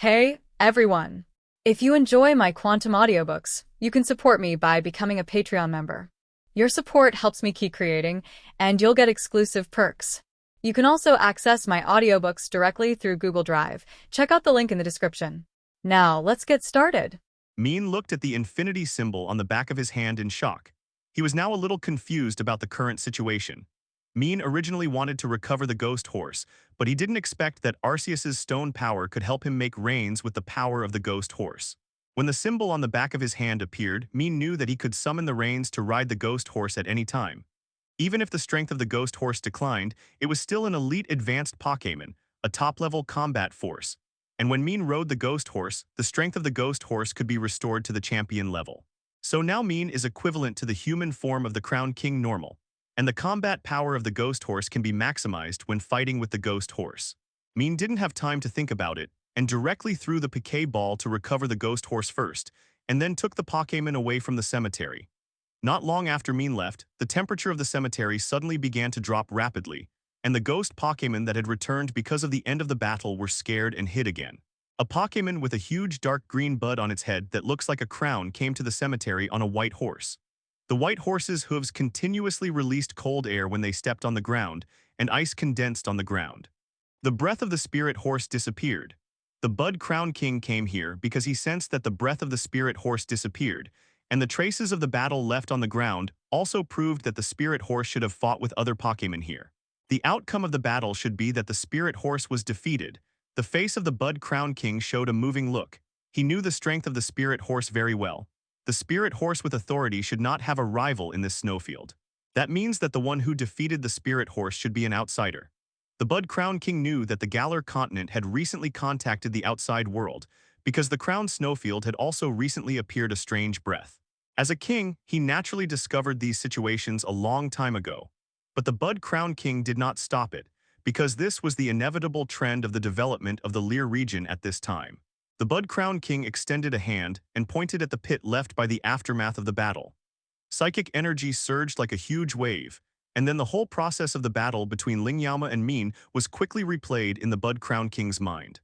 Hey, everyone! If you enjoy my quantum audiobooks, you can support me by becoming a Patreon member. Your support helps me keep creating, and you'll get exclusive perks. You can also access my audiobooks directly through Google Drive. Check out the link in the description. Now, let's get started. Maen looked at the infinity symbol on the back of his hand in shock. He was now a little confused about the current situation. Maen originally wanted to recover the ghost horse, but he didn't expect that Arceus's stone power could help him make reins with the power of the ghost horse. When the symbol on the back of his hand appeared, Maen knew that he could summon the reins to ride the ghost horse at any time. Even if the strength of the ghost horse declined, it was still an elite advanced Pokémon, a top-level combat force. And when Maen rode the ghost horse, the strength of the ghost horse could be restored to the champion level. So now Maen is equivalent to the human form of the Crown King normal, and the combat power of the ghost horse can be maximized when fighting with the ghost horse. Maen didn't have time to think about it, and directly threw the Piquet ball to recover the ghost horse first, and then took the Pokémon away from the cemetery. Not long after Maen left, the temperature of the cemetery suddenly began to drop rapidly, and the ghost Pokémon that had returned because of the end of the battle were scared and hid again. A Pokémon with a huge dark green bud on its head that looks like a crown came to the cemetery on a white horse. The white horse's hooves continuously released cold air when they stepped on the ground, and ice condensed on the ground. The breath of the spirit horse disappeared. The Bud Crown King came here because he sensed that the breath of the spirit horse disappeared, and the traces of the battle left on the ground also proved that the spirit horse should have fought with other Pokémon here. The outcome of the battle should be that the spirit horse was defeated. The face of the Bud Crown King showed a moving look. He knew the strength of the spirit horse very well. The spirit horse with authority should not have a rival in this snowfield. That means that the one who defeated the spirit horse should be an outsider. The Bud Crown King knew that the Galar continent had recently contacted the outside world, because the Crown Snowfield had also recently appeared a strange breath. As a king, he naturally discovered these situations a long time ago. But the Bud Crown King did not stop it, because this was the inevitable trend of the development of the Lear region at this time. The Bud Crown King extended a hand and pointed at the pit left by the aftermath of the battle. Psychic energy surged like a huge wave, and then the whole process of the battle between Lingyama and Maen was quickly replayed in the Bud Crown King's mind.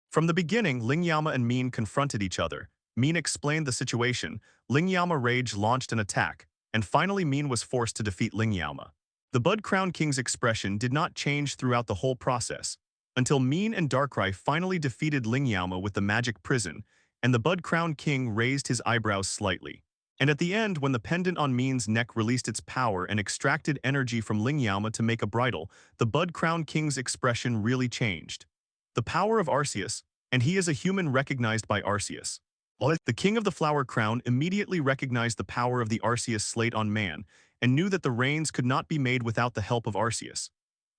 From the beginning, Lingyama and Maen confronted each other. Maen explained the situation, Lingyama Rage launched an attack, and finally Maen was forced to defeat Lingyama. The Bud Crown King's expression did not change throughout the whole process, until Maen and Darkrai finally defeated Lingyama with the magic prison, and the Bud Crown King raised his eyebrows slightly. And at the end, when the pendant on Maen's neck released its power and extracted energy from Lingyama to make a bridle, the Bud Crown King's expression really changed. The power of Arceus, and he is a human recognized by Arceus. The King of the Flower Crown immediately recognized the power of the Arceus slate on Maen, and knew that the reins could not be made without the help of Arceus.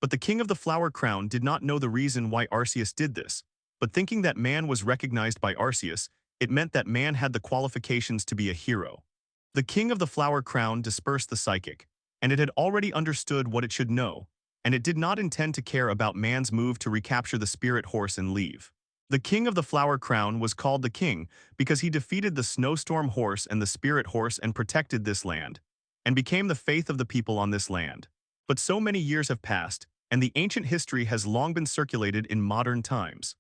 But the King of the Flower Crown did not know the reason why Arceus did this, but thinking that Maen was recognized by Arceus, it meant that Maen had the qualifications to be a hero. The King of the Flower Crown dispersed the psychic, and it had already understood what it should know, and it did not intend to care about Maen's move to recapture the spirit horse and leave. The King of the Flower Crown was called the King because he defeated the Snowstorm Horse and the Spirit Horse and protected this land, and became the faith of the people on this land. But so many years have passed, and the ancient history has long been circulated in modern times.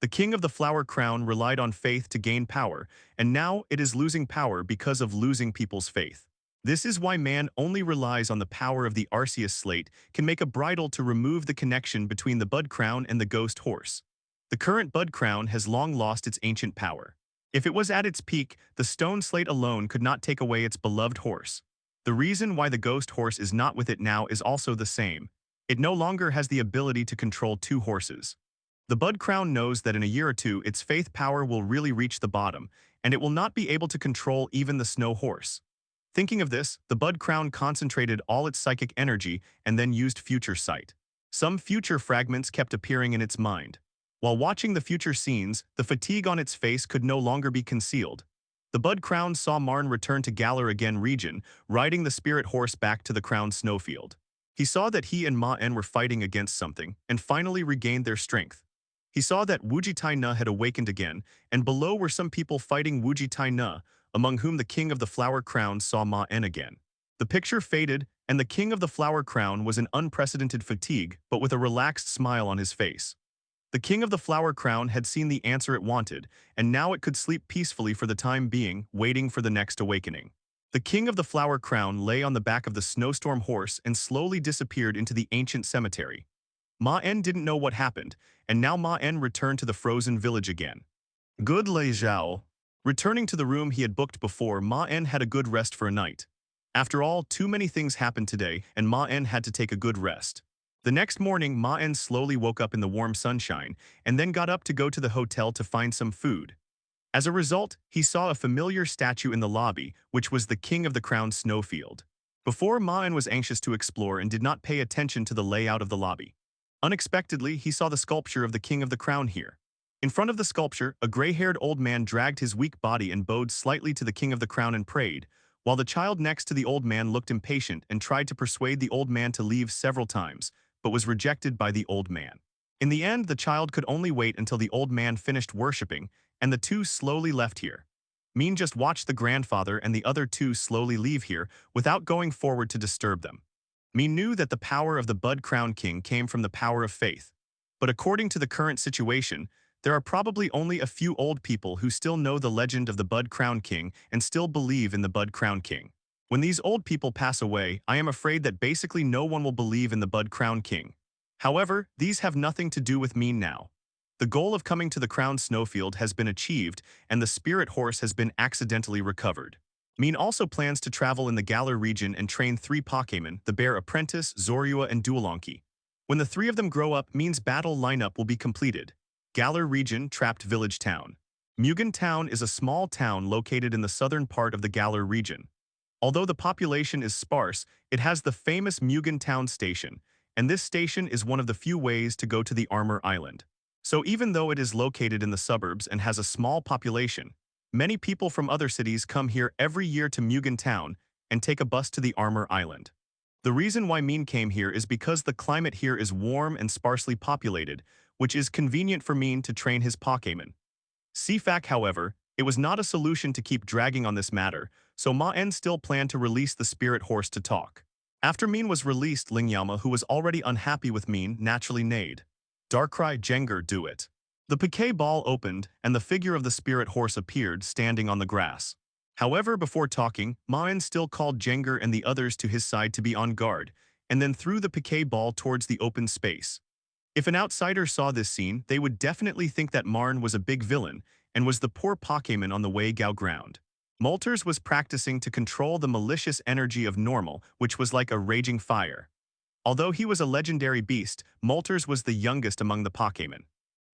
The King of the Flower Crown relied on faith to gain power, and now it is losing power because of losing people's faith. This is why Maen only relies on the power of the Arceus slate can make a bridle to remove the connection between the Bud Crown and the Ghost Horse. The current Bud Crown has long lost its ancient power. If it was at its peak, the stone slate alone could not take away its beloved horse. The reason why the Ghost Horse is not with it now is also the same. It no longer has the ability to control two horses. The Bud Crown knows that in a year or two its faith power will really reach the bottom, and it will not be able to control even the Snow Horse. Thinking of this, the Bud Crown concentrated all its psychic energy and then used future sight. Some future fragments kept appearing in its mind. While watching the future scenes, the fatigue on its face could no longer be concealed. The Bud Crown saw Maen return to Galar again region, riding the spirit horse back to the Crown Snowfield. He saw that he and Maen were fighting against something, and finally regained their strength. He saw that Wujitai Na had awakened again, and below were some people fighting Wujitai Na, among whom the King of the Flower Crown saw Maen again. The picture faded, and the King of the Flower Crown was in unprecedented fatigue, but with a relaxed smile on his face. The king of the flower crown had seen the answer it wanted, and now it could sleep peacefully for the time being, waiting for the next awakening. The king of the flower crown lay on the back of the snowstorm horse and slowly disappeared into the ancient cemetery. Maen didn't know what happened, and now Maen returned to the frozen village again. Good Lei Zhao. Returning to the room he had booked before, Maen had a good rest for a night. After all, too many things happened today, and Maen had to take a good rest. The next morning, Maen slowly woke up in the warm sunshine, and then got up to go to the hotel to find some food. As a result, he saw a familiar statue in the lobby, which was the king of the crown snowfield. Before, Maen was anxious to explore and did not pay attention to the layout of the lobby. Unexpectedly, he saw the sculpture of the king of the crown here. In front of the sculpture, a gray-haired old man dragged his weak body and bowed slightly to the king of the crown and prayed, while the child next to the old man looked impatient and tried to persuade the old man to leave several times, but was rejected by the old man. In the end, the child could only wait until the old man finished worshipping, and the two slowly left here. Maen just watched the grandfather and the other two slowly leave here without going forward to disturb them. Maen knew that the power of the Bud Crown King came from the power of faith. But according to the current situation, there are probably only a few old people who still know the legend of the Bud Crown King and still believe in the Bud Crown King. When these old people pass away, I am afraid that basically no one will believe in the Bud Crown King. However, these have nothing to do with Maen now. The goal of coming to the Crown Snowfield has been achieved, and the spirit horse has been accidentally recovered. Maen also plans to travel in the Galar region and train 3 Pokémon, the Bear Apprentice, Zorua, and Dualonki. When the 3 of them grow up, Maen's battle lineup will be completed. Galar region, Trapped Village Town. Mugen Town is a small town located in the southern part of the Galar region. Although the population is sparse, it has the famous Mugen Town Station, and this station is one of the few ways to go to the Armor Island. So even though it is located in the suburbs and has a small population, many people from other cities come here every year to Mugen Town and take a bus to the Armor Island. The reason why Maen came here is because the climate here is warm and sparsely populated, which is convenient for Maen to train his Pokémon. CFAC, however, it was not a solution to keep dragging on this matter, so Maen still planned to release the spirit horse to talk. After Maen was released, Lingyama, who was already unhappy with Maen, naturally neighed. Darkrai, Jengar, do it. The Piquet ball opened, and the figure of the spirit horse appeared, standing on the grass. However, before talking, Maen still called Jengar and the others to his side to be on guard, and then threw the Piquet ball towards the open space. If an outsider saw this scene, they would definitely think that Maen was a big villain and was the poor Pokémon on the Wei-Gao ground. Moltres was practicing to control the malicious energy of Normal, which was like a raging fire. Although he was a legendary beast, Moltres was the youngest among the Pokémon.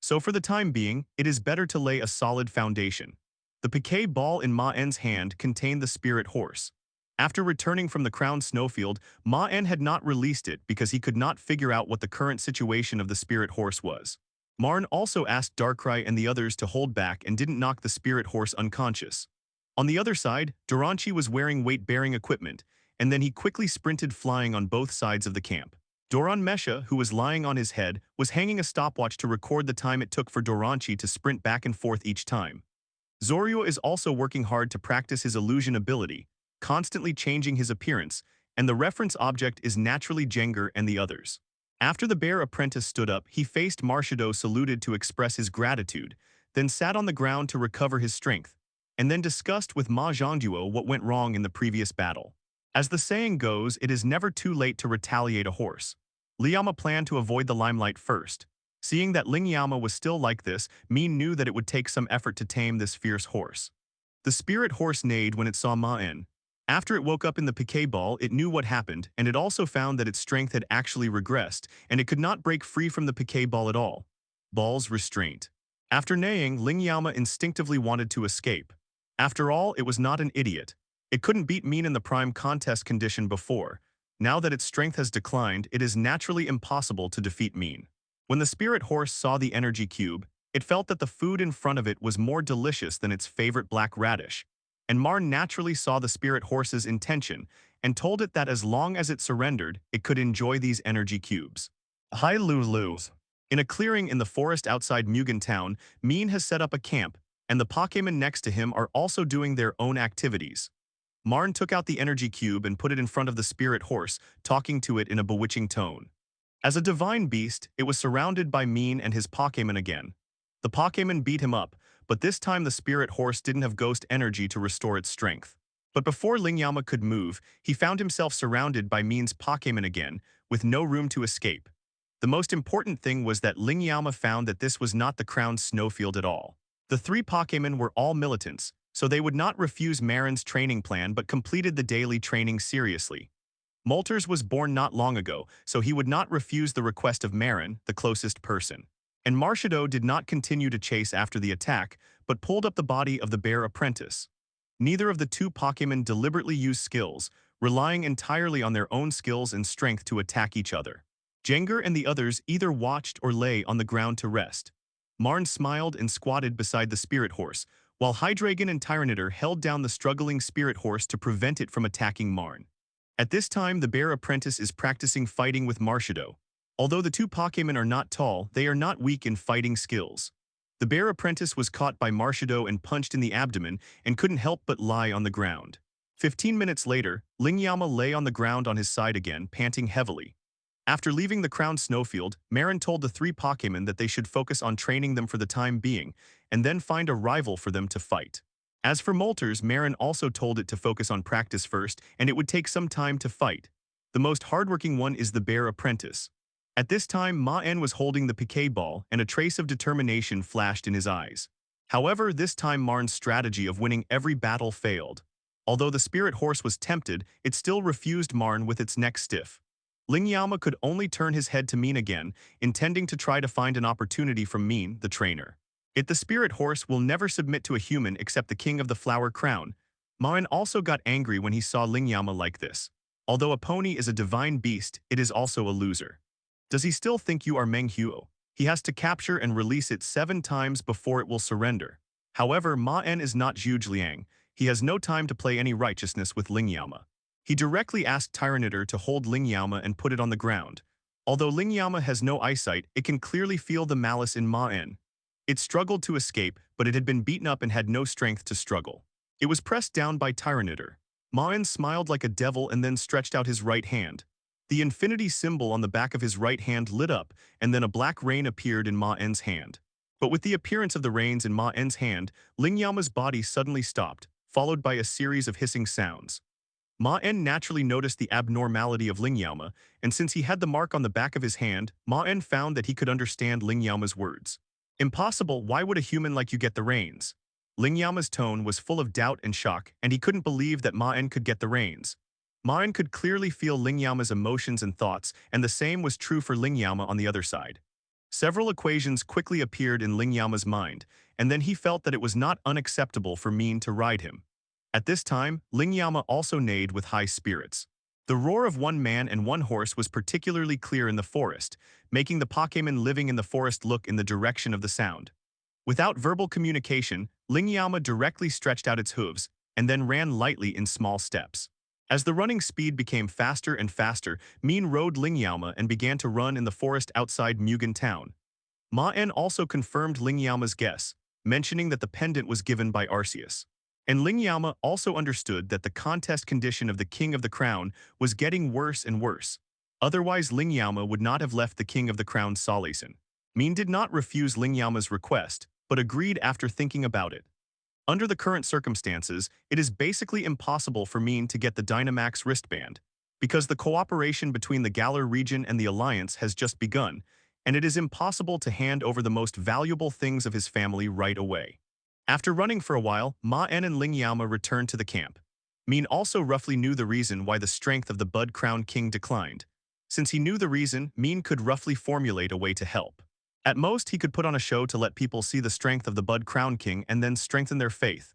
So for the time being, it is better to lay a solid foundation. The Piquet ball in Maen's hand contained the spirit horse. After returning from the Crown Snowfield, Maen had not released it because he could not figure out what the current situation of the spirit horse was. Maen also asked Darkrai and the others to hold back and didn't knock the spirit horse unconscious. On the other side, Duranchi was wearing weight-bearing equipment, and then he quickly sprinted flying on both sides of the camp. Doran Mesha, who was lying on his head, was hanging a stopwatch to record the time it took for Duranchi to sprint back and forth each time. Zorua is also working hard to practice his illusion ability, constantly changing his appearance, and the reference object is naturally Jengar and the others. After the Bear Apprentice stood up, he faced Marshadow, saluted to express his gratitude, then sat on the ground to recover his strength, and then discussed with Ma Zhongduo what went wrong in the previous battle. As the saying goes, it is never too late to retaliate a horse. Liama planned to avoid the limelight first. Seeing that Lingyama was still like this, Maen knew that it would take some effort to tame this fierce horse. The spirit horse neighed when it saw Maen. After it woke up in the Piquet ball, it knew what happened, and it also found that its strength had actually regressed, and it could not break free from the Piquet ball at all. Ball's restraint. After neighing, Lingyama instinctively wanted to escape. After all, it was not an idiot. It couldn't beat Maen in the prime contest condition before. Now that its strength has declined, it is naturally impossible to defeat Maen. When the spirit horse saw the energy cube, it felt that the food in front of it was more delicious than its favorite black radish. And Maen naturally saw the spirit horse's intention and told it that as long as it surrendered, it could enjoy these energy cubes. Hi Lulu. In a clearing in the forest outside Mugen Town, Maen has set up a camp, and the Pokémon next to him are also doing their own activities. Maen took out the energy cube and put it in front of the spirit horse, talking to it in a bewitching tone. As a divine beast, it was surrounded by Maen and his Pokémon again. The Pokémon beat him up, but this time the spirit horse didn't have ghost energy to restore its strength. But before Lingyama could move, he found himself surrounded by Maen's Pokémon again, with no room to escape. The most important thing was that Lingyama found that this was not the crowned snowfield at all. The three Pokémon were all militants, so they would not refuse Maren's training plan but completed the daily training seriously. Moltres was born not long ago, so he would not refuse the request of Maen, the closest person. And Marshadow did not continue to chase after the attack, but pulled up the body of the bear apprentice. Neither of the two Pokémon deliberately used skills, relying entirely on their own skills and strength to attack each other. Jengar and the others either watched or lay on the ground to rest. Marn smiled and squatted beside the spirit horse, while Hydreigon and Tyranitar held down the struggling spirit horse to prevent it from attacking Marn. At this time, the bear apprentice is practicing fighting with Marshadow. Although the two Pokémon are not tall, they are not weak in fighting skills. The bear apprentice was caught by Marshadow and punched in the abdomen and couldn't help but lie on the ground. 15 minutes later, Lingyama lay on the ground on his side again, panting heavily. After leaving the crowned snowfield, Maen told the three Pokémon that they should focus on training them for the time being, and then find a rival for them to fight. As for Moltres, Maen also told it to focus on practice first, and it would take some time to fight. The most hardworking one is the bear apprentice. At this time, Maen was holding the Piquet ball, and a trace of determination flashed in his eyes. However, this time Marn's strategy of winning every battle failed. Although the spirit horse was tempted, it still refused Marn with its neck stiff. Lingyama could only turn his head to Maen again, intending to try to find an opportunity from Maen, the trainer. The spirit horse will never submit to a human except the king of the flower crown. Maen also got angry when he saw Lingyama like this. Although a pony is a divine beast, it is also a loser. Does he still think you are Meng Huo? He has to capture and release it 7 times before it will surrender. However, Maen is not Zhuge Liang. He has no time to play any righteousness with Lingyama. He directly asked Tyranitar to hold Lingyama and put it on the ground. Although Lingyama has no eyesight, it can clearly feel the malice in Maen. It struggled to escape, but it had been beaten up and had no strength to struggle. It was pressed down by Tyranitar. Maen smiled like a devil and then stretched out his right hand. The infinity symbol on the back of his right hand lit up, and then a black rain appeared in Maen's hand. But with the appearance of the rains in Maen's hand, Lingyama's body suddenly stopped, followed by a series of hissing sounds. Maen naturally noticed the abnormality of Lingyama, and since he had the mark on the back of his hand, Maen found that he could understand Lingyama's words. Impossible, why would a human like you get the reins? Lingyama's tone was full of doubt and shock, and he couldn't believe that Maen could get the reins. Maen could clearly feel Lingyama's emotions and thoughts, and the same was true for Lingyama on the other side. Several equations quickly appeared in Lingyama's mind, and then he felt that it was not unacceptable for Maen to ride him. At this time, Lingyama also neighed with high spirits. The roar of one man and one horse was particularly clear in the forest, making the Pokémon living in the forest look in the direction of the sound. Without verbal communication, Lingyama directly stretched out its hooves, and then ran lightly in small steps. As the running speed became faster and faster, Maen rode Lingyama and began to run in the forest outside Mugen town. Maen also confirmed Lingyama's guess, mentioning that the pendant was given by Arceus. And Lingyama also understood that the contest condition of the King of the Crown was getting worse and worse. Otherwise, Lingyama would not have left the King of the Crown Solaceon. Maen did not refuse Lingyama's request, but agreed after thinking about it. Under the current circumstances, it is basically impossible for Maen to get the Dynamax wristband, because the cooperation between the Galar region and the Alliance has just begun, and it is impossible to hand over the most valuable things of his family right away. After running for a while, Maen and Lingyama returned to the camp. Maen also roughly knew the reason why the strength of the Bud Crown King declined. Since he knew the reason, Maen could roughly formulate a way to help. At most, he could put on a show to let people see the strength of the Bud Crown King and then strengthen their faith.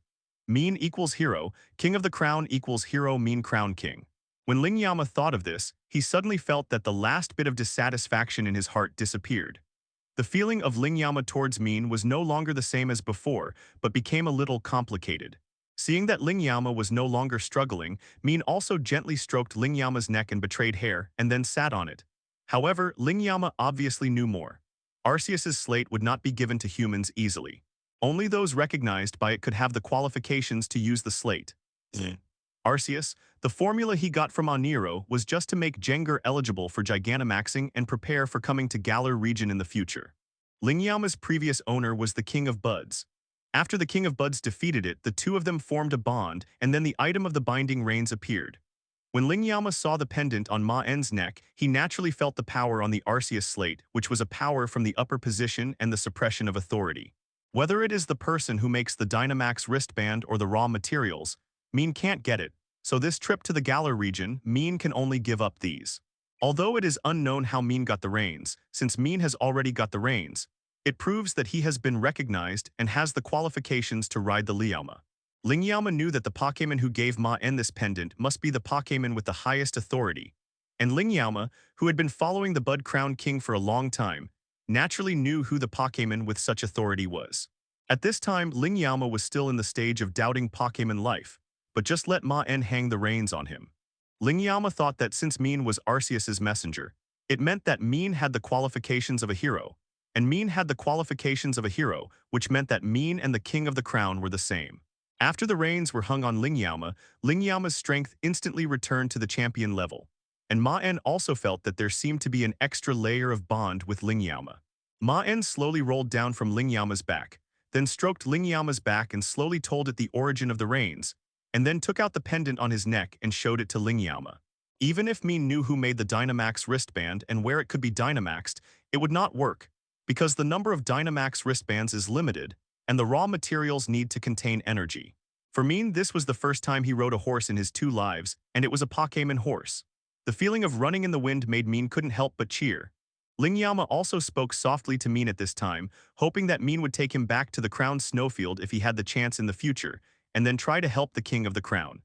Maen equals hero, King of the Crown equals hero Maen Crown King. When Lingyama thought of this, he suddenly felt that the last bit of dissatisfaction in his heart disappeared. The feeling of Lingyama towards Maen was no longer the same as before, but became a little complicated. Seeing that Lingyama was no longer struggling, Maen also gently stroked Lingyama's neck and betrayed hair, and then sat on it. However, Lingyama obviously knew more. Arceus's slate would not be given to humans easily. Only those recognized by it could have the qualifications to use the slate. Arceus, The formula he got from Oniro was just to make Jengar eligible for Gigantamaxing and prepare for coming to Galar region in the future. Lingyama's previous owner was the King of Buds. After the King of Buds defeated it, the two of them formed a bond, and then the item of the Binding Reins appeared. When Lingyama saw the pendant on Maen's neck, he naturally felt the power on the Arceus slate, which was a power from the upper position and the suppression of authority. Whether it is the person who makes the Dynamax wristband or the raw materials, Maen can't get it, so this trip to the Galar region, Maen can only give up these. Although it is unknown how Maen got the reins, since Maen has already got the reins, it proves that he has been recognized and has the qualifications to ride the Liaoma. Lingyama knew that the Pokémon who gave Maen this pendant must be the Pokémon with the highest authority, and Lingyama, who had been following the Bud Crown King for a long time, naturally knew who the Pokémon with such authority was. At this time, Lingyama was still in the stage of doubting Pokémon life, but just let Maen hang the reins on him. Lingyama thought that since Maen was Arceus's messenger, it meant that Maen had the qualifications of a hero, and Maen had the qualifications of a hero, which meant that Maen and the King of the Crown were the same. After the reins were hung on Lingyama, Lingyama's strength instantly returned to the champion level, and Maen also felt that there seemed to be an extra layer of bond with Lingyama. Maen slowly rolled down from Lingyama's back, then stroked Lingyama's back and slowly told it the origin of the reins, and then took out the pendant on his neck and showed it to Lingyama. Even if Maen knew who made the Dynamax wristband and where it could be Dynamaxed, it would not work, because the number of Dynamax wristbands is limited, and the raw materials need to contain energy. For Maen, this was the first time he rode a horse in his 2 lives, and it was a Pokémon horse. The feeling of running in the wind made Maen couldn't help but cheer. Lingyama also spoke softly to Maen at this time, hoping that Maen would take him back to the Crown Snowfield if he had the chance in the future, and then try to help the King of the Crown.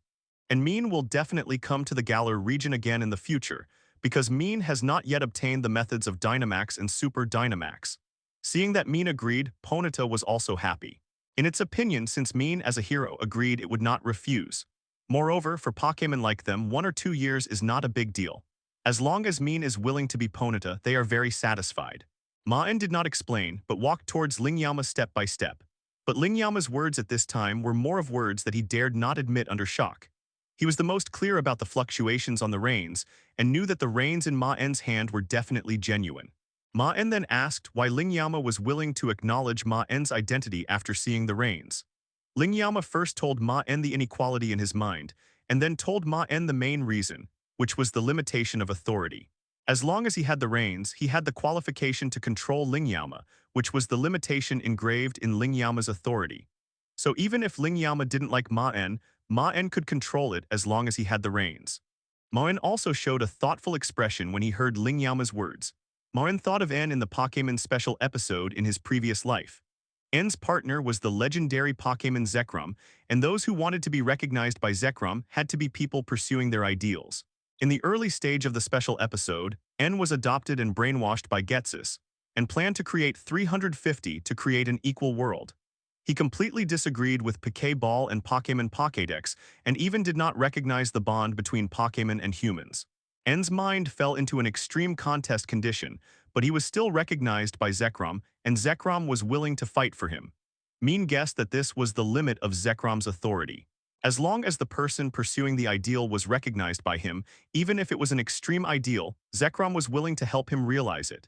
And Maen will definitely come to the Galar region again in the future, because Maen has not yet obtained the methods of Dynamax and Super Dynamax. Seeing that Maen agreed, Ponyta was also happy. In its opinion, since Maen as a hero agreed, it would not refuse. Moreover, for Pokémon like them, 1 or 2 years is not a big deal. As long as Maen is willing to be Ponyta, they are very satisfied. Maen did not explain, but walked towards Lingyama step by step. But Lingyama's words at this time were more of words that he dared not admit under shock. He was the most clear about the fluctuations on the reins, and knew that the reins in Maen's hand were definitely genuine. Maen then asked why Lingyama was willing to acknowledge Maen's identity after seeing the reins. Lingyama first told Maen the inequality in his mind, and then told Maen the main reason, which was the limitation of authority. As long as he had the reins, he had the qualification to control Lingyama, which was the limitation engraved in Lingyama's authority. So even if Lingyama didn't like Maen, Maen could control it as long as he had the reins. Maen also showed a thoughtful expression when he heard Lingyama's words. Maen thought of N in the Pokémon special episode in his previous life. N's partner was the legendary Pokémon Zekrom, and those who wanted to be recognized by Zekrom had to be people pursuing their ideals. In the early stage of the special episode, N was adopted and brainwashed by Getsus, and planned to create 350 to create an equal world. He completely disagreed with Pokéball and Pokémon Pokédex, and even did not recognize the bond between Pokémon and humans. N's mind fell into an extreme contest condition, but he was still recognized by Zekrom, and Zekrom was willing to fight for him. Maen guessed that this was the limit of Zekrom's authority. As long as the person pursuing the ideal was recognized by him, even if it was an extreme ideal, Zekrom was willing to help him realize it.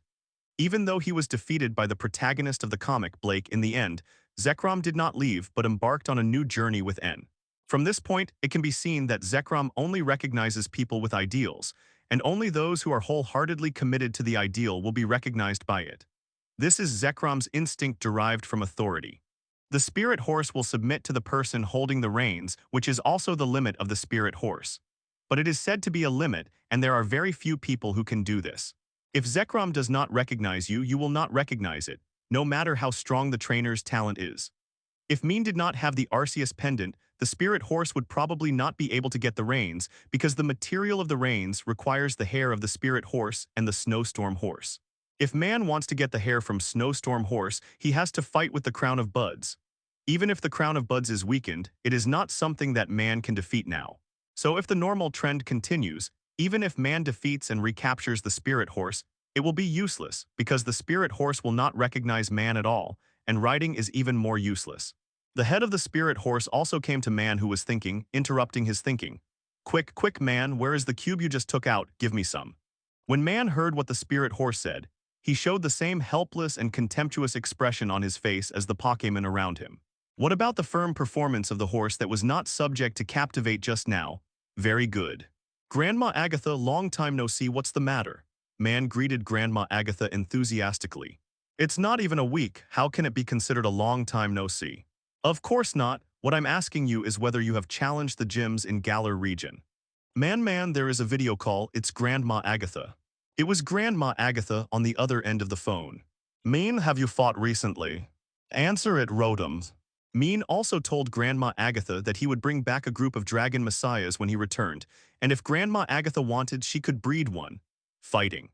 Even though he was defeated by the protagonist of the comic, Blake, in the end, Zekrom did not leave but embarked on a new journey with N. From this point, it can be seen that Zekrom only recognizes people with ideals, and only those who are wholeheartedly committed to the ideal will be recognized by it. This is Zekrom's instinct derived from authority. The spirit horse will submit to the person holding the reins, which is also the limit of the spirit horse. But it is said to be a limit, and there are very few people who can do this. If Zekrom does not recognize you, you will not recognize it, no matter how strong the trainer's talent is. If Maen did not have the Arceus pendant, the spirit horse would probably not be able to get the reins, because the material of the reins requires the hair of the spirit horse and the snowstorm horse. If Maen wants to get the hair from snowstorm horse, he has to fight with the crown of buds. Even if the crown of buds is weakened, it is not something that Maen can defeat now. So if the normal trend continues, even if Maen defeats and recaptures the spirit horse, it will be useless, because the spirit horse will not recognize Maen at all, and riding is even more useless. The head of the spirit horse also came to Maen, who was thinking, interrupting his thinking. Quick, quick, man, where is the cube you just took out? Give me some. When Man heard what the spirit horse said, he showed the same helpless and contemptuous expression on his face as the Pokémon around him. What about the firm performance of the horse that was not subject to captivate just now? Very good. Grandma Agatha, long time no see, what's the matter? Man greeted Grandma Agatha enthusiastically. It's not even a week, how can it be considered a long time no see? Of course not, what I'm asking you is whether you have challenged the gyms in Galar region. Man, there is a video call, it's Grandma Agatha. It was Grandma Agatha on the other end of the phone. Maen, have you fought recently? Answer it, Rotom. Maen also told Grandma Agatha that he would bring back a group of dragon messiahs when he returned, and if Grandma Agatha wanted, she could breed one. Fighting.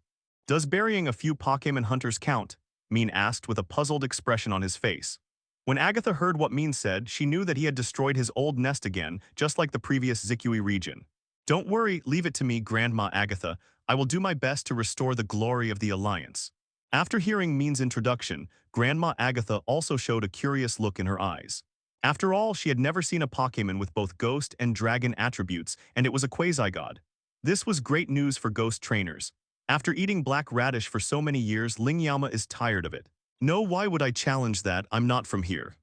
Does burying a few Pokémon hunters count? Maen asked with a puzzled expression on his face. When Agatha heard what Maen said, she knew that he had destroyed his old nest again, just like the previous Zikui region. Don't worry, leave it to me, Grandma Agatha. I will do my best to restore the glory of the Alliance. After hearing Maen's introduction, Grandma Agatha also showed a curious look in her eyes. After all, she had never seen a Pokémon with both ghost and dragon attributes, and it was a quasi-god. This was great news for ghost trainers. After eating black radish for so many years, Lingyama is tired of it. No, why would I challenge that? I'm not from here.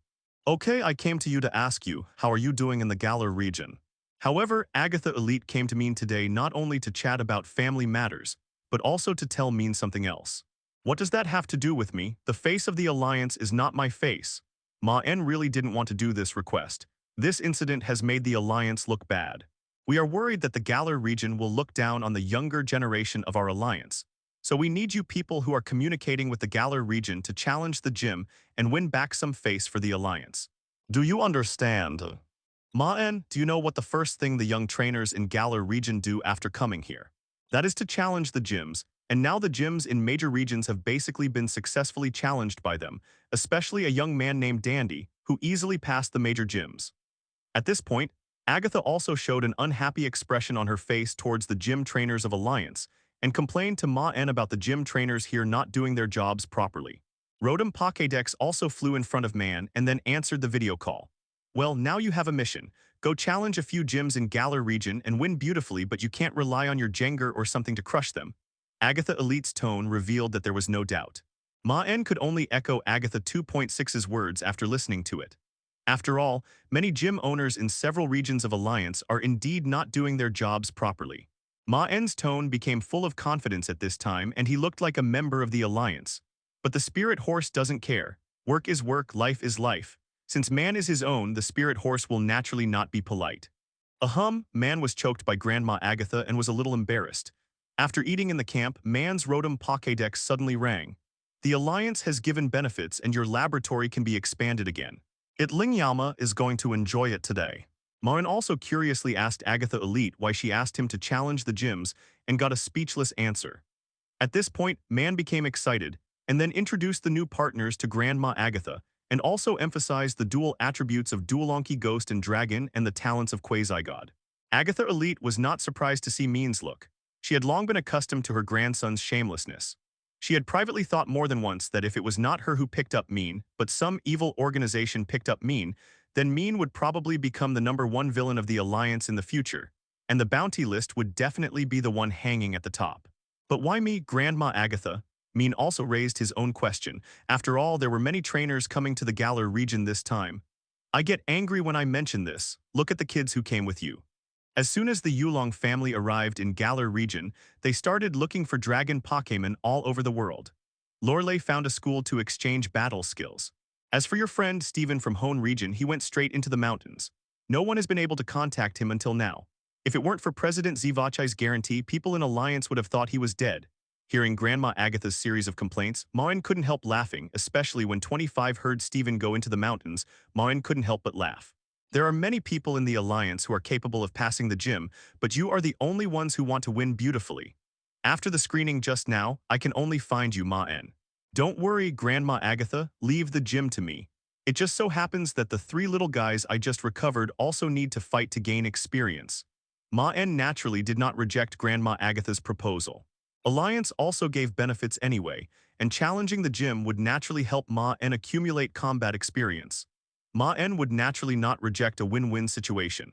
Okay, I came to you to ask you, how are you doing in the Galar region? However, Agatha Elite came to Maen today not only to chat about family matters, but also to tell Maen something else. What does that have to do with me? The face of the Alliance is not my face. Maen really didn't want to do this request. This incident has made the Alliance look bad. We are worried that the Galar region will look down on the younger generation of our Alliance. So we need you people who are communicating with the Galar region to challenge the gym and win back some face for the Alliance. Do you understand? Maen, do you know what the first thing the young trainers in Galar region do after coming here? That is to challenge the gyms, and now the gyms in major regions have basically been successfully challenged by them, especially a young man named Dandy, who easily passed the major gyms. At this point, Agatha also showed an unhappy expression on her face towards the gym trainers of Alliance, and complained to Maen about the gym trainers here not doing their jobs properly. Rotom Pokédex also flew in front of Maen and then answered the video call. Well, now you have a mission. Go challenge a few gyms in Galar region and win beautifully, but you can't rely on your Jengar or something to crush them. Agatha Elite's tone revealed that there was no doubt. Maen could only echo Agatha 2.6's words after listening to it. After all, many gym owners in several regions of Alliance are indeed not doing their jobs properly. Maen's tone became full of confidence at this time, and he looked like a member of the Alliance. But the spirit horse doesn't care. Work is work, life is life. Since Man is his own, the spirit horse will naturally not be polite. Man was choked by Grandma Agatha and was a little embarrassed. After eating in the camp, Man's Rotom Pokédex suddenly rang. The Alliance has given benefits and your laboratory can be expanded again. Lingyama is going to enjoy it today. Maen also curiously asked Agatha Elite why she asked him to challenge the gyms and got a speechless answer. At this point, Man became excited and then introduced the new partners to Grandma Agatha and also emphasized the dual attributes of Dualonki Ghost and Dragon and the talents of Quasi-God. Agatha Elite was not surprised to see Maen's look. She had long been accustomed to her grandson's shamelessness. She had privately thought more than once that if it was not her who picked up Maen, but some evil organization picked up Maen, then Maen would probably become the #1 villain of the Alliance in the future, and the bounty list would definitely be the one hanging at the top. But why me, Grandma Agatha? Maen also raised his own question. After all, there were many trainers coming to the Galar region this time. I get angry when I mention this. Look at the kids who came with you. As soon as the Yulong family arrived in Galar region, they started looking for dragon Pokémon all over the world. Lorelei found a school to exchange battle skills. As for your friend Steven from Hone region, he went straight into the mountains. No one has been able to contact him until now. If it weren't for President Zivachai's guarantee, people in Alliance would have thought he was dead. Hearing Grandma Agatha's series of complaints, Maen couldn't help laughing, especially when 25 heard Steven go into the mountains. Maen couldn't help but laugh. There are many people in the Alliance who are capable of passing the gym, but you are the only ones who want to win beautifully. After the screening just now, I can only find you, Maen. Don't worry, Grandma Agatha, leave the gym to me. It just so happens that the 3 little guys I just recovered also need to fight to gain experience. Maen naturally did not reject Grandma Agatha's proposal. Alliance also gave benefits anyway, and challenging the gym would naturally help Maen accumulate combat experience. Maen would naturally not reject a win-win situation.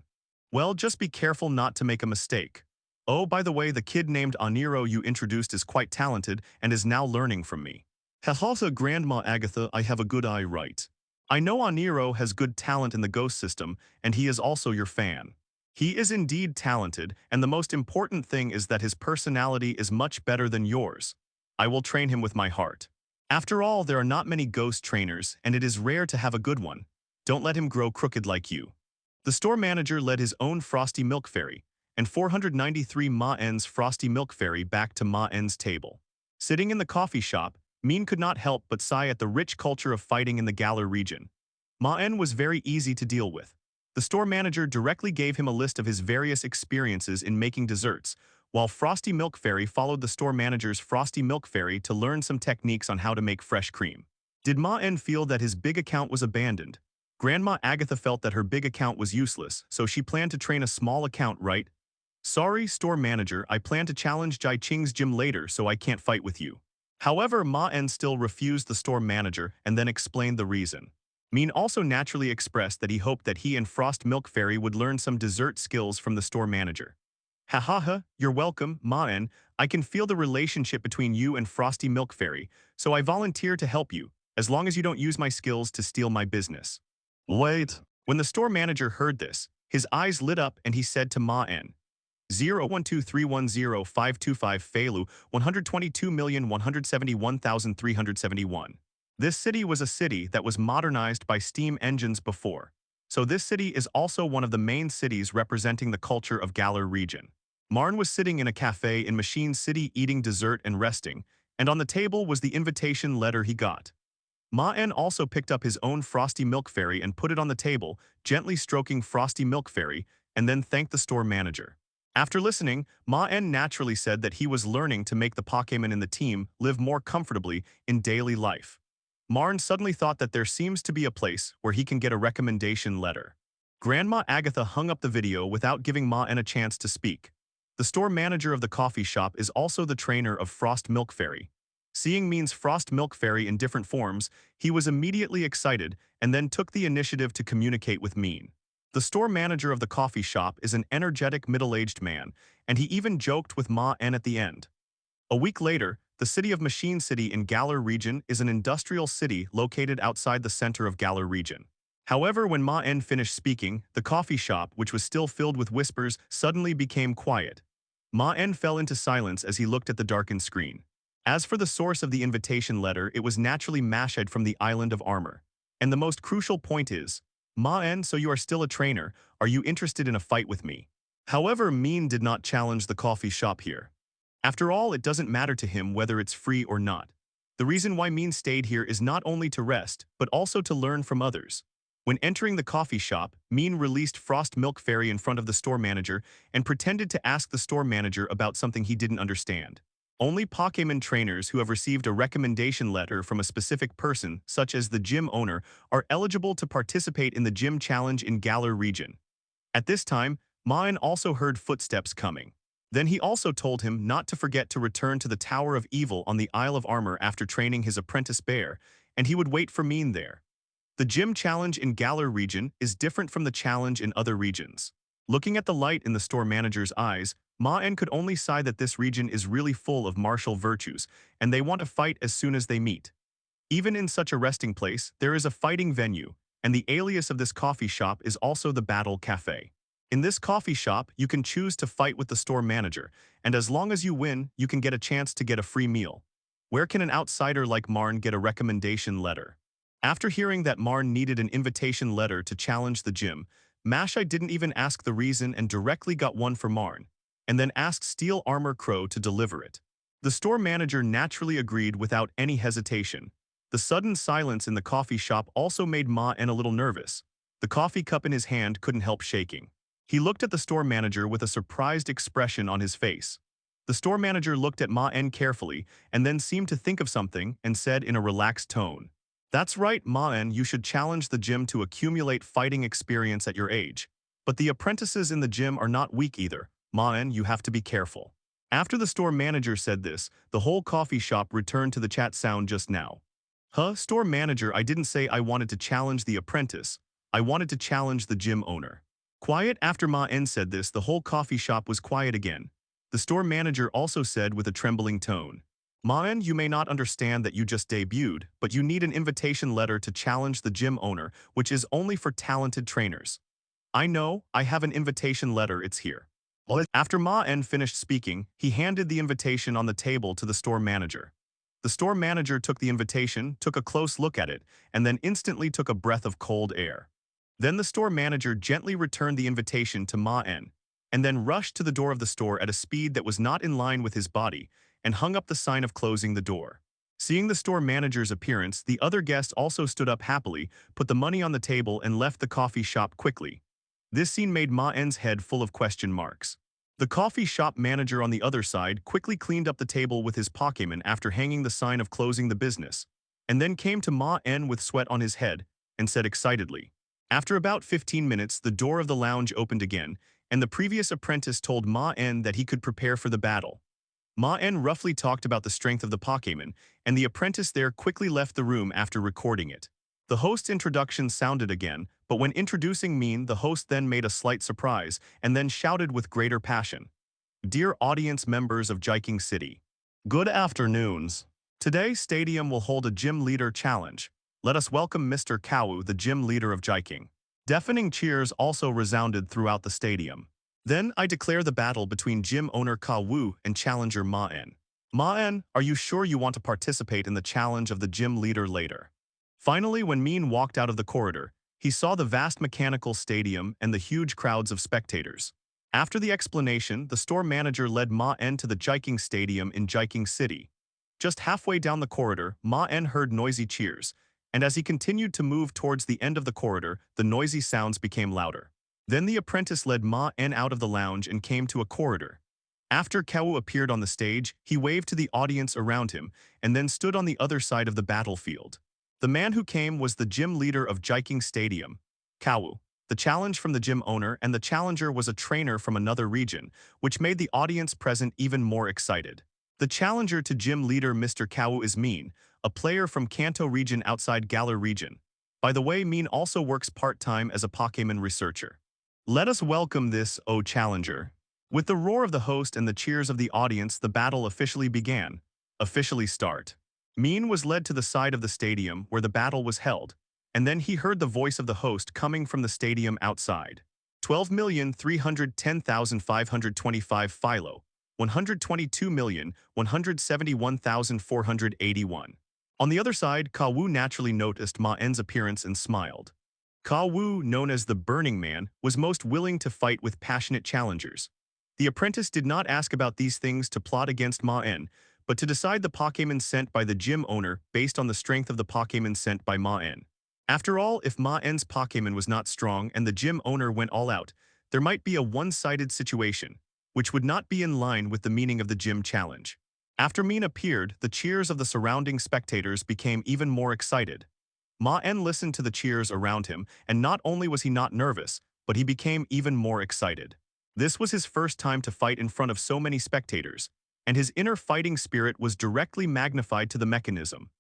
Well, just be careful not to make a mistake. Oh, by the way, the kid named Aniro you introduced is quite talented and is now learning from me. Haha, Grandma Agatha, I have a good eye, right? I know Aniro has good talent in the ghost system, and he is also your fan. He is indeed talented, and the most important thing is that his personality is much better than yours. I will train him with my heart. After all, there are not many ghost trainers, and it is rare to have a good one. Don't let him grow crooked like you. The store manager led his own Frosty Milk Fairy, and 493 Maen's Frosty Milk Fairy back to Maen's table. Sitting in the coffee shop, Maen could not help but sigh at the rich culture of fighting in the Galar region. Maen was very easy to deal with. The store manager directly gave him a list of his various experiences in making desserts, while Frosty Milk Fairy followed the store manager's Frosty Milk Fairy to learn some techniques on how to make fresh cream. Did Maen feel that his big account was abandoned? Grandma Agatha felt that her big account was useless, so she planned to train a small account, right? Sorry, store manager, I plan to challenge Jai Qing's gym later, so I can't fight with you. However, Maen still refused the store manager and then explained the reason. Maen also naturally expressed that he hoped that he and Frost Milk Fairy would learn some dessert skills from the store manager. Ha, you're welcome, Maen. I can feel the relationship between you and Frosty Milk Fairy, so I volunteer to help you, as long as you don't use my skills to steal my business. Wait. When the store manager heard this, his eyes lit up and he said to Maen, 012310525 Feilu 122,171,371. This city was a city that was modernized by steam engines before, so this city is also one of the main cities representing the culture of Galar region. Maen was sitting in a cafe in Machine City eating dessert and resting, and on the table was the invitation letter he got. Maen also picked up his own Frosty Milk Fairy and put it on the table, gently stroking Frosty Milk Fairy, and then thanked the store manager. After listening, Maen naturally said that he was learning to make the Pokémon in the team live more comfortably in daily life. Maen suddenly thought that there seems to be a place where he can get a recommendation letter. Grandma Agatha hung up the video without giving Maen a chance to speak. The store manager of the coffee shop is also the trainer of Frost Milk Fairy. Seeing Maen's Frost Milk Fairy in different forms, he was immediately excited and then took the initiative to communicate with Maen. The store manager of the coffee shop is an energetic middle-aged man, and he even joked with Maen at the end. A week later, the city of Machine City in Galar region is an industrial city located outside the center of Galar region. However, when Maen finished speaking, the coffee shop, which was still filled with whispers, suddenly became quiet. Maen fell into silence as he looked at the darkened screen. As for the source of the invitation letter, it was naturally Mashhead from the Island of Armor. And the most crucial point is, Maen, so you are still a trainer, are you interested in a fight with me? However, Maen did not challenge the coffee shop here. After all, it doesn't matter to him whether it's free or not. The reason why Maen stayed here is not only to rest, but also to learn from others. When entering the coffee shop, Maen released Frost Milk Fairy in front of the store manager and pretended to ask the store manager about something he didn't understand. Only Pokémon trainers who have received a recommendation letter from a specific person, such as the gym owner, are eligible to participate in the gym challenge in Galar region. At this time, Maen also heard footsteps coming. Then he also told him not to forget to return to the Tower of Evil on the Isle of Armor after training his apprentice bear, and he would wait for Maen there. The gym challenge in Galar region is different from the challenge in other regions. Looking at the light in the store manager's eyes, Maen could only sigh that this region is really full of martial virtues, and they want to fight as soon as they meet. Even in such a resting place, there is a fighting venue, and the alias of this coffee shop is also the Battle Cafe. In this coffee shop, you can choose to fight with the store manager, and as long as you win, you can get a chance to get a free meal. Where can an outsider like Maen get a recommendation letter? After hearing that Maen needed an invitation letter to challenge the gym, Mashai didn't even ask the reason and directly got one for Maen, and then asked Steel Armor Crow to deliver it. The store manager naturally agreed without any hesitation. The sudden silence in the coffee shop also made Maen a little nervous. The coffee cup in his hand couldn't help shaking. He looked at the store manager with a surprised expression on his face. The store manager looked at Maen carefully and then seemed to think of something and said in a relaxed tone, "That's right, Maen, you should challenge the gym to accumulate fighting experience at your age. But the apprentices in the gym are not weak either. Maen, you have to be careful." After the store manager said this, the whole coffee shop returned to the chat sound just now. Store manager, I didn't say I wanted to challenge the apprentice. I wanted to challenge the gym owner. Quiet after Maen said this, the whole coffee shop was quiet again. The store manager also said with a trembling tone, Maen, you may not understand that you just debuted, but you need an invitation letter to challenge the gym owner, which is only for talented trainers. I know, I have an invitation letter, it's here. After Maen finished speaking, he handed the invitation on the table to the store manager. The store manager took the invitation, took a close look at it, and then instantly took a breath of cold air. Then the store manager gently returned the invitation to Maen, and then rushed to the door of the store at a speed that was not in line with his body, and hung up the sign of closing the door. Seeing the store manager's appearance, the other guest also stood up happily, put the money on the table, and left the coffee shop quickly. This scene made Maen's head full of question marks. The coffee shop manager on the other side quickly cleaned up the table with his Pokémon after hanging the sign of closing the business, and then came to Maen with sweat on his head, and said excitedly. After about 15 minutes, the door of the lounge opened again, and the previous apprentice told Maen that he could prepare for the battle. Maen roughly talked about the strength of the Pokémon, and the apprentice there quickly left the room after recording it. The host's introduction sounded again, but when introducing Maen, the host then made a slight surprise, and then shouted with greater passion. Dear audience members of Jiking City, good afternoons. Today, Stadium will hold a gym leader challenge. Let us welcome Mr. Kawu, the gym leader of Jiking. Deafening cheers also resounded throughout the stadium. Then I declare the battle between gym owner Kawu and challenger Maen. Maen, are you sure you want to participate in the challenge of the gym leader later? Finally, when Maen walked out of the corridor, he saw the vast mechanical stadium and the huge crowds of spectators. After the explanation, the store manager led Maen to the Jiking Stadium in Jiking City. Just halfway down the corridor, Maen heard noisy cheers, and as he continued to move towards the end of the corridor, the noisy sounds became louder. Then the apprentice led Maen out of the lounge and came to a corridor. After Kawu appeared on the stage, he waved to the audience around him and then stood on the other side of the battlefield. The man who came was the gym leader of Jiking Stadium, Kawu. The challenge from the gym owner and the challenger was a trainer from another region, which made the audience present even more excited. The challenger to gym leader Mr. Kawu is Maen, a player from Kanto region outside Galar region. By the way, Maen also works part-time as a Pokémon researcher. Let us welcome this, O challenger. With the roar of the host and the cheers of the audience, the battle officially began. Officially start. Maen was led to the side of the stadium where the battle was held, and then he heard the voice of the host coming from the stadium outside. 12,310,525 Philo. 122,171,481. On the other side, Kawu naturally noticed Maen's appearance and smiled. Kawu, known as the Burning Man, was most willing to fight with passionate challengers. The apprentice did not ask about these things to plot against Maen, but to decide the Pokémon sent by the gym owner based on the strength of the Pokémon sent by Maen. After all, if Maen's Pokémon was not strong and the gym owner went all out, there might be a one-sided situation, which would not be in line with the meaning of the gym challenge. After Maen appeared, the cheers of the surrounding spectators became even more excited. Maen listened to the cheers around him, and not only was he not nervous, but he became even more excited. This was his first time to fight in front of so many spectators, and his inner fighting spirit was directly magnified to the mechanism.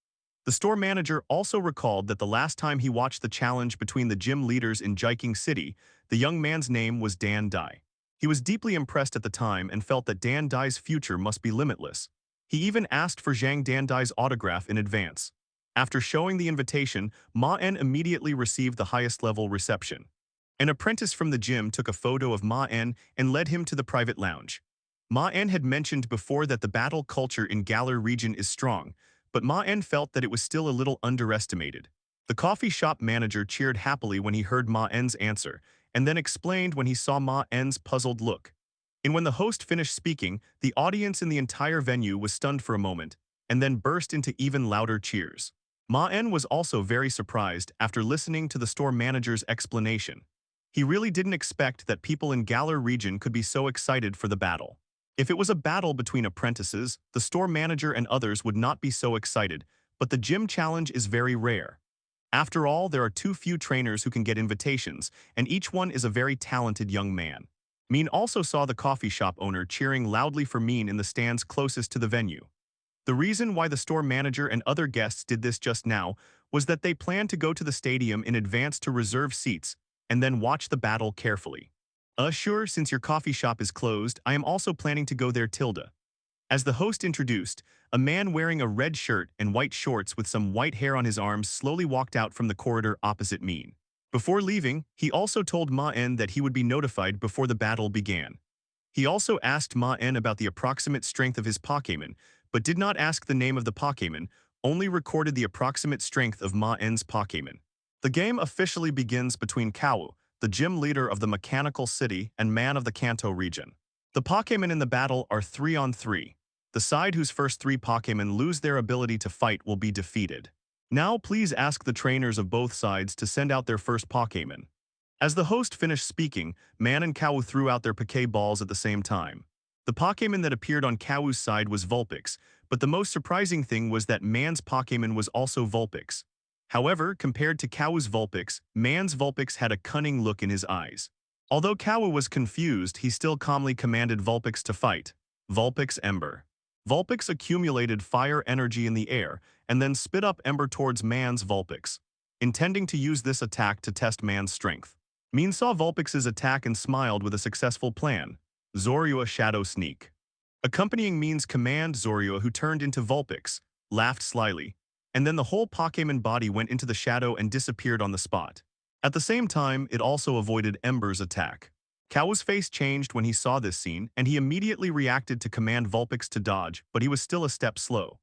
The store manager also recalled that the last time he watched the challenge between the gym leaders in Jiking City, the young man's name was Dan Dai. He was deeply impressed at the time and felt that Dan Dai's future must be limitless. He even asked for Zhang Dan Dai's autograph in advance. After showing the invitation, Maen immediately received the highest level reception. An apprentice from the gym took a photo of Maen and led him to the private lounge. Maen had mentioned before that the battle culture in Galar region is strong, but Maen felt that it was still a little underestimated. The coffee shop manager cheered happily when he heard Maen's answer, and then explained when he saw Maen's puzzled look. And when the host finished speaking, the audience in the entire venue was stunned for a moment, and then burst into even louder cheers. Maen was also very surprised after listening to the store manager's explanation. He really didn't expect that people in Galar region could be so excited for the battle. If it was a battle between apprentices, the store manager and others would not be so excited, but the gym challenge is very rare. After all, there are too few trainers who can get invitations, and each one is a very talented young man. Maen also saw the coffee shop owner cheering loudly for Maen in the stands closest to the venue. The reason why the store manager and other guests did this just now was that they planned to go to the stadium in advance to reserve seats and then watch the battle carefully. Sure, since your coffee shop is closed, I am also planning to go there tilde. As the host introduced, a man wearing a red shirt and white shorts with some white hair on his arms slowly walked out from the corridor opposite Maen. Before leaving, he also told Maen that he would be notified before the battle began. He also asked Maen about the approximate strength of his Pokémon, but did not ask the name of the Pokémon, only recorded the approximate strength of Maen's Pokémon. The game officially begins between Kawu, the gym leader of the Mechanical City, and Maen of the Kanto region. The Pokémon in the battle are 3-on-3. The side whose first 3 Pokémon lose their ability to fight will be defeated. Now please ask the trainers of both sides to send out their first Pokémon. As the host finished speaking, Maen and Kawu threw out their Pokéballs at the same time. The Pokémon that appeared on Kawu's side was Vulpix, but the most surprising thing was that Maen's Pokémon was also Vulpix. However, compared to Kawu's Vulpix, Maen's Vulpix had a cunning look in his eyes. Although Kawu was confused, he still calmly commanded Vulpix to fight. Vulpix Ember. Vulpix accumulated fire energy in the air and then spit up Ember towards Maen's Vulpix, intending to use this attack to test Maen's strength. Maen saw Vulpix's attack and smiled with a successful plan. Zorua Shadow Sneak. Accompanying Maen's command, Zorua, who turned into Vulpix, laughed slyly, and then the whole Pokémon body went into the shadow and disappeared on the spot. At the same time, it also avoided Ember's attack. Kawu's face changed when he saw this scene, and he immediately reacted to command Vulpix to dodge, but he was still a step slow.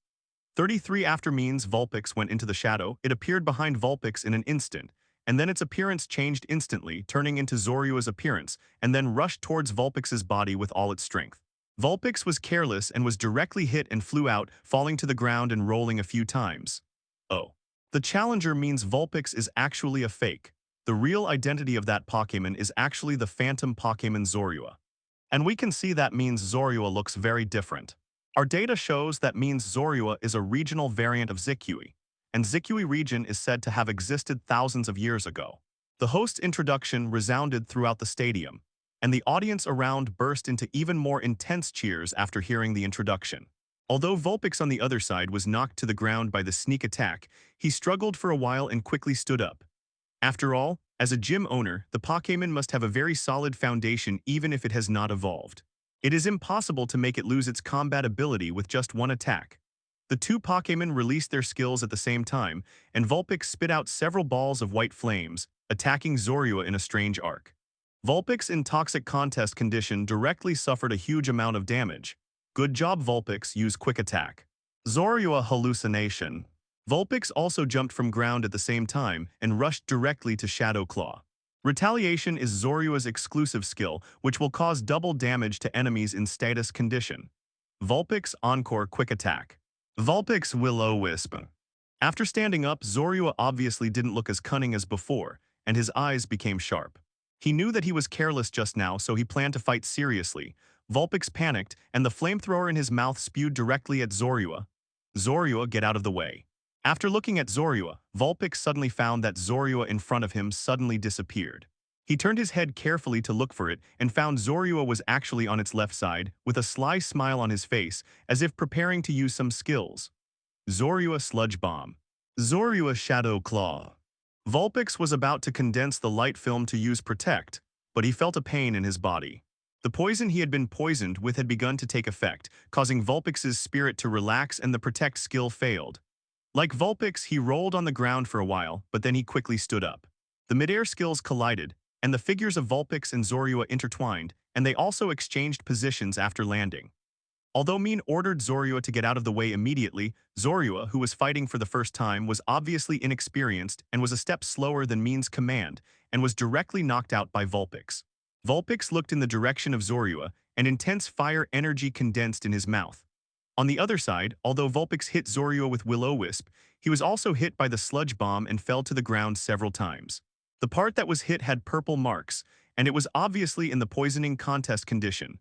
33 after Maen's Vulpix went into the shadow, it appeared behind Vulpix in an instant, and then its appearance changed instantly, turning into Zorua's appearance, and then rushed towards Vulpix's body with all its strength. Vulpix was careless and was directly hit and flew out, falling to the ground and rolling a few times. Oh. The challenger means Vulpix is actually a fake. The real identity of that Pokémon is actually the phantom Pokémon Zorua. And we can see that means Zorua looks very different. Our data shows that means Zorua is a regional variant of Zikui, and Zikui region is said to have existed thousands of years ago. The host's introduction resounded throughout the stadium, and the audience around burst into even more intense cheers after hearing the introduction. Although Vulpix on the other side was knocked to the ground by the sneak attack, he struggled for a while and quickly stood up. After all, as a gym owner, the Pokémon must have a very solid foundation even if it has not evolved. It is impossible to make it lose its combat ability with just one attack. The 2 Pokémon released their skills at the same time, and Vulpix spit out several balls of white flames, attacking Zorua in a strange arc. Vulpix in toxic contest condition directly suffered a huge amount of damage. Good job Vulpix, use quick attack. Zorua hallucination. Vulpix also jumped from ground at the same time and rushed directly to Shadow Claw. Retaliation is Zorua's exclusive skill, which will cause double damage to enemies in status condition. Vulpix Encore Quick Attack. Vulpix Will-O-Wisp. After standing up, Zorua obviously didn't look as cunning as before, and his eyes became sharp. He knew that he was careless just now, so he planned to fight seriously. Vulpix panicked, and the flamethrower in his mouth spewed directly at Zorua. Zorua, get out of the way. After looking at Zorua, Vulpix suddenly found that Zorua in front of him suddenly disappeared. He turned his head carefully to look for it and found Zorua was actually on its left side, with a sly smile on his face, as if preparing to use some skills. Zorua Sludge Bomb. Zorua Shadow Claw. Vulpix was about to condense the light film to use Protect, but he felt a pain in his body. The poison he had been poisoned with had begun to take effect, causing Vulpix's spirit to relax and the Protect skill failed. Like Vulpix, he rolled on the ground for a while, but then he quickly stood up. The midair skills collided, and the figures of Vulpix and Zorua intertwined, and they also exchanged positions after landing. Although Maen ordered Zorua to get out of the way immediately, Zorua, who was fighting for the first time, was obviously inexperienced and was a step slower than Maen's command, and was directly knocked out by Vulpix. Vulpix looked in the direction of Zorua, and intense fire energy condensed in his mouth. On the other side, although Vulpix hit Zorua with Will-O-Wisp, he was also hit by the Sludge Bomb and fell to the ground several times. The part that was hit had purple marks, and it was obviously in the poisoning contest condition.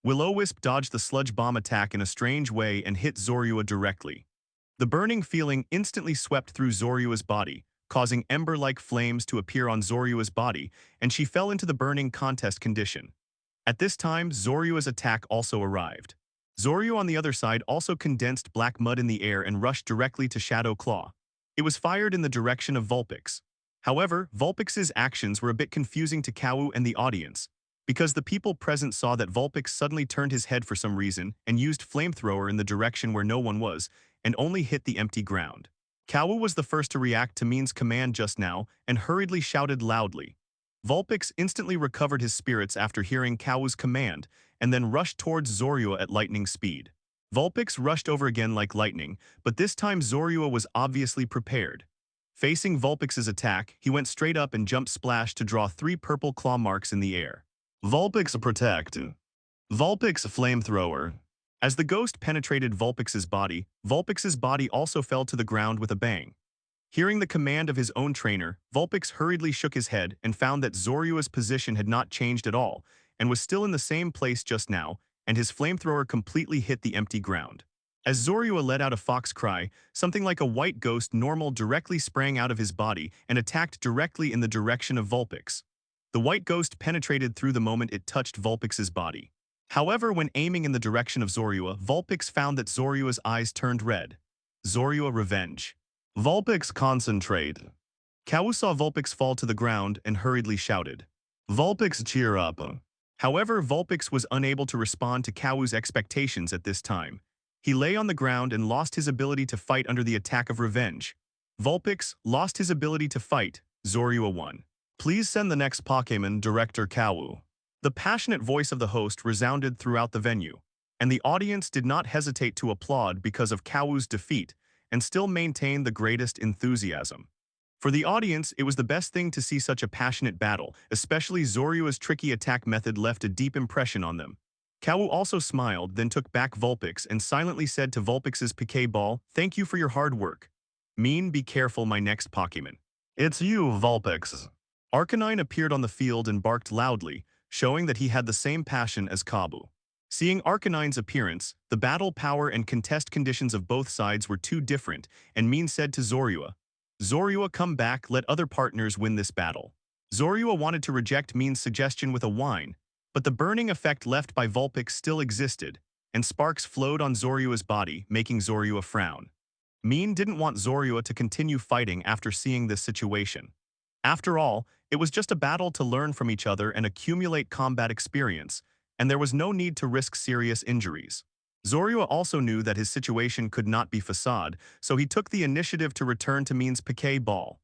Will-O-Wisp dodged the Sludge Bomb attack in a strange way and hit Zorua directly. The burning feeling instantly swept through Zorua's body, causing ember-like flames to appear on Zorua's body, and she fell into the burning contest condition. At this time, Zorua's attack also arrived. Zorua on the other side also condensed black mud in the air and rushed directly to Shadow Claw. It was fired in the direction of Vulpix. However, Vulpix's actions were a bit confusing to Kawu and the audience. because the people present saw that Vulpix suddenly turned his head for some reason and used Flamethrower in the direction where no one was, and only hit the empty ground. Kawu was the first to react to Mean's command just now and hurriedly shouted loudly. Vulpix instantly recovered his spirits after hearing Kawu's command and then rushed towards Zorua at lightning speed. Vulpix rushed over again like lightning, but this time Zorua was obviously prepared. Facing Vulpix's attack, he went straight up and jumped splash to draw 3 purple claw marks in the air. Vulpix Protect. Vulpix Flamethrower. As the ghost penetrated Vulpix's body also fell to the ground with a bang. Hearing the command of his own trainer, Vulpix hurriedly shook his head and found that Zorua's position had not changed at all and was still in the same place just now, and his flamethrower completely hit the empty ground. As Zorua let out a fox cry, something like a white ghost normal directly sprang out of his body and attacked directly in the direction of Vulpix. The white ghost penetrated through the moment it touched Vulpix's body. However, when aiming in the direction of Zorua, Vulpix found that Zorua's eyes turned red. Zorua Revenge. Vulpix Concentrate. Kawu saw Vulpix fall to the ground and hurriedly shouted, Vulpix cheer up. However, Vulpix was unable to respond to Kawu's expectations at this time. He lay on the ground and lost his ability to fight under the attack of revenge. Vulpix lost his ability to fight. Zorua won. Please send the next Pokémon, Director Kawu. The passionate voice of the host resounded throughout the venue, and the audience did not hesitate to applaud because of Kawu's defeat and still maintain the greatest enthusiasm. For the audience, it was the best thing to see such a passionate battle, especially Zorua's tricky attack method left a deep impression on them. Kawu also smiled, then took back Vulpix and silently said to Vulpix's Piquet Ball, thank you for your hard work. Mean, be careful my next Pokémon. It's you, Vulpix. Arcanine appeared on the field and barked loudly, showing that he had the same passion as Kabu. Seeing Arcanine's appearance, the battle power and contest conditions of both sides were too different, and Mean said to Zorua, Zorua, come back, let other partners win this battle. Zorua wanted to reject Mean's suggestion with a whine, but the burning effect left by Vulpix still existed, and sparks flowed on Zorua's body, making Zorua frown. Mean didn't want Zorua to continue fighting after seeing this situation. After all, it was just a battle to learn from each other and accumulate combat experience, and there was no need to risk serious injuries. Zorua also knew that his situation could not be facade, so he took the initiative to return to Mean's Piquet Ball.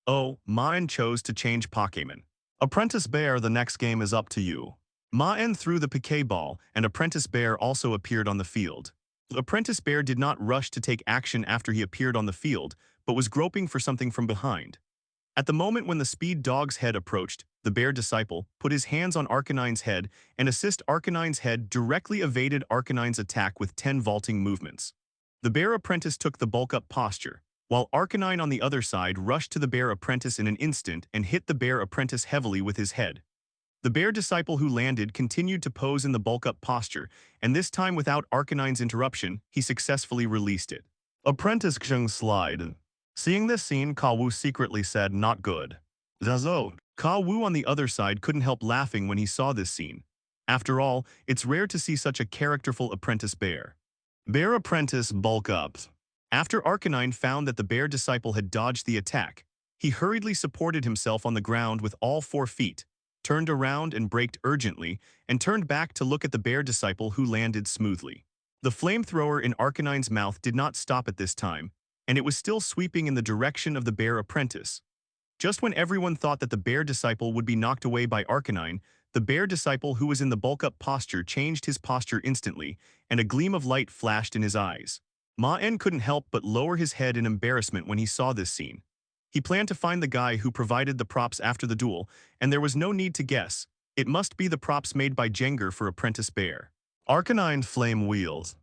Oh, Maen chose to change Pokémon. Apprentice Bear, the next game is up to you. Maen threw the Piquet Ball, and Apprentice Bear also appeared on the field. Apprentice Bear did not rush to take action after he appeared on the field, but was groping for something from behind. At the moment when the speed dog's head approached, the bear disciple put his hands on Arcanine's head and Arcanine's head directly evaded Arcanine's attack with 10 vaulting movements. The bear apprentice took the bulk-up posture, while Arcanine on the other side rushed to the bear apprentice in an instant and hit the bear apprentice heavily with his head. The bear disciple who landed continued to pose in the bulk-up posture, and this time without Arcanine's interruption, he successfully released it. Apprentice Xing slide. Seeing this scene, Kawu secretly said, not good. Zazo. Kawu on the other side couldn't help laughing when he saw this scene. After all, it's rare to see such a characterful apprentice bear. Bear apprentice bulk up. After Arcanine found that the bear disciple had dodged the attack, he hurriedly supported himself on the ground with all 4 feet, turned around and braked urgently, and turned back to look at the bear disciple who landed smoothly. The flamethrower in Arcanine's mouth did not stop at this time, and it was still sweeping in the direction of the bear apprentice. Just when everyone thought that the bear disciple would be knocked away by Arcanine, the bear disciple who was in the bulk-up posture changed his posture instantly, and a gleam of light flashed in his eyes. Maen couldn't help but lower his head in embarrassment when he saw this scene. He planned to find the guy who provided the props after the duel, and there was no need to guess. It must be the props made by Jengar for Apprentice Bear. Arcanine Flame Wheels.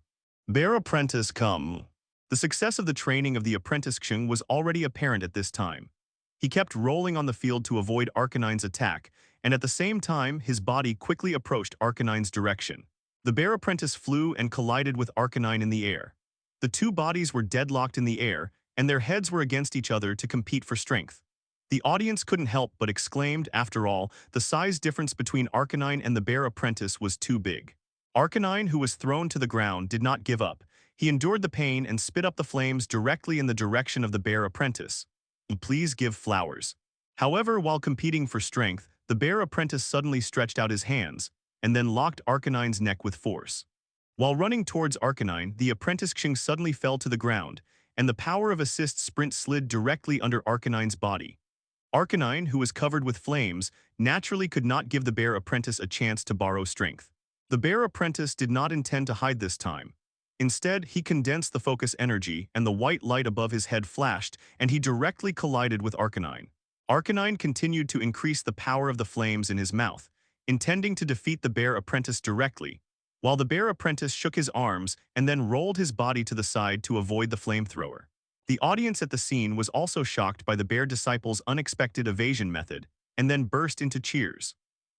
Bear Apprentice come. The success of the training of the apprentice Xing was already apparent at this time. He kept rolling on the field to avoid Arcanine's attack, and at the same time, his body quickly approached Arcanine's direction. The bear apprentice flew and collided with Arcanine in the air. The two bodies were deadlocked in the air, and their heads were against each other to compete for strength. The audience couldn't help but exclaimed, after all, the size difference between Arcanine and the bear apprentice was too big. Arcanine, who was thrown to the ground, did not give up. He endured the pain and spit up the flames directly in the direction of the bear apprentice. Please give flowers. However, while competing for strength, the bear apprentice suddenly stretched out his hands, and then locked Arcanine's neck with force. While running towards Arcanine, the apprentice Xing suddenly fell to the ground, and the power of assist sprint slid directly under Arcanine's body. Arcanine, who was covered with flames, naturally could not give the bear apprentice a chance to borrow strength. The bear apprentice did not intend to hide this time. Instead, he condensed the focus energy, and the white light above his head flashed, and he directly collided with Arcanine. Arcanine continued to increase the power of the flames in his mouth, intending to defeat the bear apprentice directly, while the bear apprentice shook his arms and then rolled his body to the side to avoid the flamethrower. The audience at the scene was also shocked by the bear disciple's unexpected evasion method, and then burst into cheers.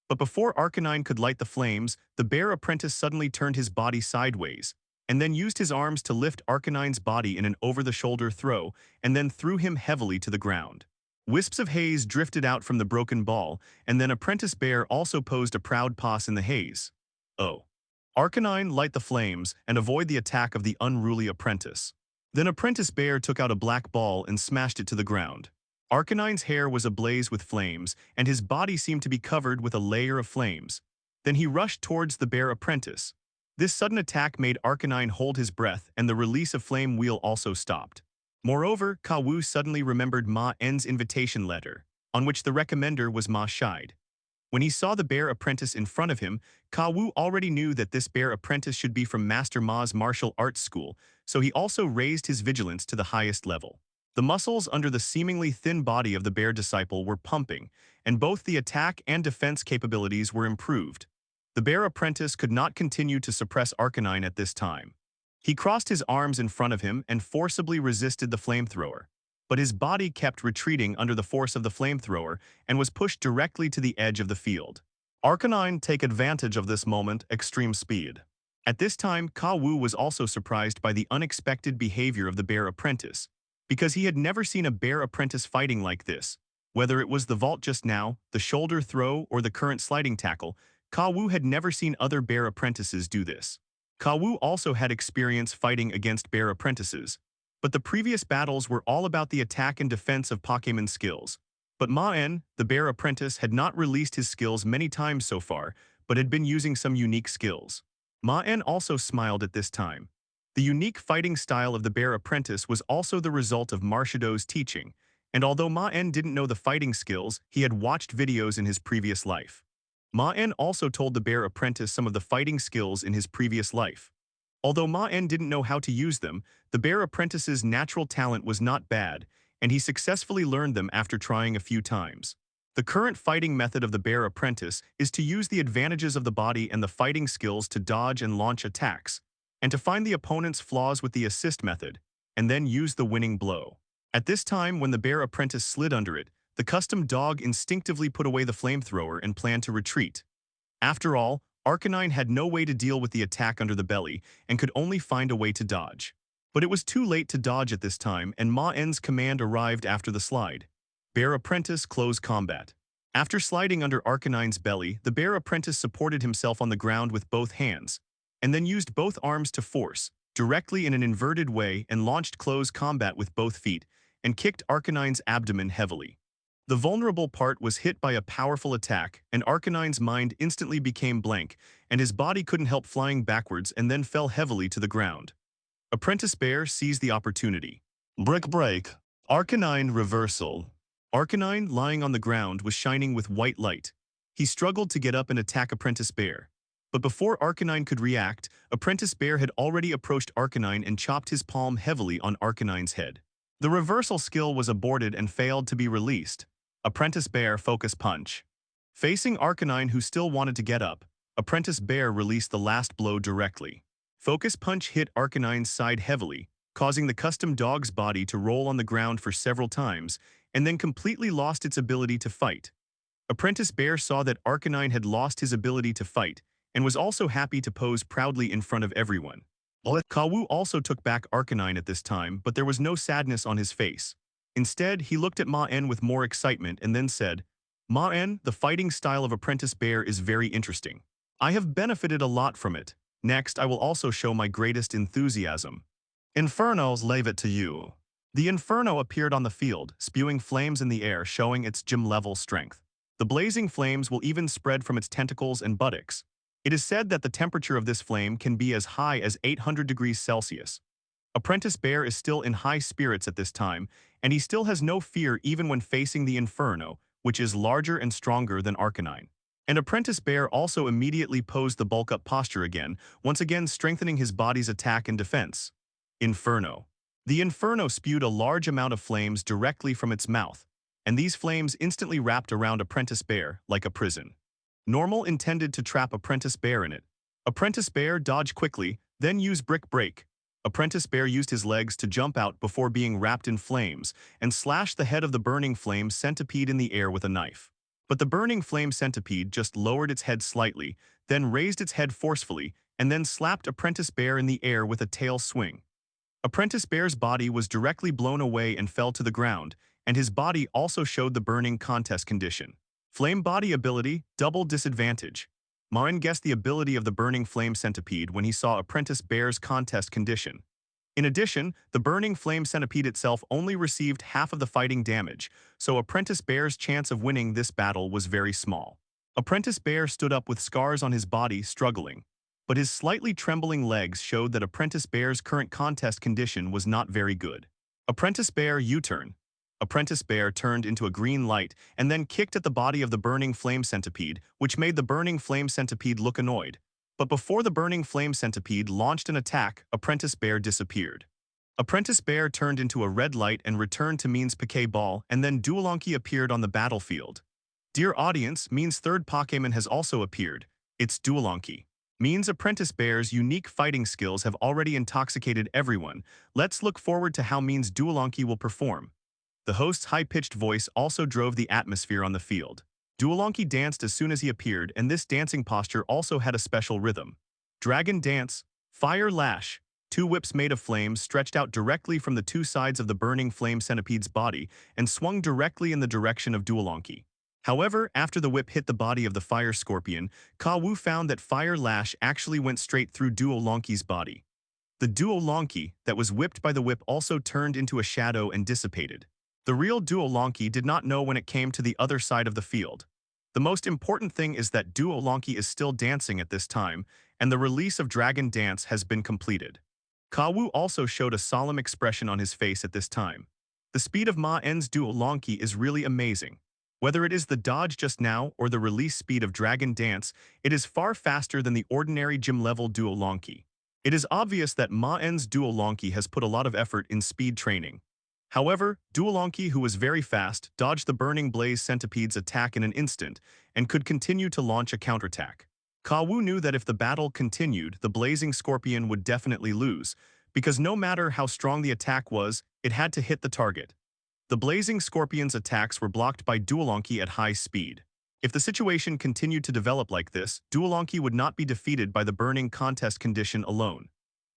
But before Arcanine could light the flames, the bear apprentice suddenly turned his body sideways, and then used his arms to lift Arcanine's body in an over-the-shoulder throw, and then threw him heavily to the ground. Wisps of haze drifted out from the broken ball, and then Apprentice Bear also posed a proud pose in the haze. Oh. Arcanine, light the flames and avoid the attack of the unruly apprentice. Then Apprentice Bear took out a black ball and smashed it to the ground. Arcanine's hair was ablaze with flames, and his body seemed to be covered with a layer of flames. Then he rushed towards the bear apprentice. This sudden attack made Arcanine hold his breath, and the release of Flame Wheel also stopped. Moreover, Kawu suddenly remembered Maen's invitation letter, on which the recommender was Ma Shide. When he saw the bear apprentice in front of him, Kawu already knew that this bear apprentice should be from Master Ma's martial arts school, so he also raised his vigilance to the highest level. The muscles under the seemingly thin body of the bear disciple were pumping, and both the attack and defense capabilities were improved. The bear apprentice could not continue to suppress Arcanine at this time. He crossed his arms in front of him and forcibly resisted the flamethrower, but his body kept retreating under the force of the flamethrower and was pushed directly to the edge of the field. Arcanine take advantage of this moment, extreme speed. At this time, Kawu was also surprised by the unexpected behavior of the bear apprentice, because he had never seen a bear apprentice fighting like this. Whether it was the vault just now, the shoulder throw, or the current sliding tackle, Kawu had never seen other bear apprentices do this. Kawu also had experience fighting against bear apprentices, but the previous battles were all about the attack and defense of Pokémon skills. But Maen, the bear apprentice, had not released his skills many times so far, but had been using some unique skills. Maen also smiled at this time. The unique fighting style of the bear apprentice was also the result of Marshado's teaching, and although Maen didn't know the fighting skills, he had watched videos in his previous life. Maen also told the bear apprentice some of the fighting skills in his previous life. Although Maen didn't know how to use them, the bear apprentice's natural talent was not bad, and he successfully learned them after trying a few times. The current fighting method of the bear apprentice is to use the advantages of the body and the fighting skills to dodge and launch attacks, and to find the opponent's flaws with the assist method, and then use the winning blow. At this time, when the bear apprentice slid under it, the custom dog instinctively put away the flamethrower and planned to retreat. After all, Arcanine had no way to deal with the attack under the belly and could only find a way to dodge. But it was too late to dodge at this time, and Maen's command arrived after the slide. Bear Apprentice close combat. After sliding under Arcanine's belly, the bear apprentice supported himself on the ground with both hands, and then used both arms to force, directly in an inverted way, and launched close combat with both feet, and kicked Arcanine's abdomen heavily. The vulnerable part was hit by a powerful attack, and Arcanine's mind instantly became blank, and his body couldn't help flying backwards and then fell heavily to the ground. Apprentice Bear seized the opportunity. Brick break. Arcanine reversal. Arcanine, lying on the ground, was shining with white light. He struggled to get up and attack Apprentice Bear. But before Arcanine could react, Apprentice Bear had already approached Arcanine and chopped his palm heavily on Arcanine's head. The reversal skill was aborted and failed to be released. Apprentice Bear focus punch. Facing Arcanine, who still wanted to get up, Apprentice Bear released the last blow directly. Focus punch hit Arcanine's side heavily, causing the custom dog's body to roll on the ground for several times, and then completely lost its ability to fight. Apprentice Bear saw that Arcanine had lost his ability to fight, and was also happy to pose proudly in front of everyone. Kawu also took back Arcanine at this time, but there was no sadness on his face. Instead, he looked at Maen with more excitement and then said, "Maen, the fighting style of Apprentice Bear is very interesting. I have benefited a lot from it. Next, I will also show my greatest enthusiasm. Infernos, leave it to you." The Inferno appeared on the field, spewing flames in the air, showing its gym-level strength. The blazing flames will even spread from its tentacles and buttocks. It is said that the temperature of this flame can be as high as 800 degrees Celsius. Apprentice Bear is still in high spirits at this time, and he still has no fear even when facing the Inferno, which is larger and stronger than Arcanine. And Apprentice Bear also immediately posed the bulk-up posture again, once again strengthening his body's attack and defense. Inferno. The Inferno spewed a large amount of flames directly from its mouth, and these flames instantly wrapped around Apprentice Bear like a prison. Normal intended to trap Apprentice Bear in it. Apprentice Bear dodged quickly, then used Brick Break. Apprentice Bear used his legs to jump out before being wrapped in flames and slashed the head of the burning flame centipede in the air with a knife. But the burning flame centipede just lowered its head slightly, then raised its head forcefully, and then slapped Apprentice Bear in the air with a tail swing. Apprentice Bear's body was directly blown away and fell to the ground, and his body also showed the burning contest condition. Flame body ability, double disadvantage. Maen guessed the ability of the burning flame centipede when he saw Apprentice Bear's contest condition. In addition, the burning flame centipede itself only received half of the fighting damage, so Apprentice Bear's chance of winning this battle was very small. Apprentice Bear stood up with scars on his body, struggling. But his slightly trembling legs showed that Apprentice Bear's current contest condition was not very good. Apprentice Bear U-turn. Apprentice Bear turned into a green light and then kicked at the body of the burning flame centipede, which made the burning flame centipede look annoyed. But before the burning flame centipede launched an attack, Apprentice Bear disappeared. Apprentice Bear turned into a red light and returned to Maen's Piquet Ball, and then Duolonki appeared on the battlefield. Dear audience, Maen's third Pokémon has also appeared. It's Duolonki. Maen's Apprentice Bear's unique fighting skills have already intoxicated everyone. Let's look forward to how Maen's Duolonki will perform. The host's high-pitched voice also drove the atmosphere on the field. Duolonki danced as soon as he appeared, and this dancing posture also had a special rhythm. Dragon Dance, Fire Lash. Two whips made of flames stretched out directly from the two sides of the burning flame centipede's body and swung directly in the direction of Duolonki. However, after the whip hit the body of the fire scorpion, Kawu found that Fire Lash actually went straight through Duolonki's body. The Duolonki that was whipped by the whip also turned into a shadow and dissipated. The real Duolonki did not know when it came to the other side of the field. The most important thing is that Duolonki is still dancing at this time, and the release of Dragon Dance has been completed. Kawu also showed a solemn expression on his face at this time. The speed of Maen's Duolonki is really amazing. Whether it is the dodge just now or the release speed of Dragon Dance, it is far faster than the ordinary gym-level Duolonki. It is obvious that Maen's Duolonki has put a lot of effort in speed training. However, Duolonki, who was very fast, dodged the Burning Blaze Centipede's attack in an instant and could continue to launch a counterattack. Kawu knew that if the battle continued, the Blazing Scorpion would definitely lose, because no matter how strong the attack was, it had to hit the target. The Blazing Scorpion's attacks were blocked by Duolonki at high speed. If the situation continued to develop like this, Duolonki would not be defeated by the Burning Contest condition alone.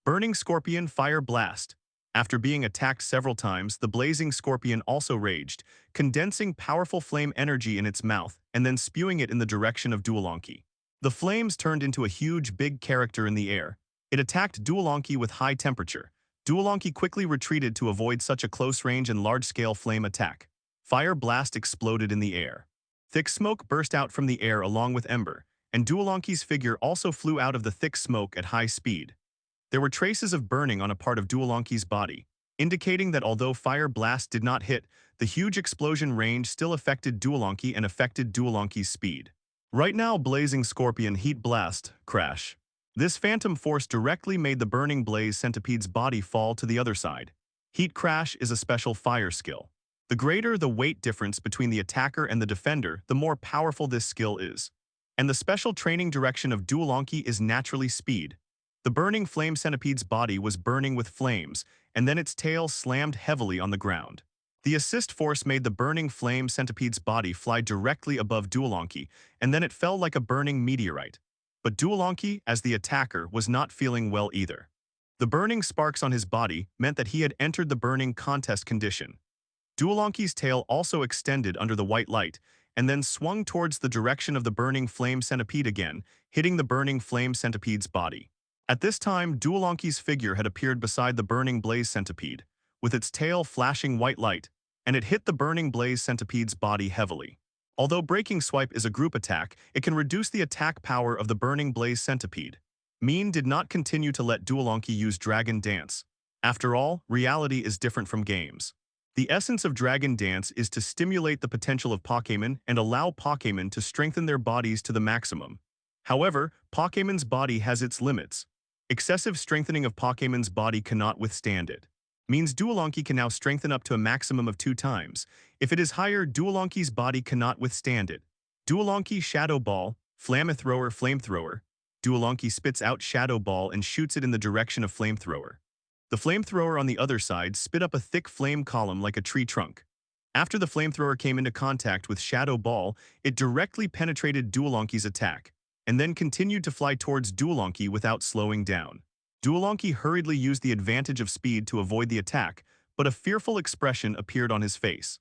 Burning Scorpion Fire Blast. After being attacked several times, the Blazing Scorpion also raged, condensing powerful flame energy in its mouth and then spewing it in the direction of Duolonki. The flames turned into a huge big character in the air. It attacked Duolonki with high temperature. Duolonki quickly retreated to avoid such a close range and large-scale flame attack. Fire Blast exploded in the air. Thick smoke burst out from the air along with Ember, and Duolonki's figure also flew out of the thick smoke at high speed. There were traces of burning on a part of Duolonki's body, indicating that although Fire Blast did not hit, the huge explosion range still affected Duolonki and affected Duolonki's speed. Right now, Blazing Scorpion Heat Blast, Crash. This phantom force directly made the Burning Blaze Centipede's body fall to the other side. Heat Crash is a special fire skill. The greater the weight difference between the attacker and the defender, the more powerful this skill is. And the special training direction of Duolonki is naturally speed. The burning flame centipede's body was burning with flames, and then its tail slammed heavily on the ground. The assist force made the burning flame centipede's body fly directly above Duolonki, and then it fell like a burning meteorite. But Duolonki, as the attacker, was not feeling well either. The burning sparks on his body meant that he had entered the burning contest condition. Duolonki's tail also extended under the white light, and then swung towards the direction of the burning flame centipede again, hitting the burning flame centipede's body. At this time, Duolonki's figure had appeared beside the burning blaze centipede, with its tail flashing white light, and it hit the burning blaze centipede's body heavily. Although Breaking Swipe is a group attack, it can reduce the attack power of the Burning Blaze Centipede. Maen did not continue to let Duolonki use Dragon Dance. After all, reality is different from games. The essence of Dragon Dance is to stimulate the potential of Pokémon and allow Pokémon to strengthen their bodies to the maximum. However, Pokémon's body has its limits. Excessive strengthening of Pokémon's body cannot withstand it. Means Duolonki can now strengthen up to a maximum of 2 times. If it is higher, Duolonki's body cannot withstand it. Duolonki Shadow Ball, Flamethrower. Duolonki spits out Shadow Ball and shoots it in the direction of Flamethrower. The Flamethrower on the other side spit up a thick flame column like a tree trunk. After the Flamethrower came into contact with Shadow Ball, it directly penetrated Duolonki's attack, and then continued to fly towards Duolonki without slowing down. Duolonki hurriedly used the advantage of speed to avoid the attack, but a fearful expression appeared on his face.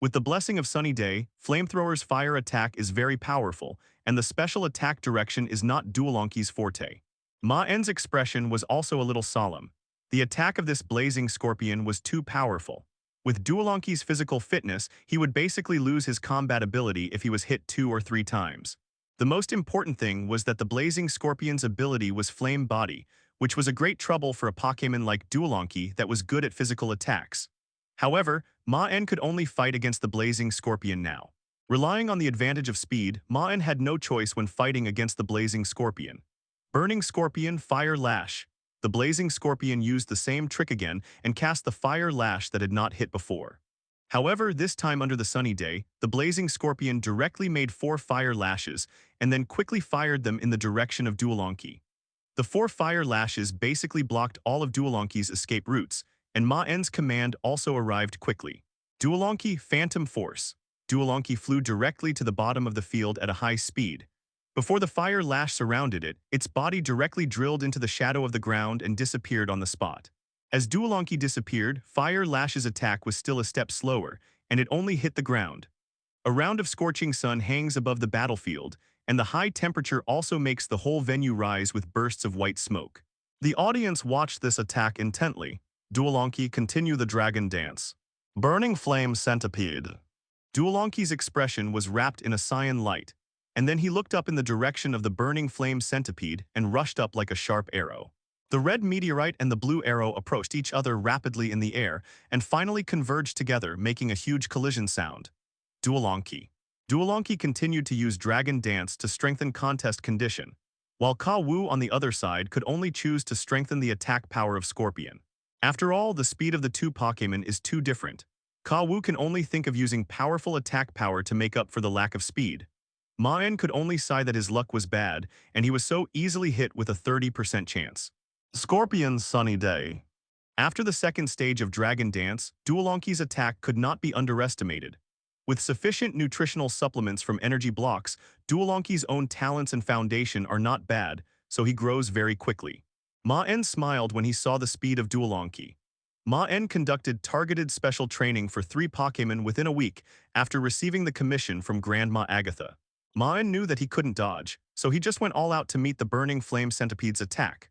With the blessing of Sunny Day, Flamethrower's fire attack is very powerful, and the special attack direction is not Duolonki's forte. Maen's expression was also a little solemn. The attack of this blazing scorpion was too powerful. With Duolonki's physical fitness, he would basically lose his combat ability if he was hit 2 or 3 times. The most important thing was that the blazing scorpion's ability was Flame Body, which was a great trouble for a Pokémon like Duolonki that was good at physical attacks. However, Maen could only fight against the blazing scorpion now. Relying on the advantage of speed, Maen had no choice when fighting against the blazing scorpion. Burning Scorpion, Fire Lash. The blazing scorpion used the same trick again and cast the fire lash that had not hit before. However, this time under the Sunny Day, the blazing scorpion directly made 4 fire lashes and then quickly fired them in the direction of Duolonki. The 4 fire lashes basically blocked all of Duolonki's escape routes, and Maen's command also arrived quickly. Duolonki Phantom Force. Duolonki flew directly to the bottom of the field at a high speed. Before the fire lash surrounded it, its body directly drilled into the shadow of the ground and disappeared on the spot. As Duolonki disappeared, Fire Lash's attack was still a step slower, and it only hit the ground. A round of scorching sun hangs above the battlefield, and the high temperature also makes the whole venue rise with bursts of white smoke. The audience watched this attack intently. Duolonki continue the Dragon Dance. Burning Flame Centipede. Duolonki's expression was wrapped in a cyan light, and then he looked up in the direction of the burning flame centipede and rushed up like a sharp arrow. The red meteorite and the blue arrow approached each other rapidly in the air and finally converged together, making a huge collision sound. Duolonki. Duolonki continued to use Dragon Dance to strengthen contest condition, while Ka-Wu on the other side could only choose to strengthen the attack power of Scorpion. After all, the speed of the 2 Pokémon is too different. Ka-Wu can only think of using powerful attack power to make up for the lack of speed. Maen could only sigh that his luck was bad, and he was so easily hit with a 30% chance. Scorpion's Sunny Day. After the second stage of Dragon Dance, Duolonki's attack could not be underestimated. With sufficient nutritional supplements from energy blocks, Duolonki's own talents and foundation are not bad, so he grows very quickly. Maen smiled when he saw the speed of Duolonki. Maen conducted targeted special training for 3 Pokémon within a week after receiving the commission from Grandma Agatha. Maen knew that he couldn't dodge, so he just went all out to meet the Burning Flame Centipede's attack.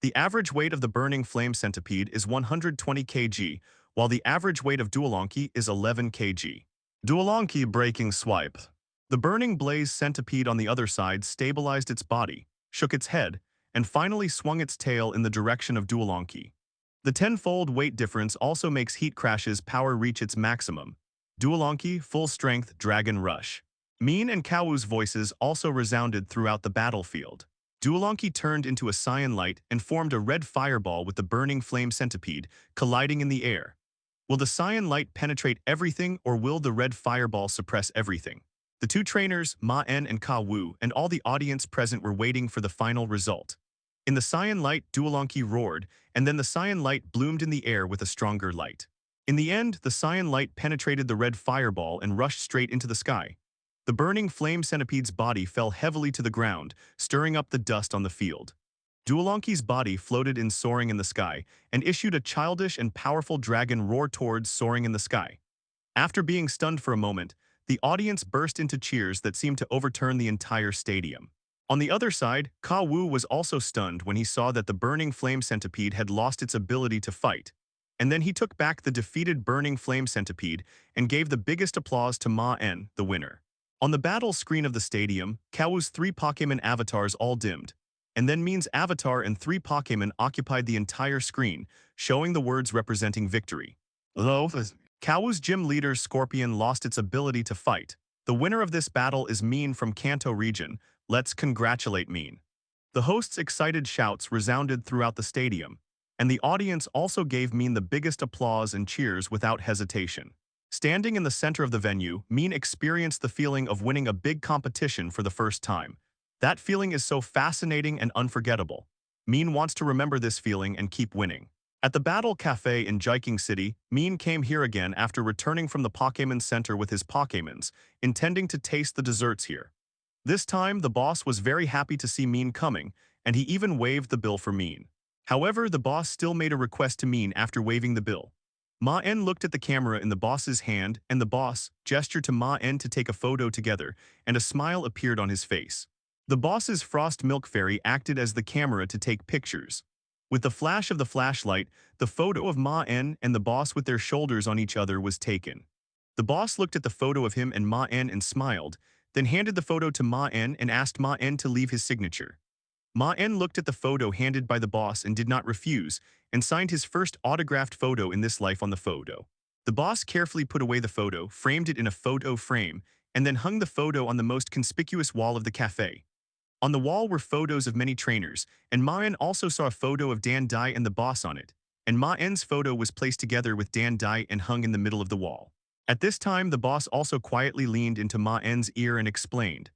The average weight of the Burning Flame Centipede is 120 kg, while the average weight of Duolonki is 11 kg. Duolonki Breaking Swipe. The Burning Blaze Centipede on the other side stabilized its body, shook its head, and finally swung its tail in the direction of Duolonki. The 10-fold weight difference also makes Heat Crash's power reach its maximum. Duolonki Full Strength Dragon Rush. Maen and Ka-Wu's voices also resounded throughout the battlefield. Duolonki turned into a cyan light and formed a red fireball with the Burning Flame Centipede, colliding in the air. Will the cyan light penetrate everything, or will the red fireball suppress everything? The 2 trainers, Maen and Ka-Wu, and all the audience present were waiting for the final result. In the cyan light, Duolonki roared, and then the cyan light bloomed in the air with a stronger light. In the end, the cyan light penetrated the red fireball and rushed straight into the sky. The Burning Flame Centipede's body fell heavily to the ground, stirring up the dust on the field. Duolonki's body floated in soaring in the sky and issued a childish and powerful dragon roar towards soaring in the sky. After being stunned for a moment, the audience burst into cheers that seemed to overturn the entire stadium. On the other side, Ka-Wu was also stunned when he saw that the Burning Flame Centipede had lost its ability to fight. And then he took back the defeated Burning Flame Centipede and gave the biggest applause to Maen, the winner. On the battle screen of the stadium, Kawu's 3 Pokémon avatars all dimmed, and then Mean's avatar and 3 Pokémon occupied the entire screen, showing the words representing victory. Hello? Kawu's gym leader Scorpion lost its ability to fight. The winner of this battle is Maen from Kanto region. Let's congratulate Maen. The host's excited shouts resounded throughout the stadium, and the audience also gave Maen the biggest applause and cheers without hesitation. Standing in the center of the venue, Maen experienced the feeling of winning a big competition for the first time. That feeling is so fascinating and unforgettable. Maen wants to remember this feeling and keep winning. At the Battle Cafe in Jiking City, Maen came here again after returning from the Pokémon Center with his Pokémons, intending to taste the desserts here. This time, the boss was very happy to see Maen coming, and he even waived the bill for Maen. However, the boss still made a request to Maen after waiving the bill. Maen looked at the camera in the boss's hand, and the boss gestured to Maen to take a photo together, and a smile appeared on his face. The boss's Frost Milk Fairy acted as the camera to take pictures. With the flash of the flashlight, the photo of Maen and the boss with their shoulders on each other was taken. The boss looked at the photo of him and Maen and smiled, then handed the photo to Maen and asked Maen to leave his signature. Maen looked at the photo handed by the boss and did not refuse, and signed his first autographed photo in this life on the photo. The boss carefully put away the photo, framed it in a photo frame, and then hung the photo on the most conspicuous wall of the cafe. On the wall were photos of many trainers, and Maen also saw a photo of Dan Dai and the boss on it, and Maen's photo was placed together with Dan Dai and hung in the middle of the wall. At this time, the boss also quietly leaned into Maen's ear and explained,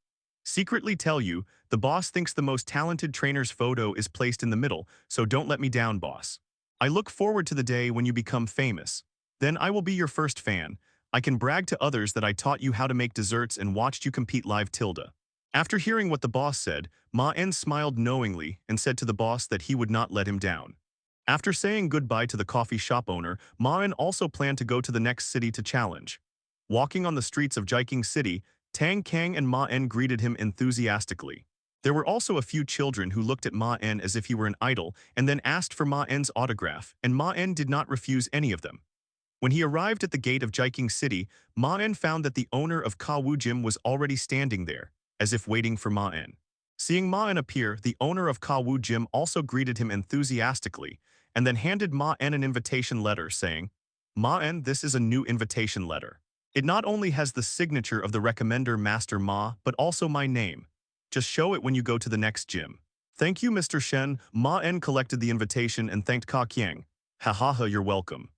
"Secretly tell you, the boss thinks the most talented trainer's photo is placed in the middle, so don't let me down, boss. I look forward to the day when you become famous. Then I will be your first fan. I can brag to others that I taught you how to make desserts and watched you compete live tilde." After hearing what the boss said, Maen smiled knowingly and said to the boss that he would not let him down. After saying goodbye to the coffee shop owner, Maen also planned to go to the next city to challenge. Walking on the streets of Jiking City, Tang Kang and Maen greeted him enthusiastically. There were also a few children who looked at Maen as if he were an idol and then asked for Maen's autograph, and Maen did not refuse any of them. When he arrived at the gate of Jiking City, Maen found that the owner of Kawu Gym was already standing there, as if waiting for Maen. Seeing Maen appear, the owner of Kawu Gym also greeted him enthusiastically, and then handed Maen an invitation letter saying, "Maen, this is a new invitation letter. It not only has the signature of the recommender Master Ma, but also my name. Just show it when you go to the next gym." "Thank you, Mr. Shen." Maen collected the invitation and thanked Ka Qiang. "Ha ha ha, you're welcome.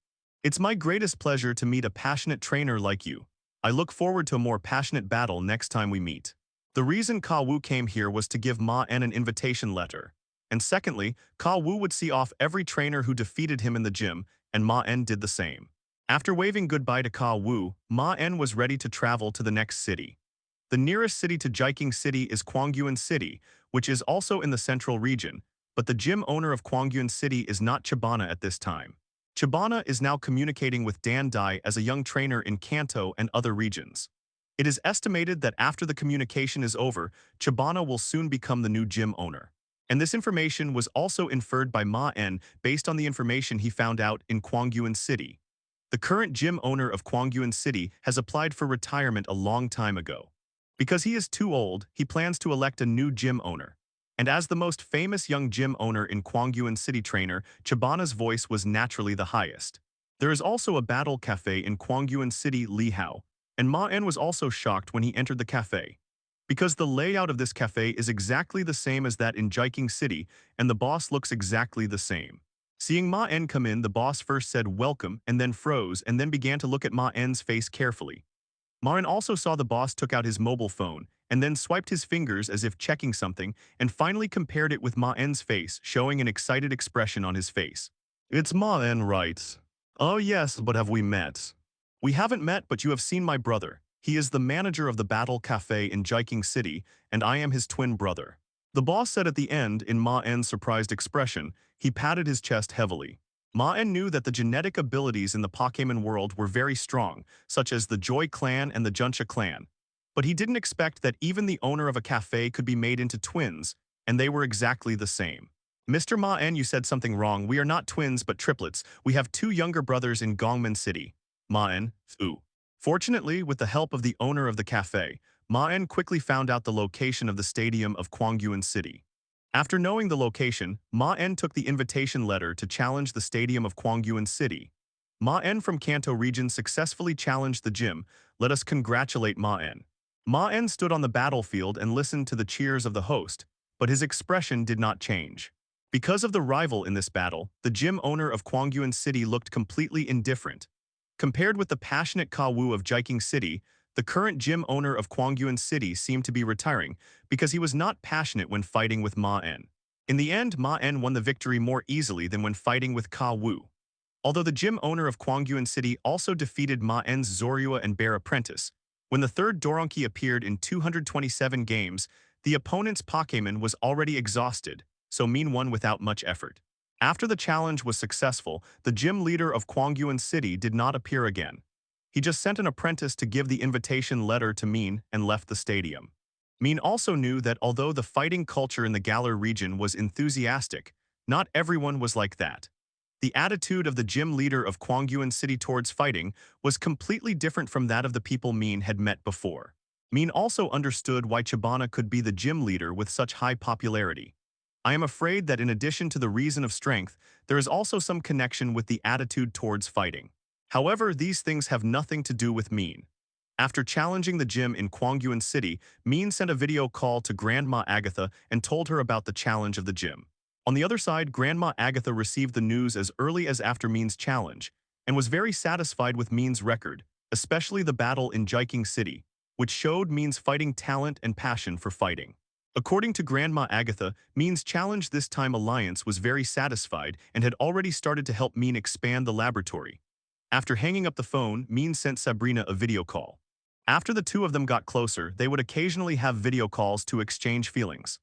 It's my greatest pleasure to meet a passionate trainer like you. I look forward to a more passionate battle next time we meet." The reason Ka Wu came here was to give Maen an invitation letter. And secondly, Ka Wu would see off every trainer who defeated him in the gym, and Maen did the same. After waving goodbye to Ka Wu, Maen was ready to travel to the next city. The nearest city to Jiking City is Kwangyuan City, which is also in the central region, but the gym owner of Kwangyuan City is not Chibana at this time. Chibana is now communicating with Dan Dai as a young trainer in Kanto and other regions. It is estimated that after the communication is over, Chibana will soon become the new gym owner. And this information was also inferred by Maen based on the information he found out in Kwangyuan City. The current gym owner of Kwangyuan City has applied for retirement a long time ago. Because he is too old, he plans to elect a new gym owner. And as the most famous young gym owner in Kwangyuan City trainer, Chibana's voice was naturally the highest. There is also a battle cafe in Kwangyuan City, Lihao, and Maen was also shocked when he entered the cafe. Because the layout of this cafe is exactly the same as that in Jiking City, and the boss looks exactly the same. Seeing Maen come in, the boss first said welcome and then froze and then began to look at Maen's face carefully. Maen also saw the boss took out his mobile phone and then swiped his fingers as if checking something and finally compared it with Maen's face, showing an excited expression on his face. "It's Maen, right? Oh yes, but have we met?" "We haven't met, but you have seen my brother. He is the manager of the Battle Cafe in Jiking City, and I am his twin brother." The boss said at the end in Maen's surprised expression. He patted his chest heavily. Maen knew that the genetic abilities in the Pokémon world were very strong, such as the Joy Clan and the Junsha Clan. But he didn't expect that even the owner of a cafe could be made into twins, and they were exactly the same. "Mr. Maen, you said something wrong. We are not twins but triplets. We have 2 younger brothers in Gongmen City." Maen, ooh. Fortunately, with the help of the owner of the cafe, Maen quickly found out the location of the stadium of Gwangyuan City. After knowing the location, Maen took the invitation letter to challenge the stadium of Gwangyuan City. Maen from Kanto region successfully challenged the gym. Let us congratulate Maen. Maen stood on the battlefield and listened to the cheers of the host, but his expression did not change. Because of the rival in this battle, the gym owner of Gwangyuan City looked completely indifferent. Compared with the passionate Kawu of Jiking City, the current gym owner of Gwangyuan City seemed to be retiring because he was not passionate when fighting with Maen. In the end, Maen won the victory more easily than when fighting with Kawu. Although the gym owner of Gwangyuan City also defeated Maen's Zorua and Bear apprentice, when the third Doronki appeared in 227 games, the opponent's Pokémon was already exhausted, so Maen won without much effort. After the challenge was successful, the gym leader of Gwangyuan City did not appear again. He just sent an apprentice to give the invitation letter to Maen and left the stadium. Maen also knew that although the fighting culture in the Galar region was enthusiastic, not everyone was like that. The attitude of the gym leader of Gwangyuan City towards fighting was completely different from that of the people Maen had met before. Maen also understood why Chibana could be the gym leader with such high popularity. I am afraid that in addition to the reason of strength, there is also some connection with the attitude towards fighting. However, these things have nothing to do with Maen. After challenging the gym in Gwangyuan City, Maen sent a video call to Grandma Agatha and told her about the challenge of the gym. On the other side, Grandma Agatha received the news as early as after Maen's challenge, and was very satisfied with Maen's record, especially the battle in Jiking City, which showed Maen's fighting talent and passion for fighting. According to Grandma Agatha, Maen's challenge this time alliance was very satisfied and had already started to help Maen expand the laboratory. After hanging up the phone, Maen sent Sabrina a video call. After the two of them got closer, they would occasionally have video calls to exchange feelings.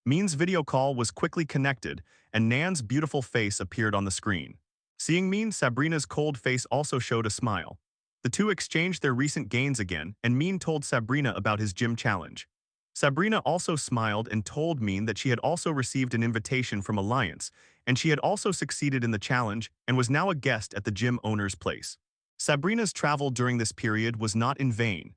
Maen's video call was quickly connected, and Nan's beautiful face appeared on the screen. Seeing Maen, Sabrina's cold face also showed a smile. The two exchanged their recent gains again, and Maen told Sabrina about his gym challenge. Sabrina also smiled and told Maen that she had also received an invitation from Alliance, and she had also succeeded in the challenge and was now a guest at the gym owner's place. Sabrina's travel during this period was not in vain.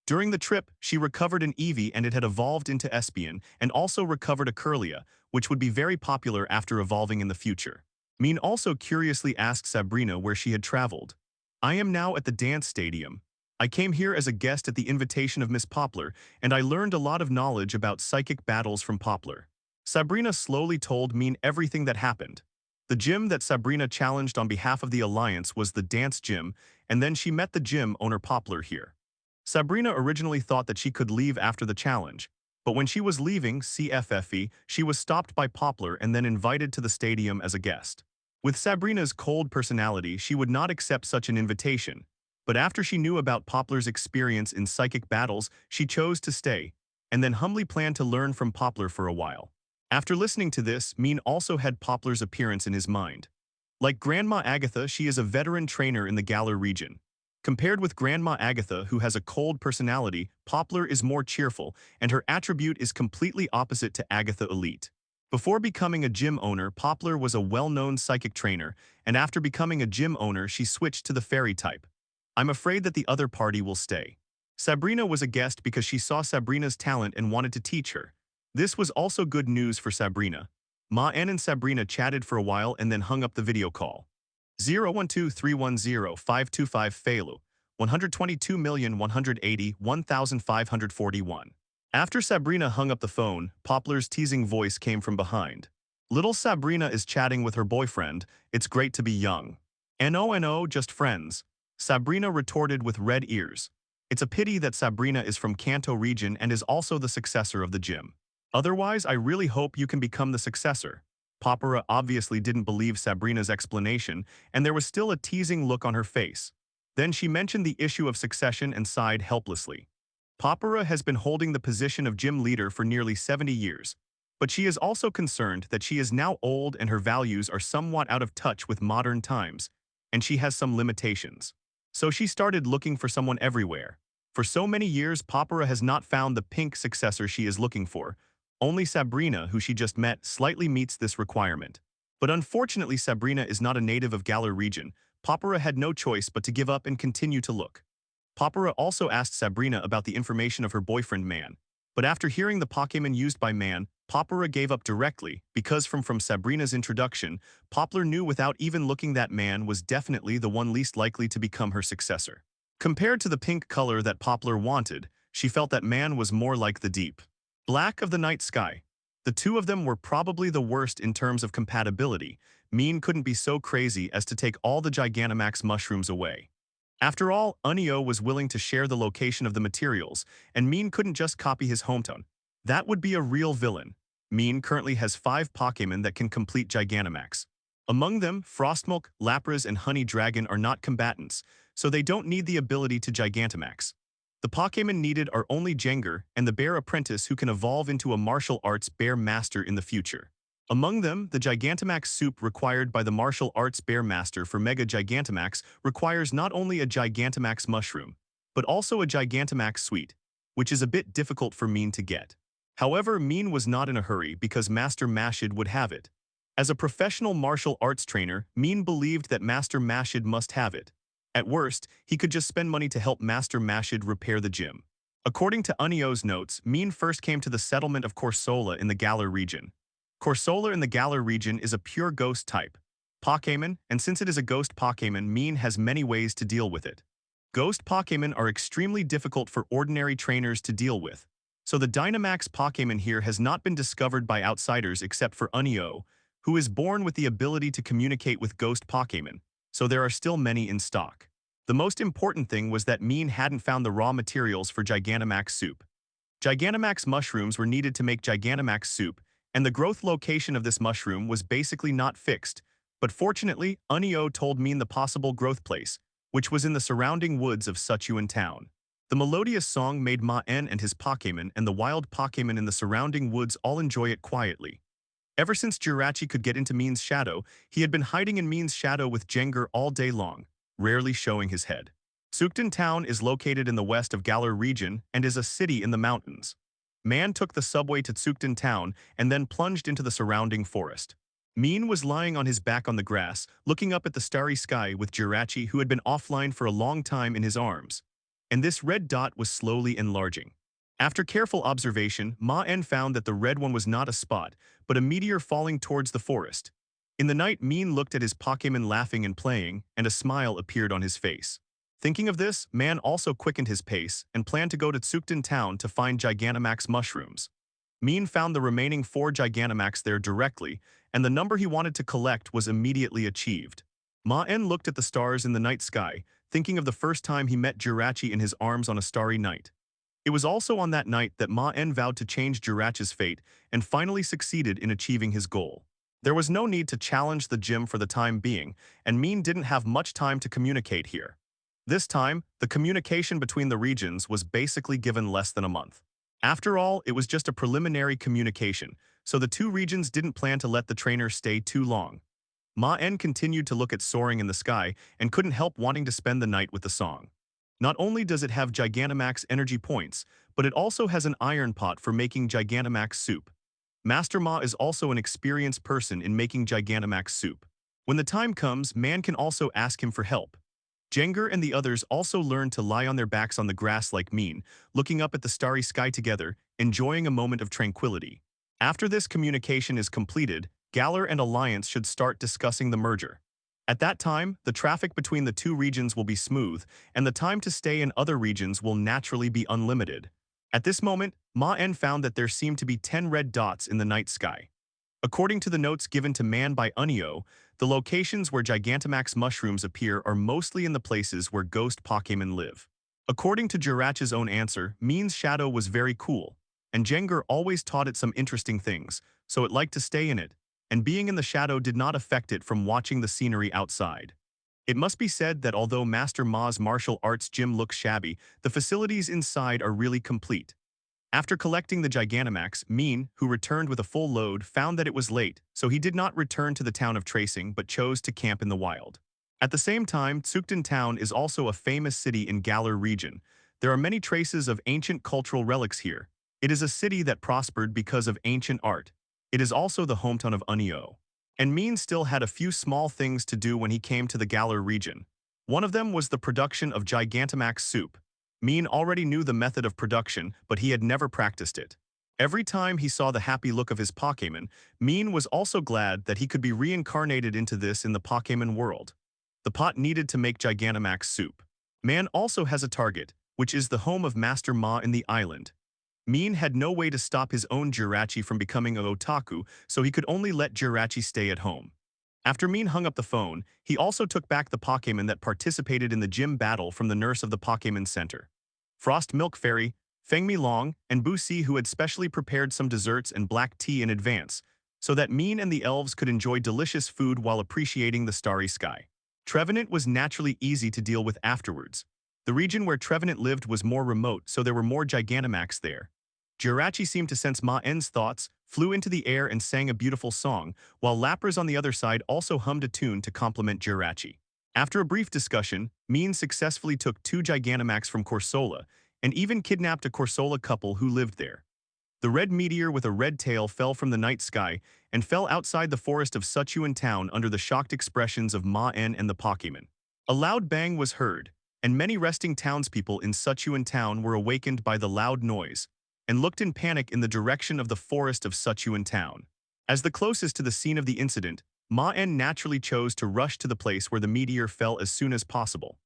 During the trip, she recovered an Eevee and it had evolved into Espion, and also recovered a Curlia, which would be very popular after evolving in the future. Maen also curiously asked Sabrina where she had traveled. I am now at the dance stadium. I came here as a guest at the invitation of Miss Poplar, and I learned a lot of knowledge about psychic battles from Poplar. Sabrina slowly told Maen everything that happened. The gym that Sabrina challenged on behalf of the Alliance was the dance gym, and then she met the gym owner Poplar here. Sabrina originally thought that she could leave after the challenge, but when she was leaving CFFE, she was stopped by Poplar and then invited to the stadium as a guest. With Sabrina's cold personality, she would not accept such an invitation, but after she knew about Poplar's experience in psychic battles, she chose to stay, and then humbly planned to learn from Poplar for a while. After listening to this, Maen also had Poplar's appearance in his mind. Like Grandma Agatha, she is a veteran trainer in the Galar region. Compared with Grandma Agatha, who has a cold personality, Poplar is more cheerful, and her attribute is completely opposite to Agatha Elite. Before becoming a gym owner, Poplar was a well-known psychic trainer, and after becoming a gym owner, she switched to the fairy type. I'm afraid that the other party will stay. Sabrina was a guest because she saw Sabrina's talent and wanted to teach her. This was also good news for Sabrina. Maen and Sabrina chatted for a while and then hung up the video call. 012310525 Failu, 122,180,1541. After Sabrina hung up the phone, Poplar's teasing voice came from behind. Little Sabrina is chatting with her boyfriend. It's great to be young. No, just friends. Sabrina retorted with red ears. It's a pity that Sabrina is from Kanto region and is also the successor of the gym. Otherwise, I really hope you can become the successor. Popara obviously didn't believe Sabrina's explanation, and there was still a teasing look on her face. Then she mentioned the issue of succession and sighed helplessly. Popara has been holding the position of gym leader for nearly 70 years, but she is also concerned that she is now old and her values are somewhat out of touch with modern times, and she has some limitations. So she started looking for someone everywhere. For so many years, Popara has not found the pink successor she is looking for. Only Sabrina, who she just met, slightly meets this requirement. But unfortunately, Sabrina is not a native of Galar region. Popara had no choice but to give up and continue to look. Popera also asked Sabrina about the information of her boyfriend Maen. But after hearing the Pokémon used by Maen, Popera gave up directly because from Sabrina's introduction, Poplar knew without even looking that Maen was definitely the one least likely to become her successor. Compared to the pink color that Poplar wanted, she felt that Maen was more like the deep black of the night sky. The two of them were probably the worst in terms of compatibility. Maen couldn't be so crazy as to take all the Gigantamax mushrooms away. After all, Unio was willing to share the location of the materials, and Maen couldn't just copy his hometown. That would be a real villain. Maen currently has 5 Pokémon that can complete Gigantamax. Among them, Frostmilk, Lapras, and Honey Dragon are not combatants, so they don't need the ability to Gigantamax. The Pokémon needed are only Jengar and the Bear Apprentice, who can evolve into a martial arts Bear Master in the future. Among them, the Gigantamax soup required by the martial arts Bear Master for Mega Gigantamax requires not only a Gigantamax mushroom, but also a Gigantamax sweet, which is a bit difficult for Maen to get. However, Maen was not in a hurry because Master Mashid would have it. As a professional martial arts trainer, Maen believed that Master Mashid must have it. At worst, he could just spend money to help Master Mashid repair the gym. According to Unio's notes, Maen first came to the settlement of Corsola in the Galar region. Corsola in the Galar region is a pure ghost type Pokémon, and since it is a ghost Pokémon, Maen has many ways to deal with it. Ghost Pokémon are extremely difficult for ordinary trainers to deal with, so the Dynamax Pokémon here has not been discovered by outsiders except for Unio, who is born with the ability to communicate with ghost Pokémon, so there are still many in stock. The most important thing was that Maen hadn't found the raw materials for Gigantamax soup. Gigantamax mushrooms were needed to make Gigantamax soup, and the growth location of this mushroom was basically not fixed, but fortunately, Unio told Maen the possible growth place, which was in the surrounding woods of Suchuan Town. The melodious song made Maen and his Pokémon and the wild Pokémon in the surrounding woods all enjoy it quietly. Ever since Jirachi could get into Maen's shadow, he had been hiding in Maen's shadow with Jengar all day long, rarely showing his head. Suchuan Town is located in the west of Galar region and is a city in the mountains. Maen took the subway to Suchuan Town and then plunged into the surrounding forest. Maen was lying on his back on the grass, looking up at the starry sky with Jirachi, who had been offline for a long time, in his arms. And this red dot was slowly enlarging. After careful observation, Maen found that the red one was not a spot, but a meteor falling towards the forest. In the night, Maen looked at his Pokémon laughing and playing, and a smile appeared on his face. Thinking of this, Maen also quickened his pace and planned to go to Suchuan Town to find Gigantamax mushrooms. Maen found the remaining 4 Gigantamax there directly, and the number he wanted to collect was immediately achieved. Maen looked at the stars in the night sky, thinking of the first time he met Jirachi in his arms on a starry night. It was also on that night that Maen vowed to change Jirachi's fate and finally succeeded in achieving his goal. There was no need to challenge the gym for the time being, and Maen didn't have much time to communicate here. This time, the communication between the regions was basically given less than a month. After all, it was just a preliminary communication, so the two regions didn't plan to let the trainer stay too long. Maen continued to look at soaring in the sky and couldn't help wanting to spend the night with the song. Not only does it have Gigantamax energy points, but it also has an iron pot for making Gigantamax soup. Master Ma is also an experienced person in making Gigantamax soup. When the time comes, Maen can also ask him for help. Jengar and the others also learned to lie on their backs on the grass like Maen, looking up at the starry sky together, enjoying a moment of tranquility. After this communication is completed, Galar and Alliance should start discussing the merger. At that time, the traffic between the two regions will be smooth, and the time to stay in other regions will naturally be unlimited. At this moment, Maen found that there seemed to be 10 red dots in the night sky. According to the notes given to Maen by Unio, the locations where Gigantamax mushrooms appear are mostly in the places where ghost Pokémon live. According to Jirachi's own answer, Maen's shadow was very cool, and Jengar always taught it some interesting things, so it liked to stay in it, and being in the shadow did not affect it from watching the scenery outside. It must be said that although Master Ma's martial arts gym looks shabby, the facilities inside are really complete. After collecting the Gigantamax, Maen, who returned with a full load, found that it was late, so he did not return to the town of Tracing but chose to camp in the wild. At the same time, Suchuan Town is also a famous city in Galar region. There are many traces of ancient cultural relics here. It is a city that prospered because of ancient art. It is also the hometown of Unio. And Maen still had a few small things to do when he came to the Galar region. One of them was the production of Gigantamax soup. Maen already knew the method of production, but he had never practiced it. Every time he saw the happy look of his Pokémon, Maen was also glad that he could be reincarnated into this in the Pokémon world. The pot needed to make Gigantamax soup. Maen also has a target, which is the home of Master Ma in the island. Maen had no way to stop his own Jirachi from becoming a otaku, so he could only let Jirachi stay at home. After Maen hung up the phone, he also took back the Pokémon that participated in the gym battle from the nurse of the Pokémon Center. Frost Milk Fairy, Fengmi Long, and Busi, who had specially prepared some desserts and black tea in advance, so that Maen and the elves could enjoy delicious food while appreciating the starry sky. Trevenant was naturally easy to deal with afterwards. The region where Trevenant lived was more remote, so there were more Gigantamax there. Jirachi seemed to sense Maen's thoughts, flew into the air and sang a beautiful song, while Lapras on the other side also hummed a tune to compliment Jirachi. After a brief discussion, Maen successfully took 2 Gigantamax from Corsola, and even kidnapped a Corsola couple who lived there. The red meteor with a red tail fell from the night sky and fell outside the forest of Sichuan town under the shocked expressions of Maen and the Pokémon. A loud bang was heard, and many resting townspeople in Sichuan town were awakened by the loud noise, and looked in panic in the direction of the forest of Sichuan town. As the closest to the scene of the incident, Maen naturally chose to rush to the place where the meteor fell as soon as possible.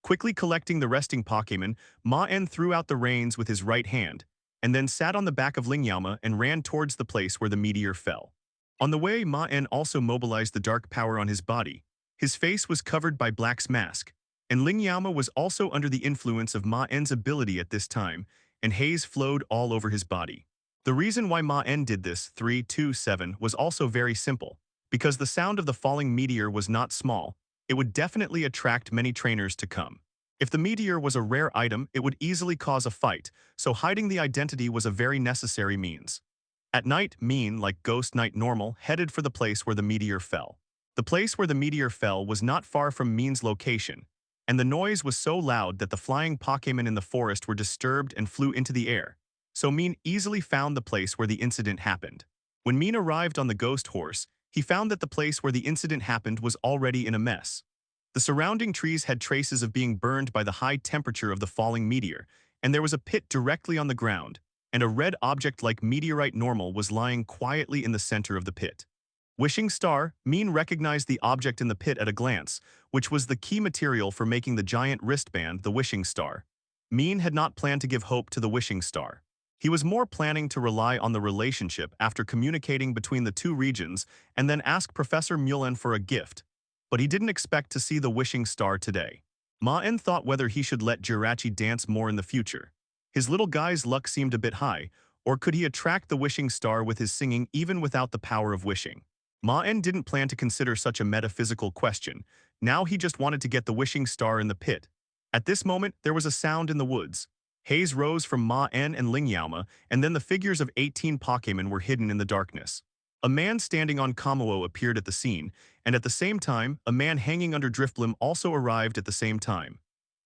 Quickly collecting the resting Pokémon, Maen threw out the reins with his right hand, and then sat on the back of Lingyama and ran towards the place where the meteor fell. On the way, Maen also mobilized the dark power on his body. His face was covered by Black's mask, and Lingyama was also under the influence of Maen's ability at this time, and haze flowed all over his body. The reason why Maen did this 3-2-7 was also very simple. Because the sound of the falling meteor was not small, it would definitely attract many trainers to come. If the meteor was a rare item, it would easily cause a fight, so hiding the identity was a very necessary means. At night, Maen, like Ghost Knight normal, headed for the place where the meteor fell. The place where the meteor fell was not far from Maen's location, and the noise was so loud that the flying Pokémon in the forest were disturbed and flew into the air, so Maen easily found the place where the incident happened. When Maen arrived on the ghost horse, he found that the place where the incident happened was already in a mess. The surrounding trees had traces of being burned by the high temperature of the falling meteor, and there was a pit directly on the ground, and a red object like meteorite normal was lying quietly in the center of the pit. Wishing Star, Maen recognized the object in the pit at a glance, which was the key material for making the giant wristband the Wishing Star. Maen had not planned to give hope to the Wishing Star. He was more planning to rely on the relationship after communicating between the two regions and then ask Professor Mullen for a gift, but he didn't expect to see the Wishing Star today. Maen thought whether he should let Jirachi dance more in the future. His little guy's luck seemed a bit high, or could he attract the Wishing Star with his singing even without the power of wishing? Maen didn't plan to consider such a metaphysical question. Now he just wanted to get the Wishing Star in the pit. At this moment, there was a sound in the woods. Haze rose from Maen and Lingyama, and then the figures of 18 Pokémon were hidden in the darkness. A man standing on Kamuo appeared at the scene, and at the same time, a man hanging under Driftbloom also arrived at the same time.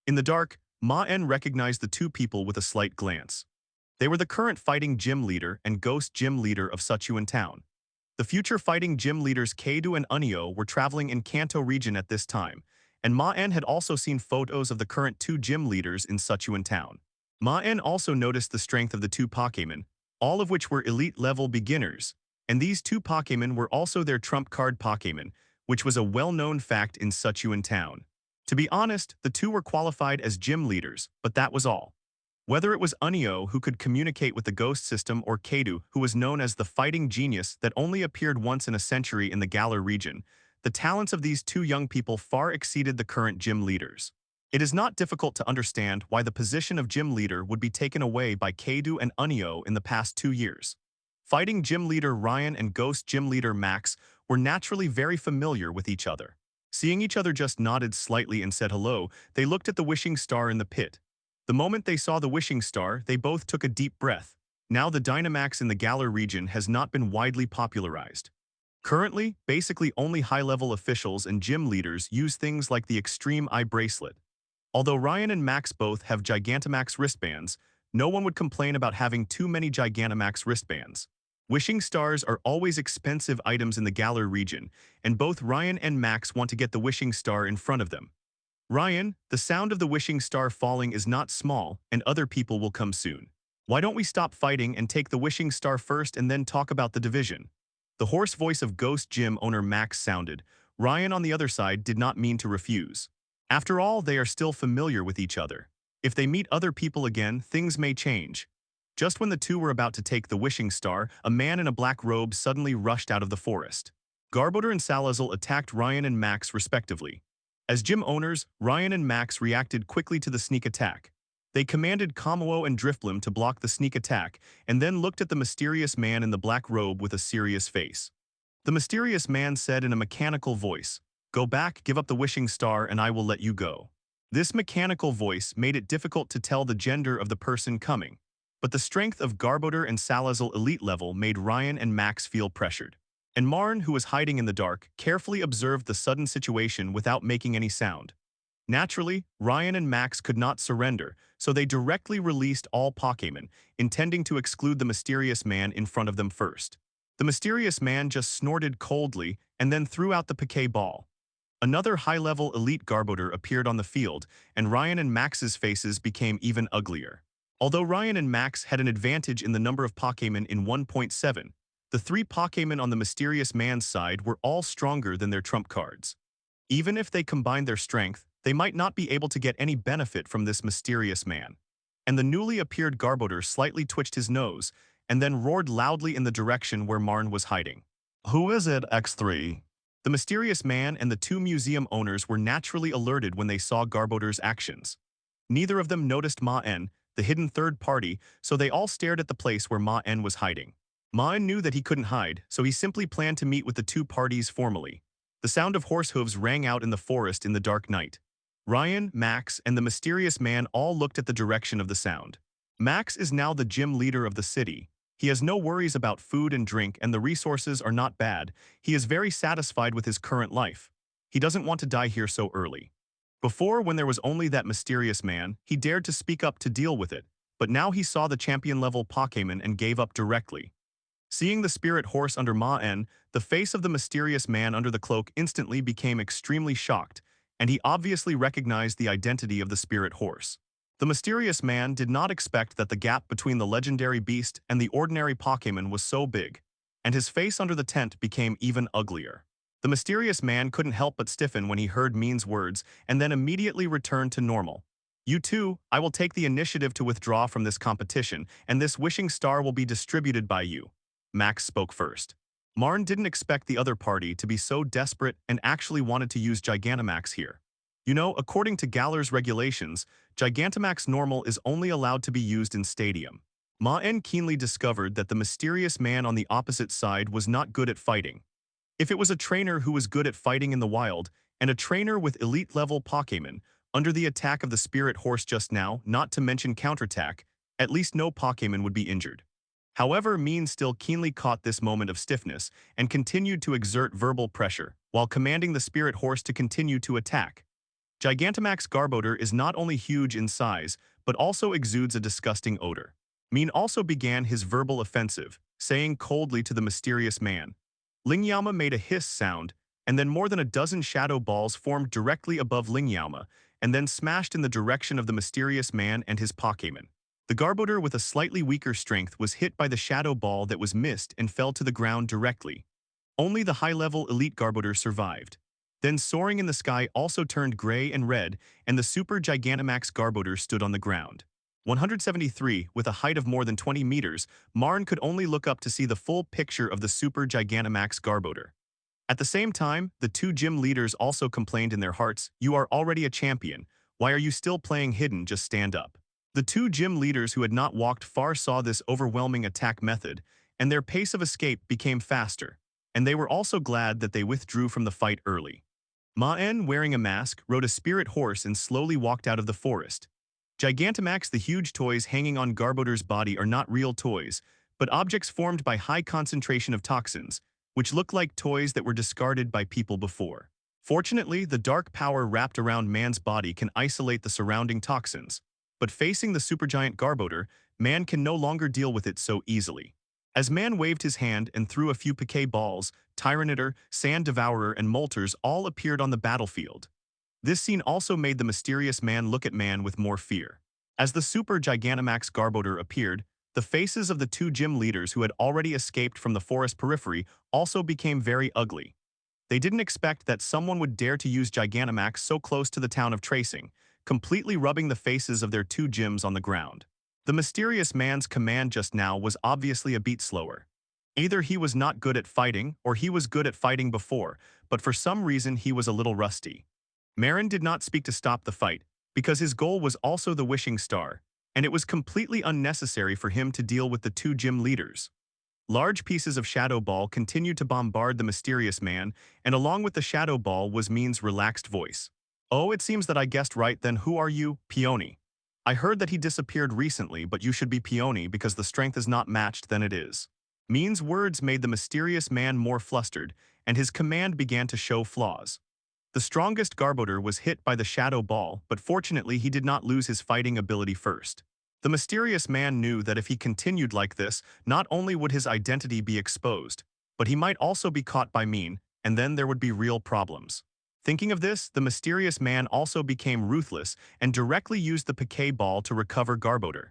In the dark, Maen recognized the two people with a slight glance. They were the current fighting gym leader and ghost gym leader of Sichuan Town. The future fighting gym leaders Keidu and Unio were traveling in Kanto region at this time, and Maen had also seen photos of the current 2 gym leaders in Sichuan Town. Maen also noticed the strength of the 2 Pokémon, all of which were elite-level beginners, and these 2 Pokémon were also their trump card Pokémon, which was a well-known fact in Sichuan Town. To be honest, the 2 were qualified as gym leaders, but that was all. Whether it was Unio, who could communicate with the ghost system, or Keidu, who was known as the fighting genius that only appeared once in a century in the Galar region, the talents of these 2 young people far exceeded the current gym leaders. It is not difficult to understand why the position of gym leader would be taken away by Keidu and Unio in the past 2 years. Fighting gym leader Ryan and ghost gym leader Max were naturally very familiar with each other. Seeing each other just nodded slightly and said hello, they looked at the Wishing Star in the pit. The moment they saw the Wishing Star, they both took a deep breath. Now the Dynamax in the Galar region has not been widely popularized. Currently, basically only high-level officials and gym leaders use things like the Extreme Eye Bracelet. Although Ryan and Max both have Gigantamax wristbands, no one would complain about having too many Gigantamax wristbands. Wishing Stars are always expensive items in the Galar region, and both Ryan and Max want to get the Wishing Star in front of them. Ryan, the sound of the wishing star falling is not small, and other people will come soon. Why don't we stop fighting and take the wishing star first and then talk about the division? The hoarse voice of Ghost Gym owner Max sounded. Ryan on the other side did not mean to refuse. After all, they are still familiar with each other. If they meet other people again, things may change. Just when the two were about to take the wishing star, a man in a black robe suddenly rushed out of the forest. Garbodor and Salazzle attacked Ryan and Max respectively. As gym owners, Ryan and Max reacted quickly to the sneak attack. They commanded Kommo and Drifblim to block the sneak attack, and then looked at the mysterious man in the black robe with a serious face. The mysterious man said in a mechanical voice, "Go back, give up the wishing star, and I will let you go." This mechanical voice made it difficult to tell the gender of the person coming, but the strength of Garbodor and Salazzle elite level made Ryan and Max feel pressured. And Maen, who was hiding in the dark, carefully observed the sudden situation without making any sound. Naturally, Ryan and Max could not surrender, so they directly released all Pokémon, intending to exclude the mysterious man in front of them first. The mysterious man just snorted coldly and then threw out the Pokéball. Another high-level elite Garbodor appeared on the field, and Ryan and Max's faces became even uglier. Although Ryan and Max had an advantage in the number of Pokémon in 1.7, the three Pokémon on the mysterious man's side were all stronger than their trump cards. Even if they combined their strength, they might not be able to get any benefit from this mysterious man. And the newly appeared Garbodor slightly twitched his nose, and then roared loudly in the direction where Maen was hiding. "Who is it, X3? The mysterious man and the two museum owners were naturally alerted when they saw Garbodor's actions. Neither of them noticed Maen, the hidden third party, so they all stared at the place where Maen was hiding. Maen knew that he couldn't hide, so he simply planned to meet with the two parties formally. The sound of horse hooves rang out in the forest in the dark night. Ryan, Max, and the mysterious man all looked at the direction of the sound. Max is now the gym leader of the city. He has no worries about food and drink, and the resources are not bad. He is very satisfied with his current life. He doesn't want to die here so early. Before, when there was only that mysterious man, he dared to speak up to deal with it, but now he saw the champion-level Pokémon and gave up directly. Seeing the spirit horse under Maen, the face of the mysterious man under the cloak instantly became extremely shocked, and he obviously recognized the identity of the spirit horse. The mysterious man did not expect that the gap between the legendary beast and the ordinary Pokémon was so big, and his face under the tent became even uglier. The mysterious man couldn't help but stiffen when he heard Maen's words, and then immediately returned to normal. "You two, I will take the initiative to withdraw from this competition, and this wishing star will be distributed by you." Max spoke first. Maen didn't expect the other party to be so desperate and actually wanted to use Gigantamax here. You know, according to Galar's regulations, Gigantamax Normal is only allowed to be used in Stadium. Maen keenly discovered that the mysterious man on the opposite side was not good at fighting. If it was a trainer who was good at fighting in the wild, and a trainer with elite-level Pokémon, under the attack of the spirit horse just now, not to mention counterattack, at least no Pokémon would be injured. However, Maen still keenly caught this moment of stiffness and continued to exert verbal pressure, while commanding the spirit horse to continue to attack. Gigantamax Garbodor is not only huge in size, but also exudes a disgusting odor. Maen also began his verbal offensive, saying coldly to the mysterious man. Lingyama made a hiss sound, and then more than a dozen shadow balls formed directly above Lingyama, and then smashed in the direction of the mysterious man and his Pokémon. The Garbodor with a slightly weaker strength was hit by the shadow ball that was missed and fell to the ground directly. Only the high-level elite Garbodor survived. Then soaring in the sky also turned gray and red, and the Super Gigantamax Garbodor stood on the ground. 173, with a height of more than 20 meters, Maen could only look up to see the full picture of the Super Gigantamax Garbodor. At the same time, the two gym leaders also complained in their hearts, "You are already a champion. Why are you still playing hidden? Just stand up." The two gym leaders who had not walked far saw this overwhelming attack method, and their pace of escape became faster, and they were also glad that they withdrew from the fight early. Maen, wearing a mask, rode a spirit horse and slowly walked out of the forest. Gigantamax, the huge toys hanging on Garbodor's body are not real toys, but objects formed by high concentration of toxins, which look like toys that were discarded by people before. Fortunately, the dark power wrapped around Maen's body can isolate the surrounding toxins. But facing the supergiant Garbodor, Maen can no longer deal with it so easily. As Maen waved his hand and threw a few Poké balls, Tyranitar, Sand Devourer, and Moltres all appeared on the battlefield. This scene also made the mysterious man look at Maen with more fear. As the Super Gigantamax Garbodor appeared, the faces of the two gym leaders who had already escaped from the forest periphery also became very ugly. They didn't expect that someone would dare to use Gigantamax so close to the town of Tracing, completely rubbing the faces of their two gyms on the ground. The mysterious man's command just now was obviously a beat slower. Either he was not good at fighting or he was good at fighting before, but for some reason he was a little rusty. Maen did not speak to stop the fight, because his goal was also the wishing star, and it was completely unnecessary for him to deal with the two gym leaders. Large pieces of Shadow Ball continued to bombard the mysterious man, and along with the Shadow Ball was Mean's relaxed voice. "Oh, it seems that I guessed right then. Who are you, Peony? I heard that he disappeared recently, but you should be Peony because the strength is not matched than it is." Mean's words made the mysterious man more flustered, and his command began to show flaws. The strongest Garbodor was hit by the Shadow Ball, but fortunately he did not lose his fighting ability first. The mysterious man knew that if he continued like this, not only would his identity be exposed, but he might also be caught by Maen, and then there would be real problems. Thinking of this, the mysterious man also became ruthless and directly used the Pokéball Ball to recover Garbodor.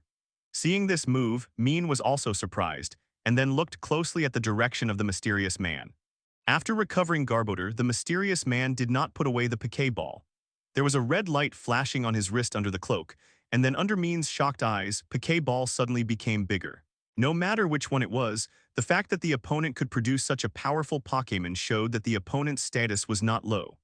Seeing this move, Maen was also surprised, and then looked closely at the direction of the mysterious man. After recovering Garbodor, the mysterious man did not put away the Pokéball Ball. There was a red light flashing on his wrist under the cloak, and then under Mean's shocked eyes, Pokéball Ball suddenly became bigger. No matter which one it was, the fact that the opponent could produce such a powerful Pokémon showed that the opponent's status was not low.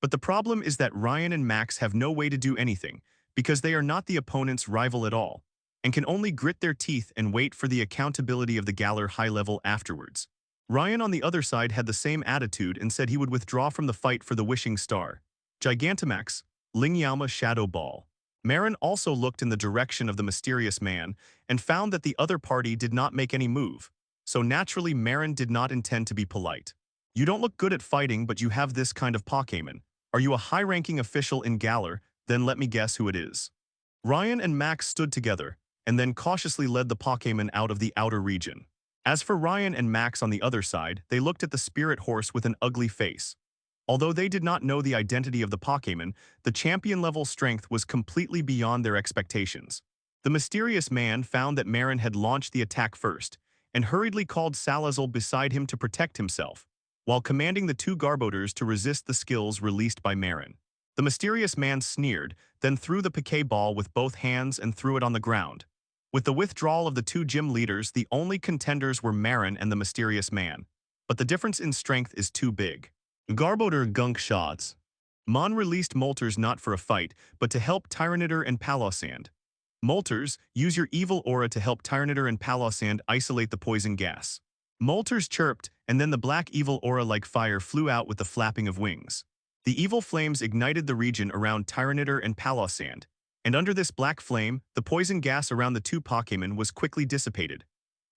But the problem is that Ryan and Max have no way to do anything, because they are not the opponent's rival at all, and can only grit their teeth and wait for the accountability of the Galar high level afterwards. Ryan on the other side had the same attitude and said he would withdraw from the fight for the Wishing Star. Gigantamax, Lingyama Shadow Ball. Maen also looked in the direction of the mysterious man and found that the other party did not make any move, so naturally Maen did not intend to be polite. "You don't look good at fighting, but you have this kind of Pokémon. Are you a high-ranking official in Galar? Then let me guess who it is." Ryan and Max stood together, and then cautiously led the Pokémon out of the outer region. As for Ryan and Max on the other side, they looked at the spirit horse with an ugly face. Although they did not know the identity of the Pokémon, the champion-level strength was completely beyond their expectations. The mysterious man found that Maen had launched the attack first, and hurriedly called Salazzle beside him to protect himself, while commanding the two Garbodors to resist the skills released by Maen. The mysterious man sneered, then threw the Pokéball Ball with both hands and threw it on the ground. With the withdrawal of the two gym leaders, the only contenders were Maen and the mysterious man, but the difference in strength is too big. Garbodor gunk shots. Maen released Moltres not for a fight, but to help Tyranitar and Palossand. Moltres, use your evil aura to help Tyranitar and Palossand isolate the poison gas. Moltres chirped, and then the black evil aura like fire flew out with the flapping of wings. The evil flames ignited the region around Tyranitar and Palossand, and under this black flame, the poison gas around the two Pokémon was quickly dissipated.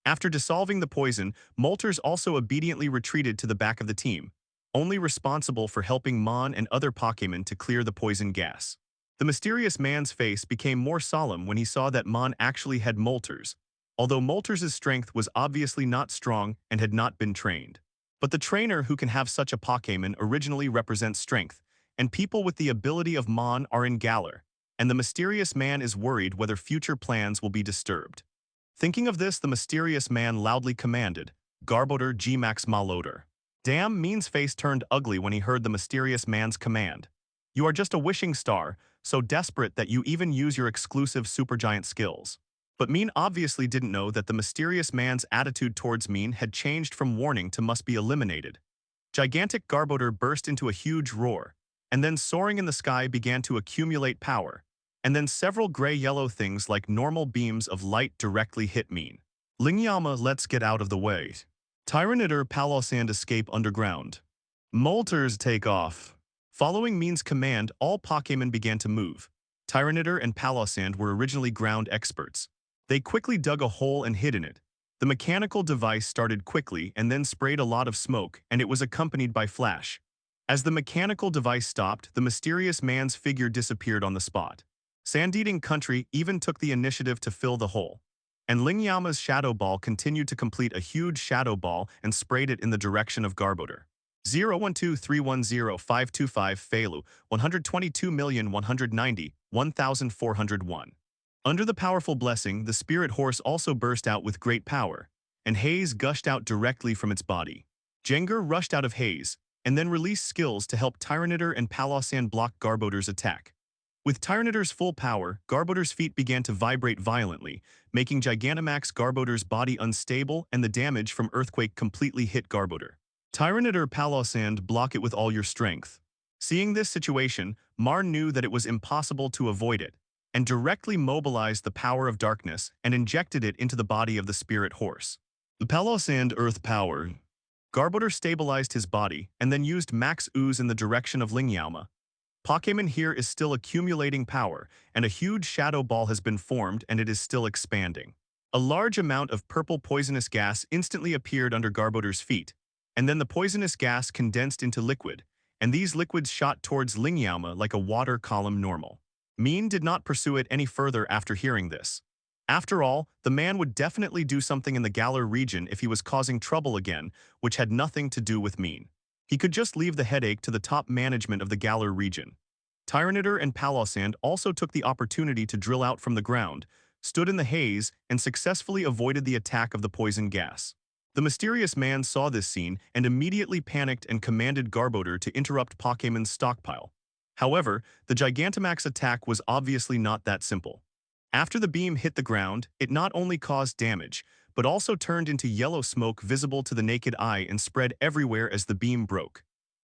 After dissolving the poison, Moltres also obediently retreated to the back of the team, only responsible for helping Maen and other Pokémon to clear the poison gas. The mysterious man's face became more solemn when he saw that Maen actually had Moltres, although Moltres' strength was obviously not strong and had not been trained. But the trainer who can have such a Pokémon originally represents strength, and people with the ability of Maen are in Galar, and the mysterious man is worried whether future plans will be disturbed. Thinking of this, the mysterious man loudly commanded, "Garbodor Gmax Malodor." Damn, Mean's face turned ugly when he heard the mysterious man's command. "You are just a wishing star, so desperate that you even use your exclusive supergiant skills." But Maen obviously didn't know that the mysterious man's attitude towards Maen had changed from warning to must be eliminated. Gigantic Garbodor burst into a huge roar, and then soaring in the sky began to accumulate power, and then several gray-yellow things like normal beams of light directly hit Maen. "Lingyama, let's get out of the way. Tyranitar, Palossand escape underground. Moltres take off." Following Mean's command, all Pokémon began to move. Tyranitar and Palossand were originally ground experts. They quickly dug a hole and hid in it. The mechanical device started quickly and then sprayed a lot of smoke, and it was accompanied by flash. As the mechanical device stopped, the mysterious man's figure disappeared on the spot. Sand-eating Country even took the initiative to fill the hole, and Lingyama's Shadow Ball continued to complete a huge Shadow Ball and sprayed it in the direction of Garbodor. 012310525 Felu 122,190,1401. Under the powerful blessing, the spirit horse also burst out with great power, and haze gushed out directly from its body. Jengar rushed out of haze, and then released skills to help Tyranitar and Palossand block Garbodor's attack. With Tyranitar's full power, Garbodor's feet began to vibrate violently, making Gigantamax Garbodor's body unstable and the damage from Earthquake completely hit Garbodor. Tyranitar Palossand, block it with all your strength. Seeing this situation, Maen knew that it was impossible to avoid it, and directly mobilized the power of darkness and injected it into the body of the spirit horse. The Palossand Earth Power. Garbodor stabilized his body and then used Max Ooze in the direction of Lingyaoma. Pokémon here is still accumulating power, and a huge shadow ball has been formed and it is still expanding. A large amount of purple poisonous gas instantly appeared under Garbodor's feet, and then the poisonous gas condensed into liquid, and these liquids shot towards Lingyaoma like a water column normal. Maen did not pursue it any further after hearing this. After all, the man would definitely do something in the Galar region if he was causing trouble again, which had nothing to do with Maen. He could just leave the headache to the top management of the Galar region. Tyranitar and Palossand also took the opportunity to drill out from the ground, stood in the haze, and successfully avoided the attack of the poison gas. The mysterious man saw this scene and immediately panicked and commanded Garbodor to interrupt Pokémon's stockpile. However, the Gigantamax attack was obviously not that simple. After the beam hit the ground, it not only caused damage, but also turned into yellow smoke visible to the naked eye and spread everywhere as the beam broke.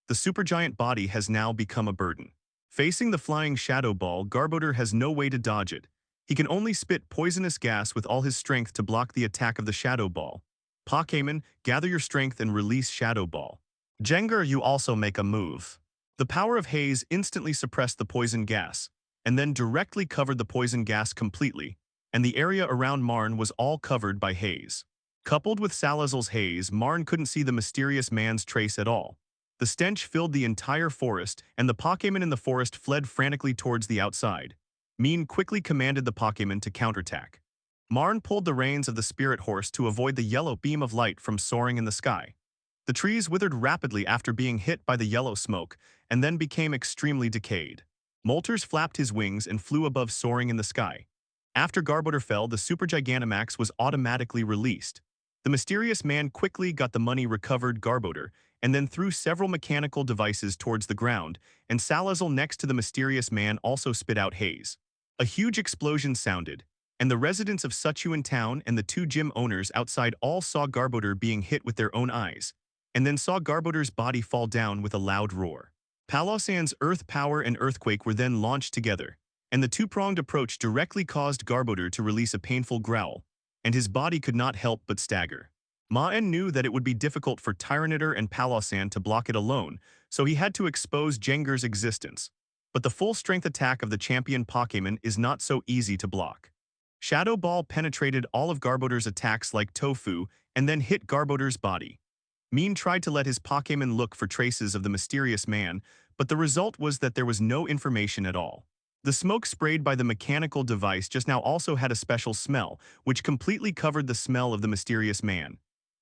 The supergiant body has now become a burden. Facing the flying shadow ball, Garbodor has no way to dodge it. He can only spit poisonous gas with all his strength to block the attack of the shadow ball. Pokémon, gather your strength and release shadow ball. Jengar, you also make a move. The power of haze instantly suppressed the poison gas, and then directly covered the poison gas completely, and the area around Maen was all covered by haze. Coupled with Salazzle's haze, Maen couldn't see the mysterious man's trace at all. The stench filled the entire forest, and the Pokémon in the forest fled frantically towards the outside. Maen quickly commanded the Pokémon to counterattack. Maen pulled the reins of the spirit horse to avoid the yellow beam of light from soaring in the sky. The trees withered rapidly after being hit by the yellow smoke, and then became extremely decayed. Moltres flapped his wings and flew above, soaring in the sky. After Garbodor fell, the Super Gigantamax was automatically released. The mysterious man quickly got the money recovered Garbodor, and then threw several mechanical devices towards the ground, and Salazzle next to the mysterious man also spit out haze. A huge explosion sounded, and the residents of Sichuan Town and the two gym owners outside all saw Garbodor being hit with their own eyes, and then saw Garbodor's body fall down with a loud roar. Palossand's Earth Power and Earthquake were then launched together, and the two-pronged approach directly caused Garbodor to release a painful growl, and his body could not help but stagger. Maen knew that it would be difficult for Tyranitar and Palossand to block it alone, so he had to expose Jengar's existence. But the full-strength attack of the champion Pokémon is not so easy to block. Shadow Ball penetrated all of Garbodor's attacks like tofu and then hit Garbodor's body. Maen tried to let his Pokémon look for traces of the mysterious man, but the result was that there was no information at all. The smoke sprayed by the mechanical device just now also had a special smell, which completely covered the smell of the mysterious man.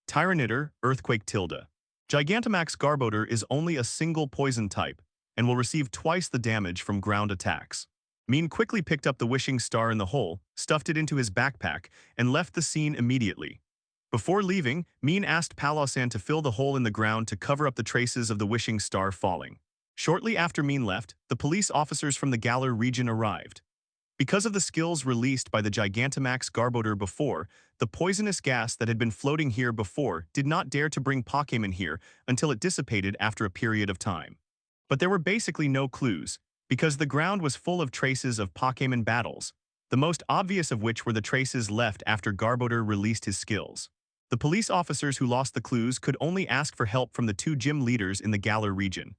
Tyranitar, Earthquake Tilde. Gigantamax Garbodor is only a single poison type, and will receive twice the damage from ground attacks. Maen quickly picked up the wishing star in the hole, stuffed it into his backpack, and left the scene immediately. Before leaving, Maen asked Palossand to fill the hole in the ground to cover up the traces of the wishing star falling. Shortly after Maen left, the police officers from the Galar region arrived. Because of the skills released by the Gigantamax Garbodor before, the poisonous gas that had been floating here before did not dare to bring Pokémon here until it dissipated after a period of time. But there were basically no clues, because the ground was full of traces of Pokémon battles, the most obvious of which were the traces left after Garbodor released his skills. The police officers who lost the clues could only ask for help from the two gym leaders in the Galar region.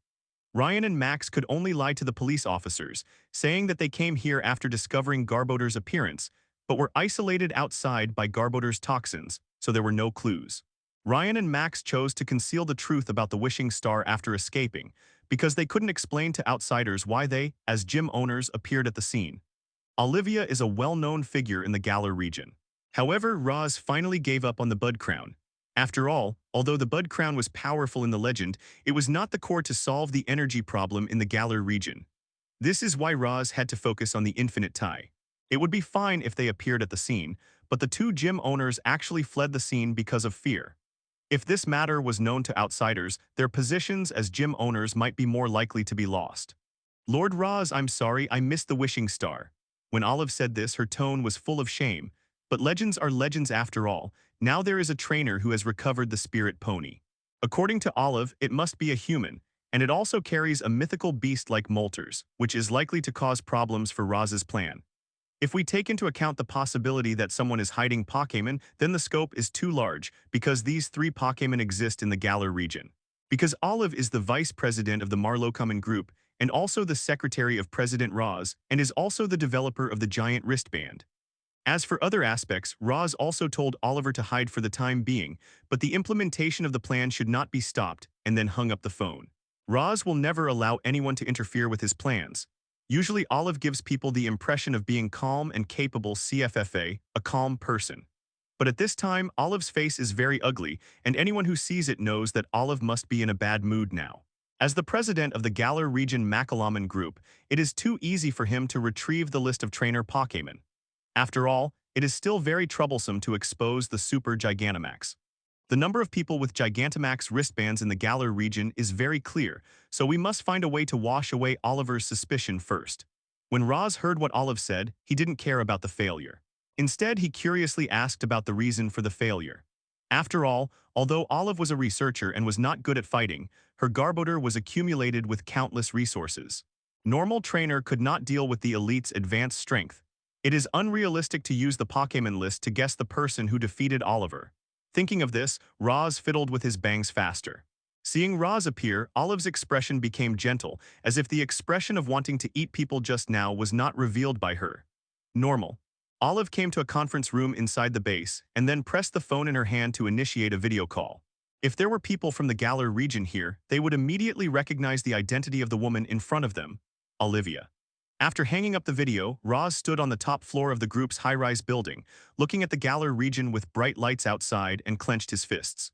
Ryan and Max could only lie to the police officers, saying that they came here after discovering Garbodor's appearance, but were isolated outside by Garbodor's toxins, so there were no clues. Ryan and Max chose to conceal the truth about the wishing star after escaping, because they couldn't explain to outsiders why they, as gym owners, appeared at the scene. Olivia is a well-known figure in the Galar region. However, Roz finally gave up on the Bud Crown, After all, although the Bud Crown was powerful in the legend, it was not the core to solve the energy problem in the Galar region. This is why Roz had to focus on the infinite tie. It would be fine if they appeared at the scene, but the two gym owners actually fled the scene because of fear. If this matter was known to outsiders, their positions as gym owners might be more likely to be lost. Lord Roz, I'm sorry, I missed the wishing star. When Olive said this, her tone was full of shame. But legends are legends after all. Now there is a trainer who has recovered the spirit pony. According to Olive, it must be a human, and it also carries a mythical beast like Molters, which is likely to cause problems for Roz's plan. If we take into account the possibility that someone is hiding Pokémon, then the scope is too large, because these three Pokémon exist in the Galar region. Because Olive is the vice president of the Marlocommon group, and also the secretary of President Roz, and is also the developer of the giant wristband. As for other aspects, Roz also told Oliver to hide for the time being, but the implementation of the plan should not be stopped, and then hung up the phone. Roz will never allow anyone to interfere with his plans. Usually Olive gives people the impression of being calm and capable CFFA, a calm person. But at this time, Olive's face is very ugly, and anyone who sees it knows that Olive must be in a bad mood now. As the president of the Galar Region Macalaman Group, it is too easy for him to retrieve the list of trainer Pokémon. After all, it is still very troublesome to expose the Super Gigantamax. The number of people with Gigantamax wristbands in the Galar region is very clear, so we must find a way to wash away Oliver's suspicion first. When Roz heard what Olive said, he didn't care about the failure. Instead, he curiously asked about the reason for the failure. After all, although Olive was a researcher and was not good at fighting, her Garbodor was accumulated with countless resources. Normal trainer could not deal with the elite's advanced strength. It is unrealistic to use the Pokémon list to guess the person who defeated Oliver. Thinking of this, Roz fiddled with his bangs faster. Seeing Roz appear, Olive's expression became gentle, as if the expression of wanting to eat people just now was not revealed by her. Normal. Olive came to a conference room inside the base, and then pressed the phone in her hand to initiate a video call. If there were people from the Galar region here, they would immediately recognize the identity of the woman in front of them, Olivia. After hanging up the video, Roz stood on the top floor of the group's high-rise building, looking at the Galar region with bright lights outside, and clenched his fists.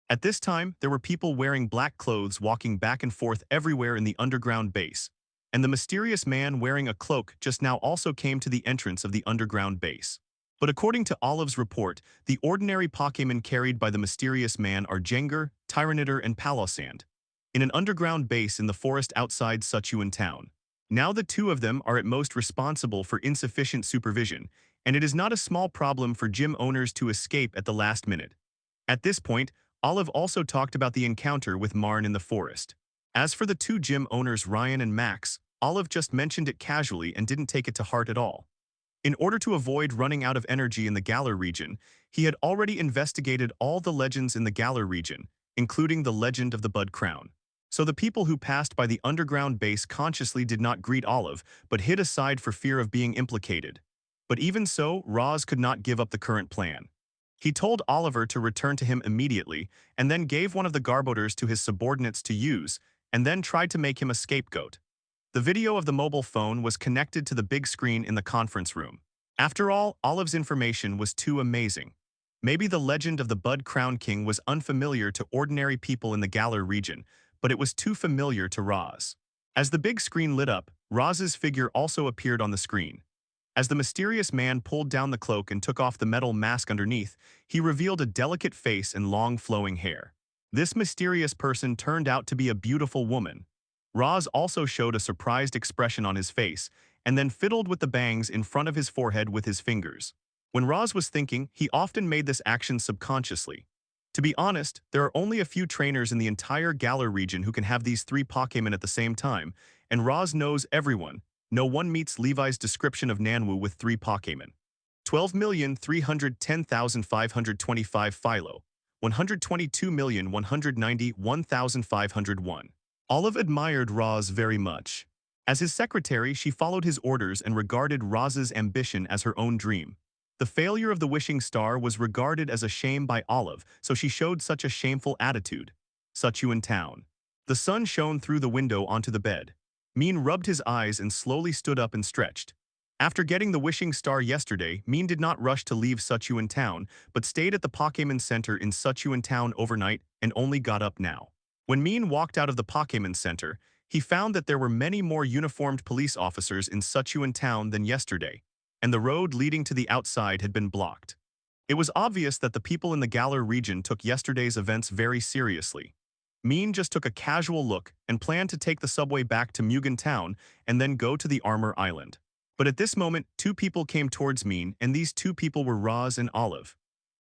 At this time, there were people wearing black clothes walking back and forth everywhere in the underground base, and the mysterious man wearing a cloak just now also came to the entrance of the underground base. But according to Olive's report, the ordinary Pokémon carried by the mysterious man are Jengar, Tyranitar, and Palossand, in an underground base in the forest outside Sichuan town. Now the two of them are at most responsible for insufficient supervision, and it is not a small problem for gym owners to escape at the last minute. At this point, Olive also talked about the encounter with Maen in the forest. As for the two gym owners Ryan and Max, Olive just mentioned it casually and didn't take it to heart at all. In order to avoid running out of energy in the Galar region, he had already investigated all the legends in the Galar region, including the legend of the Bud Crown. So the people who passed by the underground base consciously did not greet Olive, but hid aside for fear of being implicated. But even so, Roz could not give up the current plan. He told Oliver to return to him immediately, and then gave one of the Garbodors to his subordinates to use, and then tried to make him a scapegoat. The video of the mobile phone was connected to the big screen in the conference room. After all, Olive's information was too amazing. Maybe the legend of the Bud Crown King was unfamiliar to ordinary people in the Galar region, but it was too familiar to Roz. As the big screen lit up, Roz's figure also appeared on the screen. As the mysterious man pulled down the cloak and took off the metal mask underneath, he revealed a delicate face and long flowing hair. This mysterious person turned out to be a beautiful woman. Roz also showed a surprised expression on his face, and then fiddled with the bangs in front of his forehead with his fingers. When Roz was thinking, he often made this action subconsciously. To be honest, there are only a few trainers in the entire Galar region who can have these three Pokémon at the same time, and Roz knows everyone. No one meets Levi's description of Nanwu with three Pokémon. 12,310,525 Philo, 122,191,501. Olive admired Roz very much. As his secretary, she followed his orders and regarded Roz's ambition as her own dream. The failure of the wishing star was regarded as a shame by Olive, so she showed such a shameful attitude. Sichuan town. The sun shone through the window onto the bed. Maen rubbed his eyes and slowly stood up and stretched. After getting the wishing star yesterday, Mean did not rush to leave Suchuan Town, but stayed at the Pokémon Center in Suchuan Town overnight and only got up now. When Mean walked out of the Pokémon Center, he found that there were many more uniformed police officers in Suchuan Town than yesterday, and the road leading to the outside had been blocked. It was obvious that the people in the Galar region took yesterday's events very seriously. Mean just took a casual look and planned to take the subway back to Mugen Town and then go to the Armor Island. But at this moment, two people came towards Mean, and these two people were Roz and Olive.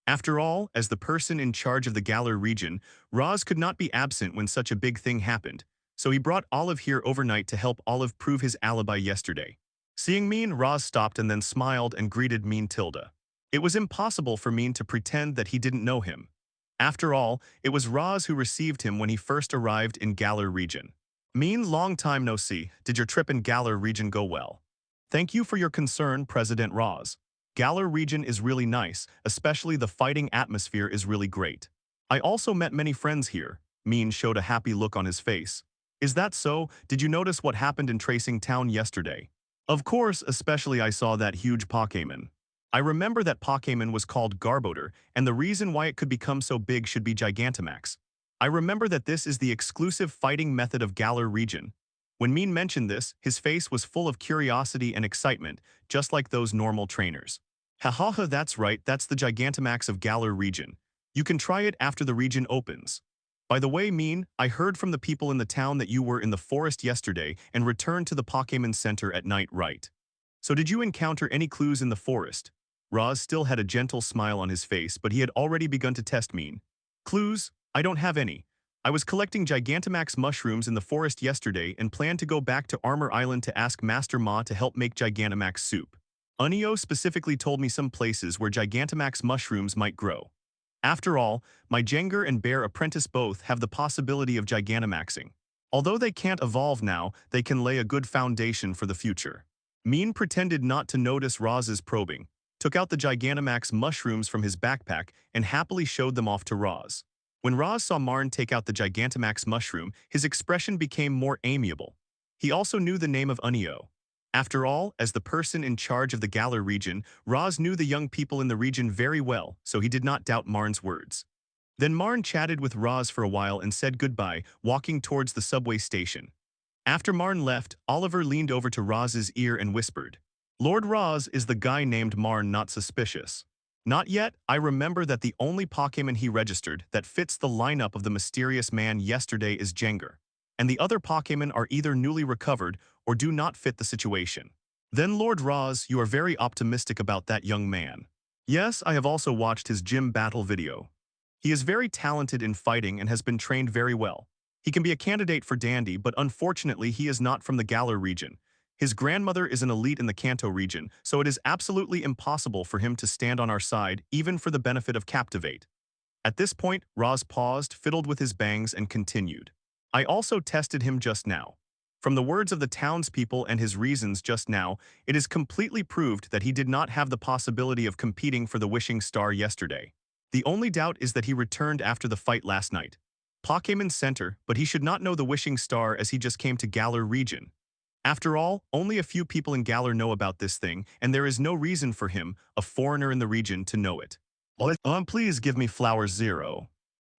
After all, as the person in charge of the Galar region, Roz could not be absent when such a big thing happened, so he brought Olive here overnight to help Olive prove his alibi yesterday. Seeing Mean, Roz stopped and then smiled and greeted Mean Tilda. It was impossible for Mean to pretend that he didn't know him. After all, it was Roz who received him when he first arrived in Galar region. Mean, long time no see. Did your trip in Galar region go well? Thank you for your concern, President Roz. Galar region is really nice, especially the fighting atmosphere is really great. I also met many friends here. Mean showed a happy look on his face. Is that so? Did you notice what happened in Tracing Town yesterday? Of course, especially I saw that huge Pokémon. I remember that Pokémon was called Garbodor, and the reason why it could become so big should be Gigantamax. I remember that this is the exclusive fighting method of Galar region. When Mean mentioned this, his face was full of curiosity and excitement, just like those normal trainers. Hahaha, that's right, that's the Gigantamax of Galar region. You can try it after the region opens. By the way, Mean, I heard from the people in the town that you were in the forest yesterday and returned to the Pokémon Center at night, right? So did you encounter any clues in the forest? Roz still had a gentle smile on his face, but he had already begun to test Mean. Clues? I don't have any. I was collecting Gigantamax mushrooms in the forest yesterday and planned to go back to Armor Island to ask Master Ma to help make Gigantamax soup. Unio specifically told me some places where Gigantamax mushrooms might grow. After all, my Jengar and Bear apprentice both have the possibility of Gigantamaxing. Although they can't evolve now, they can lay a good foundation for the future. Mean pretended not to notice Roz's probing, took out the Gigantamax mushrooms from his backpack, and happily showed them off to Roz. When Roz saw Maen take out the Gigantamax mushroom, his expression became more amiable. He also knew the name of Unio. After all, as the person in charge of the Galar region, Roz knew the young people in the region very well, so he did not doubt Maen's words. Then Maen chatted with Roz for a while and said goodbye, walking towards the subway station. After Maen left, Oliver leaned over to Roz's ear and whispered, "Lord Roz, is the guy named Maen not suspicious?" "Not yet. I remember that the only Pokémon he registered that fits the lineup of the mysterious man yesterday is Jengar, and the other Pokémon are either newly recovered or do not fit the situation." "Then Lord Roz, you are very optimistic about that young man." "Yes, I have also watched his gym battle video. He is very talented in fighting and has been trained very well. He can be a candidate for Dandy, but unfortunately he is not from the Galar region. His grandmother is an elite in the Kanto region, so it is absolutely impossible for him to stand on our side, even for the benefit of Captivate." At this point, Roz paused, fiddled with his bangs, and continued. "I also tested him just now. From the words of the townspeople and his reasons just now, it is completely proved that he did not have the possibility of competing for the Wishing Star yesterday. The only doubt is that he returned after the fight last night. Pokémon Center, but he should not know the Wishing Star as he just came to Galar region. After all, only a few people in Galar know about this thing, and there is no reason for him, a foreigner in the region, to know it. Please give me Flower Zero."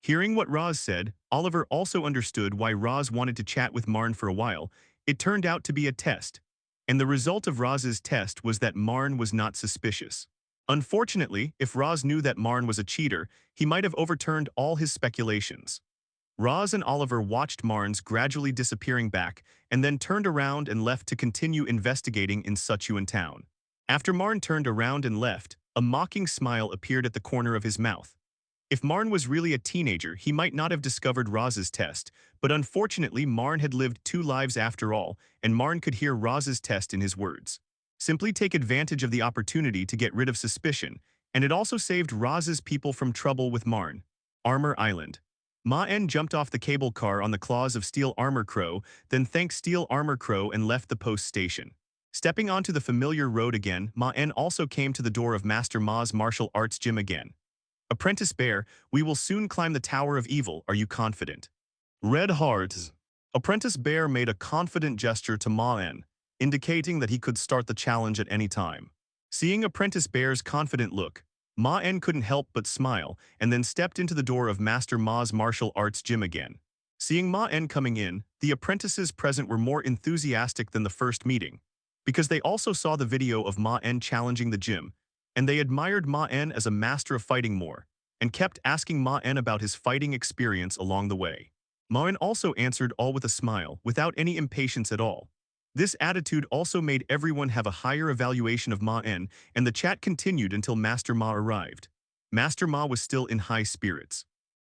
Hearing what Roz said, Oliver also understood why Roz wanted to chat with Maen for a while. It turned out to be a test, and the result of Roz's test was that Maen was not suspicious. Unfortunately, if Roz knew that Maen was a cheater, he might have overturned all his speculations. Roz and Oliver watched Maen's gradually disappearing back and then turned around and left to continue investigating in Suchuan Town. After Maen turned around and left, a mocking smile appeared at the corner of his mouth. If Maen was really a teenager, he might not have discovered Roz's test, but unfortunately Maen had lived 2 lives after all, and Maen could hear Roz's test in his words. Simply take advantage of the opportunity to get rid of suspicion, and it also saved Roz's people from trouble with Maen. Armor Island. Maen jumped off the cable car on the claws of Steel Armor Crow, then thanked Steel Armor Crow and left the post station. Stepping onto the familiar road again, Maen also came to the door of Master Ma's martial arts gym again. "Apprentice Bear, we will soon climb the Tower of Evil, are you confident?" "Red Heart." Apprentice Bear made a confident gesture to Maen. indicating that he could start the challenge at any time. Seeing Apprentice Bear's confident look, Maen couldn't help but smile and then stepped into the door of Master Ma's martial arts gym again. Seeing Maen coming in, the apprentices present were more enthusiastic than the first meeting, because they also saw the video of Maen challenging the gym, and they admired Maen as a master of fighting more, and kept asking Maen about his fighting experience along the way. Maen also answered all with a smile, without any impatience at all. This attitude also made everyone have a higher evaluation of Maen, and the chat continued until Master Ma arrived. Master Ma was still in high spirits.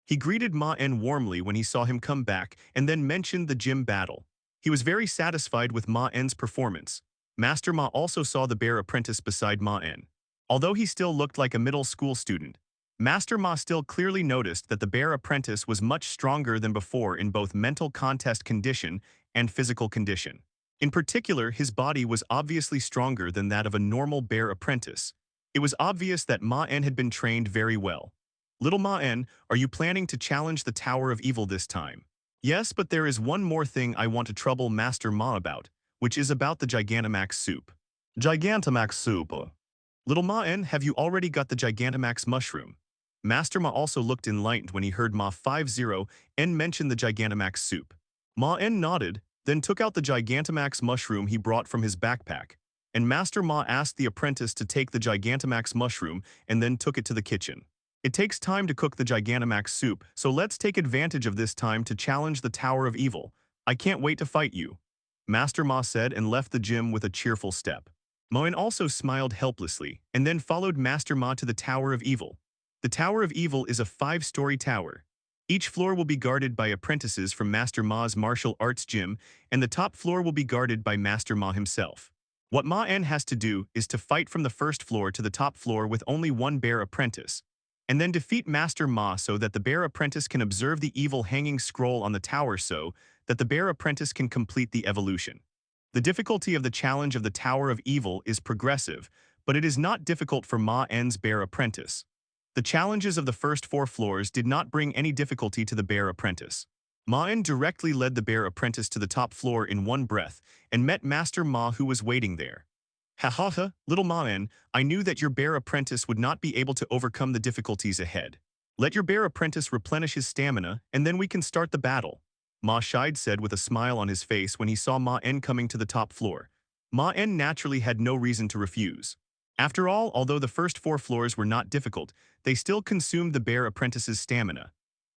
He greeted Maen warmly when he saw him come back and then mentioned the gym battle. He was very satisfied with Maen's performance. Master Ma also saw the bear apprentice beside Maen. Although he still looked like a middle school student, Master Ma still clearly noticed that the bear apprentice was much stronger than before in both mental contest condition and physical condition. In particular, his body was obviously stronger than that of a normal bear apprentice. It was obvious that Maen had been trained very well. Little Maen, are you planning to challenge the Tower of Evil this time? Yes, but there is one more thing I want to trouble Master Ma about, which is about the Gigantamax soup. Gigantamax soup. Little Maen, have you already got the Gigantamax mushroom? Master Ma also looked enlightened when he heard Ma 50N mention the Gigantamax soup. Maen nodded, then took out the Gigantamax mushroom he brought from his backpack, and Master Ma asked the apprentice to take the Gigantamax mushroom and then took it to the kitchen. It takes time to cook the Gigantamax soup, so let's take advantage of this time to challenge the Tower of Evil. I can't wait to fight you, Master Ma said and left the gym with a cheerful step. Maen also smiled helplessly and then followed Master Ma to the Tower of Evil. The Tower of Evil is a 5-story tower. Each floor will be guarded by apprentices from Master Ma's martial arts gym, and the top floor will be guarded by Master Ma himself. What Maen has to do is to fight from the first floor to the top floor with only one bear apprentice, and then defeat Master Ma so that the bear apprentice can observe the evil hanging scroll on the tower so that the bear apprentice can complete the evolution. The difficulty of the challenge of the Tower of Evil is progressive, but it is not difficult for Maen's bear apprentice. The challenges of the first 4 floors did not bring any difficulty to the bear apprentice. Maen directly led the bear apprentice to the top floor in one breath and met Master Ma, who was waiting there. Ha ha ha, little Maen, I knew that your bear apprentice would not be able to overcome the difficulties ahead. Let your bear apprentice replenish his stamina, and then we can start the battle, Ma Shide said with a smile on his face when he saw Maen coming to the top floor. Maen naturally had no reason to refuse. After all, although the first 4 floors were not difficult, they still consumed the bear apprentice's stamina.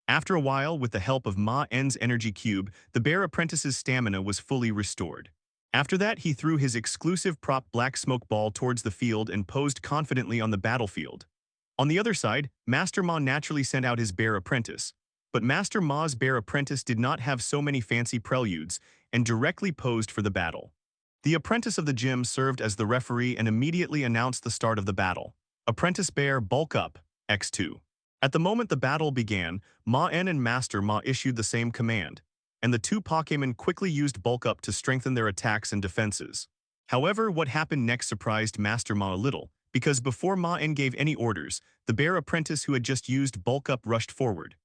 After a while, with the help of Maen's energy cube, the bear apprentice's stamina was fully restored. After that, he threw his exclusive prop black smoke ball towards the field and posed confidently on the battlefield. On the other side, Master Ma naturally sent out his bear apprentice. But Master Ma's bear apprentice did not have so many fancy preludes and directly posed for the battle. The apprentice of the gym served as the referee and immediately announced the start of the battle. Apprentice Bear, bulk up, X2. At the moment the battle began, Maen and Master Ma issued the same command, and the 2 Pokémon quickly used bulk up to strengthen their attacks and defenses. However, what happened next surprised Master Ma a little, because before Maen gave any orders, the bear apprentice who had just used bulk up rushed forward.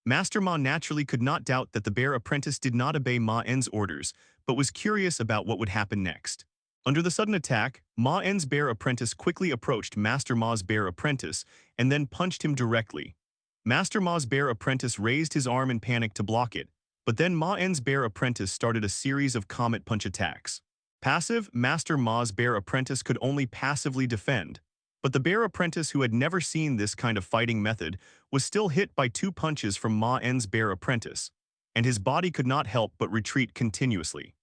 Master Ma naturally could not doubt that the bear apprentice did not obey Maen's orders, but was curious about what would happen next. Under the sudden attack, Maen's bear apprentice quickly approached Master Ma's bear apprentice and then punched him directly. Master Ma's bear apprentice raised his arm in panic to block it, but then Maen's bear apprentice started a series of comet punch attacks. Passive, Master Ma's bear apprentice could only passively defend, but the bear apprentice who had never seen this kind of fighting method was still hit by 2 punches from Maen's bear apprentice, and his body could not help but retreat continuously.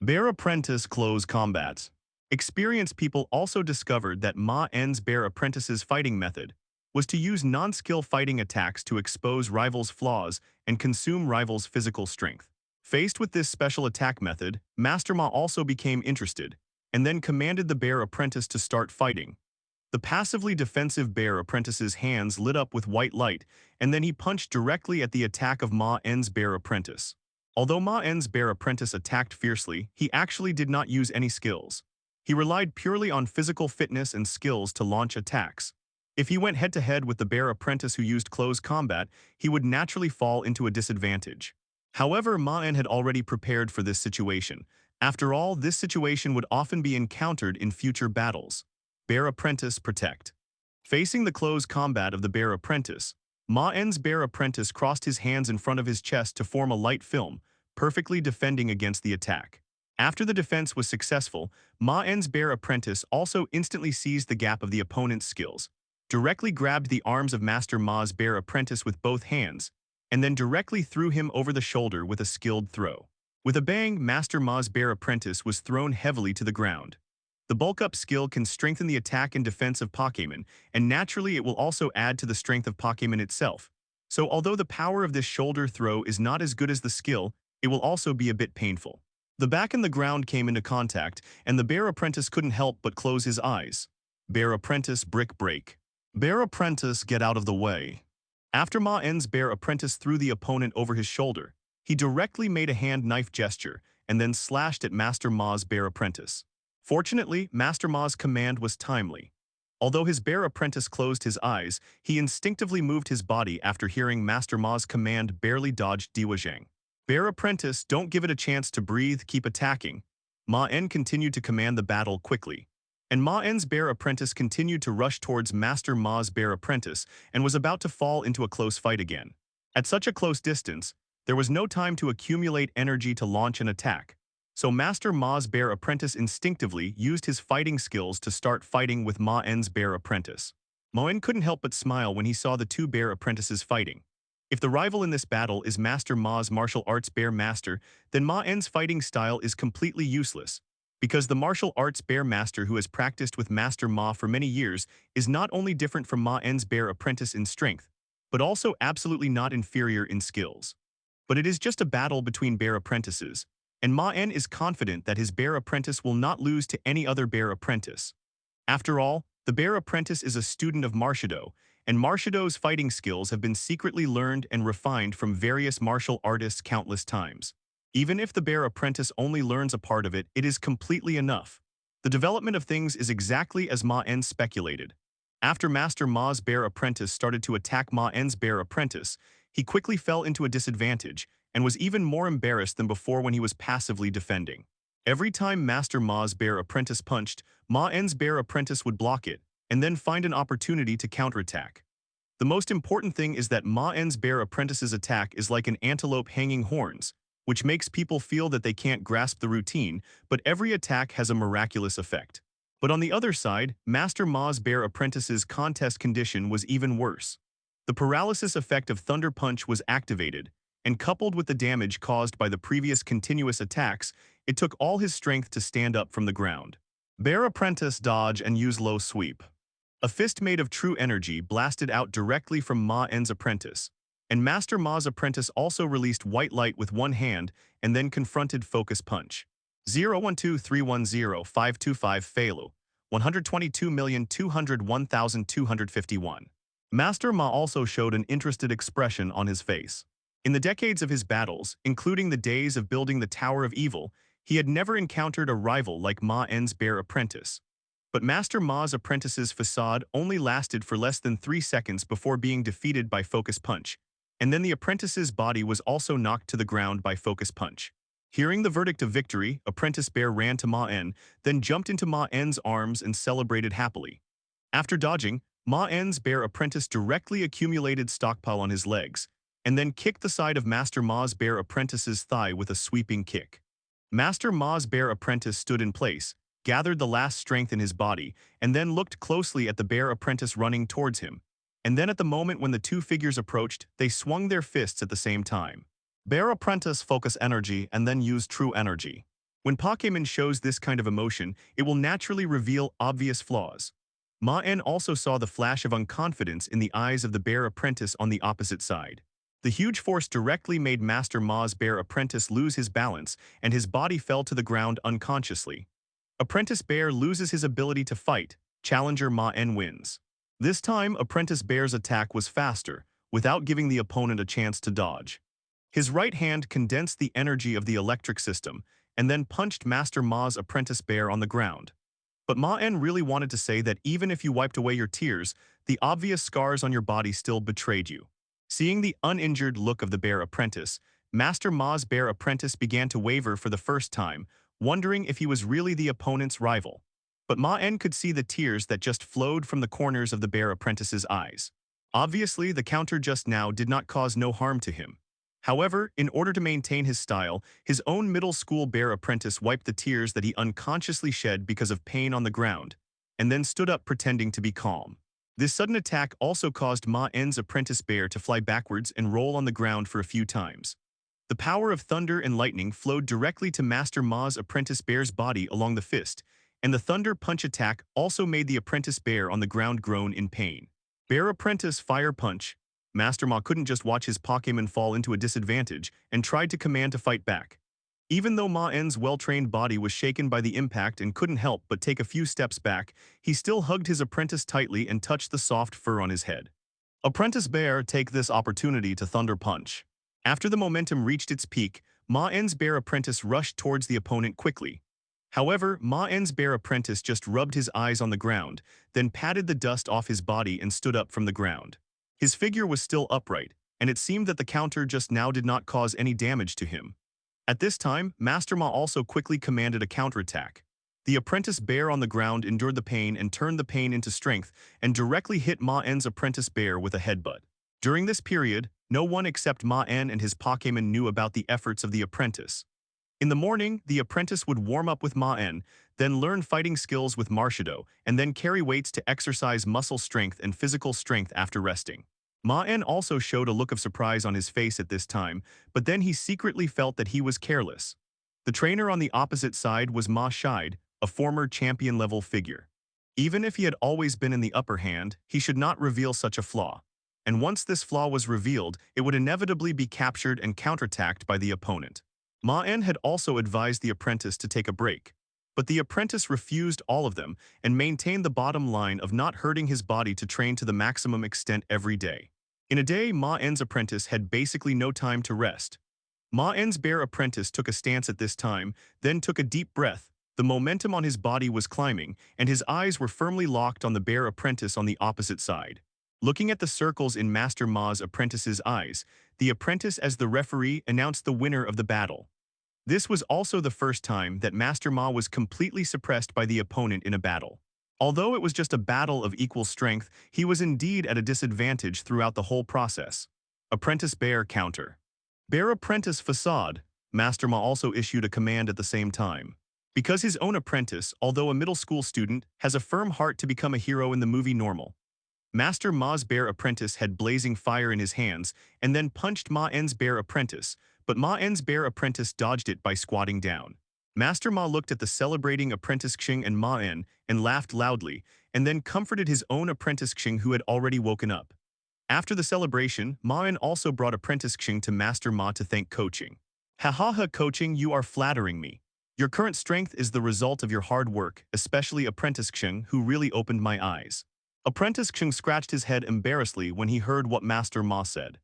Bear apprentice close combats. Experienced people also discovered that Maen's bear apprentice's fighting method was to use non-skill fighting attacks to expose rivals' flaws and consume rivals' physical strength. Faced with this special attack method, Master Ma also became interested, and then commanded the bear apprentice to start fighting. The passively defensive bear apprentice's hands lit up with white light, and then he punched directly at the attack of Maen's bear apprentice. Although Maen's bear apprentice attacked fiercely, he actually did not use any skills. He relied purely on physical fitness and skills to launch attacks. If he went head-to-head with the bear apprentice who used close combat, he would naturally fall into a disadvantage. However, Maen had already prepared for this situation, After all, this situation would often be encountered in future battles. Bear Apprentice Protect. Facing the close combat of the Bear Apprentice, Maen's Bear Apprentice crossed his hands in front of his chest to form a light film, perfectly defending against the attack. After the defense was successful, Maen's Bear Apprentice also instantly seized the gap of the opponent's skills, directly grabbed the arms of Master Ma's Bear Apprentice with both hands, and then directly threw him over the shoulder with a skilled throw. With a bang, Master Ma's Bear Apprentice was thrown heavily to the ground. The bulk-up skill can strengthen the attack and defense of Pokémon, and naturally it will also add to the strength of Pokémon itself. So although the power of this shoulder throw is not as good as the skill, it will also be a bit painful. The back and the ground came into contact, and the Bear Apprentice couldn't help but close his eyes. Bear Apprentice Brick Break. Bear Apprentice, get out of the way. After Maen's Bear Apprentice threw the opponent over his shoulder, he directly made a hand knife gesture and then slashed at Master Ma's Bear Apprentice. Fortunately, Master Ma's command was timely. Although his Bear Apprentice closed his eyes, he instinctively moved his body after hearing Master Ma's command barely dodged Diwazhang. Bear Apprentice, don't give it a chance to breathe, keep attacking. Maen continued to command the battle quickly. And Maen's Bear Apprentice continued to rush towards Master Ma's Bear Apprentice and was about to fall into a close fight again. At such a close distance, there was no time to accumulate energy to launch an attack. So Master Ma's Bear Apprentice instinctively used his fighting skills to start fighting with Maen's Bear Apprentice. Maen couldn't help but smile when he saw the two Bear Apprentices fighting. If the rival in this battle is Master Ma's martial arts Bear Master, then Maen's fighting style is completely useless, because the martial arts Bear Master who has practiced with Master Ma for many years is not only different from Maen's Bear Apprentice in strength, but also absolutely not inferior in skills. But it is just a battle between Bear Apprentices, and Maen is confident that his Bear Apprentice will not lose to any other Bear Apprentice. After all, the Bear Apprentice is a student of Marshadow, and Marshadow's fighting skills have been secretly learned and refined from various martial artists countless times. Even if the Bear Apprentice only learns a part of it, it is completely enough. The development of things is exactly as Maen speculated. After Master Ma's Bear Apprentice started to attack Maen's Bear Apprentice, he quickly fell into a disadvantage and was even more embarrassed than before when he was passively defending. Every time Master Ma's Bear Apprentice punched, Maen's Bear Apprentice would block it, and then find an opportunity to counterattack. The most important thing is that Maen's Bear Apprentice's attack is like an antelope hanging horns, which makes people feel that they can't grasp the routine, but every attack has a miraculous effect. But on the other side, Master Ma's Bear Apprentice's contest condition was even worse. The paralysis effect of Thunder Punch was activated, and coupled with the damage caused by the previous continuous attacks, it took all his strength to stand up from the ground. Bear Apprentice dodge and use low sweep. A fist made of true energy blasted out directly from Maen's apprentice, and Master Ma's apprentice also released white light with one hand and then confronted Focus Punch. 012310525 Failu, 122,201,251. Master Ma also showed an interested expression on his face. In the decades of his battles, including the days of building the Tower of Evil, he had never encountered a rival like Maen's Bear Apprentice. But Master Ma's apprentice's facade only lasted for less than 3 seconds before being defeated by Focus Punch, and then the apprentice's body was also knocked to the ground by Focus Punch. Hearing the verdict of victory, Apprentice Bear ran to Maen, then jumped into Maen's arms and celebrated happily. After dodging, Maen's Bear Apprentice directly accumulated stockpile on his legs, and then kicked the side of Master Ma's Bear Apprentice's thigh with a sweeping kick. Master Ma's Bear Apprentice stood in place, gathered the last strength in his body, and then looked closely at the Bear Apprentice running towards him. And then at the moment when the two figures approached, they swung their fists at the same time. Bear Apprentice focus energy and then use true energy. When Pokémon shows this kind of emotion, it will naturally reveal obvious flaws. Maen also saw the flash of unconfidence in the eyes of the Bear Apprentice on the opposite side. The huge force directly made Master Ma's Bear Apprentice lose his balance, and his body fell to the ground unconsciously. Apprentice Bear loses his ability to fight. Challenger Maen wins. This time, Apprentice Bear's attack was faster, without giving the opponent a chance to dodge. His right hand condensed the energy of the electric system, and then punched Master Ma's Apprentice Bear on the ground. But Maen really wanted to say that even if you wiped away your tears, the obvious scars on your body still betrayed you. Seeing the uninjured look of the Bear Apprentice, Master Ma's Bear Apprentice began to waver for the first time, wondering if he was really the opponent's rival. But Maen could see the tears that just flowed from the corners of the bear apprentice's eyes. Obviously, the counter just now did not cause no harm to him. However, in order to maintain his style, his own middle school bear apprentice wiped the tears that he unconsciously shed because of pain on the ground, and then stood up pretending to be calm. This sudden attack also caused Maen's apprentice bear to fly backwards and roll on the ground for a few times. The power of thunder and lightning flowed directly to Master Ma's apprentice bear's body along the fist, and the thunder punch attack also made the apprentice bear on the ground groan in pain. Bear apprentice fire punch. Master Ma couldn't just watch his Pokémon fall into a disadvantage and tried to command to fight back. Even though Maen's well-trained body was shaken by the impact and couldn't help but take a few steps back, he still hugged his apprentice tightly and touched the soft fur on his head. Apprentice bear, take this opportunity to thunder punch. After the momentum reached its peak, Maen's bear apprentice rushed towards the opponent quickly. However, Maen's bear apprentice just rubbed his eyes on the ground, then patted the dust off his body and stood up from the ground. His figure was still upright, and it seemed that the counter just now did not cause any damage to him. At this time, Master Ma also quickly commanded a counterattack. The apprentice bear on the ground endured the pain and turned the pain into strength and directly hit Maen's apprentice bear with a headbutt. During this period, no one except Maen and his Pokémon knew about the efforts of the apprentice. In the morning, the apprentice would warm up with Maen, then learn fighting skills with Marshadow, and then carry weights to exercise muscle strength and physical strength after resting. Maen also showed a look of surprise on his face at this time, but then he secretly felt that he was careless. The trainer on the opposite side was Ma Shide, a former champion-level figure. Even if he had always been in the upper hand, he should not reveal such a flaw. And once this flaw was revealed, it would inevitably be captured and counterattacked by the opponent. Maen had also advised the apprentice to take a break, but the apprentice refused all of them and maintained the bottom line of not hurting his body to train to the maximum extent every day. In a day, Maen's apprentice had basically no time to rest. Maen's bear apprentice took a stance at this time, then took a deep breath. The momentum on his body was climbing, and his eyes were firmly locked on the bear apprentice on the opposite side. Looking at the circles in Master Ma's apprentice's eyes, the apprentice as the referee announced the winner of the battle. This was also the first time that Master Ma was completely suppressed by the opponent in a battle. Although it was just a battle of equal strength, he was indeed at a disadvantage throughout the whole process. Apprentice Bear counter. Bear Apprentice facade. Master Ma also issued a command at the same time. Because his own apprentice, although a middle school student, has a firm heart to become a hero in the movie Normal. Master Ma's bear apprentice had blazing fire in his hands and then punched Maen's bear apprentice, but Maen's bear apprentice dodged it by squatting down. Master Ma looked at the celebrating apprentice Xing and Maen and laughed loudly, and then comforted his own apprentice Xing who had already woken up. After the celebration, Maen also brought apprentice Xing to Master Ma to thank coaching. Ha ha ha, coaching, you are flattering me. Your current strength is the result of your hard work, especially apprentice Xing, who really opened my eyes. Apprentice Xing scratched his head embarrassedly when he heard what Master Ma said.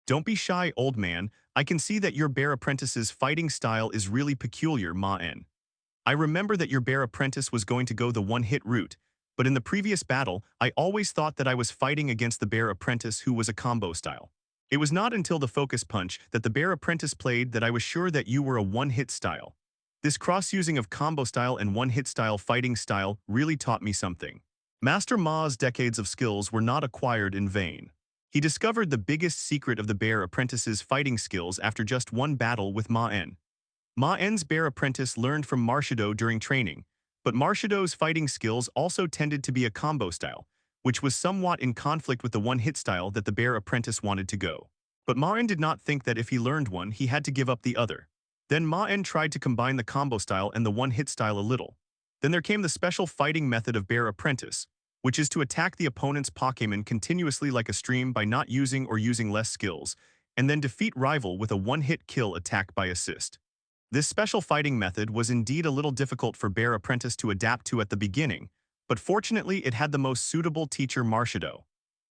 Don't be shy, old man. I can see that your bear apprentice's fighting style is really peculiar, Maen. I remember that your bear apprentice was going to go the one-hit route, but in the previous battle, I always thought that I was fighting against the bear apprentice who was a combo style. It was not until the focus punch that the bear apprentice played that I was sure that you were a one-hit style. This cross-using of combo style and one-hit style fighting style really taught me something. Master Ma's decades of skills were not acquired in vain. He discovered the biggest secret of the bear apprentice's fighting skills after just one battle with Maen. Maen's bear apprentice learned from Marshadow during training, but Marshadow's fighting skills also tended to be a combo style, which was somewhat in conflict with the one-hit style that the bear apprentice wanted to go. But Maen did not think that if he learned one, he had to give up the other. Then Maen tried to combine the combo style and the one-hit style a little. Then there came the special fighting method of bear apprentice, which is to attack the opponent's Pokémon continuously like a stream by not using or using less skills, and then defeat rival with a one-hit kill attack by assist. This special fighting method was indeed a little difficult for Bear Apprentice to adapt to at the beginning, but fortunately it had the most suitable teacher, Marshadow.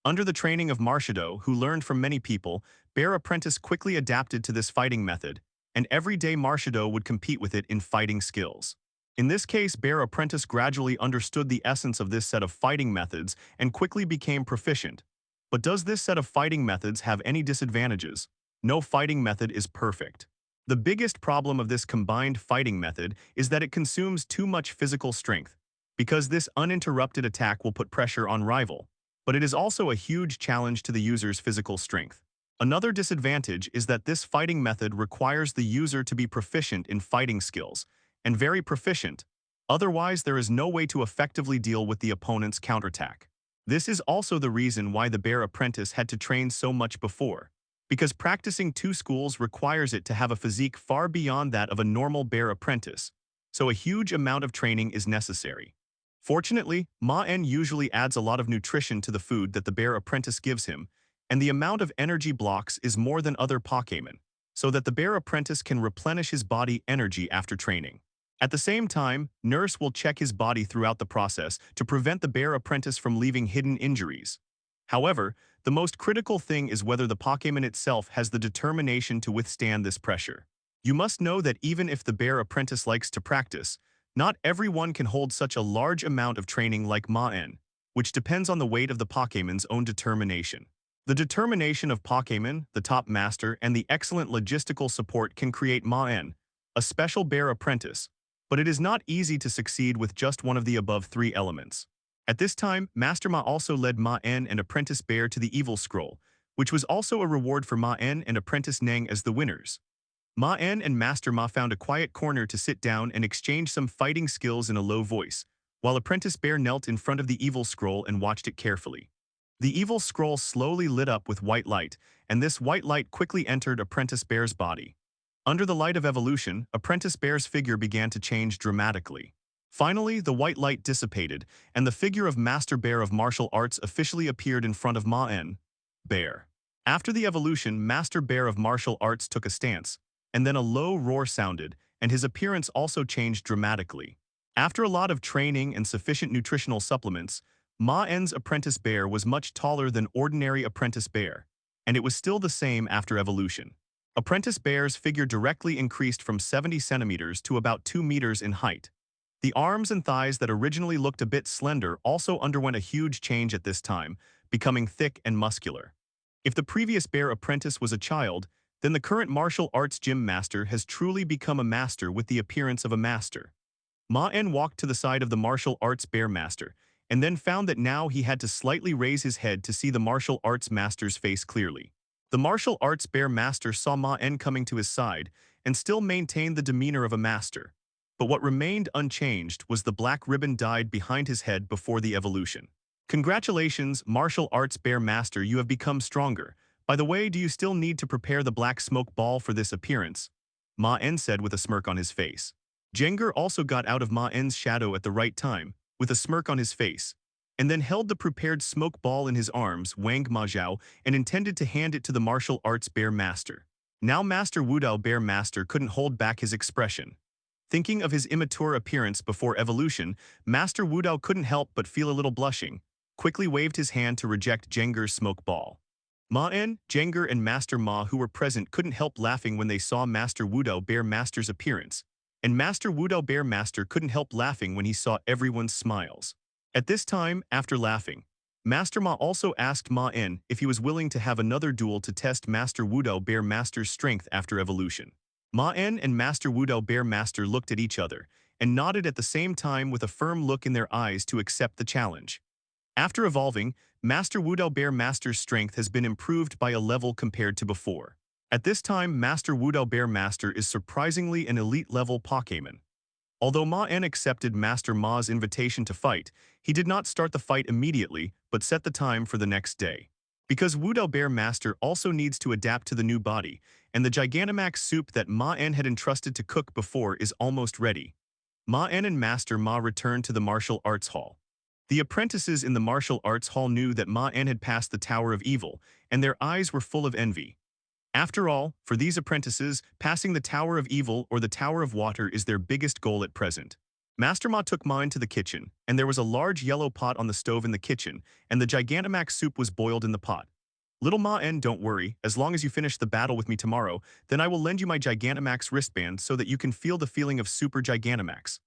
Under the training of Marshadow, who learned from many people, Bear Apprentice quickly adapted to this fighting method, and every day Marshadow would compete with it in fighting skills. In this case, Bear Apprentice gradually understood the essence of this set of fighting methods and quickly became proficient. But does this set of fighting methods have any disadvantages? No fighting method is perfect. The biggest problem of this combined fighting method is that it consumes too much physical strength, because this uninterrupted attack will put pressure on rival, but it is also a huge challenge to the user's physical strength. Another disadvantage is that this fighting method requires the user to be proficient in fighting skills, and very proficient. Otherwise, there is no way to effectively deal with the opponent's counterattack. This is also the reason why the bear apprentice had to train so much before, because practicing two schools requires it to have a physique far beyond that of a normal bear apprentice, so a huge amount of training is necessary. Fortunately, Maen usually adds a lot of nutrition to the food that the bear apprentice gives him, and the amount of energy blocks is more than other Pokémon, so that the bear apprentice can replenish his body energy after training. At the same time, Nurse will check his body throughout the process to prevent the bear apprentice from leaving hidden injuries. However, the most critical thing is whether the Pokémon itself has the determination to withstand this pressure. You must know that even if the bear apprentice likes to practice, not everyone can hold such a large amount of training like Maen, which depends on the weight of the Pokémon's own determination. The determination of Pokémon, the top master, and the excellent logistical support can create Maen, a special bear apprentice, but it is not easy to succeed with just one of the above three elements. At this time, Master Ma also led Maen and Apprentice Bear to the Evil Scroll, which was also a reward for Maen and Apprentice Neng as the winners. Maen and Master Ma found a quiet corner to sit down and exchange some fighting skills in a low voice, while Apprentice Bear knelt in front of the Evil Scroll and watched it carefully. The Evil Scroll slowly lit up with white light, and this white light quickly entered Apprentice Bear's body. Under the light of evolution, Apprentice Bear's figure began to change dramatically. Finally, the white light dissipated, and the figure of Master Bear of Martial Arts officially appeared in front of Maen. Bear. After the evolution, Master Bear of Martial Arts took a stance, and then a low roar sounded, and his appearance also changed dramatically. After a lot of training and sufficient nutritional supplements, Maen's Apprentice Bear was much taller than ordinary Apprentice Bear, and it was still the same after evolution. Apprentice Bear's figure directly increased from 70 centimeters to about 2 meters in height. The arms and thighs that originally looked a bit slender also underwent a huge change at this time, becoming thick and muscular. If the previous bear apprentice was a child, then the current martial arts gym master has truly become a master with the appearance of a master. Maen walked to the side of the martial arts bear master, and then found that now he had to slightly raise his head to see the martial arts master's face clearly. The martial arts bear master saw Maen coming to his side and still maintained the demeanor of a master. But what remained unchanged was the black ribbon dyed behind his head before the evolution. Congratulations, martial arts bear master, you have become stronger. By the way, do you still need to prepare the black smoke ball for this appearance? Maen said with a smirk on his face. Jengar also got out of Maen's shadow at the right time, with a smirk on his face, and then held the prepared smoke ball in his arms, Wang Majiao, and intended to hand it to the martial arts bear master. Now Master Wudao Bear Master couldn't hold back his expression. Thinking of his immature appearance before evolution, Master Wudao couldn't help but feel a little blushing, quickly waved his hand to reject Jengar's smoke ball. Maen, Jengar, and Master Ma who were present couldn't help laughing when they saw Master Wudao Bear Master's appearance, and Master Wudao Bear Master couldn't help laughing when he saw everyone's smiles. At this time, after laughing, Master Ma also asked Maen if he was willing to have another duel to test Master Wudao Bear Master's strength after evolution. Maen and Master Wudao Bear Master looked at each other and nodded at the same time with a firm look in their eyes to accept the challenge. After evolving, Master Wudao Bear Master's strength has been improved by a level compared to before. At this time, Master Wudao Bear Master is surprisingly an elite-level Pokémon. Although Maen accepted Master Ma's invitation to fight, he did not start the fight immediately, but set the time for the next day. Because Wudao Bear Master also needs to adapt to the new body, and the Gigantamax soup that Maen had entrusted to cook before is almost ready. Maen and Master Ma returned to the martial arts hall. The apprentices in the martial arts hall knew that Maen had passed the Tower of Evil, and their eyes were full of envy. After all, for these apprentices, passing the Tower of Evil or the Tower of Water is their biggest goal at present. Master Ma took Maen to the kitchen, and there was a large yellow pot on the stove in the kitchen, and the Gigantamax soup was boiled in the pot. Little Maen, don't worry, as long as you finish the battle with me tomorrow, then I will lend you my Gigantamax wristband so that you can feel the feeling of Super Gigantamax.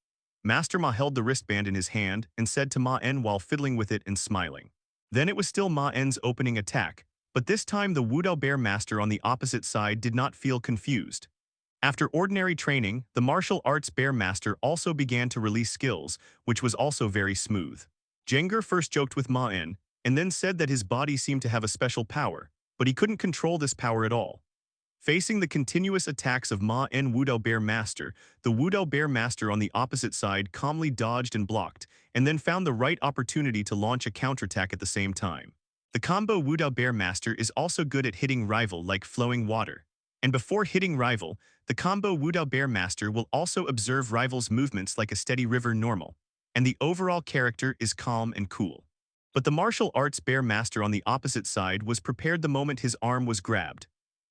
Master Ma held the wristband in his hand and said to Maen while fiddling with it and smiling. Then it was still Maen's opening attack, but this time the Wudao Bear Master on the opposite side did not feel confused. After ordinary training, the martial arts bear master also began to release skills, which was also very smooth. Jenger first joked with Maen, and then said that his body seemed to have a special power, but he couldn't control this power at all. Facing the continuous attacks of Maen Wudao Bear Master, the Wudao Bear Master on the opposite side calmly dodged and blocked, and then found the right opportunity to launch a counterattack at the same time. The combo Wudao Bear Master is also good at hitting rival like flowing water. And before hitting rival, the combo Wudao Bear Master will also observe rival's movements like a steady river normal, and the overall character is calm and cool. But the martial arts Bear Master on the opposite side was prepared the moment his arm was grabbed.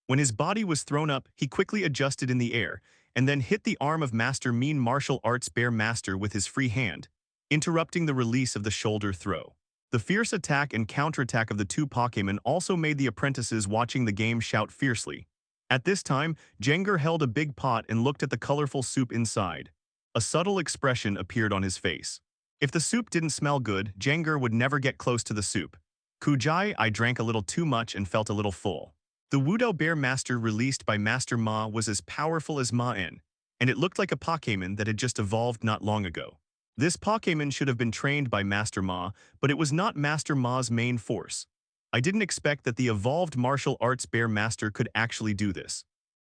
When his body was thrown up, he quickly adjusted in the air, and then hit the arm of Master Maen Martial Arts Bear Master with his free hand, interrupting the release of the shoulder throw. The fierce attack and counterattack of the two Pokémon also made the apprentices watching the game shout fiercely. At this time, Jenger held a big pot and looked at the colorful soup inside. A subtle expression appeared on his face. If the soup didn't smell good, Jenger would never get close to the soup. Kujai, I drank a little too much and felt a little full. The Wudao Bear Master released by Master Ma was as powerful as Maen, and it looked like a Pokémon that had just evolved not long ago. This Pokémon should have been trained by Master Ma, but it was not Master Ma's main force. I didn't expect that the evolved martial arts Bear Master could actually do this.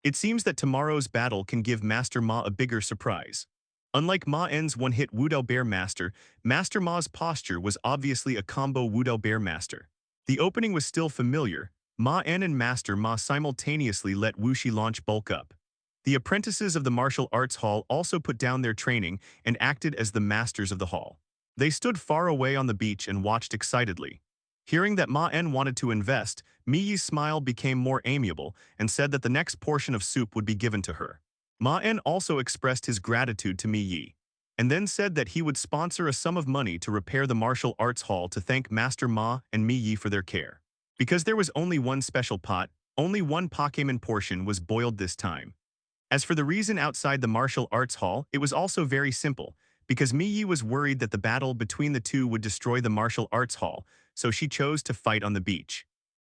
It seems that tomorrow's battle can give Master Ma a bigger surprise. Unlike Maen's one-hit Wudao Bear Master, Master Ma's posture was obviously a combo Wudao Bear Master. The opening was still familiar. Maen and Master Ma simultaneously let Wuxi launch bulk up. The apprentices of the martial arts hall also put down their training and acted as the masters of the hall. They stood far away on the beach and watched excitedly. Hearing that Maen wanted to invest, Miyi's smile became more amiable and said that the next portion of soup would be given to her. Maen also expressed his gratitude to Miyi, and then said that he would sponsor a sum of money to repair the martial arts hall to thank Master Ma and Miyi for their care. Because there was only one special pot, only one Pokémon portion was boiled this time. As for the reason outside the martial arts hall, it was also very simple, because Miyi was worried that the battle between the two would destroy the martial arts hall, so she chose to fight on the beach.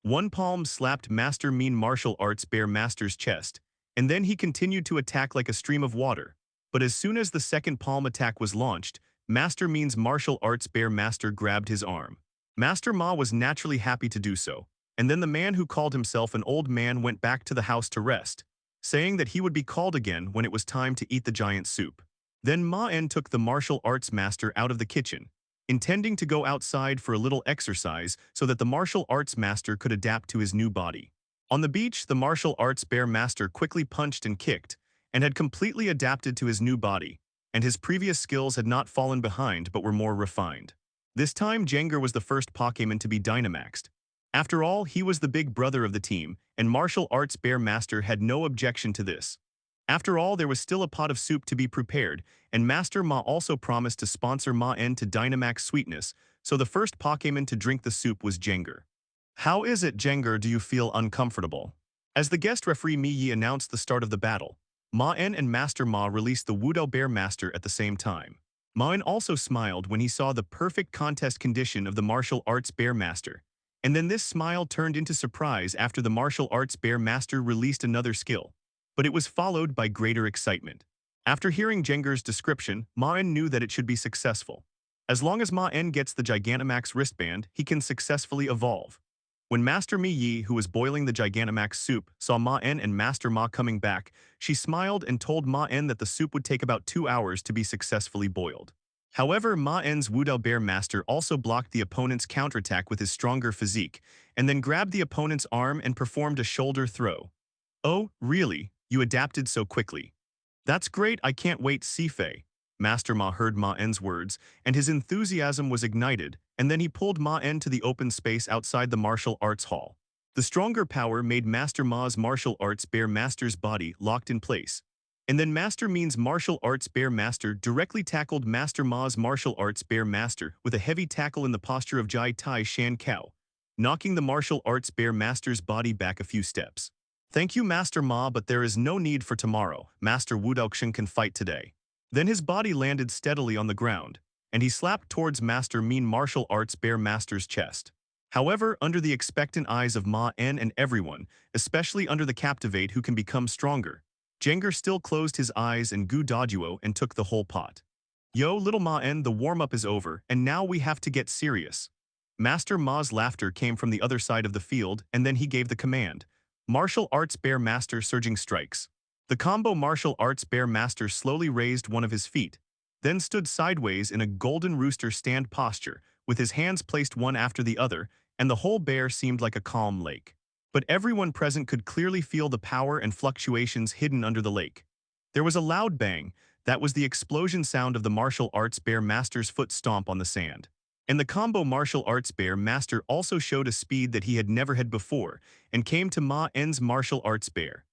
One palm slapped Master Maen Martial Arts Bear Master's chest, and then he continued to attack like a stream of water. But as soon as the second palm attack was launched, Master Maen's Martial Arts Bear Master grabbed his arm. Master Ma was naturally happy to do so, and then the man who called himself an old man went back to the house to rest, saying that he would be called again when it was time to eat the giant soup. Then Maen took the martial arts master out of the kitchen, intending to go outside for a little exercise so that the martial arts master could adapt to his new body. On the beach, the martial arts bear master quickly punched and kicked, and had completely adapted to his new body, and his previous skills had not fallen behind but were more refined. This time, Jenger was the first Pokémon to be Dynamaxed. After all, he was the big brother of the team, and Martial Arts Bear Master had no objection to this. After all, there was still a pot of soup to be prepared, and Master Ma also promised to sponsor Maen to Dynamax Sweetness, so the first Pokémon to drink the soup was Jenger. How is it, Jenger, do you feel uncomfortable? As the guest referee Miyi announced the start of the battle, Maen and Master Ma released the Wudao Bear Master at the same time. Maen also smiled when he saw the perfect contest condition of the martial arts Bear Master, and then this smile turned into surprise after the martial arts Bear Master released another skill, but it was followed by greater excitement. After hearing Jenger's description, Maen knew that it should be successful. As long as Maen gets the Gigantamax wristband, he can successfully evolve. When Master Miyi, who was boiling the Gigantamax soup, saw Maen and Master Ma coming back, she smiled and told Maen that the soup would take about 2 hours to be successfully boiled. However, Maen's Wudao Bear Master also blocked the opponent's counterattack with his stronger physique, and then grabbed the opponent's arm and performed a shoulder throw. Oh, really? You adapted so quickly. That's great, I can't wait, Sifei. Master Ma heard Maen's words, and his enthusiasm was ignited, and then he pulled Maen to the open space outside the martial arts hall. The stronger power made Master Ma's martial arts Bear Master's body locked in place. And then Master Maen's martial arts Bear Master directly tackled Master Ma's martial arts Bear Master with a heavy tackle in the posture of Jai Tai Shan Kao, knocking the martial arts Bear Master's body back a few steps. Thank you, Master Ma, but there is no need for tomorrow. Master Wudaoxin can fight today. Then his body landed steadily on the ground, and he slapped towards Master Maen Martial Arts Bear Master's chest. However, under the expectant eyes of Maen and everyone, especially under the Captivate who can become stronger, Jengar still closed his eyes and Gu Dajuo and took the whole pot. Yo, little Maen, the warm-up is over, and now we have to get serious. Master Ma's laughter came from the other side of the field, and then he gave the command. Martial Arts Bear Master Surging Strikes. The combo Martial Arts Bear Master slowly raised one of his feet, then stood sideways in a golden rooster stand posture, with his hands placed one after the other, and the whole bear seemed like a calm lake. But everyone present could clearly feel the power and fluctuations hidden under the lake. There was a loud bang. That was the explosion sound of the Martial Arts Bear Master's foot stomp on the sand. And the combo Martial Arts Bear Master also showed a speed that he had never had before, and came to Maen's Martial Arts Bear.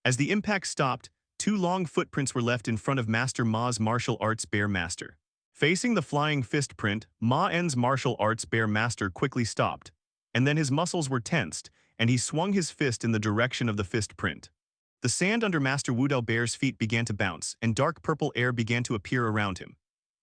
As the impact stopped, two long footprints were left in front of Master Ma's Martial Arts Bear Master. Facing the flying fist print, Maen's Martial Arts Bear Master quickly stopped, and then his muscles were tensed, and he swung his fist in the direction of the fist print. The sand under Master Wudao Bear's feet began to bounce, and dark purple air began to appear around him.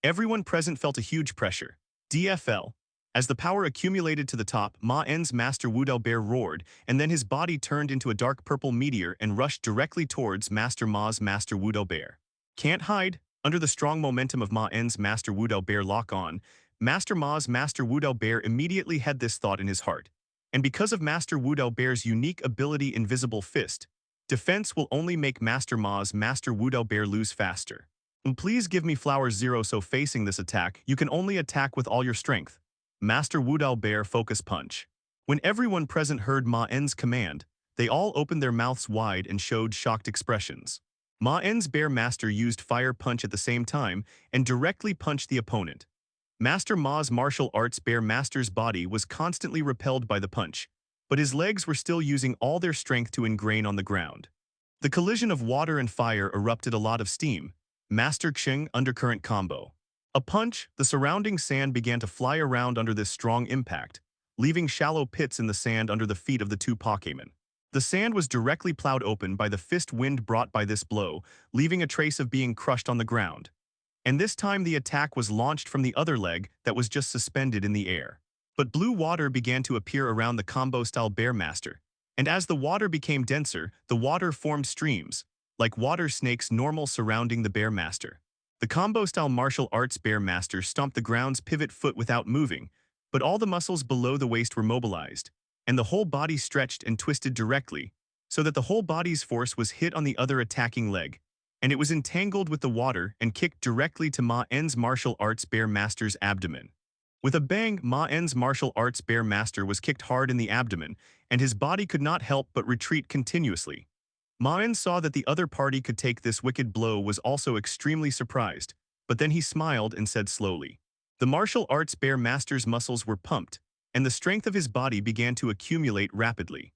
Everyone present felt a huge pressure. DFL. As the power accumulated to the top, Maen's Master Wudao Bear roared, and then his body turned into a dark purple meteor and rushed directly towards Master Ma's Master Wudao Bear. Can't hide. Under the strong momentum of Maen's Master Wudao Bear lock-on, Master Ma's Master Wudao Bear immediately had this thought in his heart. And because of Master Wudao Bear's unique ability Invisible Fist, defense will only make Master Ma's Master Wudao Bear lose faster. Please give me flower 0 so facing this attack, you can only attack with all your strength. Master Wudao Bear Focus Punch. When everyone present heard Maen's command, they all opened their mouths wide and showed shocked expressions. Maen's Bear Master used Fire Punch at the same time and directly punched the opponent. Master Ma's Martial Arts Bear Master's body was constantly repelled by the punch, but his legs were still using all their strength to ingrain on the ground. The collision of water and fire erupted a lot of steam. Master Xing Undercurrent Combo. A punch, the surrounding sand began to fly around under this strong impact, leaving shallow pits in the sand under the feet of the two Pokémon. The sand was directly plowed open by the fist wind brought by this blow, leaving a trace of being crushed on the ground. And this time the attack was launched from the other leg that was just suspended in the air. But blue water began to appear around the combo-style Bear Master, and as the water became denser, the water formed streams, like water snakes normal surrounding the Bear Master. The combo-style Martial Arts Bear Master stomped the ground's pivot foot without moving, but all the muscles below the waist were mobilized, and the whole body stretched and twisted directly, so that the whole body's force was hit on the other attacking leg, and it was entangled with the water and kicked directly to Maen's Martial Arts Bear Master's abdomen. With a bang, Maen's Martial Arts Bear Master was kicked hard in the abdomen, and his body could not help but retreat continuously. Maen saw that the other party could take this wicked blow was also extremely surprised, but then he smiled and said slowly. The Martial Arts Bear Master's muscles were pumped, and the strength of his body began to accumulate rapidly.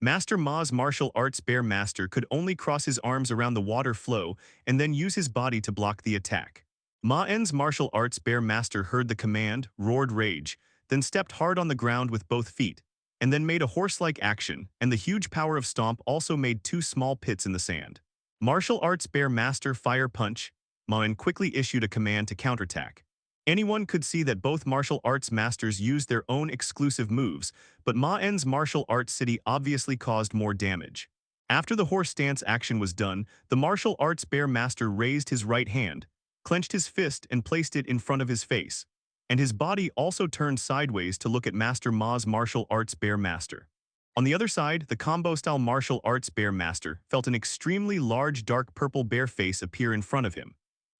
Master Ma's Martial Arts Bear Master could only cross his arms around the water flow and then use his body to block the attack. Maen's Martial Arts Bear Master heard the command, roared rage, then stepped hard on the ground with both feet, and then made a horse-like action, and the huge power of Stomp also made two small pits in the sand. Martial Arts Bear Master Fire Punch. Maen quickly issued a command to counterattack. Anyone could see that both martial arts masters used their own exclusive moves, but Maen's martial arts city obviously caused more damage. After the horse stance action was done, the martial arts bear master raised his right hand, clenched his fist and placed it in front of his face, and his body also turned sideways to look at Master Ma's martial arts bear master. On the other side, the combo-style martial arts bear master felt an extremely large dark purple bear face appear in front of him.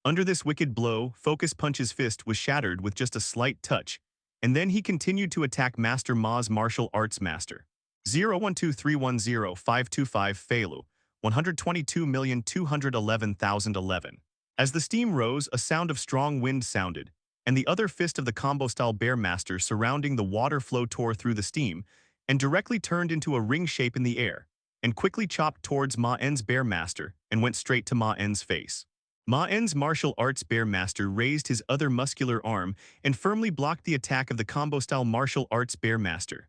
Under this wicked blow, Focus Punch's fist was shattered with just a slight touch, and then he continued to attack Master Ma's martial arts master. 012310525 Feilu, 122,211,011. As the steam rose, a sound of strong wind sounded, and the other fist of the combo-style bear master surrounding the water flow tore through the steam, and directly turned into a ring shape in the air, and quickly chopped towards Maen's bear master, and went straight to Maen's face. Maen's martial arts bear master raised his other muscular arm and firmly blocked the attack of the combo-style martial arts bear master.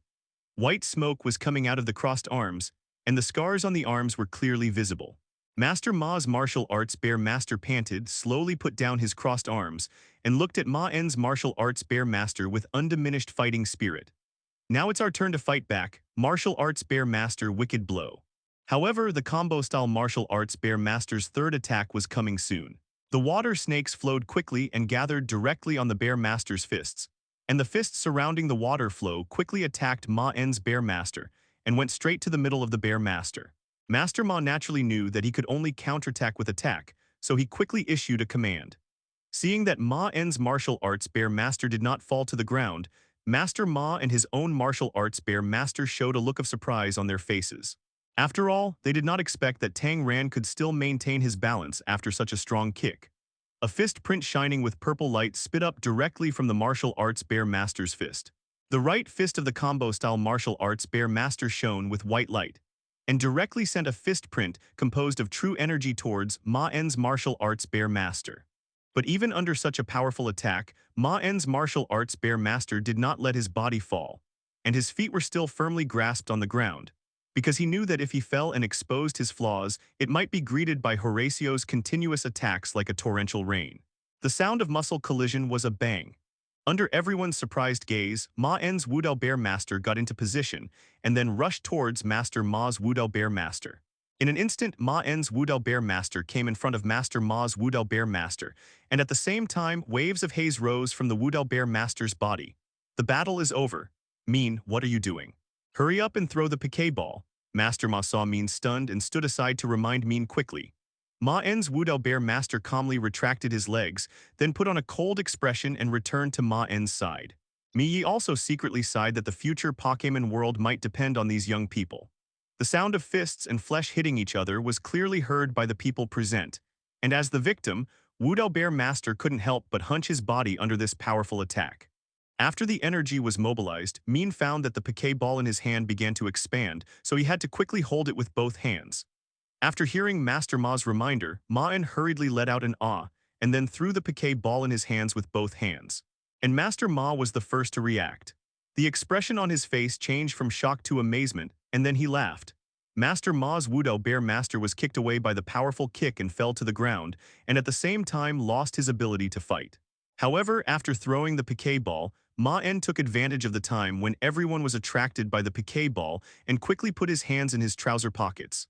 White smoke was coming out of the crossed arms, and the scars on the arms were clearly visible. Master Ma's martial arts bear master panted, slowly put down his crossed arms, and looked at Maen's martial arts bear master with undiminished fighting spirit. Now it's our turn to fight back, martial arts bear master wicked blow. However, the combo-style martial arts bear master's third attack was coming soon. The water snakes flowed quickly and gathered directly on the bear master's fists, and the fists surrounding the water flow quickly attacked Maen's bear master and went straight to the middle of the bear master. Master Ma naturally knew that he could only counterattack with attack, so he quickly issued a command. Seeing that Maen's martial arts bear master did not fall to the ground, Master Ma and his own martial arts bear master showed a look of surprise on their faces. After all, they did not expect that Tang Ran could still maintain his balance after such a strong kick. A fist print shining with purple light spit up directly from the martial arts bear master's fist. The right fist of the combo-style martial arts bear master shone with white light, and directly sent a fist print composed of true energy towards Maen's martial arts bear master. But even under such a powerful attack, Maen's martial arts bear master did not let his body fall, and his feet were still firmly grasped on the ground, because he knew that if he fell and exposed his flaws, it might be greeted by Horacio's continuous attacks like a torrential rain. The sound of muscle collision was a bang. Under everyone's surprised gaze, Maen's Wudao Bear Master got into position and then rushed towards Master Ma's Wudao Bear Master. In an instant, Maen's Wudao Bear Master came in front of Master Ma's Wudao Bear Master, and at the same time, waves of haze rose from the Wudao Bear Master's body. The battle is over. Maen, what are you doing? Hurry up and throw the Piquet ball. Master Ma saw Maen stunned and stood aside to remind Maen quickly. Maen's Wudao Bear Master calmly retracted his legs, then put on a cold expression and returned to Maen's side. Mi also secretly sighed that the future Pokémon world might depend on these young people. The sound of fists and flesh hitting each other was clearly heard by the people present, and as the victim, Wudao Bear Master couldn't help but hunch his body under this powerful attack. After the energy was mobilized, Maen found that the Piquet ball in his hand began to expand, so he had to quickly hold it with both hands. After hearing Master Ma's reminder, Maen hurriedly let out an ah, and then threw the Piquet ball in his hands with both hands. And Master Ma was the first to react. The expression on his face changed from shock to amazement, and then he laughed. Master Ma's Wudao Bear Master was kicked away by the powerful kick and fell to the ground, and at the same time lost his ability to fight. However, after throwing the Piquet ball, Maen took advantage of the time when everyone was attracted by the Piquet ball and quickly put his hands in his trouser pockets.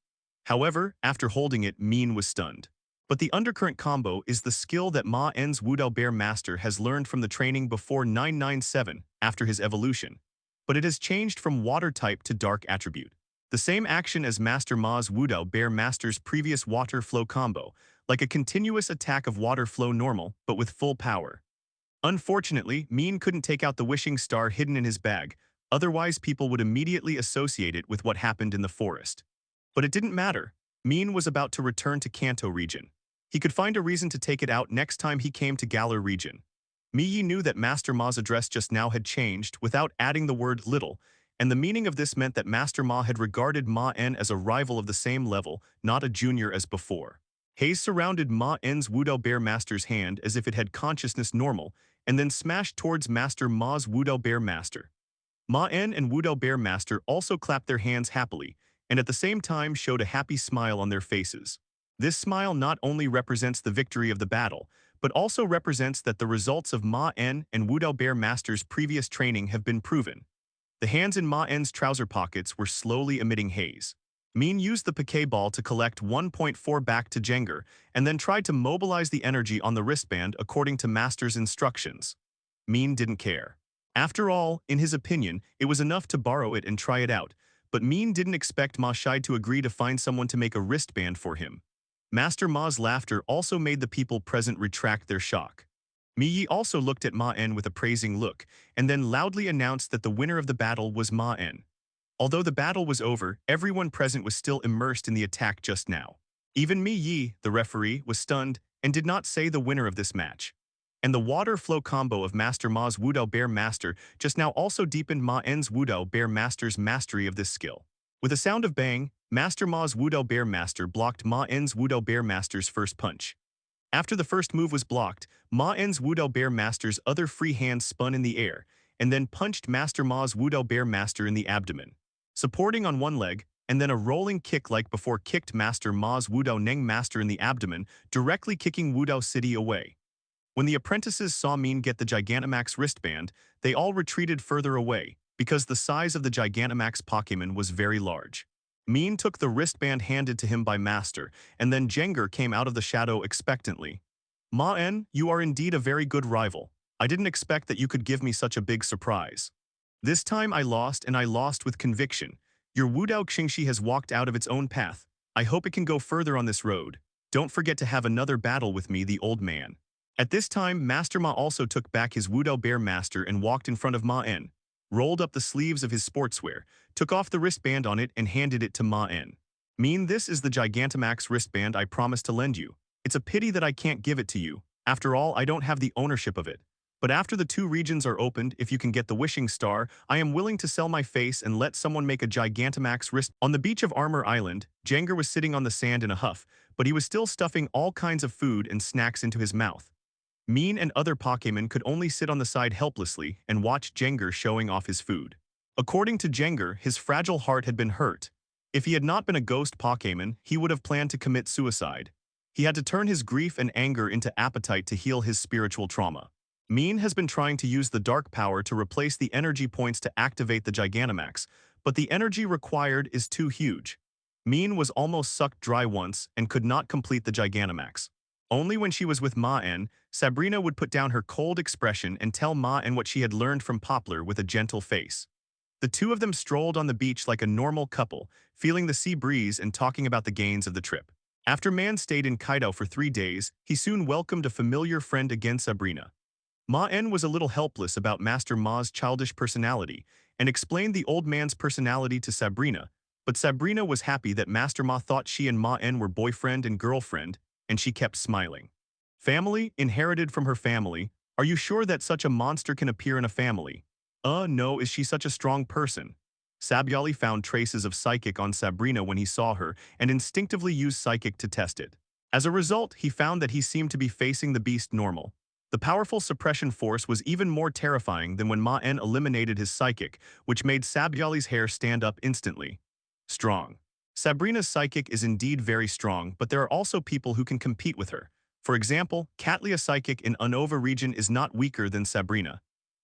However, after holding it, Maen was stunned. But the undercurrent combo is the skill that Maen's Wudao Bear Master has learned from the training before 997 after his evolution. But it has changed from water type to dark attribute. The same action as Master Ma's Wudao Bear Master's previous water flow combo, like a continuous attack of water flow normal, but with full power. Unfortunately, Maen couldn't take out the wishing star hidden in his bag, otherwise people would immediately associate it with what happened in the forest. But it didn't matter. Maen was about to return to Kanto region. He could find a reason to take it out next time he came to Galar region. Mi knew that Master Ma's address just now had changed without adding the word little, and the meaning of this meant that Master Ma had regarded Maen as a rival of the same level, not a junior as before. Haze surrounded Maen's Wudao Bear Master's hand as if it had consciousness normal, and then smashed towards Master Ma's Wudao Bear Master. Maen and Wudao Bear Master also clapped their hands happily, and at the same time showed a happy smile on their faces. This smile not only represents the victory of the battle, but also represents that the results of Maen and Wudao Bear Master's previous training have been proven. The hands in Maen's trouser pockets were slowly emitting haze. Maen used the Piquet ball to collect 1.4 back to Jengar, and then tried to mobilize the energy on the wristband according to Master's instructions. Maen didn't care. After all, in his opinion, it was enough to borrow it and try it out, but Maen didn't expect Ma Shai to agree to find someone to make a wristband for him. Master Ma's laughter also made the people present retract their shock. Mi also looked at Maen with a praising look, and then loudly announced that the winner of the battle was Maen. Although the battle was over, everyone present was still immersed in the attack just now. Even Mi, the referee, was stunned and did not say the winner of this match. And the water flow combo of Master Ma's Wudao Bear Master just now also deepened Maen's Wudao Bear Master's mastery of this skill. With a sound of bang, Master Ma's Wudao Bear Master blocked Maen's Wudao Bear Master's first punch. After the first move was blocked, Maen's Wudao Bear Master's other free hand spun in the air, and then punched Master Ma's Wudao Bear Master in the abdomen. Supporting on one leg, and then a rolling kick like before kicked Master Ma's Wudao Neng Master in the abdomen, directly kicking Wudao City away. When the apprentices saw Maen get the Gigantamax wristband, they all retreated further away, because the size of the Gigantamax Pokémon was very large. Maen took the wristband handed to him by Master, and then Jenger came out of the shadow expectantly. Maen, you are indeed a very good rival. I didn't expect that you could give me such a big surprise. This time I lost, and I lost with conviction. Your Wudao Xingxi has walked out of its own path. I hope it can go further on this road. Don't forget to have another battle with me, the old man. At this time, Master Ma also took back his Wudao Bear Master and walked in front of Maen, rolled up the sleeves of his sportswear, took off the wristband on it and handed it to Maen. This is the Gigantamax wristband I promised to lend you. It's a pity that I can't give it to you. After all, I don't have the ownership of it. But after the 2 regions are opened, if you can get the wishing star, I am willing to sell my face and let someone make a Gigantamax wrist. On the beach of Armor Island, Jenger was sitting on the sand in a huff, but he was still stuffing all kinds of food and snacks into his mouth. Maen and other Pokémon could only sit on the side helplessly and watch Jenger showing off his food. According to Jenger, his fragile heart had been hurt. If he had not been a ghost Pokémon, he would have planned to commit suicide. He had to turn his grief and anger into appetite to heal his spiritual trauma. Maen has been trying to use the dark power to replace the energy points to activate the Gigantamax, but the energy required is too huge. Maen was almost sucked dry once and could not complete the Gigantamax. Only when she was with Maen, Sabrina would put down her cold expression and tell Maen what she had learned from Poplar with a gentle face. The 2 of them strolled on the beach like a normal couple, feeling the sea breeze and talking about the gains of the trip. After Maen stayed in Kaido for 3 days, he soon welcomed a familiar friend again, Sabrina. Maen was a little helpless about Master Ma's childish personality and explained the old man's personality to Sabrina, but Sabrina was happy that Master Ma thought she and Maen were boyfriend and girlfriend, and she kept smiling. Family, inherited from her family. Are you sure that such a monster can appear in a family? No, is she such a strong person? Sabyali found traces of psychic on Sabrina when he saw her and instinctively used psychic to test it. As a result, he found that he seemed to be facing the beast normal. The powerful suppression force was even more terrifying than when Maen eliminated his psychic, which made Sabyali's hair stand up instantly. Strong. Sabrina's psychic is indeed very strong, but there are also people who can compete with her. For example, Catlia's psychic in Unova region is not weaker than Sabrina.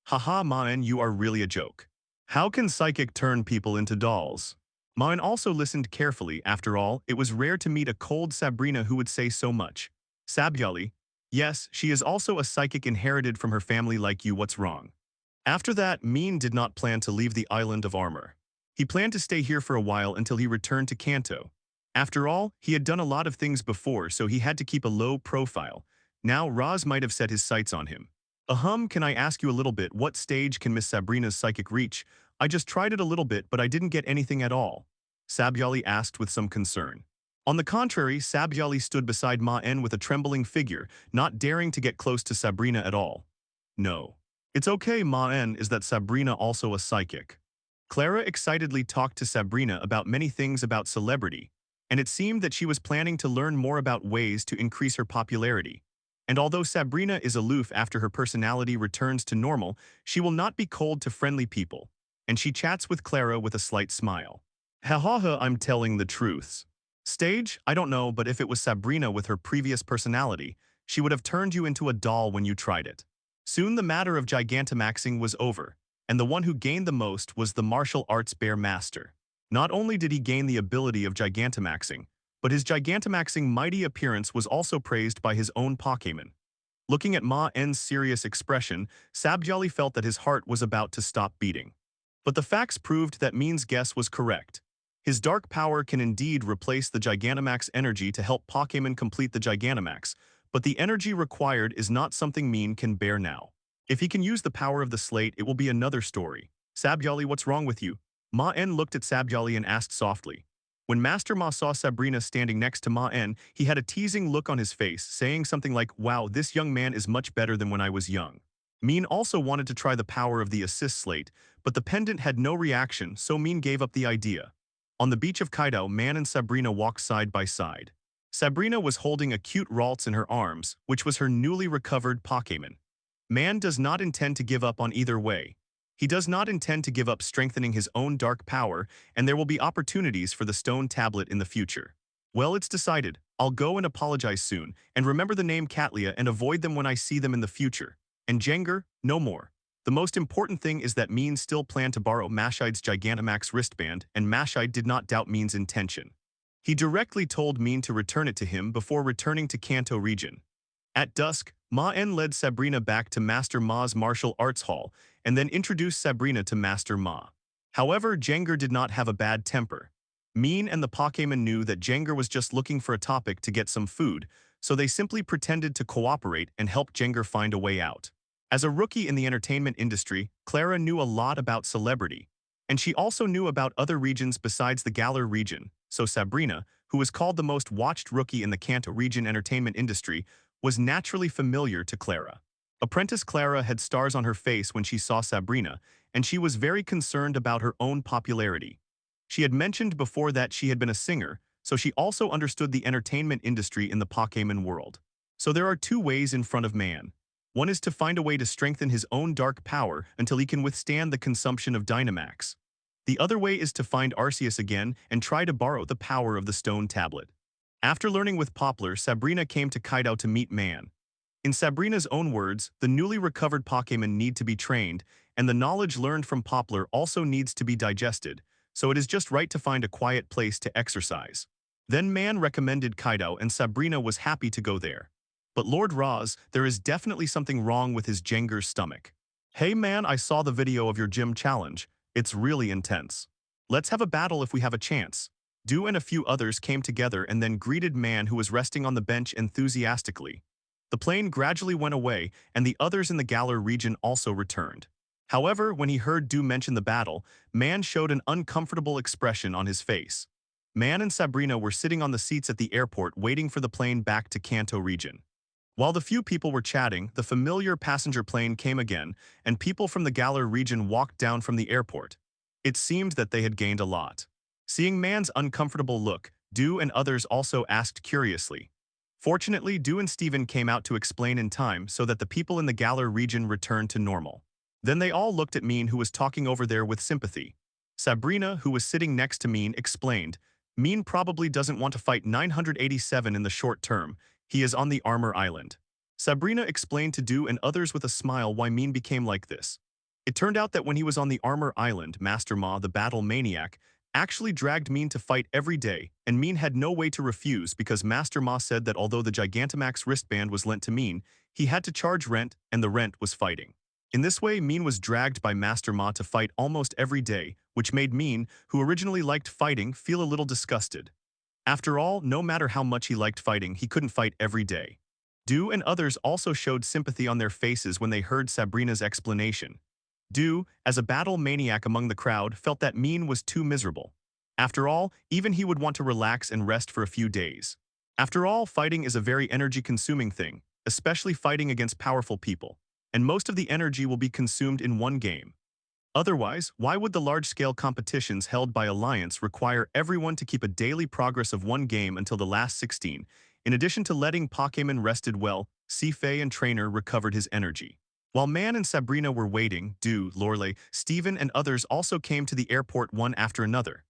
Haha, Maen, you are really a joke. How can psychic turn people into dolls? Maen also listened carefully. After all, it was rare to meet a cold Sabrina who would say so much. Sabyali, yes, she is also a psychic inherited from her family like you. What's wrong? After that, Maen did not plan to leave the island of Armor. He planned to stay here for a while until he returned to Kanto. After all, he had done a lot of things before, so he had to keep a low profile. Now, Roz might have set his sights on him. Can I ask you a little bit, what stage can Miss Sabrina's psychic reach? I just tried it a little bit, but I didn't get anything at all. Sabyali asked with some concern. On the contrary, Sabyali stood beside Maen with a trembling figure, not daring to get close to Sabrina at all. No. It's okay, Maen, is that Sabrina also a psychic? Clara excitedly talked to Sabrina about many things about celebrity, and it seemed that she was planning to learn more about ways to increase her popularity. And although Sabrina is aloof after her personality returns to normal, she will not be cold to friendly people, and she chats with Clara with a slight smile. Ha ha ha, I'm telling the truths. Stage? I don't know, but if it was Sabrina with her previous personality, she would have turned you into a doll when you tried it. Soon the matter of Gigantamaxing was over, and the one who gained the most was the martial arts bear master. Not only did he gain the ability of Gigantamaxing, but his Gigantamaxing mighty appearance was also praised by his own Pokémon. Looking at Maen's serious expression, Sabyali felt that his heart was about to stop beating. But the facts proved that Maen's guess was correct. His dark power can indeed replace the Gigantamax energy to help Pokémon complete the Gigantamax, but the energy required is not something Maen can bear now. If he can use the power of the slate, it will be another story. Sabyali, what's wrong with you? Maen looked at Sabyali and asked softly. When Master Ma saw Sabrina standing next to Maen, he had a teasing look on his face, saying something like, "Wow, this young man is much better than when I was young." Maen also wanted to try the power of the assist slate, but the pendant had no reaction, so Maen gave up the idea. On the beach of Kaido, Maen and Sabrina walked side by side. Sabrina was holding a cute Ralts in her arms, which was her newly recovered Pokémon. Maen does not intend to give up on either way. He does not intend to give up strengthening his own dark power, and there will be opportunities for the stone tablet in the future. Well, it's decided. I'll go and apologize soon, and remember the name Catlia and avoid them when I see them in the future. And Jenger, no more. The most important thing is that Maen still planned to borrow Mashide's Gigantamax wristband, and Mashide did not doubt Maen's intention. He directly told Maen to return it to him before returning to Kanto region. At dusk, Maen led Sabrina back to Master Ma's martial arts hall and then introduced Sabrina to Master Ma. However, Jengar did not have a bad temper. Maen and the Pokémon knew that Jengar was just looking for a topic to get some food, so they simply pretended to cooperate and help Jengar find a way out. As a rookie in the entertainment industry, Clara knew a lot about celebrity, and she also knew about other regions besides the Galar region, so Sabrina, who was called the most watched rookie in the Kanto region entertainment industry, was naturally familiar to Clara. Apprentice Clara had stars on her face when she saw Sabrina, and she was very concerned about her own popularity. She had mentioned before that she had been a singer, so she also understood the entertainment industry in the Pokémon world. So there are two ways in front of Maen. One is to find a way to strengthen his own dark power until he can withstand the consumption of Dynamax. The other way is to find Arceus again and try to borrow the power of the stone tablet. After learning with Poplar, Sabrina came to Kaido to meet Maen. In Sabrina's own words, the newly recovered Pokémon need to be trained, and the knowledge learned from Poplar also needs to be digested, so it is just right to find a quiet place to exercise. Then Maen recommended Kaido, and Sabrina was happy to go there. But Lord Roz, there is definitely something wrong with his Jengar's stomach. Hey man, I saw the video of your gym challenge. It's really intense. Let's have a battle if we have a chance. Du and a few others came together and then greeted Maen, who was resting on the bench, enthusiastically. The plane gradually went away, and the others in the Galar region also returned. However, when he heard Du mention the battle, Maen showed an uncomfortable expression on his face. Maen and Sabrina were sitting on the seats at the airport waiting for the plane back to Kanto region. While the few people were chatting, the familiar passenger plane came again, and people from the Galar region walked down from the airport. It seemed that they had gained a lot. Seeing Maen's uncomfortable look, Du and others also asked curiously. Fortunately, Du and Steven came out to explain in time so that the people in the Galar region returned to normal. Then they all looked at Maen, who was talking over there with sympathy. Sabrina, who was sitting next to Maen, explained, Maen probably doesn't want to fight 987 in the short term. He is on the Armor Island. Sabrina explained to Du and others with a smile why Maen became like this. It turned out that when he was on the Armor Island, Master Ma, the battle maniac, actually dragged Maen to fight every day, and Maen had no way to refuse because Master Ma said that although the Gigantamax wristband was lent to Maen, he had to charge rent, and the rent was fighting. In this way, Maen was dragged by Master Ma to fight almost every day, which made Maen, who originally liked fighting, feel a little disgusted. After all, no matter how much he liked fighting, he couldn't fight every day. Du and others also showed sympathy on their faces when they heard Sabrina's explanation. Du, as a battle maniac among the crowd, felt that Maen was too miserable. After all, even he would want to relax and rest for a few days. After all, fighting is a very energy-consuming thing, especially fighting against powerful people, and most of the energy will be consumed in one game. Otherwise, why would the large-scale competitions held by Alliance require everyone to keep a daily progress of one game until the last 16, in addition to letting Pokémon rested well, Sifei and Trainer recovered his energy. While Maen and Sabrina were waiting, Du, Lorelei, Steven, and others also came to the airport one after another.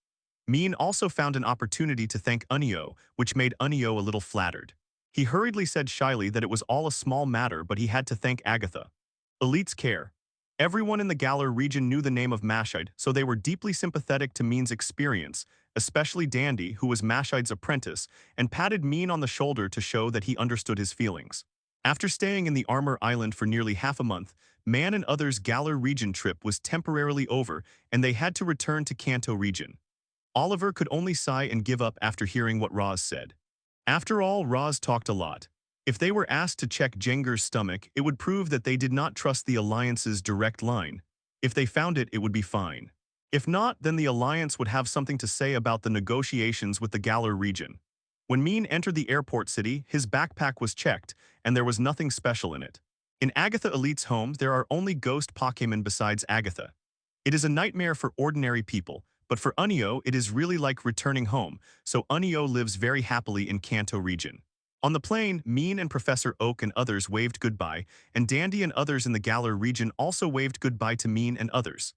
Maen also found an opportunity to thank Unio, which made Unio a little flattered. He hurriedly said shyly that it was all a small matter, but he had to thank Agatha. Elite's care. Everyone in the Galar region knew the name of Mashide, so they were deeply sympathetic to Maen's experience, especially Dandy, who was Mashide's apprentice, and patted Maen on the shoulder to show that he understood his feelings. After staying in the Armor Island for nearly half a month, Maen and others' Galar region trip was temporarily over, and they had to return to Kanto region. Oliver could only sigh and give up after hearing what Roz said. After all, Roz talked a lot. If they were asked to check Jengar's stomach, it would prove that they did not trust the Alliance's direct line. If they found it, it would be fine. If not, then the Alliance would have something to say about the negotiations with the Galar region. When Maen entered the airport city, his backpack was checked, and there was nothing special in it. In Agatha Elite's home, there are only ghost Pokémon besides Agatha. It is a nightmare for ordinary people, but for Unio, it is really like returning home, so Unio lives very happily in Kanto region. On the plane, Maen and Professor Oak and others waved goodbye, and Dandy and others in the Galar region also waved goodbye to Maen and others.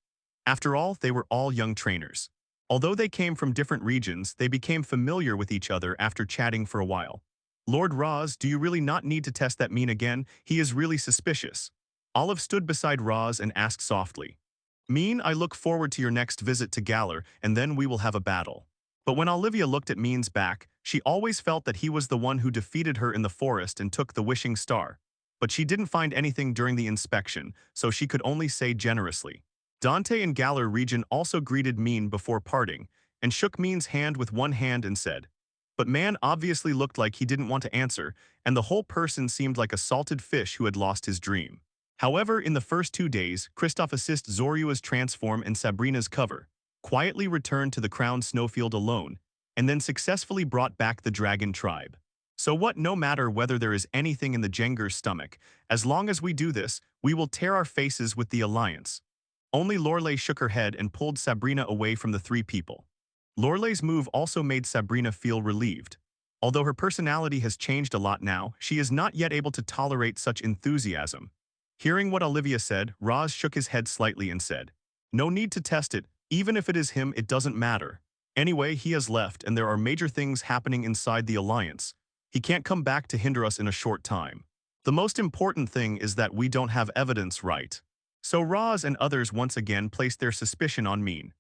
After all, they were all young trainers. Although they came from different regions, they became familiar with each other after chatting for a while. Lord Roz, do you really not need to test that Maen again? He is really suspicious. Olive stood beside Roz and asked softly, Maen, I look forward to your next visit to Galar, and then we will have a battle. But when Olivia looked at Maen's back, she always felt that he was the one who defeated her in the forest and took the wishing star. But she didn't find anything during the inspection, so she could only say generously. Dante and Galar region also greeted Maen before parting, and shook Maen's hand with one hand and said, but Maen obviously looked like he didn't want to answer, and the whole person seemed like a salted fish who had lost his dream. However, in the first 2 days, Kristoff assists Zorua's transform and Sabrina's cover, quietly returned to the crowned snowfield alone, and then successfully brought back the dragon tribe. So what, no matter whether there is anything in the Jenger's stomach, as long as we do this, we will tear our faces with the Alliance. Only Lorelei shook her head and pulled Sabrina away from the 3 people. Lorelei's move also made Sabrina feel relieved. Although her personality has changed a lot now, she is not yet able to tolerate such enthusiasm. Hearing what Olivia said, Roz shook his head slightly and said, no need to test it, even if it is him, it doesn't matter. Anyway, he has left and there are major things happening inside the Alliance. He can't come back to hinder us in a short time. The most important thing is that we don't have evidence, right? So Roz and others once again placed their suspicion on Maen.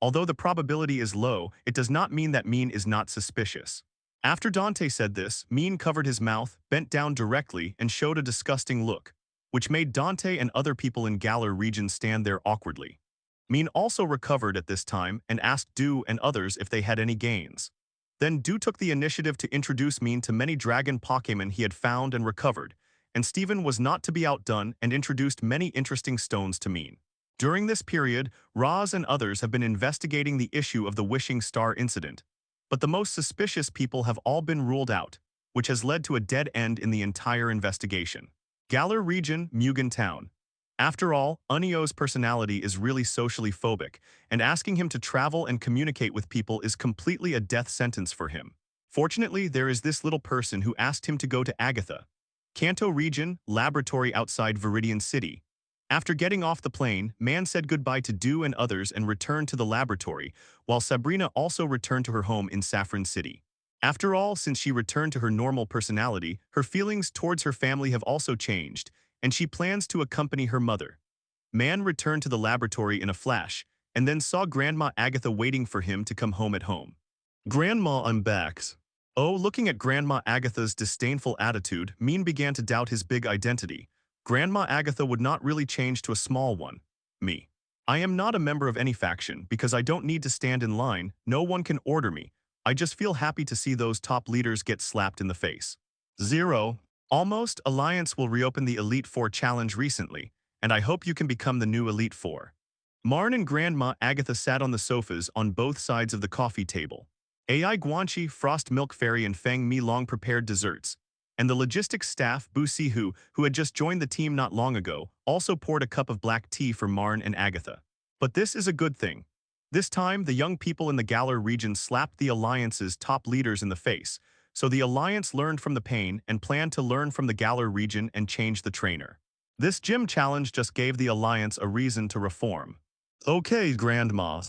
Although the probability is low, it does not mean that Maen is not suspicious. After Dante said this, Maen covered his mouth, bent down directly, and showed a disgusting look, which made Dante and other people in Galar region stand there awkwardly. Maen also recovered at this time and asked Du and others if they had any gains. Then Du took the initiative to introduce Maen to many dragon Pokémon he had found and recovered, and Steven was not to be outdone and introduced many interesting stones to Maen. During this period, Roz and others have been investigating the issue of the Wishing Star incident, but the most suspicious people have all been ruled out, which has led to a dead end in the entire investigation. Galar region, Mugen Town. After all, Unio's personality is really socially phobic, and asking him to travel and communicate with people is completely a death sentence for him. Fortunately, there is this little person who asked him to go to Agatha. Kanto region, laboratory outside Viridian City. After getting off the plane, Maen said goodbye to Du and others and returned to the laboratory, while Sabrina also returned to her home in Saffron City. After all, since she returned to her normal personality, her feelings towards her family have also changed, and she plans to accompany her mother. Maen returned to the laboratory in a flash, and then saw Grandma Agatha waiting for him to come home at home. Grandma, I'm back. Oh, looking at Grandma Agatha's disdainful attitude, Maen began to doubt his big identity. Grandma Agatha would not really change to a small one. Me. I am not a member of any faction because I don't need to stand in line, no one can order me. I just feel happy to see those top leaders get slapped in the face. 0. Almost Alliance will reopen the Elite Four challenge recently, and I hope you can become the new Elite Four. Maen and Grandma Agatha sat on the sofas on both sides of the coffee table. Ai Guanchi, Frost Milk Fairy and Feng Mi long prepared desserts, and the logistics staff, Bu Sihu, who had just joined the team not long ago, also poured a cup of black tea for Maen and Agatha. But this is a good thing. This time, the young people in the Galar region slapped the Alliance's top leaders in the face, so the Alliance learned from the pain and planned to learn from the Galar region and change the trainer. This gym challenge just gave the Alliance a reason to reform. Okay, Grandma.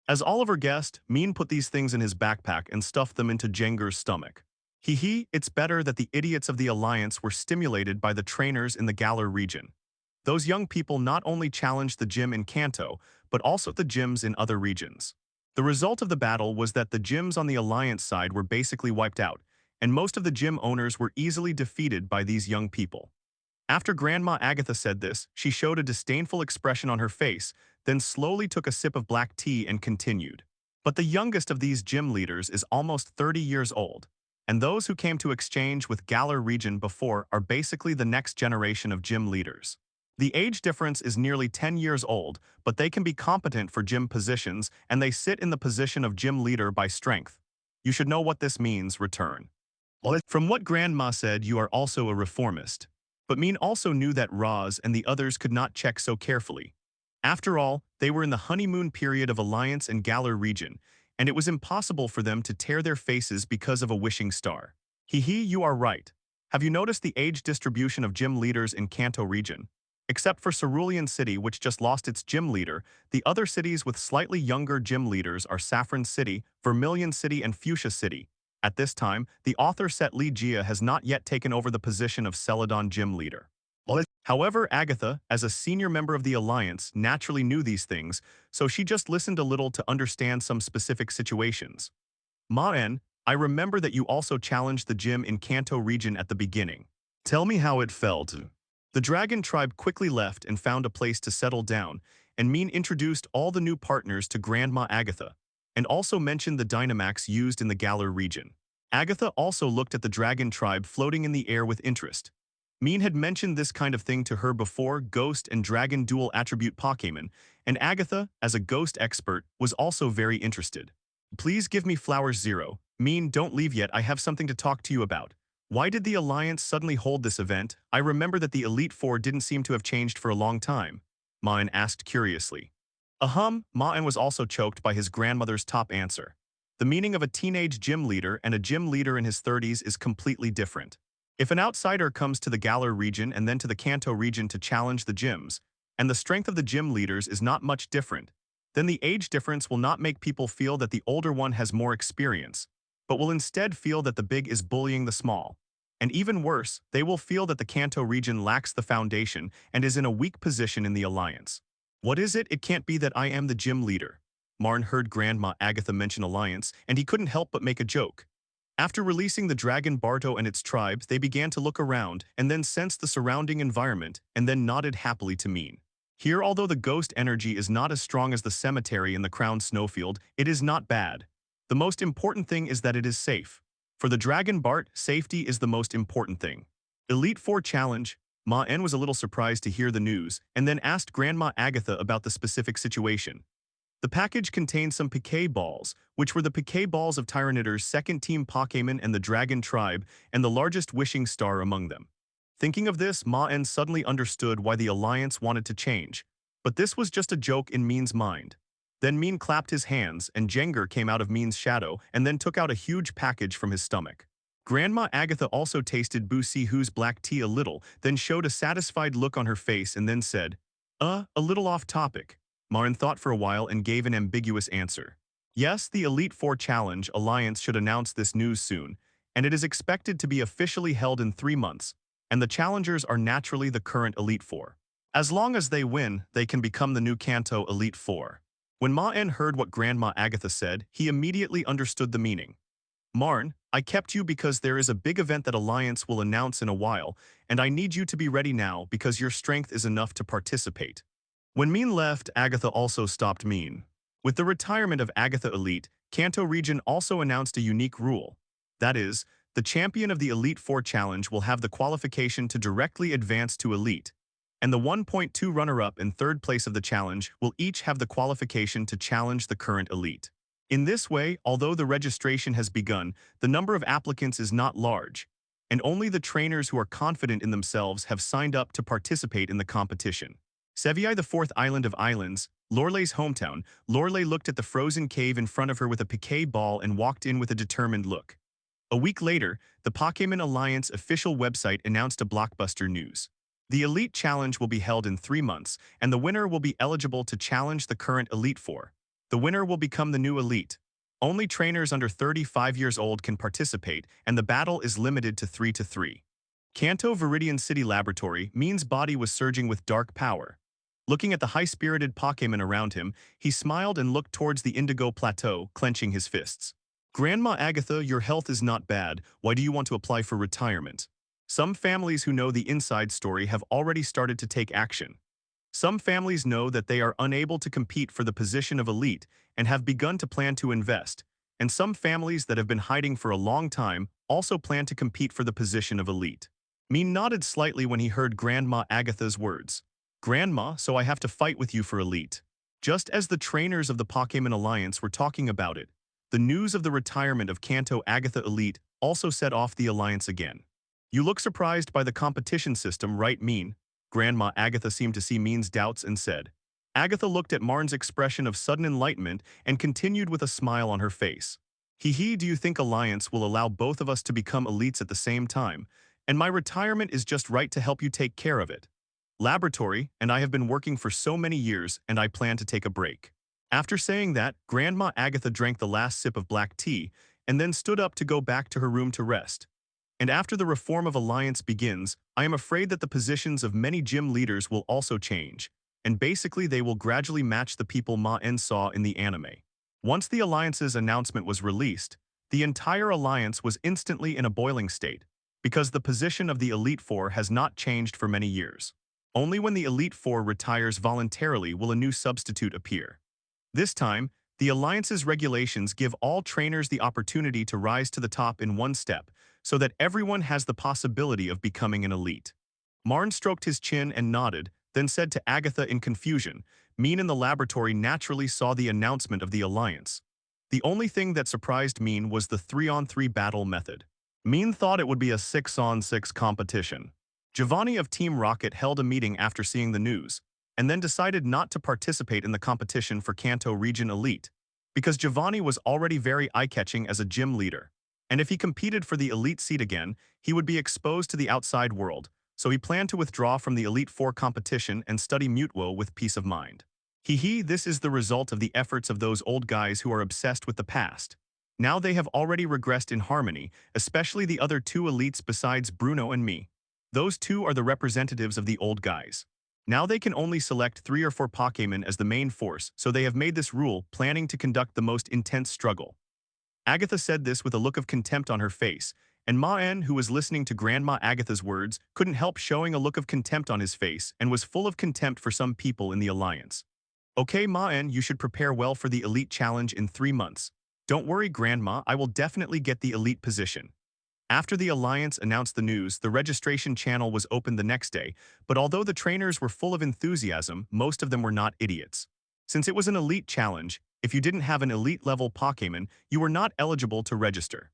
As Oliver guessed, Maen put these things in his backpack and stuffed them into Jenger's stomach. Hee, it's better that the idiots of the Alliance were stimulated by the trainers in the Galar region. Those young people not only challenged the gym in Kanto, but also the gyms in other regions. The result of the battle was that the gyms on the Alliance side were basically wiped out, and most of the gym owners were easily defeated by these young people. After Grandma Agatha said this, she showed a disdainful expression on her face, then slowly took a sip of black tea and continued. But the youngest of these gym leaders is almost 30 years old, and those who came to exchange with Galar region before are basically the next generation of gym leaders. The age difference is nearly 10 years old, but they can be competent for gym positions, and they sit in the position of gym leader by strength. You should know what this means, return. From what Grandma said, you are also a reformist. But Maen also knew that Roz and the others could not check so carefully. After all, they were in the honeymoon period of Alliance and Galar region, and it was impossible for them to tear their faces because of a wishing star. Hee, you are right. Have you noticed the age distribution of gym leaders in Kanto region? Except for Cerulean City, which just lost its gym leader, the other cities with slightly younger gym leaders are Saffron City, Vermilion City, and Fuchsia City. At this time, the author Set Li Jia has not yet taken over the position of Celadon gym leader. However, Agatha, as a senior member of the Alliance, naturally knew these things, so she just listened a little to understand some specific situations. Maen, I remember that you also challenged the gym in Kanto region at the beginning. Tell me how it felt. The dragon tribe quickly left and found a place to settle down, and Maen introduced all the new partners to Grandma Agatha, and also mentioned the Dynamax used in the Galar region. Agatha also looked at the dragon tribe floating in the air with interest. Maen had mentioned this kind of thing to her before Ghost and Dragon dual attribute Pokémon, and Agatha, as a ghost expert, was also very interested. Please give me Flowers Zero. Maen, don't leave yet, I have something to talk to you about. Why did the Alliance suddenly hold this event? I remember that the Elite Four didn't seem to have changed for a long time. Maen asked curiously. Maen was also choked by his grandmother's top answer. The meaning of a teenage gym leader and a gym leader in his 30s is completely different. If an outsider comes to the Galar region and then to the Kanto region to challenge the gyms, and the strength of the gym leaders is not much different, then the age difference will not make people feel that the older one has more experience, but will instead feel that the big is bullying the small. And even worse, they will feel that the Kanto region lacks the foundation and is in a weak position in the Alliance. What is it? It can't be that I am the gym leader. Maen heard Grandma Agatha mention Alliance, and he couldn't help but make a joke. After releasing the dragon Barto and its tribes, they began to look around and then sensed the surrounding environment and then nodded happily to Maen. Here, although the ghost energy is not as strong as the cemetery in the Crown Snowfield, it is not bad. The most important thing is that it is safe. For the Dragon Bart, safety is the most important thing. Elite Four Challenge. Maen was a little surprised to hear the news and then asked Grandma Agatha about the specific situation. The package contained some Piquet balls, which were the Piquet balls of Tyranidar's second team Pokémon and the Dragon Tribe, and the largest wishing star among them. Thinking of this, Maen suddenly understood why the Alliance wanted to change. But this was just a joke in Maen's mind. Then Maen clapped his hands, and Jengar came out of Maen's shadow and then took out a huge package from his stomach. Grandma Agatha also tasted Busihu's black tea a little, then showed a satisfied look on her face and then said, a little off topic. Maen thought for a while and gave an ambiguous answer. Yes, the Elite Four Challenge Alliance should announce this news soon, and it is expected to be officially held in 3 months, and the challengers are naturally the current Elite Four. As long as they win, they can become the new Kanto Elite Four. When Maen heard what Grandma Agatha said, he immediately understood the meaning. Maen, I kept you because there is a big event that Alliance will announce in a while, and I need you to be ready now because your strength is enough to participate. When Maen left, Agatha also stopped Maen. With the retirement of Agatha Elite, Kanto region also announced a unique rule. That is, the champion of the Elite Four Challenge will have the qualification to directly advance to Elite, and the 1.2 runner-up and third place of the challenge will each have the qualification to challenge the current Elite. In this way, although the registration has begun, the number of applicants is not large, and only the trainers who are confident in themselves have signed up to participate in the competition. Sevii, the fourth island of islands, Lorelai's hometown, Lorelai looked at the frozen cave in front of her with a Piquet ball and walked in with a determined look. A week later, the Pokémon Alliance official website announced a blockbuster news. The Elite Challenge will be held in 3 months, and the winner will be eligible to challenge the current Elite Four. The winner will become the new Elite. Only trainers under 35 years old can participate, and the battle is limited to 3-3. Kanto Viridian City Laboratory, Maen's body was surging with dark power. Looking at the high-spirited Pokémon around him, he smiled and looked towards the Indigo Plateau, clenching his fists. Grandma Agatha, your health is not bad. Why do you want to apply for retirement? Some families who know the inside story have already started to take action. Some families know that they are unable to compete for the position of elite and have begun to plan to invest, and some families that have been hiding for a long time also plan to compete for the position of elite. Maen nodded slightly when he heard Grandma Agatha's words. Grandma, so I have to fight with you for elite. Just as the trainers of the Pokémon Alliance were talking about it, the news of the retirement of Kanto Agatha Elite also set off the Alliance again. You look surprised by the competition system, right, Maen? Grandma Agatha seemed to see Maen's doubts and said. Agatha looked at Maen's expression of sudden enlightenment and continued with a smile on her face. Do you think Alliance will allow both of us to become elites at the same time? And my retirement is just right to help you take care of it. Laboratory, and I have been working for so many years, and I plan to take a break. After saying that, Grandma Agatha drank the last sip of black tea and then stood up to go back to her room to rest. And after the reform of Alliance begins, I am afraid that the positions of many gym leaders will also change, and basically they will gradually match the people Maen saw in the anime. Once the Alliance's announcement was released, the entire Alliance was instantly in a boiling state, because the position of the Elite Four has not changed for many years. Only when the Elite Four retires voluntarily will a new substitute appear. This time, the Alliance's regulations give all trainers the opportunity to rise to the top in one step, so that everyone has the possibility of becoming an elite. Maen stroked his chin and nodded, then said to Agatha in confusion. Maen in the laboratory naturally saw the announcement of the Alliance. The only thing that surprised Maen was the 3-on-3 battle method. Maen thought it would be a 6-on-6 competition. Giovanni of Team Rocket held a meeting after seeing the news, and then decided not to participate in the competition for Kanto Region Elite, because Giovanni was already very eye-catching as a gym leader. And if he competed for the elite seat again, he would be exposed to the outside world, so he planned to withdraw from the Elite Four competition and study Mutuo with peace of mind. This is the result of the efforts of those old guys who are obsessed with the past. Now they have already regressed in harmony, especially the other two elites besides Bruno and me. Those two are the representatives of the old guys. Now they can only select 3 or 4 Pokémon as the main force, so they have made this rule, planning to conduct the most intense struggle. Agatha said this with a look of contempt on her face, and Maen, who was listening to Grandma Agatha's words, couldn't help showing a look of contempt on his face and was full of contempt for some people in the Alliance. Okay, Maen, you should prepare well for the Elite Challenge in 3 months. Don't worry, Grandma, I will definitely get the elite position. After the Alliance announced the news, the registration channel was opened the next day, but although the trainers were full of enthusiasm, most of them were not idiots. Since it was an elite challenge, if you didn't have an elite-level Pokémon, you were not eligible to register.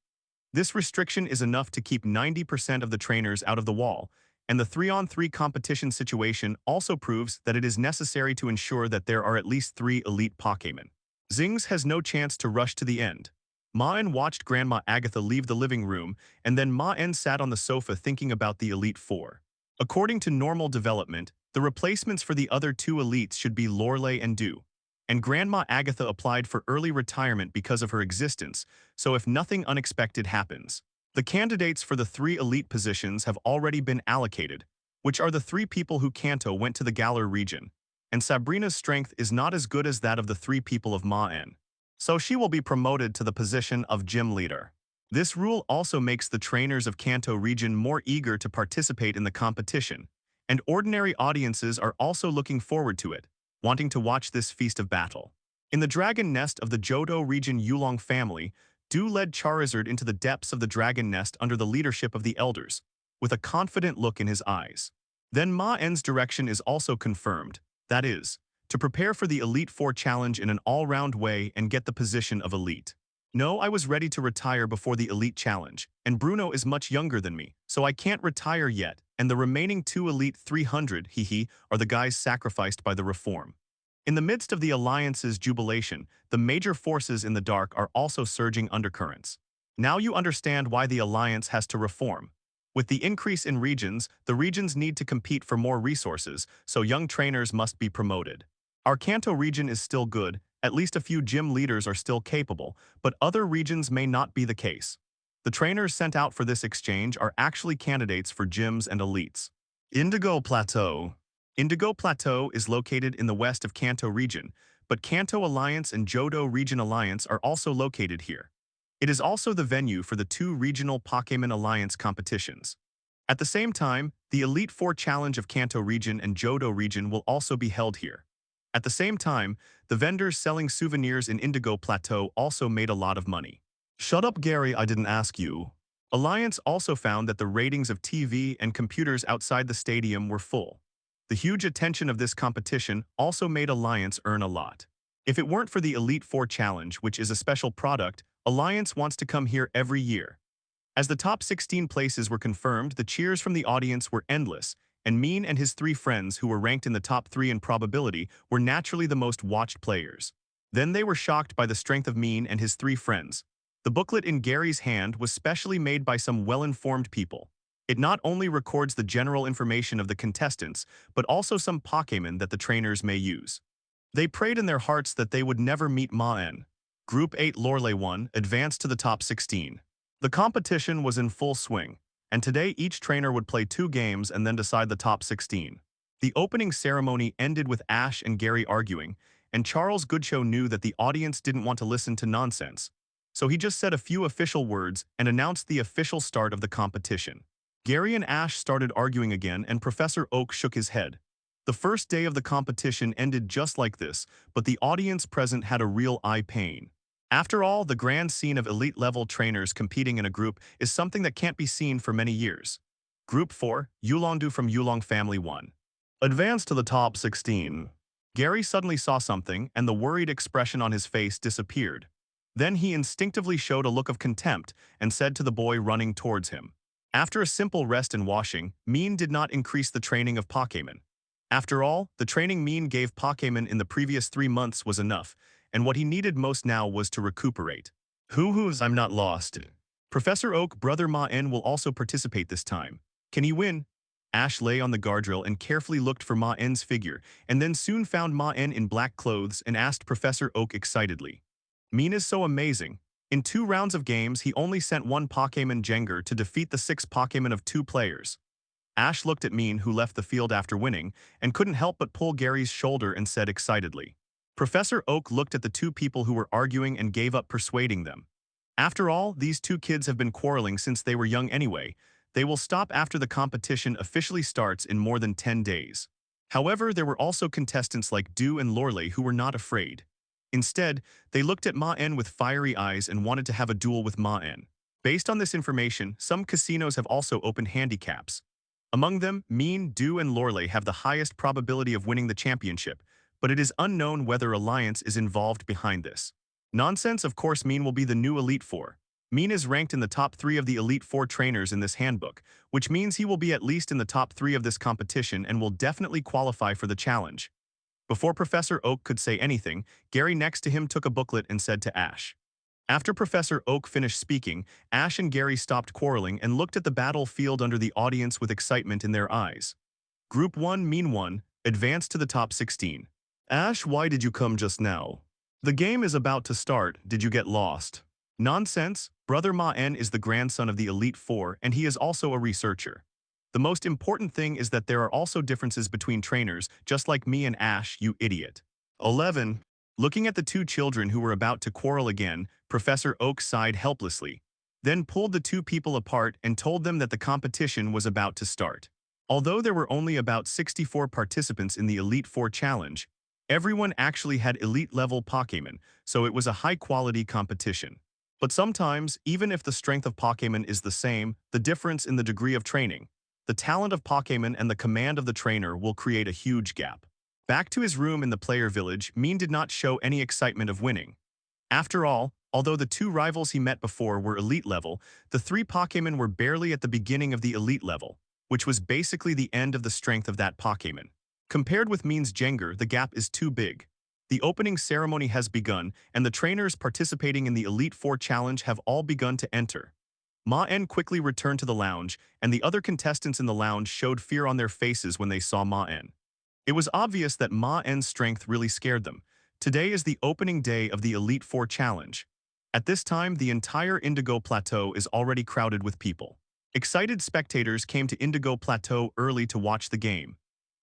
This restriction is enough to keep 90% of the trainers out of the wall, and the 3-on-3 competition situation also proves that it is necessary to ensure that there are at least 3 elite Pokémon. Zings has no chance to rush to the end. Maen watched Grandma Agatha leave the living room, and then Maen sat on the sofa thinking about the Elite Four. According to normal development, the replacements for the other 2 elites should be Lorelei and Dew. And Grandma Agatha applied for early retirement because of her existence, so if nothing unexpected happens. The candidates for the 3 elite positions have already been allocated, which are the 3 people who Kanto went to the Galar region. And Sabrina's strength is not as good as that of the 3 people of Maen, so she will be promoted to the position of gym leader. This rule also makes the trainers of Kanto region more eager to participate in the competition, and ordinary audiences are also looking forward to it, wanting to watch this feast of battle. In the dragon nest of the Johto region Yulong family, Du led Charizard into the depths of the dragon nest under the leadership of the elders, with a confident look in his eyes. Then Maen's direction is also confirmed, that is, to prepare for the Elite Four challenge in an all-round way and get the position of elite. No, I was ready to retire before the Elite Challenge, and Bruno is much younger than me, so I can't retire yet, and the remaining 2 Elite 300, are the guys sacrificed by the reform. In the midst of the Alliance's jubilation, the major forces in the dark are also surging undercurrents. Now you understand why the Alliance has to reform. With the increase in regions, the regions need to compete for more resources, so young trainers must be promoted. Our Kanto region is still good, at least a few gym leaders are still capable, but other regions may not be the case. The trainers sent out for this exchange are actually candidates for gyms and elites. Indigo Plateau. Indigo Plateau is located in the west of Kanto region, but Kanto Alliance and Johto Region Alliance are also located here. It is also the venue for the 2 regional Pokémon Alliance competitions. At the same time, the Elite Four Challenge of Kanto region and Johto region will also be held here. At the same time, the vendors selling souvenirs in Indigo Plateau also made a lot of money. Shut up, Gary, I didn't ask you. Alliance also found that the ratings of TV and computers outside the stadium were full. The huge attention of this competition also made Alliance earn a lot. If it weren't for the Elite Four Challenge, which is a special product, Alliance wants to come here every year. As the top 16 places were confirmed, the cheers from the audience were endless, and Maen and his 3 friends who were ranked in the top 3 in probability were naturally the most watched players. Then they were shocked by the strength of Maen and his 3 friends. The booklet in Gary's hand was specially made by some well-informed people. It not only records the general information of the contestants, but also some Pokémon that the trainers may use. They prayed in their hearts that they would never meet Maen. Group 8 Lorelei 1 advanced to the top 16. The competition was in full swing. and today each trainer would play 2 games and then decide the top 16. The opening ceremony ended with Ash and Gary arguing, and Charles Goodshow knew that the audience didn't want to listen to nonsense. So he just said a few official words and announced the official start of the competition. Gary and Ash started arguing again, and Professor Oak shook his head. The first day of the competition ended just like this, but the audience present had a real eye pain. After all, the grand scene of elite-level trainers competing in a group is something that can't be seen for many years. Group 4, Yulongdu from Yulong Family 1. Advance to the top 16. Gary suddenly saw something, and the worried expression on his face disappeared. Then he instinctively showed a look of contempt and said to the boy running towards him. After a simple rest and washing, Maen did not increase the training of Pokémon. After all, the training Maen gave Pokémon in the previous 3 months was enough, and what he needed most now was to recuperate. Hoo-hoos, I'm not lost. Professor Oak, brother Maen will also participate this time. Can he win? Ash lay on the guardrail and carefully looked for Maen's figure, and then soon found Maen in black clothes and asked Professor Oak excitedly. Maen is so amazing. In 2 rounds of games, he only sent 1 Pokémon Jengar to defeat the 6 Pokémon of 2 players. Ash looked at Maen, who left the field after winning, and couldn't help but pull Gary's shoulder and said excitedly. Professor Oak looked at the 2 people who were arguing and gave up persuading them. After all, these 2 kids have been quarreling since they were young anyway. They will stop after the competition officially starts in more than 10 days. However, there were also contestants like Dew and Lorelei who were not afraid. Instead, they looked at Maen with fiery eyes and wanted to have a duel with Maen. Based on this information, some casinos have also opened handicaps. Among them, Maen, Dew, and Lorelei have the highest probability of winning the championship, but it is unknown whether Alliance is involved behind this. Nonsense, of course. Maen will be the new Elite Four. Maen is ranked in the top 3 of the Elite Four trainers in this handbook, which means he will be at least in the top 3 of this competition and will definitely qualify for the challenge. Before Professor Oak could say anything, Gary next to him took a booklet and said to Ash. After Professor Oak finished speaking, Ash and Gary stopped quarreling and looked at the battlefield under the audience with excitement in their eyes. Group 1, Maen 1, advanced to the top 16. Ash, why did you come just now? The game is about to start. Did you get lost? Nonsense. Brother Maen is the grandson of the Elite Four, and he is also a researcher. The most important thing is that there are also differences between trainers, just like me and Ash, you idiot. 11. Looking at the 2 children who were about to quarrel again, Professor Oak sighed helplessly, then pulled the 2 people apart and told them that the competition was about to start. Although there were only about 64 participants in the Elite Four challenge, everyone actually had elite-level Pokémon, so it was a high-quality competition. But sometimes, even if the strength of Pokémon is the same, the difference in the degree of training, the talent of Pokémon and the command of the trainer will create a huge gap. Back to his room in the player village, Maen did not show any excitement of winning. After all, although the 2 rivals he met before were elite level, the 3 Pokémon were barely at the beginning of the elite level, which was basically the end of the strength of that Pokémon. Compared with Maen's Jengar, the gap is too big. The opening ceremony has begun, and the trainers participating in the Elite Four challenge have all begun to enter. Maen quickly returned to the lounge, and the other contestants in the lounge showed fear on their faces when they saw Maen. It was obvious that Maen's strength really scared them. Today is the opening day of the Elite Four challenge. At this time, the entire Indigo Plateau is already crowded with people. Excited spectators came to Indigo Plateau early to watch the game.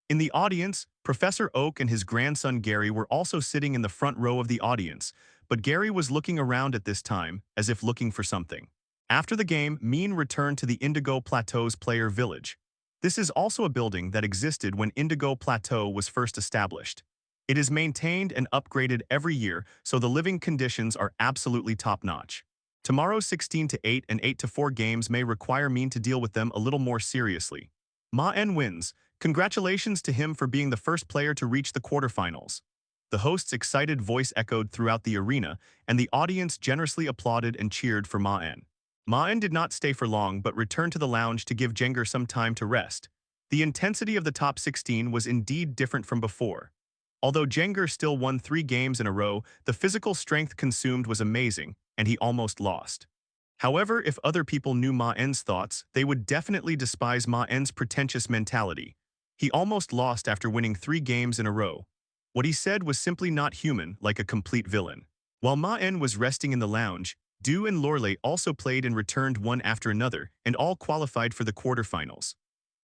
In the audience, Professor Oak and his grandson Gary were also sitting in the front row of the audience, but Gary was looking around at this time, as if looking for something. After the game, Maen returned to the Indigo Plateau's player village. This is also a building that existed when Indigo Plateau was first established. It is maintained and upgraded every year, so the living conditions are absolutely top-notch. Tomorrow's 16-8 and 8-4 games may require Maen to deal with them a little more seriously. Maen wins. Congratulations to him for being the first player to reach the quarterfinals. The host's excited voice echoed throughout the arena, and the audience generously applauded and cheered for Maen. Maen did not stay for long but returned to the lounge to give Jengar some time to rest. The intensity of the top 16 was indeed different from before. Although Jengar still won 3 games in a row, the physical strength consumed was amazing, and he almost lost. However, if other people knew Maen's thoughts, they would definitely despise Maen's pretentious mentality. He almost lost after winning 3 games in a row. What he said was simply not human, like a complete villain. While Maen was resting in the lounge, Dew and Lorelei also played and returned one after another, and all qualified for the quarterfinals.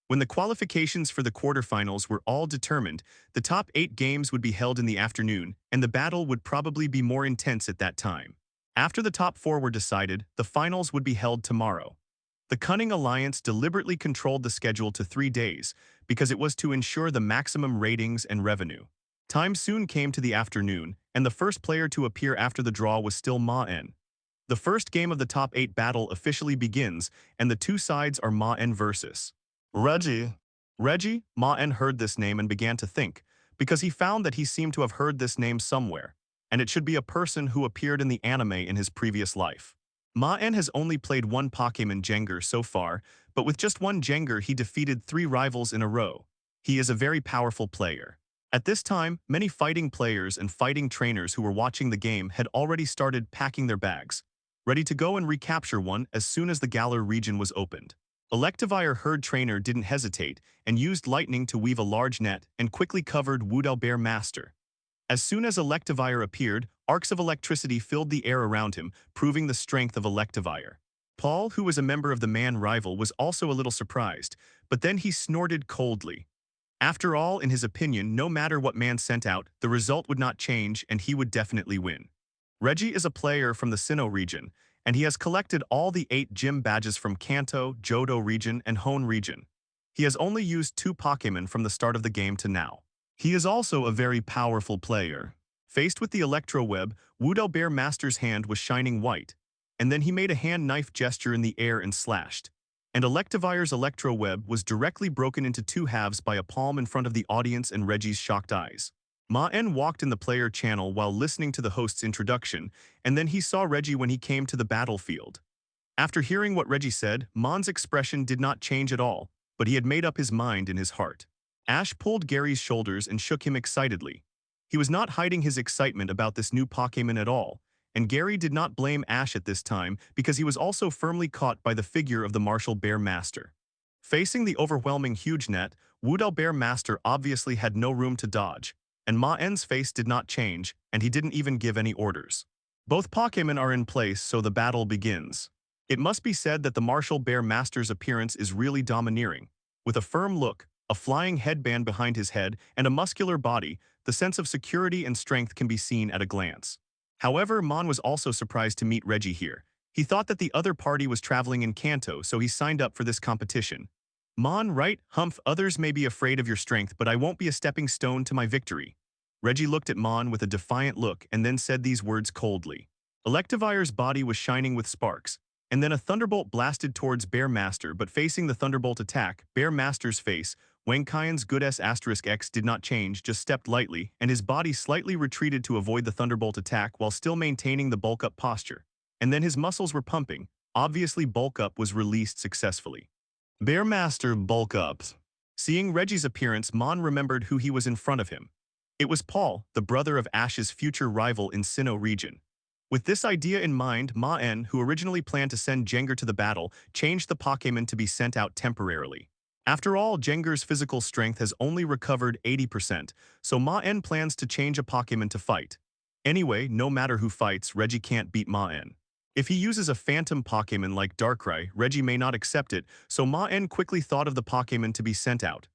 When the qualifications for the quarterfinals were all determined, the top 8 games would be held in the afternoon, and the battle would probably be more intense at that time. After the top 4 were decided, the finals would be held tomorrow. The Cunning Alliance deliberately controlled the schedule to 3 days, because it was to ensure the maximum ratings and revenue. Time soon came to the afternoon, and the first player to appear after the draw was still Maen. The first game of the top 8 battle officially begins, and the two sides are Maen versus Reggie. Maen heard this name and began to think, because he found that he seemed to have heard this name somewhere, and it should be a person who appeared in the anime in his previous life. Maen has only played one Pokémon Jengar so far, but with just one Jengar he defeated 3 rivals in a row. He is a very powerful player. At this time, many fighting players and fighting trainers who were watching the game had already started packing their bags, ready to go and recapture one as soon as the Galar region was opened. Electivire Herd Trainer didn't hesitate and used lightning to weave a large net and quickly covered Woodowbear Master. As soon as Electivire appeared, arcs of electricity filled the air around him, proving the strength of Electivire. Paul, who was a member of the Maen rival, was also a little surprised, but then he snorted coldly. After all, in his opinion, no matter what Maen sent out, the result would not change and he would definitely win. Reggie is a player from the Sinnoh region, and he has collected all the 8 gym badges from Kanto, Johto region, and Hone region. He has only used 2 Pokémon from the start of the game to now. He is also a very powerful player. Faced with the Electro Web, Woodowbear Master's hand was shining white, and then he made a hand knife gesture in the air and slashed. And Electivire's Electro Web was directly broken into 2 halves by a palm in front of the audience and Reggie's shocked eyes. Maen walked in the player channel while listening to the host's introduction, and then he saw Reggie when he came to the battlefield. After hearing what Reggie said, Maen's expression did not change at all, but he had made up his mind in his heart. Ash pulled Gary's shoulders and shook him excitedly. He was not hiding his excitement about this new Pokémon at all, and Gary did not blame Ash at this time because he was also firmly caught by the figure of the Martial Bear Master. Facing the overwhelming huge net, Woodowbear Master obviously had no room to dodge, and Maen's face did not change, and he didn't even give any orders. Both Pokémon are in place, so the battle begins. It must be said that the Martial Bear Master's appearance is really domineering. With a firm look, a flying headband behind his head, and a muscular body, the sense of security and strength can be seen at a glance. However, Maen was also surprised to meet Reggie here. He thought that the other party was traveling in Kanto, so he signed up for this competition. Maen, right? Humph, others may be afraid of your strength, but I won't be a stepping stone to my victory. Reggie looked at Maen with a defiant look and then said these words coldly. Electivire's body was shining with sparks, and then a thunderbolt blasted towards Bear Master, but facing the thunderbolt attack, Bear Master's face, Wangqian's good S*X did not change, just stepped lightly, and his body slightly retreated to avoid the thunderbolt attack while still maintaining the bulk-up posture. And then his muscles were pumping. Obviously, bulk-up was released successfully. Bear Master bulk up. Seeing Reggie's appearance, Maen remembered who he was in front of him. It was Paul, the brother of Ash's future rival in Sinnoh region. With this idea in mind, Maen, who originally planned to send Jengar to the battle, changed the Pokémon to be sent out temporarily. After all, Jengar's physical strength has only recovered 80%, so Maen plans to change a Pokémon to fight. Anyway, no matter who fights, Reggie can't beat Maen. If he uses a phantom Pokémon like Darkrai, Reggie may not accept it, so Maen quickly thought of the Pokémon to be sent out.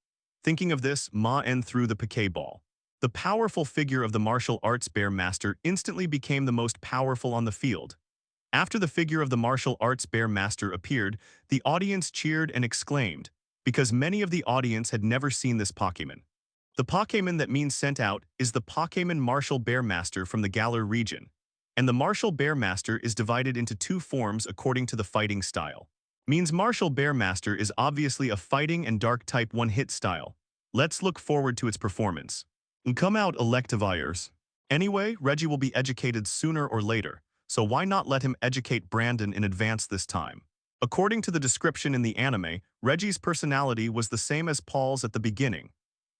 Thinking of this, Maen threw the Pokéball. The powerful figure of the martial arts Bear Master instantly became the most powerful on the field. After the figure of the martial arts Bear Master appeared, the audience cheered and exclaimed, because many of the audience had never seen this Pokémon. The Pokémon that means sent out is the Pokémon Martial Bear Master from the Galar region. And the Martial Bear Master is divided into 2 forms according to the fighting style. Means Martial Bear Master is obviously a fighting and dark-type one-hit style. Let's look forward to its performance. Come out, Electivires. Anyway, Reggie will be educated sooner or later, so why not let him educate Brandon in advance this time? According to the description in the anime, Reggie's personality was the same as Paul's at the beginning.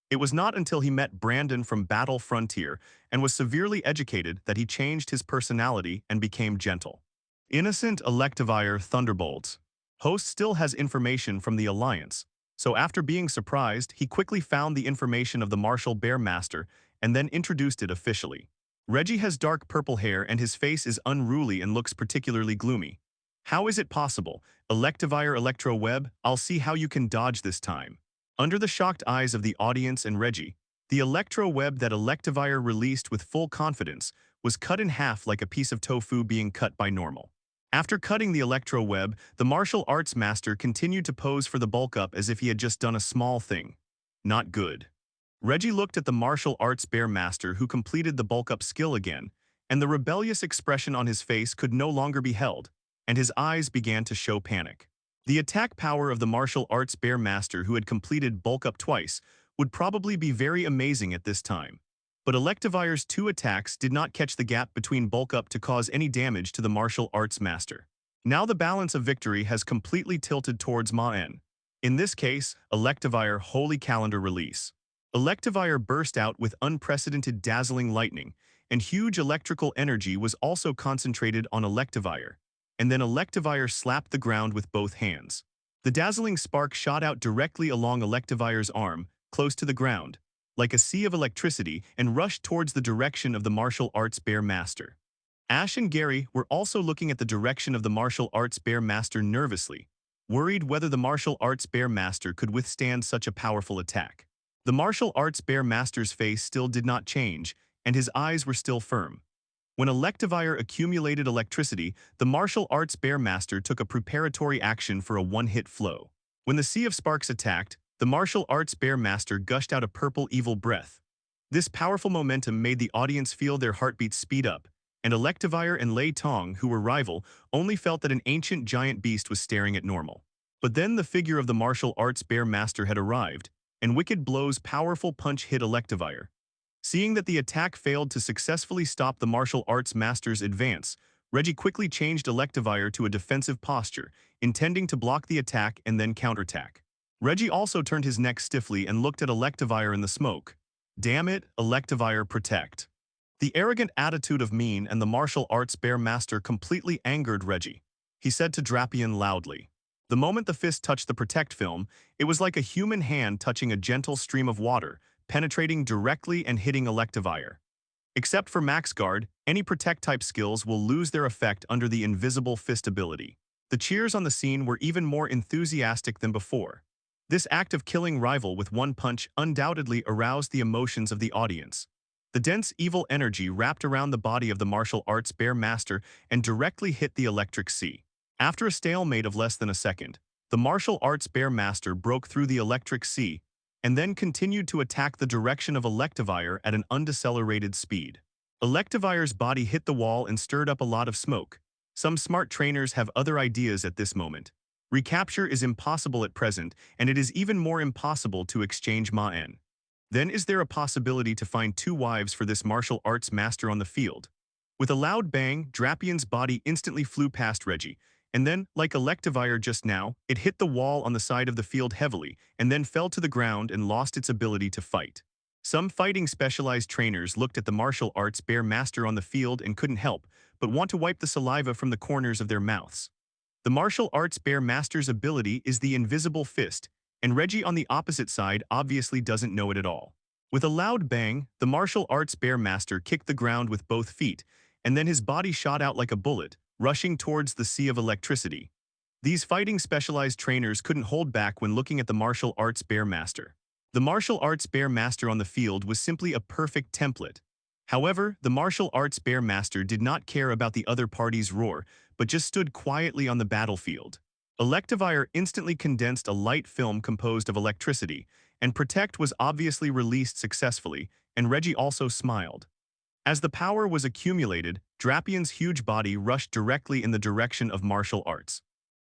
It was not until he met Brandon from Battle Frontier and was severely educated that he changed his personality and became gentle. Innocent Electivire Thunderbolts. Host still has information from the Alliance, so after being surprised, he quickly found the information of the Martial Bear Master and then introduced it officially. Reggie has dark purple hair and his face is unruly and looks particularly gloomy. How is it possible? Electivire Electro Web, I'll see how you can dodge this time. Under the shocked eyes of the audience and Reggie, the Electro Web that Electivire released with full confidence was cut in half like a piece of tofu being cut by normal. After cutting the Electro Web, the martial arts master continued to pose for the bulk up as if he had just done a small thing. Not good. Reggie looked at the martial arts bear master who completed the bulk up skill again, and the rebellious expression on his face could no longer be held, and his eyes began to show panic. The attack power of the martial arts bear master who had completed bulk up twice would probably be very amazing at this time. But Electivire's 2 attacks did not catch the gap between bulk up to cause any damage to the martial arts master. Now the balance of victory has completely tilted towards Maen. In this case, Electivire Holy Calendar Release. Electivire burst out with unprecedented dazzling lightning, and huge electrical energy was also concentrated on Electivire. And then Electivire slapped the ground with both hands. The dazzling spark shot out directly along Electivire's arm, close to the ground, like a sea of electricity, and rushed towards the direction of the martial arts bear master. Ash and Gary were also looking at the direction of the martial arts bear master nervously, worried whether the martial arts bear master could withstand such a powerful attack. The martial arts bear master's face still did not change, and his eyes were still firm. When Electivire accumulated electricity, the martial arts bear master took a preparatory action for a one-hit flow. When the sea of sparks attacked, the martial arts bear master gushed out a purple evil breath. This powerful momentum made the audience feel their heartbeats speed up, and Electivire and Lei Tong, who were rival, only felt that an ancient giant beast was staring at normal. But then the figure of the martial arts bear master had arrived, and Wicked Blow's powerful punch hit Electivire. Seeing that the attack failed to successfully stop the martial arts master's advance, Reggie quickly changed Electivire to a defensive posture, intending to block the attack and then counterattack. Reggie also turned his neck stiffly and looked at Electivire in the smoke. Damn it, Electivire, protect. The arrogant attitude of Maen and the martial arts bear master completely angered Reggie. He said to Drapion loudly. The moment the fist touched the protect film, it was like a human hand touching a gentle stream of water, penetrating directly and hitting Electivire. Except for Max Guard, any protect-type skills will lose their effect under the invisible fist ability. The cheers on the scene were even more enthusiastic than before. This act of killing rival with one punch undoubtedly aroused the emotions of the audience. The dense evil energy wrapped around the body of the martial arts bear master and directly hit the electric sea. After a stalemate of less than a second, the martial arts bear master broke through the electric sea and then continued to attack the direction of Electivire at an undecelerated speed. Electivire's body hit the wall and stirred up a lot of smoke. Some smart trainers have other ideas at this moment. Recapture is impossible at present, and it is even more impossible to exchange Maen. Then is there a possibility to find 2 wives for this martial arts master on the field? With a loud bang, Drapion's body instantly flew past Reggie, and then, like Electivire just now, it hit the wall on the side of the field heavily, and then fell to the ground and lost its ability to fight. Some fighting specialized trainers looked at the martial arts bear master on the field and couldn't help but want to wipe the saliva from the corners of their mouths. The martial arts bear master's ability is the invisible fist, and Reggie on the opposite side obviously doesn't know it at all. With a loud bang, the martial arts bear master kicked the ground with both feet, and then his body shot out like a bullet, rushing towards the sea of electricity. These fighting specialized trainers couldn't hold back when looking at the martial arts bear master. The martial arts bear master on the field was simply a perfect template. However, the martial arts bear master did not care about the other party's roar, but just stood quietly on the battlefield. Electivire instantly condensed a light film composed of electricity, and Protect was obviously released successfully, and Reggie also smiled. As the power was accumulated, Drapion's huge body rushed directly in the direction of martial arts.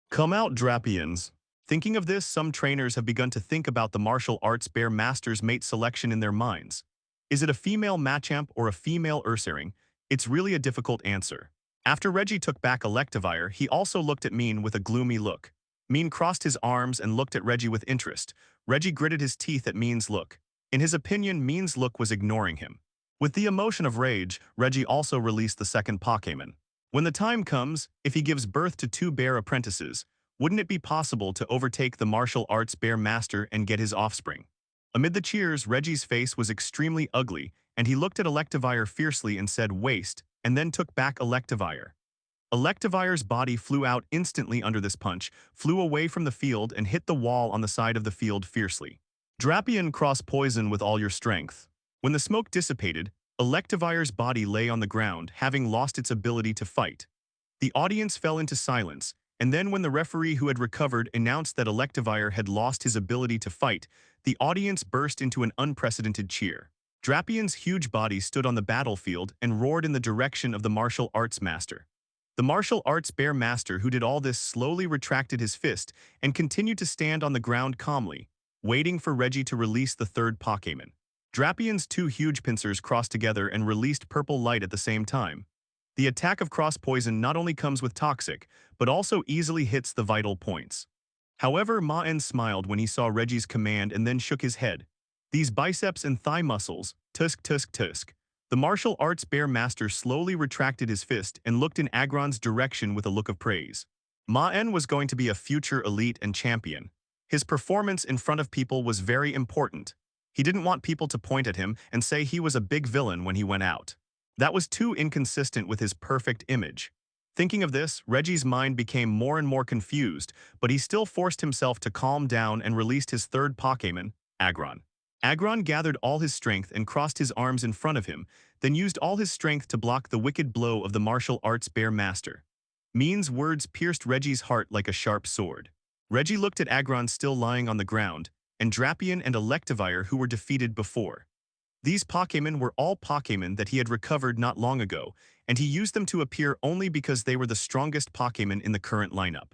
Come out, Drapions. Thinking of this, some trainers have begun to think about the martial arts bear master's mate selection in their minds. Is it a female Machamp or a female Ursaring? It's really a difficult answer. After Reggie took back Electivire, he also looked at Maen with a gloomy look. Maen crossed his arms and looked at Reggie with interest. Reggie gritted his teeth at Maen's look. In his opinion, Maen's look was ignoring him. With the emotion of rage, Reggie also released the second Pokémon. When the time comes, if he gives birth to 2 bear apprentices, wouldn't it be possible to overtake the martial arts bear master and get his offspring? Amid the cheers, Reggie's face was extremely ugly, and he looked at Electivire fiercely and said waste, and then took back Electivire. Electivire's body flew out instantly under this punch, flew away from the field and hit the wall on the side of the field fiercely. Drapion, cross poison with all your strength. When the smoke dissipated, Electivire's body lay on the ground, having lost its ability to fight. The audience fell into silence, and then when the referee who had recovered announced that Electivire had lost his ability to fight, the audience burst into an unprecedented cheer. Drapion's huge body stood on the battlefield and roared in the direction of the martial arts master. The martial arts bear master who did all this slowly retracted his fist and continued to stand on the ground calmly, waiting for Reggie to release the third Pokémon. Drapion's two huge pincers crossed together and released purple light at the same time. The attack of cross poison not only comes with toxic, but also easily hits the vital points. However, Maen smiled when he saw Reggie's command and then shook his head. These biceps and thigh muscles, tusk tusk tusk. The martial arts bear master slowly retracted his fist and looked in Aggron's direction with a look of praise. Maen was going to be a future elite and champion. His performance in front of people was very important. He didn't want people to point at him and say he was a big villain when he went out. That was too inconsistent with his perfect image. Thinking of this, Reggie's mind became more and more confused, but he still forced himself to calm down and released his third Pokémon, Aggron. Aggron gathered all his strength and crossed his arms in front of him, then used all his strength to block the wicked blow of the martial arts bear master. Maen's words pierced Reggie's heart like a sharp sword. Reggie looked at Aggron still lying on the ground, and Drapion and Electivire who were defeated before. These Pokémon were all Pokémon that he had recovered not long ago, and he used them to appear only because they were the strongest Pokémon in the current lineup.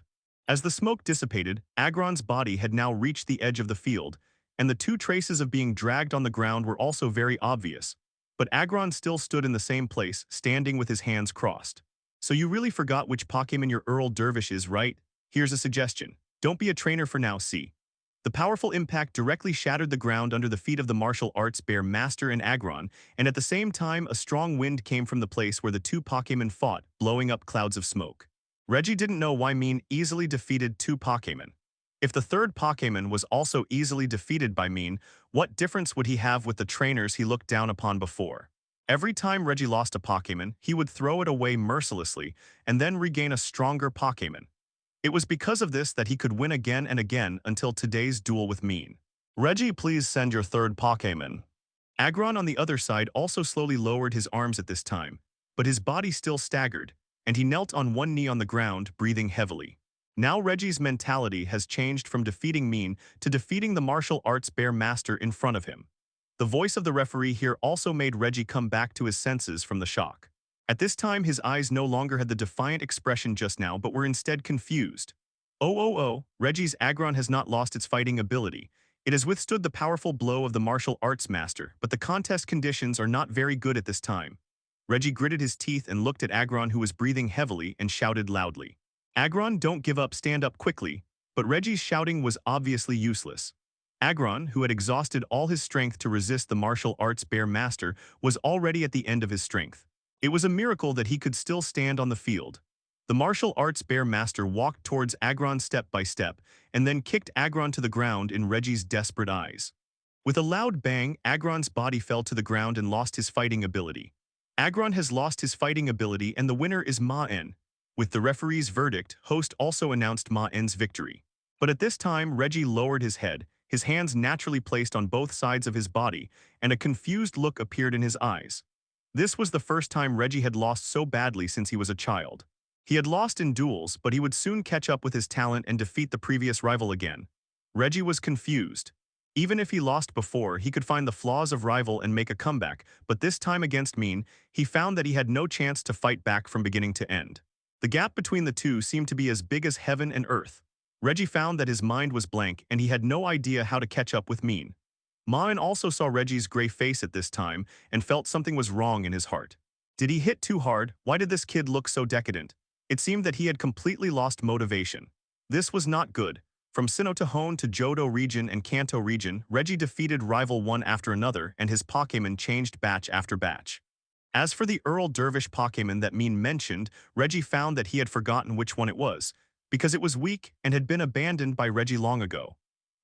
As the smoke dissipated, Aggron's body had now reached the edge of the field, and the two traces of being dragged on the ground were also very obvious. But Aggron still stood in the same place, standing with his hands crossed. So you really forgot which Pokémon your Earl Dervish is, right? Here's a suggestion. Don't be a trainer for now, see. The powerful impact directly shattered the ground under the feet of the martial arts bear master and Aggron, and at the same time a strong wind came from the place where the two Pokémon fought, blowing up clouds of smoke. Reggie didn't know why Maen easily defeated two Pokémon. If the third Pokémon was also easily defeated by Maen, what difference would he have with the trainers he looked down upon before? Every time Reggie lost a Pokémon, he would throw it away mercilessly and then regain a stronger Pokémon. It was because of this that he could win again and again until today's duel with Maen. Reggie, please send your third Pokémon. Aggron on the other side also slowly lowered his arms at this time, but his body still staggered, and he knelt on one knee on the ground, breathing heavily. Now Reggie's mentality has changed from defeating Maen to defeating the martial arts bear master in front of him. The voice of the referee here also made Reggie come back to his senses from the shock. At this time, his eyes no longer had the defiant expression just now, but were instead confused. Oh, Reggie's Aggron has not lost its fighting ability. It has withstood the powerful blow of the martial arts master, but the contest conditions are not very good at this time. Reggie gritted his teeth and looked at Aggron, who was breathing heavily, and shouted loudly. Aggron, don't give up, stand up quickly. But Reggie's shouting was obviously useless. Aggron, who had exhausted all his strength to resist the martial arts bear master, was already at the end of his strength. It was a miracle that he could still stand on the field. The martial arts bear master walked towards Aggron step by step, and then kicked Aggron to the ground in Reggie's desperate eyes. With a loud bang, Aggron's body fell to the ground and lost his fighting ability. Aggron has lost his fighting ability, and the winner is Maen. With the referee's verdict, host also announced Maen's victory. But at this time, Reggie lowered his head, his hands naturally placed on both sides of his body, and a confused look appeared in his eyes. This was the first time Reggie had lost so badly since he was a child. He had lost in duels, but he would soon catch up with his talent and defeat the previous rival again. Reggie was confused. Even if he lost before, he could find the flaws of rival and make a comeback, but this time against Maen, he found that he had no chance to fight back from beginning to end. The gap between the two seemed to be as big as heaven and earth. Reggie found that his mind was blank and he had no idea how to catch up with Maen. Maen also saw Reggie's gray face at this time and felt something was wrong in his heart. Did he hit too hard? Why did this kid look so decadent? It seemed that he had completely lost motivation. This was not good. From Sinnoh to Hoenn to Johto region and Kanto region, Reggie defeated rival one after another and his Pokémon changed batch after batch. As for the Earl Dervish Pokémon that Maen mentioned, Reggie found that he had forgotten which one it was, because it was weak and had been abandoned by Reggie long ago.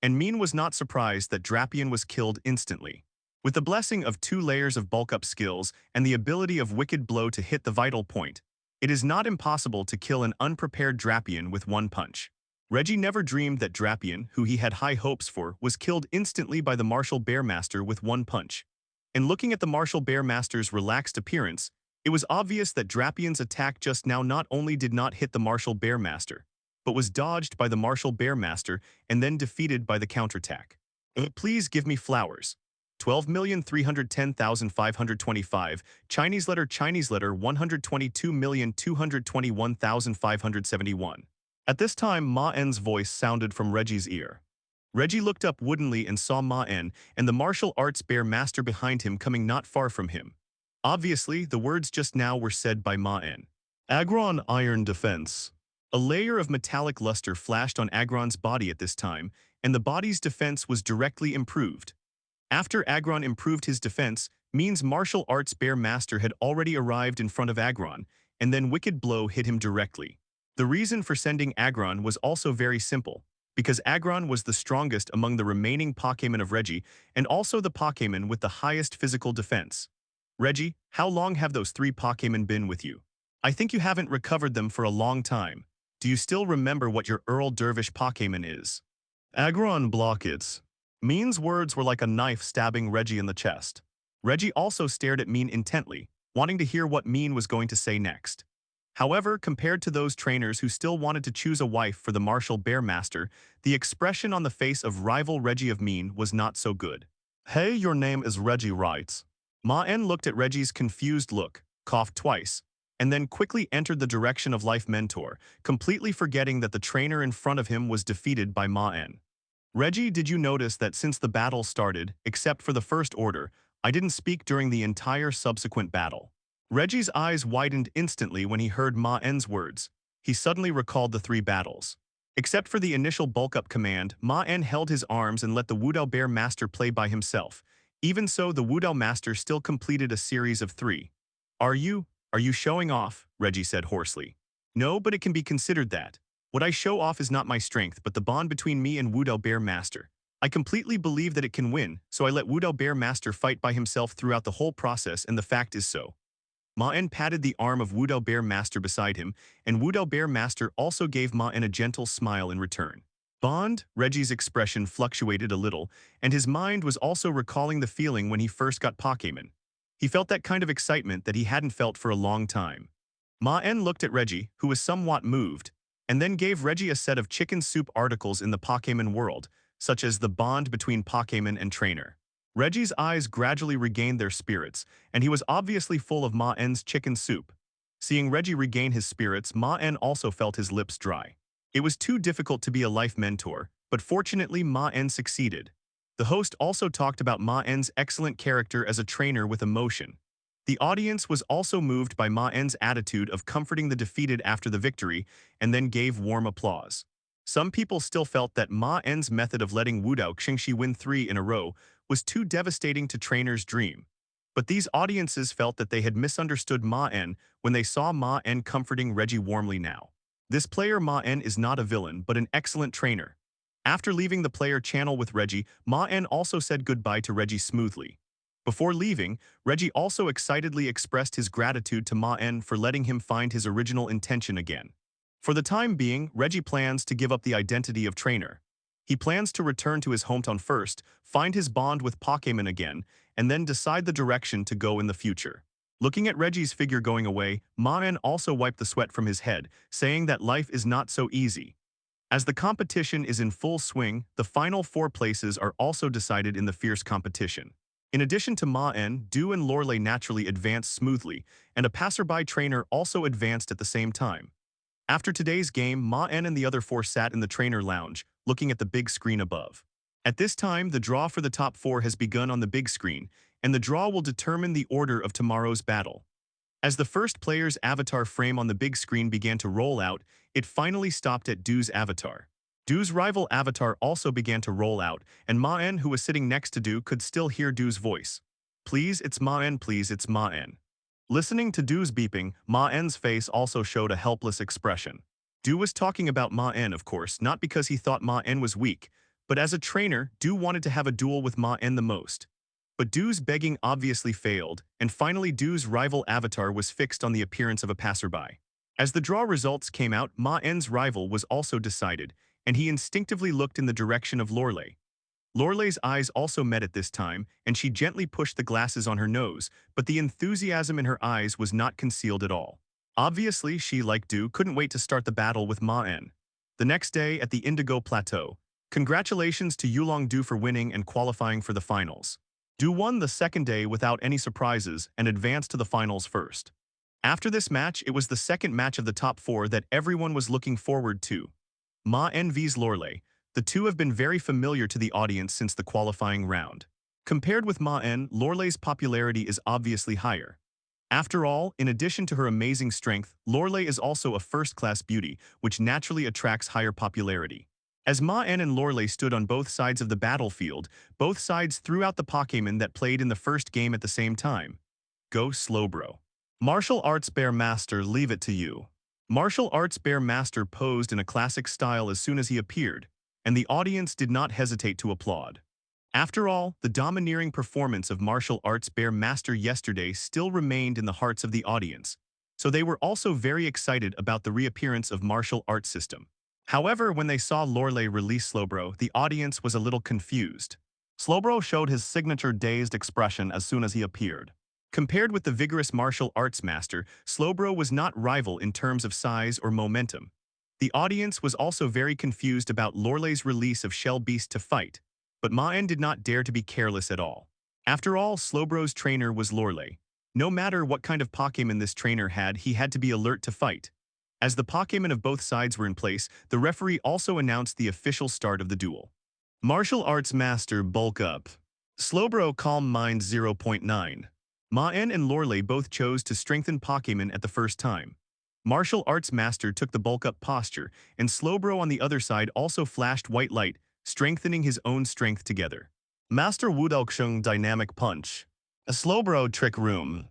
And Maen was not surprised that Drapion was killed instantly. With the blessing of 2 layers of bulk-up skills and the ability of Wicked Blow to hit the vital point, it is not impossible to kill an unprepared Drapion with one punch. Reggie never dreamed that Drapion, who he had high hopes for, was killed instantly by the Martial Bearmaster with one punch. And looking at the Martial Bearmaster's relaxed appearance, it was obvious that Drapion's attack just now not only did not hit the Martial Bearmaster, but was dodged by the Martial Bearmaster and then defeated by the counterattack. Please give me flowers. 12,310,525, Chinese letter 122,221,571. At this time, Maen's voice sounded from Reggie's ear. Reggie looked up woodenly and saw Maen and the martial arts bear master behind him coming not far from him. Obviously, the words just now were said by Maen. Agron Iron Defense. A layer of metallic luster flashed on Agron's body at this time, and the body's defense was directly improved. After Agron improved his defense, Maen's martial arts bear master had already arrived in front of Agron, and then Wicked Blow hit him directly. The reason for sending Agron was also very simple, because Agron was the strongest among the remaining Pokémon of Reggie and also the Pokémon with the highest physical defense. Reggie, how long have those 3 Pokémon been with you? I think you haven't recovered them for a long time. Do you still remember what your Earl Dervish Pokémon is? Agron Blockets. Maen's words were like a knife stabbing Reggie in the chest. Reggie also stared at Maen intently, wanting to hear what Maen was going to say next. However, compared to those trainers who still wanted to choose a wife for the Martial Bearmaster, the expression on the face of rival Reggie of Maen was not so good. Hey, your name is Reggie, right? Maen looked at Reggie's confused look, coughed twice, and then quickly entered the direction of Life Mentor, completely forgetting that the trainer in front of him was defeated by Maen. Reggie, did you notice that since the battle started, except for the first order, I didn't speak during the entire subsequent battle? Reggie's eyes widened instantly when he heard Maen's words. He suddenly recalled the 3 battles. Except for the initial bulk-up command, Maen held his arms and let the Wudao Bear Master play by himself. Even so, the Wudao Master still completed a series of 3. Are you showing off? Reggie said hoarsely. No, but it can be considered that. What I show off is not my strength, but the bond between me and Wudao Bear Master. I completely believe that it can win, so I let Wudao Bear Master fight by himself throughout the whole process, and the fact is so. Maen patted the arm of Wudao Bear Master beside him, and Wudao Bear Master also gave Maen a gentle smile in return. Bond? Reggie's expression fluctuated a little, and his mind was also recalling the feeling when he first got Pokémon. He felt that kind of excitement that he hadn't felt for a long time. Maen looked at Reggie, who was somewhat moved, and then gave Reggie a set of chicken soup articles in the Pokémon world, such as the bond between Pokémon and trainer. Reggie's eyes gradually regained their spirits, and he was obviously full of Maen's chicken soup. Seeing Reggie regain his spirits, Maen also felt his lips dry. It was too difficult to be a life mentor, but fortunately Maen succeeded. The host also talked about Maen's excellent character as a trainer with emotion. The audience was also moved by Maen's attitude of comforting the defeated after the victory, and then gave warm applause. Some people still felt that Maen's method of letting Wudao Xingxi win 3 in a row was too devastating to trainers' dream. But these audiences felt that they had misunderstood Maen when they saw Maen comforting Reggie warmly now. This player Maen is not a villain, but an excellent trainer. After leaving the player channel with Reggie, Maen also said goodbye to Reggie smoothly. Before leaving, Reggie also excitedly expressed his gratitude to Maen for letting him find his original intention again. For the time being, Reggie plans to give up the identity of trainer. He plans to return to his hometown first, find his bond with Pokémon again, and then decide the direction to go in the future. Looking at Reggie's figure going away, Maen also wiped the sweat from his head, saying that life is not so easy. As the competition is in full swing, the final 4 places are also decided in the fierce competition. In addition to Maen, Du and Lorelei naturally advanced smoothly, and a passerby trainer also advanced at the same time. After today's game, Maen and the other 4 sat in the trainer lounge, looking at the big screen above. At this time, the draw for the top 4 has begun on the big screen, and the draw will determine the order of tomorrow's battle. As the first player's avatar frame on the big screen began to roll out, it finally stopped at Du's avatar. Du's rival avatar also began to roll out, and Maen, who was sitting next to Du, could still hear Du's voice. Please, it's Maen, please, it's Maen. Listening to Du's beeping, Maen's face also showed a helpless expression. Du was talking about Maen, of course, not because he thought Maen was weak, but as a trainer, Du wanted to have a duel with Maen the most. But Doo's begging obviously failed, and finally Doo's rival avatar was fixed on the appearance of a passerby. As the draw results came out, Maen's rival was also decided, and he instinctively looked in the direction of Lorelei. Lorelai's eyes also met at this time, and she gently pushed the glasses on her nose, but the enthusiasm in her eyes was not concealed at all. Obviously, she, like Doo, couldn't wait to start the battle with Maen. The next day, at the Indigo Plateau, congratulations to Yulong Du for winning and qualifying for the finals. Du won the second day without any surprises and advanced to the finals first. After this match, it was the second match of the top four that everyone was looking forward to. Maen vs Lorelei. The two have been very familiar to the audience since the qualifying round. Compared with Maen, Lorelai's popularity is obviously higher. After all, in addition to her amazing strength, Lorelei is also a first-class beauty, which naturally attracts higher popularity. As Maen and Lorelei stood on both sides of the battlefield, both sides threw out the Pokémon that played in the first game at the same time. Go Slowbro. Martial Arts Bear Master, leave it to you. Martial Arts Bear Master posed in a classic style as soon as he appeared, and the audience did not hesitate to applaud. After all, the domineering performance of Martial Arts Bear Master yesterday still remained in the hearts of the audience, so they were also very excited about the reappearance of Martial Arts System. However, when they saw Lorelei release Slowbro, the audience was a little confused. Slowbro showed his signature dazed expression as soon as he appeared. Compared with the vigorous martial arts master, Slowbro was not rival in terms of size or momentum. The audience was also very confused about Lorelai's release of Shell Beast to fight, but Maen did not dare to be careless at all. After all, Slowbro's trainer was Lorelei. No matter what kind of Pokémon this trainer had, he had to be alert to fight. As the Pokémon of both sides were in place, the referee also announced the official start of the duel. Martial Arts Master, bulk up. Slowbro, calm mind 0.9. Maen and Lorelei both chose to strengthen Pokémon at the first time. Martial Arts Master took the bulk-up posture, and Slowbro on the other side also flashed white light, strengthening his own strength together. Master Wudaoxing Dynamic Punch. A Slowbro Trick Room.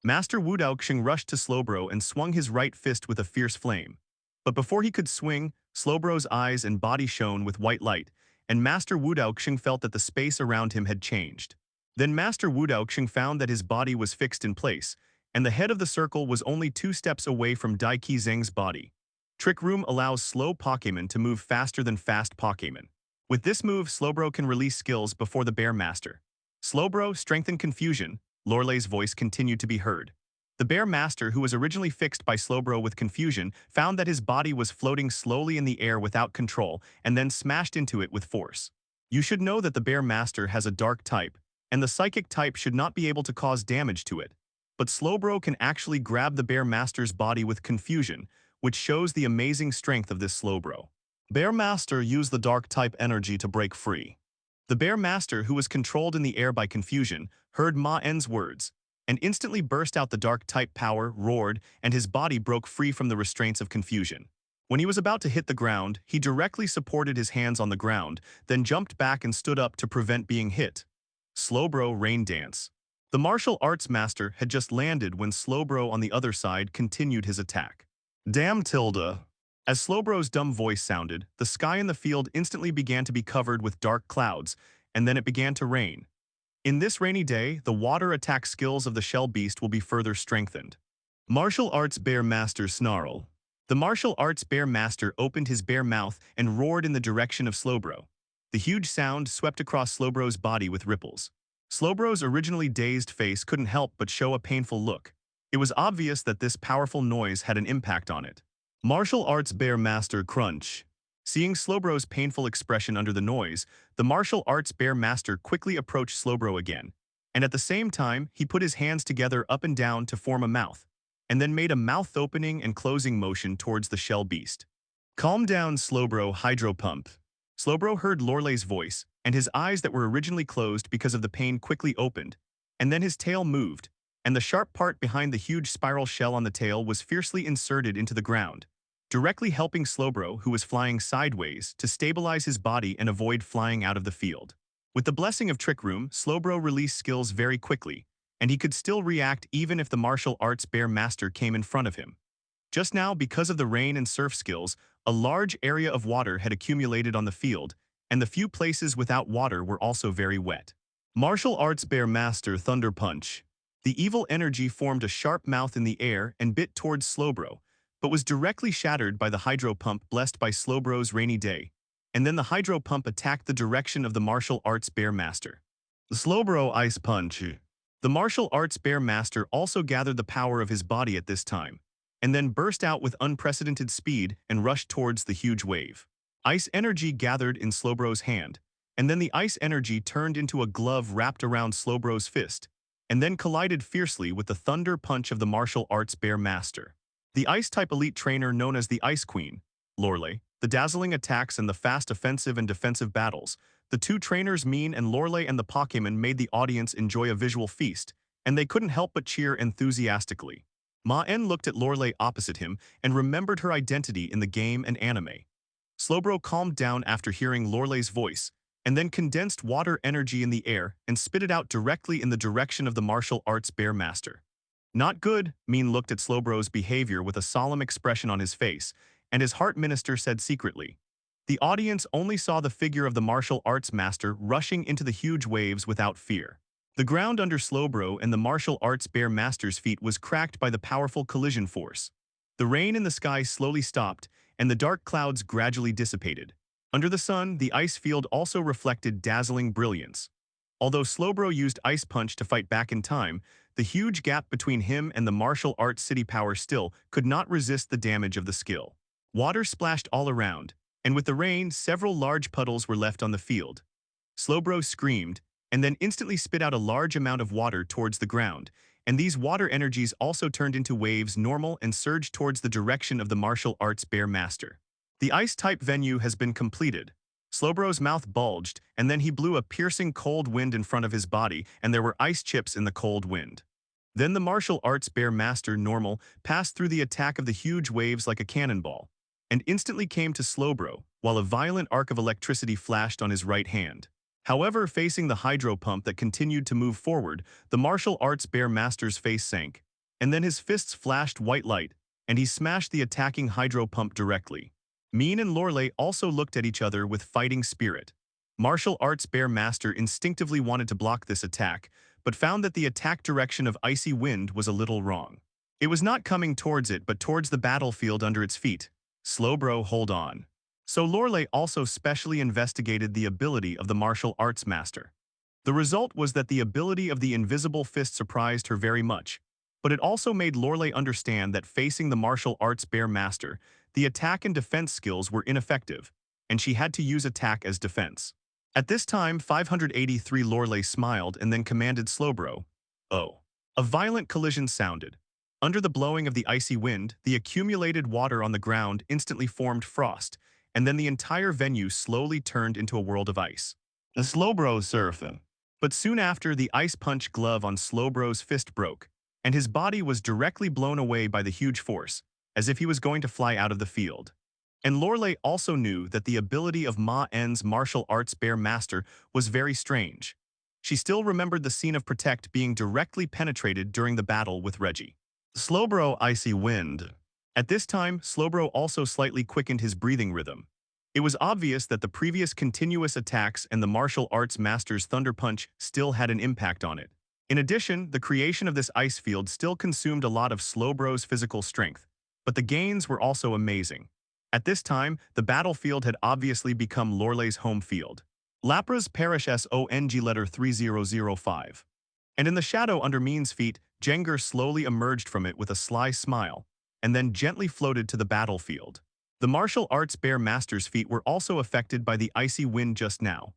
Master Wudaoxing rushed to Slowbro and swung his right fist with a fierce flame. But before he could swing, Slowbro's eyes and body shone with white light, and Master Wudaoxing felt that the space around him had changed. Then Master Wudaoxing found that his body was fixed in place, and the head of the circle was only 2 steps away from Daiki Zheng's body. Trick Room allows slow Pokémon to move faster than fast Pokémon. With this move, Slowbro can release skills before the Bear Master. Slowbro, strengthen Confusion. Lorelai's voice continued to be heard. The Bear Master, who was originally fixed by Slowbro with Confusion, found that his body was floating slowly in the air without control and then smashed into it with force. You should know that the Bear Master has a dark type, and the Psychic type should not be able to cause damage to it. But Slowbro can actually grab the Bear Master's body with Confusion, which shows the amazing strength of this Slowbro. Bear Master used the Dark-type energy to break free. The Bear Master, who was controlled in the air by Confusion, heard Maen's words, and instantly burst out the Dark-type power, roared, and his body broke free from the restraints of Confusion. When he was about to hit the ground, he directly supported his hands on the ground, then jumped back and stood up to prevent being hit. Slowbro Rain Dance. The martial arts master had just landed when Slowbro on the other side continued his attack. Damn Tilda. As Slowbro's dumb voice sounded, the sky in the field instantly began to be covered with dark clouds, and then it began to rain. In this rainy day, the water attack skills of the Shell Beast will be further strengthened. Martial Arts Bear Master Snarl. The martial arts bear master opened his bear mouth and roared in the direction of Slowbro. The huge sound swept across Slowbro's body with ripples. Slowbro's originally dazed face couldn't help but show a painful look. It was obvious that this powerful noise had an impact on it. Martial Arts Bear Master Crunch. Seeing Slowbro's painful expression under the noise, the martial arts bear master quickly approached Slowbro again, and at the same time, he put his hands together up and down to form a mouth, and then made a mouth opening and closing motion towards the Shell Beast. Calm down, Slowbro, Hydro Pump. Slowbro heard Lorelai's voice, and his eyes that were originally closed because of the pain quickly opened, and then his tail moved, and the sharp part behind the huge spiral shell on the tail was fiercely inserted into the ground, directly helping Slowbro, who was flying sideways, to stabilize his body and avoid flying out of the field. With the blessing of Trick Room, Slowbro released skills very quickly, and he could still react even if the martial arts bear master came in front of him. Just now, because of the rain and surf skills, a large area of water had accumulated on the field, and the few places without water were also very wet. Martial Arts Bear Master Thunder Punch. The evil energy formed a sharp mouth in the air and bit towards Slowbro, but was directly shattered by the hydro pump blessed by Slowbro's rainy day. And then the hydro pump attacked the direction of the martial arts bear master. The Slowbro Ice Punch. The martial arts bear master also gathered the power of his body at this time, and then burst out with unprecedented speed and rushed towards the huge wave. Ice energy gathered in Slowbro's hand, and then the ice energy turned into a glove wrapped around Slowbro's fist, and then collided fiercely with the thunder punch of the martial arts bear master. The Ice-type elite trainer known as the Ice Queen, Lorelei, the dazzling attacks and the fast offensive and defensive battles, the two trainers Maen and Lorelei and the Pokémon made the audience enjoy a visual feast, and they couldn't help but cheer enthusiastically. Maen looked at Lorelei opposite him and remembered her identity in the game and anime. Slowbro calmed down after hearing Lorelai's voice, and then condensed water energy in the air and spit it out directly in the direction of the martial arts bear master. Not good, Maen looked at Slowbro's behavior with a solemn expression on his face, and his heart minister said secretly. The audience only saw the figure of the martial arts master rushing into the huge waves without fear. The ground under Slowbro and the martial arts bear master's feet was cracked by the powerful collision force. The rain in the sky slowly stopped, and the dark clouds gradually dissipated. Under the sun, the ice field also reflected dazzling brilliance. Although Slowbro used Ice Punch to fight back in time, the huge gap between him and the martial arts city power still could not resist the damage of the skill. Water splashed all around, and with the rain, several large puddles were left on the field. Slowbro screamed, and then instantly spit out a large amount of water towards the ground, and these water energies also turned into waves normal and surged towards the direction of the martial arts bear master. The ice-type venue has been completed. Slowbro's mouth bulged, and then he blew a piercing cold wind in front of his body, and there were ice chips in the cold wind. Then the martial arts bear master normal passed through the attack of the huge waves like a cannonball, and instantly came to Slowbro, while a violent arc of electricity flashed on his right hand. However, facing the hydro pump that continued to move forward, the martial arts bear master's face sank, and then his fists flashed white light, and he smashed the attacking hydro pump directly. Maen and Lorelei also looked at each other with fighting spirit. Martial arts bear master instinctively wanted to block this attack, but found that the attack direction of icy wind was a little wrong. It was not coming towards it but towards the battlefield under its feet. Slowbro, hold on. So Lorelei also specially investigated the ability of the martial arts master. The result was that the ability of the invisible fist surprised her very much, but it also made Lorelei understand that facing the martial arts bear master, the attack and defense skills were ineffective, and she had to use attack as defense. At this time, 583 Lorelei smiled and then commanded Slowbro, "Oh." A violent collision sounded. Under the blowing of the icy wind, the accumulated water on the ground instantly formed frost, and then the entire venue slowly turned into a world of ice. The Slowbro surfing. But soon after, the ice punch glove on Slowbro's fist broke, and his body was directly blown away by the huge force, as if he was going to fly out of the field. And Lorelei also knew that the ability of Maen's martial arts bear master was very strange. She still remembered the scene of Protect being directly penetrated during the battle with Reggie. Slowbro icy wind. At this time, Slowbro also slightly quickened his breathing rhythm. It was obvious that the previous continuous attacks and the martial arts master's thunder punch still had an impact on it. In addition, the creation of this ice field still consumed a lot of Slowbro's physical strength, but the gains were also amazing. At this time, the battlefield had obviously become Lorelei's home field. Lapra's Parish Song letter 3005. And in the shadow under Maen's feet, Jengar slowly emerged from it with a sly smile, and then gently floated to the battlefield. The martial arts bear master's feet were also affected by the icy wind just now.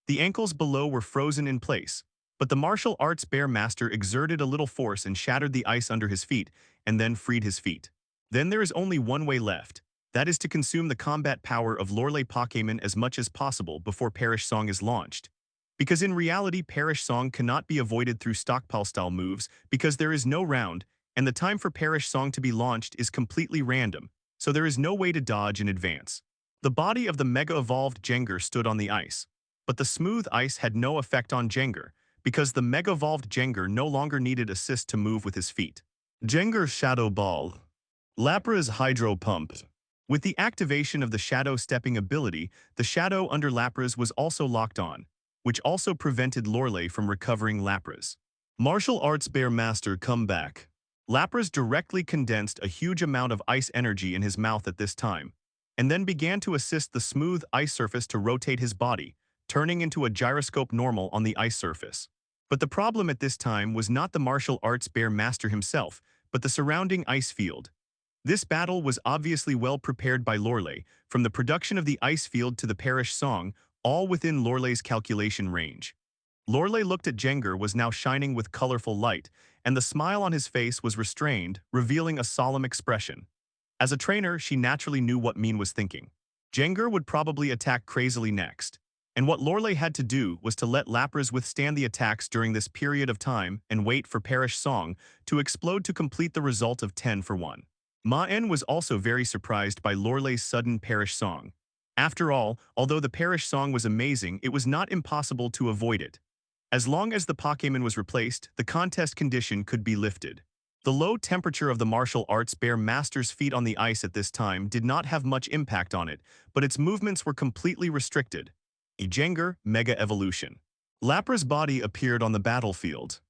The ankles below were frozen in place, but the martial arts bear master exerted a little force and shattered the ice under his feet, and then freed his feet. Then there is only one way left. That is to consume the combat power of Lorelei Pokémon as much as possible before Parish Song is launched. Because in reality, Parish Song cannot be avoided through stockpile-style moves because there is no round, and the time for Parish Song to be launched is completely random, so there is no way to dodge in advance. The body of the Mega-Evolved Jengar stood on the ice, but the smooth ice had no effect on Jengar, because the Mega-Evolved Jengar no longer needed assist to move with his feet. Jengar's Shadow Ball. Lapra's Hydro Pump. With the activation of the Shadow Stepping ability, the shadow under Lapra's was also locked on, which also prevented Lorelei from recovering Lapras. Martial Arts Bear Master comeback. Lapras directly condensed a huge amount of ice energy in his mouth at this time, and then began to assist the smooth ice surface to rotate his body, turning into a gyroscope normal on the ice surface. But the problem at this time was not the martial arts bear master himself, but the surrounding ice field. This battle was obviously well prepared by Lorelei, from the production of the ice field to the parish song, all within Lorelai's calculation range. Lorelei looked at Jengar was now shining with colorful light, and the smile on his face was restrained, revealing a solemn expression. As a trainer, she naturally knew what Maen was thinking. Jengar would probably attack crazily next, and what Lorelei had to do was to let Lapras withstand the attacks during this period of time and wait for Parish Song to explode to complete the result of 10 for 1. Maen was also very surprised by Lorelei's sudden Parish Song. After all, although the Parish Song was amazing, it was not impossible to avoid it. As long as the Pokémon was replaced, the contest condition could be lifted. The low temperature of the martial arts bear master's feet on the ice at this time did not have much impact on it, but its movements were completely restricted. A Jengar Mega Evolution. Lapra's body appeared on the battlefield.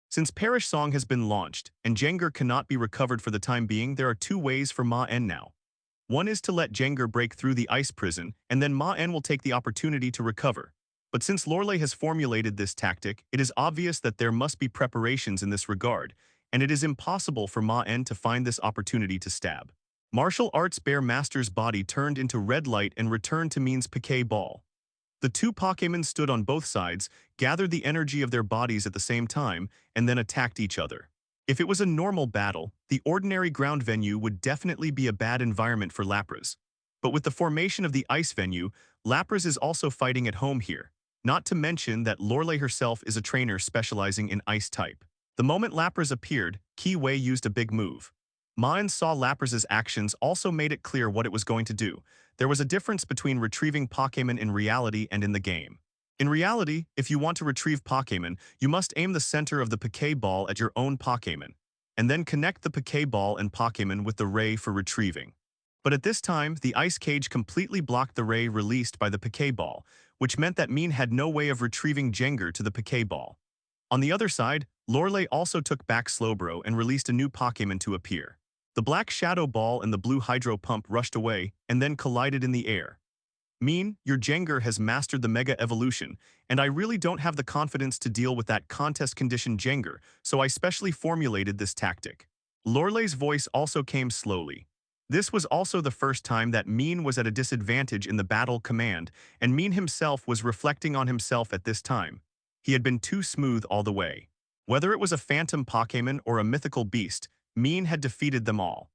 Since Parish Song has been launched, and Jengar cannot be recovered for the time being, there are two ways for Maen now. One is to let Jengar break through the ice prison, and then Maen will take the opportunity to recover. But since Lorelei has formulated this tactic, it is obvious that there must be preparations in this regard, and it is impossible for Maen to find this opportunity to stab. Martial Arts Bear Master's body turned into red light and returned to Maen's Piquet Ball. The two Pokémon stood on both sides, gathered the energy of their bodies at the same time, and then attacked each other. If it was a normal battle, the ordinary ground venue would definitely be a bad environment for Lapras. But with the formation of the ice venue, Lapras is also fighting at home here. Not to mention that Lorelei herself is a trainer specializing in ice type. The moment Lapras appeared, Kiwei used a big move. Maen saw Lapras's actions also made it clear what it was going to do. There was a difference between retrieving Pokémon in reality and in the game. In reality, if you want to retrieve Pokémon, you must aim the center of the Piquet Ball at your own Pokémon, and then connect the Piquet Ball and Pokémon with the ray for retrieving. But at this time, the ice cage completely blocked the ray released by the Piquet Ball, which meant that Maen had no way of retrieving Jengar to the Piquet Ball. On the other side, Lorelei also took back Slowbro and released a new Pokémon to appear. The black Shadow Ball and the blue Hydro Pump rushed away and then collided in the air. Maen, your Jengar has mastered the Mega Evolution, and I really don't have the confidence to deal with that contest-conditioned Jengar, so I specially formulated this tactic. Lorelei's voice also came slowly. This was also the first time that Maen was at a disadvantage in the battle command, and Maen himself was reflecting on himself at this time. He had been too smooth all the way. Whether it was a phantom Pokémon or a mythical beast, Maen had defeated them all.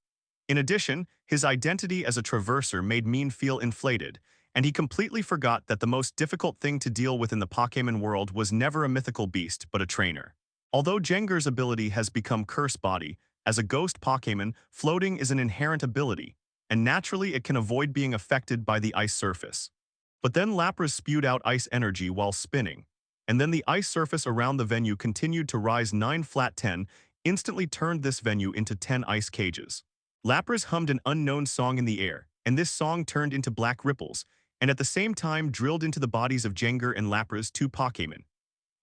In addition, his identity as a traverser made Maen feel inflated, and he completely forgot that the most difficult thing to deal with in the Pokémon world was never a mythical beast but a trainer. Although Jengar's ability has become Curse Body, as a ghost Pokémon, floating is an inherent ability, and naturally it can avoid being affected by the ice surface. But then Lapras spewed out ice energy while spinning, and then the ice surface around the venue continued to rise 9 flat 10, instantly turned this venue into 10 ice cages. Lapras hummed an unknown song in the air, and this song turned into black ripples, and at the same time drilled into the bodies of Jengar and Lapras, two Pokémon.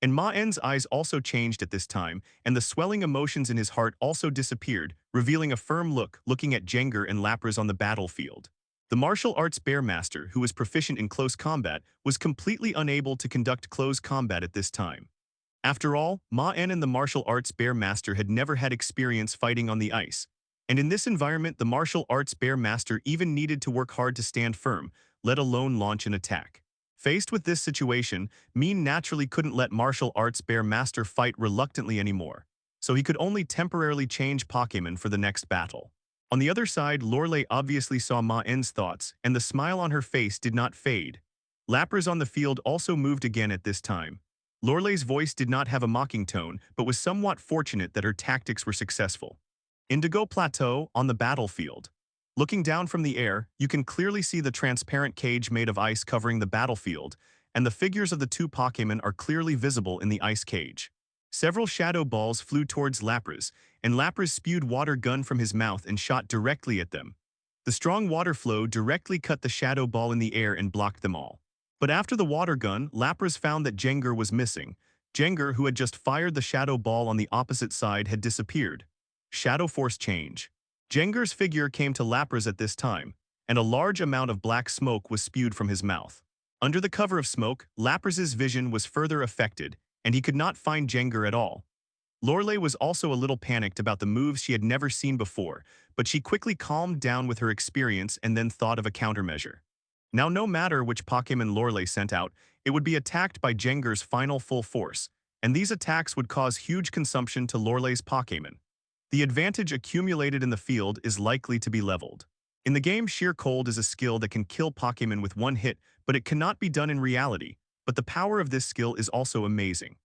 And Maen's eyes also changed at this time, and the swelling emotions in his heart also disappeared, revealing a firm look looking at Jengar and Lapras on the battlefield. The martial arts bear master, who was proficient in close combat, was completely unable to conduct close combat at this time. After all, Maen and the martial arts bear master had never had experience fighting on the ice, and in this environment the martial arts bear master even needed to work hard to stand firm, let alone launch an attack. Faced with this situation, Maen naturally couldn't let martial arts bear master fight reluctantly anymore, so he could only temporarily change Pokémon for the next battle. On the other side, Lorelei obviously saw Maen's thoughts, and the smile on her face did not fade. Lapras on the field also moved again at this time. Lorelei's voice did not have a mocking tone, but was somewhat fortunate that her tactics were successful. Indigo Plateau on the battlefield. Looking down from the air, you can clearly see the transparent cage made of ice covering the battlefield, and the figures of the two Pokémon are clearly visible in the ice cage. Several shadow balls flew towards Lapras, and Lapras spewed water gun from his mouth and shot directly at them. The strong water flow directly cut the shadow ball in the air and blocked them all. But after the water gun, Lapras found that Jengar was missing. Jengar, who had just fired the shadow ball on the opposite side, had disappeared. Shadow Force change. Jengar's figure came to Lapras at this time, and a large amount of black smoke was spewed from his mouth. Under the cover of smoke, Lapras's vision was further affected, and he could not find Jengar at all. Lorelei was also a little panicked about the moves she had never seen before, but she quickly calmed down with her experience and then thought of a countermeasure. Now, no matter which Pokémon Lorelei sent out, it would be attacked by Jengar's final full force, and these attacks would cause huge consumption to Lorelei's Pokémon. The advantage accumulated in the field is likely to be leveled. In the game, Sheer Cold is a skill that can kill Pokémon with one hit, but it cannot be done in reality, but the power of this skill is also amazing.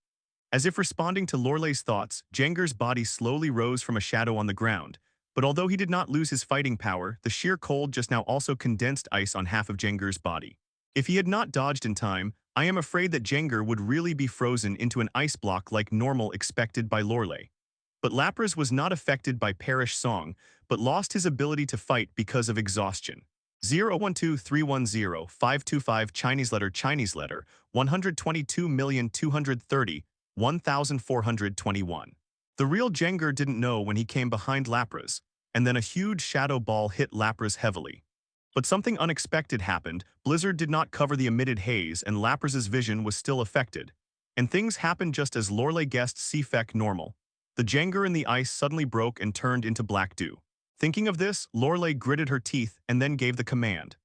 As if responding to Lorelei's thoughts, Jengar's body slowly rose from a shadow on the ground, but although he did not lose his fighting power, the sheer cold just now also condensed ice on half of Jengar's body. If he had not dodged in time, I am afraid that Jengar would really be frozen into an ice block like normal expected by Lorelei. But Lapras was not affected by Perish Song, but lost his ability to fight because of exhaustion. 012310525 Chinese letter 122,230,1421. The real Jengar didn't know when he came behind Lapras, and then a huge shadow ball hit Lapras heavily. But something unexpected happened. Blizzard did not cover the emitted haze, and Lapras's vision was still affected. And things happened just as Lorelei guessed. CFEC normal. The Jengar in the ice suddenly broke and turned into black dew. Thinking of this, Lorelei gritted her teeth and then gave the command.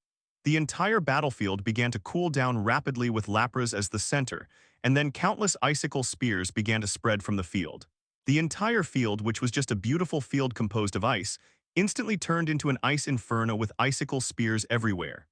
The entire battlefield began to cool down rapidly with Lapras as the center, and then countless icicle spears began to spread from the field. The entire field, which was just a beautiful field composed of ice, instantly turned into an ice inferno with icicle spears everywhere.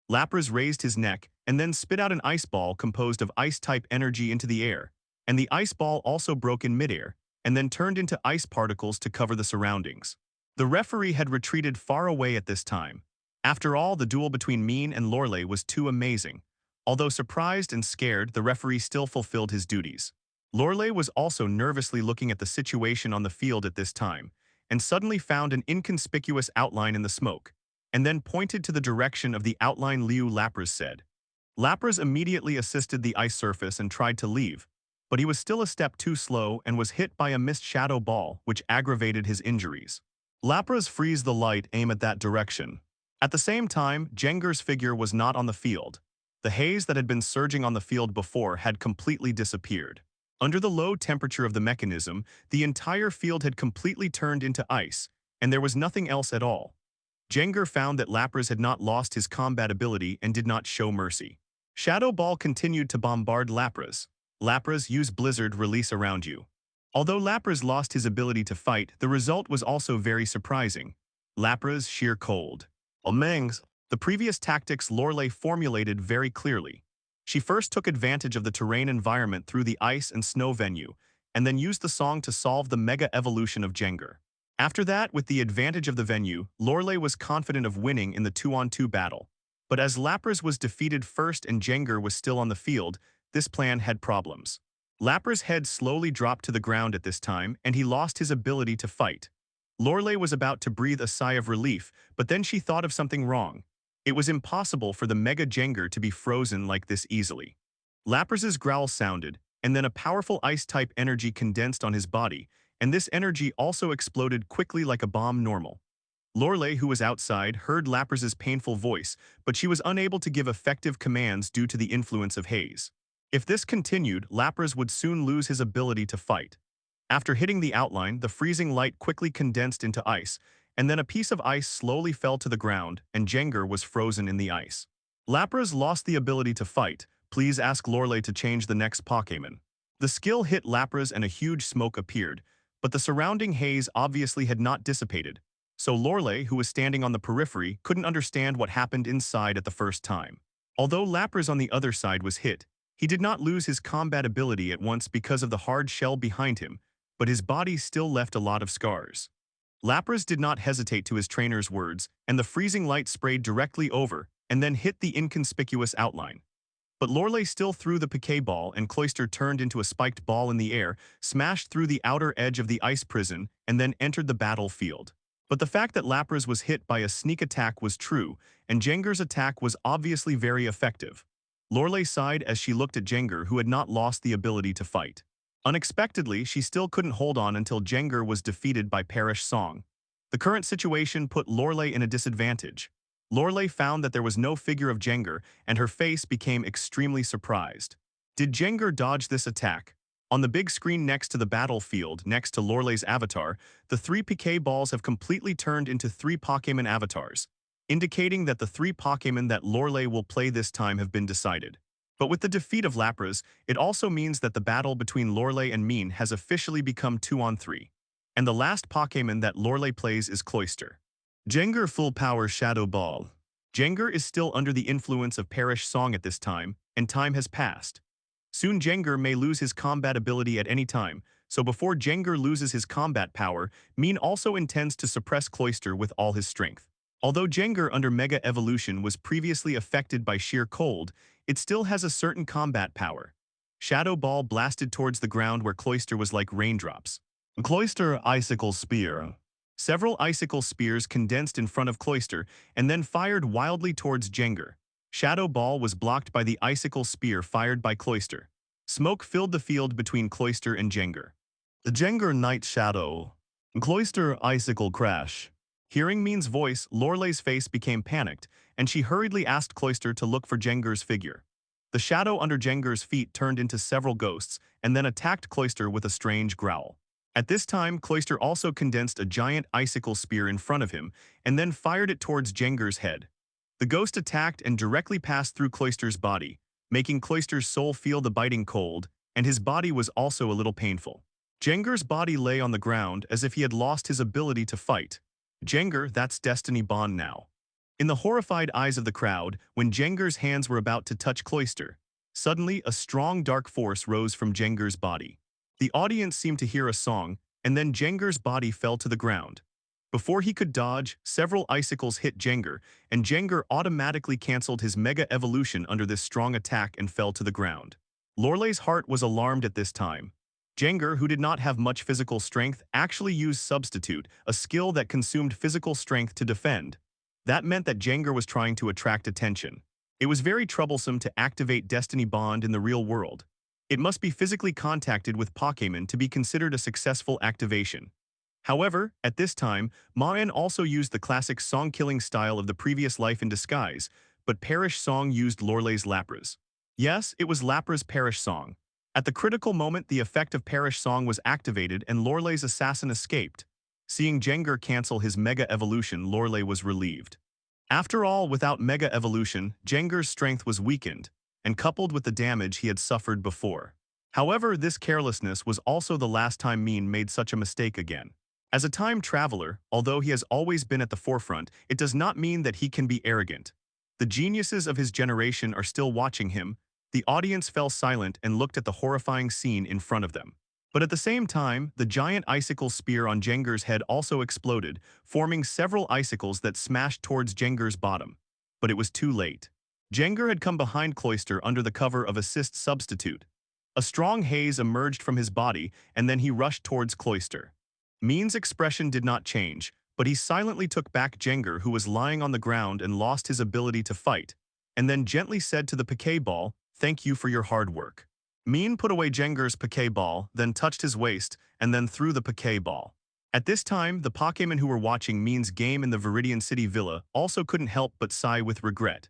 Lapras raised his neck and then spit out an ice ball composed of ice-type energy into the air, and the ice ball also broke in midair and then turned into ice particles to cover the surroundings. The referee had retreated far away at this time. After all, the duel between Maen and Lorelei was too amazing. Although surprised and scared, the referee still fulfilled his duties. Lorelei was also nervously looking at the situation on the field at this time, and suddenly found an inconspicuous outline in the smoke, and then pointed to the direction of the outline. Liu, Lapras said. Lapras immediately assisted the ice surface and tried to leave, but he was still a step too slow and was hit by a mist shadow ball, which aggravated his injuries. Lapras freeze the light aim at that direction. At the same time, Jengar's figure was not on the field. The haze that had been surging on the field before had completely disappeared. Under the low temperature of the mechanism, the entire field had completely turned into ice, and there was nothing else at all. Jengar found that Lapras had not lost his combat ability and did not show mercy. Shadow Ball continued to bombard Lapras. Lapras, use Blizzard release around you. Although Lapras lost his ability to fight, the result was also very surprising. Lapras, sheer cold. Omengs. The previous tactics Lorelei formulated very clearly. She first took advantage of the terrain environment through the ice and snow venue, and then used the song to solve the mega evolution of Jengar. After that, with the advantage of the venue, Lorelei was confident of winning in the 2-on-2 battle. But as Lapras was defeated first and Jengar was still on the field, this plan had problems. Lapras' head slowly dropped to the ground at this time, and he lost his ability to fight. Lorelei was about to breathe a sigh of relief, but then she thought of something wrong. It was impossible for the Mega Jengar to be frozen like this easily. Lapras's growl sounded, and then a powerful ice-type energy condensed on his body, and this energy also exploded quickly like a bomb normal. Lorelei, who was outside, heard Lapras's painful voice, but she was unable to give effective commands due to the influence of haze. If this continued, Lapras would soon lose his ability to fight. After hitting the outline, the freezing light quickly condensed into ice, and then a piece of ice slowly fell to the ground, and Jengar was frozen in the ice. Lapras lost the ability to fight. Please ask Lorelei to change the next Pokémon. The skill hit Lapras and a huge smoke appeared, but the surrounding haze obviously had not dissipated, so Lorelei, who was standing on the periphery, couldn't understand what happened inside at the first time. Although Lapras on the other side was hit, he did not lose his combat ability at once because of the hard shell behind him, but his body still left a lot of scars. Lapras did not hesitate to his trainer's words, and the freezing light sprayed directly over and then hit the inconspicuous outline. But Lorelei still threw the Piquet ball, and Cloyster turned into a spiked ball in the air, smashed through the outer edge of the ice prison, and then entered the battlefield. But the fact that Lapras was hit by a sneak attack was true, and Jengar's attack was obviously very effective. Lorelei sighed as she looked at Jengar, who had not lost the ability to fight. Unexpectedly, she still couldn't hold on until Jengar was defeated by Perish Song. The current situation put Lorelei in a disadvantage. Lorelei found that there was no figure of Jengar, and her face became extremely surprised. Did Jengar dodge this attack? On the big screen next to the battlefield, next to Lorelei's avatar, the 3 Piquet balls have completely turned into 3 Pokémon avatars, indicating that the 3 Pokémon that Lorelei will play this time have been decided. But with the defeat of Lapras, it also means that the battle between Lorelei and Maen has officially become 2-on-3. And the last Pokémon that Lorelei plays is Cloyster. Jengar Full Power Shadow Ball. Jengar is still under the influence of Perish Song at this time, and time has passed. Soon Jengar may lose his combat ability at any time, so before Jengar loses his combat power, Maen also intends to suppress Cloyster with all his strength. Although Jengar under Mega Evolution was previously affected by sheer cold, it still has a certain combat power. Shadow Ball blasted towards the ground where Cloyster was like raindrops. Cloyster Icicle Spear. Several icicle spears condensed in front of Cloyster and then fired wildly towards Jengar. Shadow Ball was blocked by the icicle spear fired by Cloyster. Smoke filled the field between Cloyster and Jengar. The Jengar Night Shadow. Cloyster Icicle Crash. Hearing Maen's voice, Lorelei's face became panicked, and she hurriedly asked Cloyster to look for Jengar's figure. The shadow under Jengar's feet turned into several ghosts, and then attacked Cloyster with a strange growl. At this time, Cloyster also condensed a giant icicle spear in front of him, and then fired it towards Jengar's head. The ghost attacked and directly passed through Cloyster's body, making Cloyster's soul feel the biting cold, and his body was also a little painful. Jengar's body lay on the ground as if he had lost his ability to fight. Jengar, that's Destiny Bond now. In the horrified eyes of the crowd, when Jengar's hands were about to touch Cloyster, suddenly a strong dark force rose from Jengar's body. The audience seemed to hear a song, and then Jengar's body fell to the ground. Before he could dodge, several icicles hit Jengar, and Jengar automatically cancelled his Mega Evolution under this strong attack and fell to the ground. Lorelei's heart was alarmed at this time. Jengar, who did not have much physical strength, actually used Substitute, a skill that consumed physical strength to defend. That meant that Jengar was trying to attract attention. It was very troublesome to activate Destiny Bond in the real world. It must be physically contacted with Pokémon to be considered a successful activation. However, at this time, Maen also used the classic song-killing style of the previous life in disguise, but Perish Song used Lorelei's Lapras. Yes, it was Lapra's Perish Song. At the critical moment, the effect of Perish Song was activated and Lorelei's assassin escaped. Seeing Jengar cancel his Mega Evolution, Lorelei was relieved. After all, without Mega Evolution, Jengar's strength was weakened, and coupled with the damage he had suffered before. However, this carelessness was also the last time Maen made such a mistake again. As a time traveler, although he has always been at the forefront, it does not mean that he can be arrogant. The geniuses of his generation are still watching him. The audience fell silent and looked at the horrifying scene in front of them. But at the same time, the giant icicle spear on Jengar's head also exploded, forming several icicles that smashed towards Jengar's bottom. But it was too late. Jengar had come behind Cloyster under the cover of Assist Substitute. A strong haze emerged from his body, and then he rushed towards Cloyster. Maen's expression did not change, but he silently took back Jengar, who was lying on the ground and lost his ability to fight, and then gently said to the Piquet ball, "Thank you for your hard work." Maen put away Jengar's Piquet ball, then touched his waist, and then threw the Piquet ball. At this time, the Pokémon who were watching Maen's game in the Viridian City Villa also couldn't help but sigh with regret.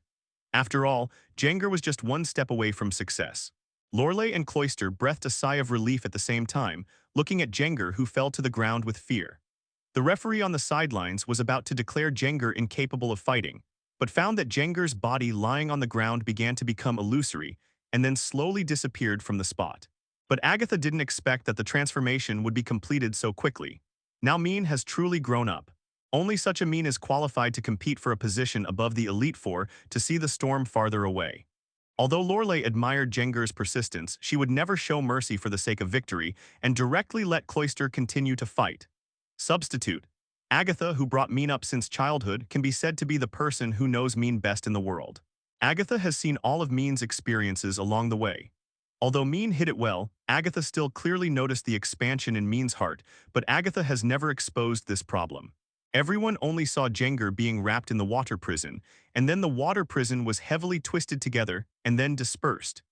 After all, Jengar was just one step away from success. Lorelei and Cloyster breathed a sigh of relief at the same time, looking at Jengar, who fell to the ground with fear. The referee on the sidelines was about to declare Jengar incapable of fighting, but found that Jengar's body lying on the ground began to become illusory and then slowly disappeared from the spot. But Agatha didn't expect that the transformation would be completed so quickly. Now Maen has truly grown up. Only such a Maen is qualified to compete for a position above the Elite Four to see the storm farther away. Although Lorelei admired Jengar's persistence, she would never show mercy for the sake of victory and directly let Cloyster continue to fight. Substitute. Agatha, who brought Maen up since childhood, can be said to be the person who knows Maen best in the world. Agatha has seen all of Maen's experiences along the way. Although Maen hid it well, Agatha still clearly noticed the expansion in Maen's heart, but Agatha has never exposed this problem. Everyone only saw Jengar being wrapped in the water prison, and then the water prison was heavily twisted together and then dispersed.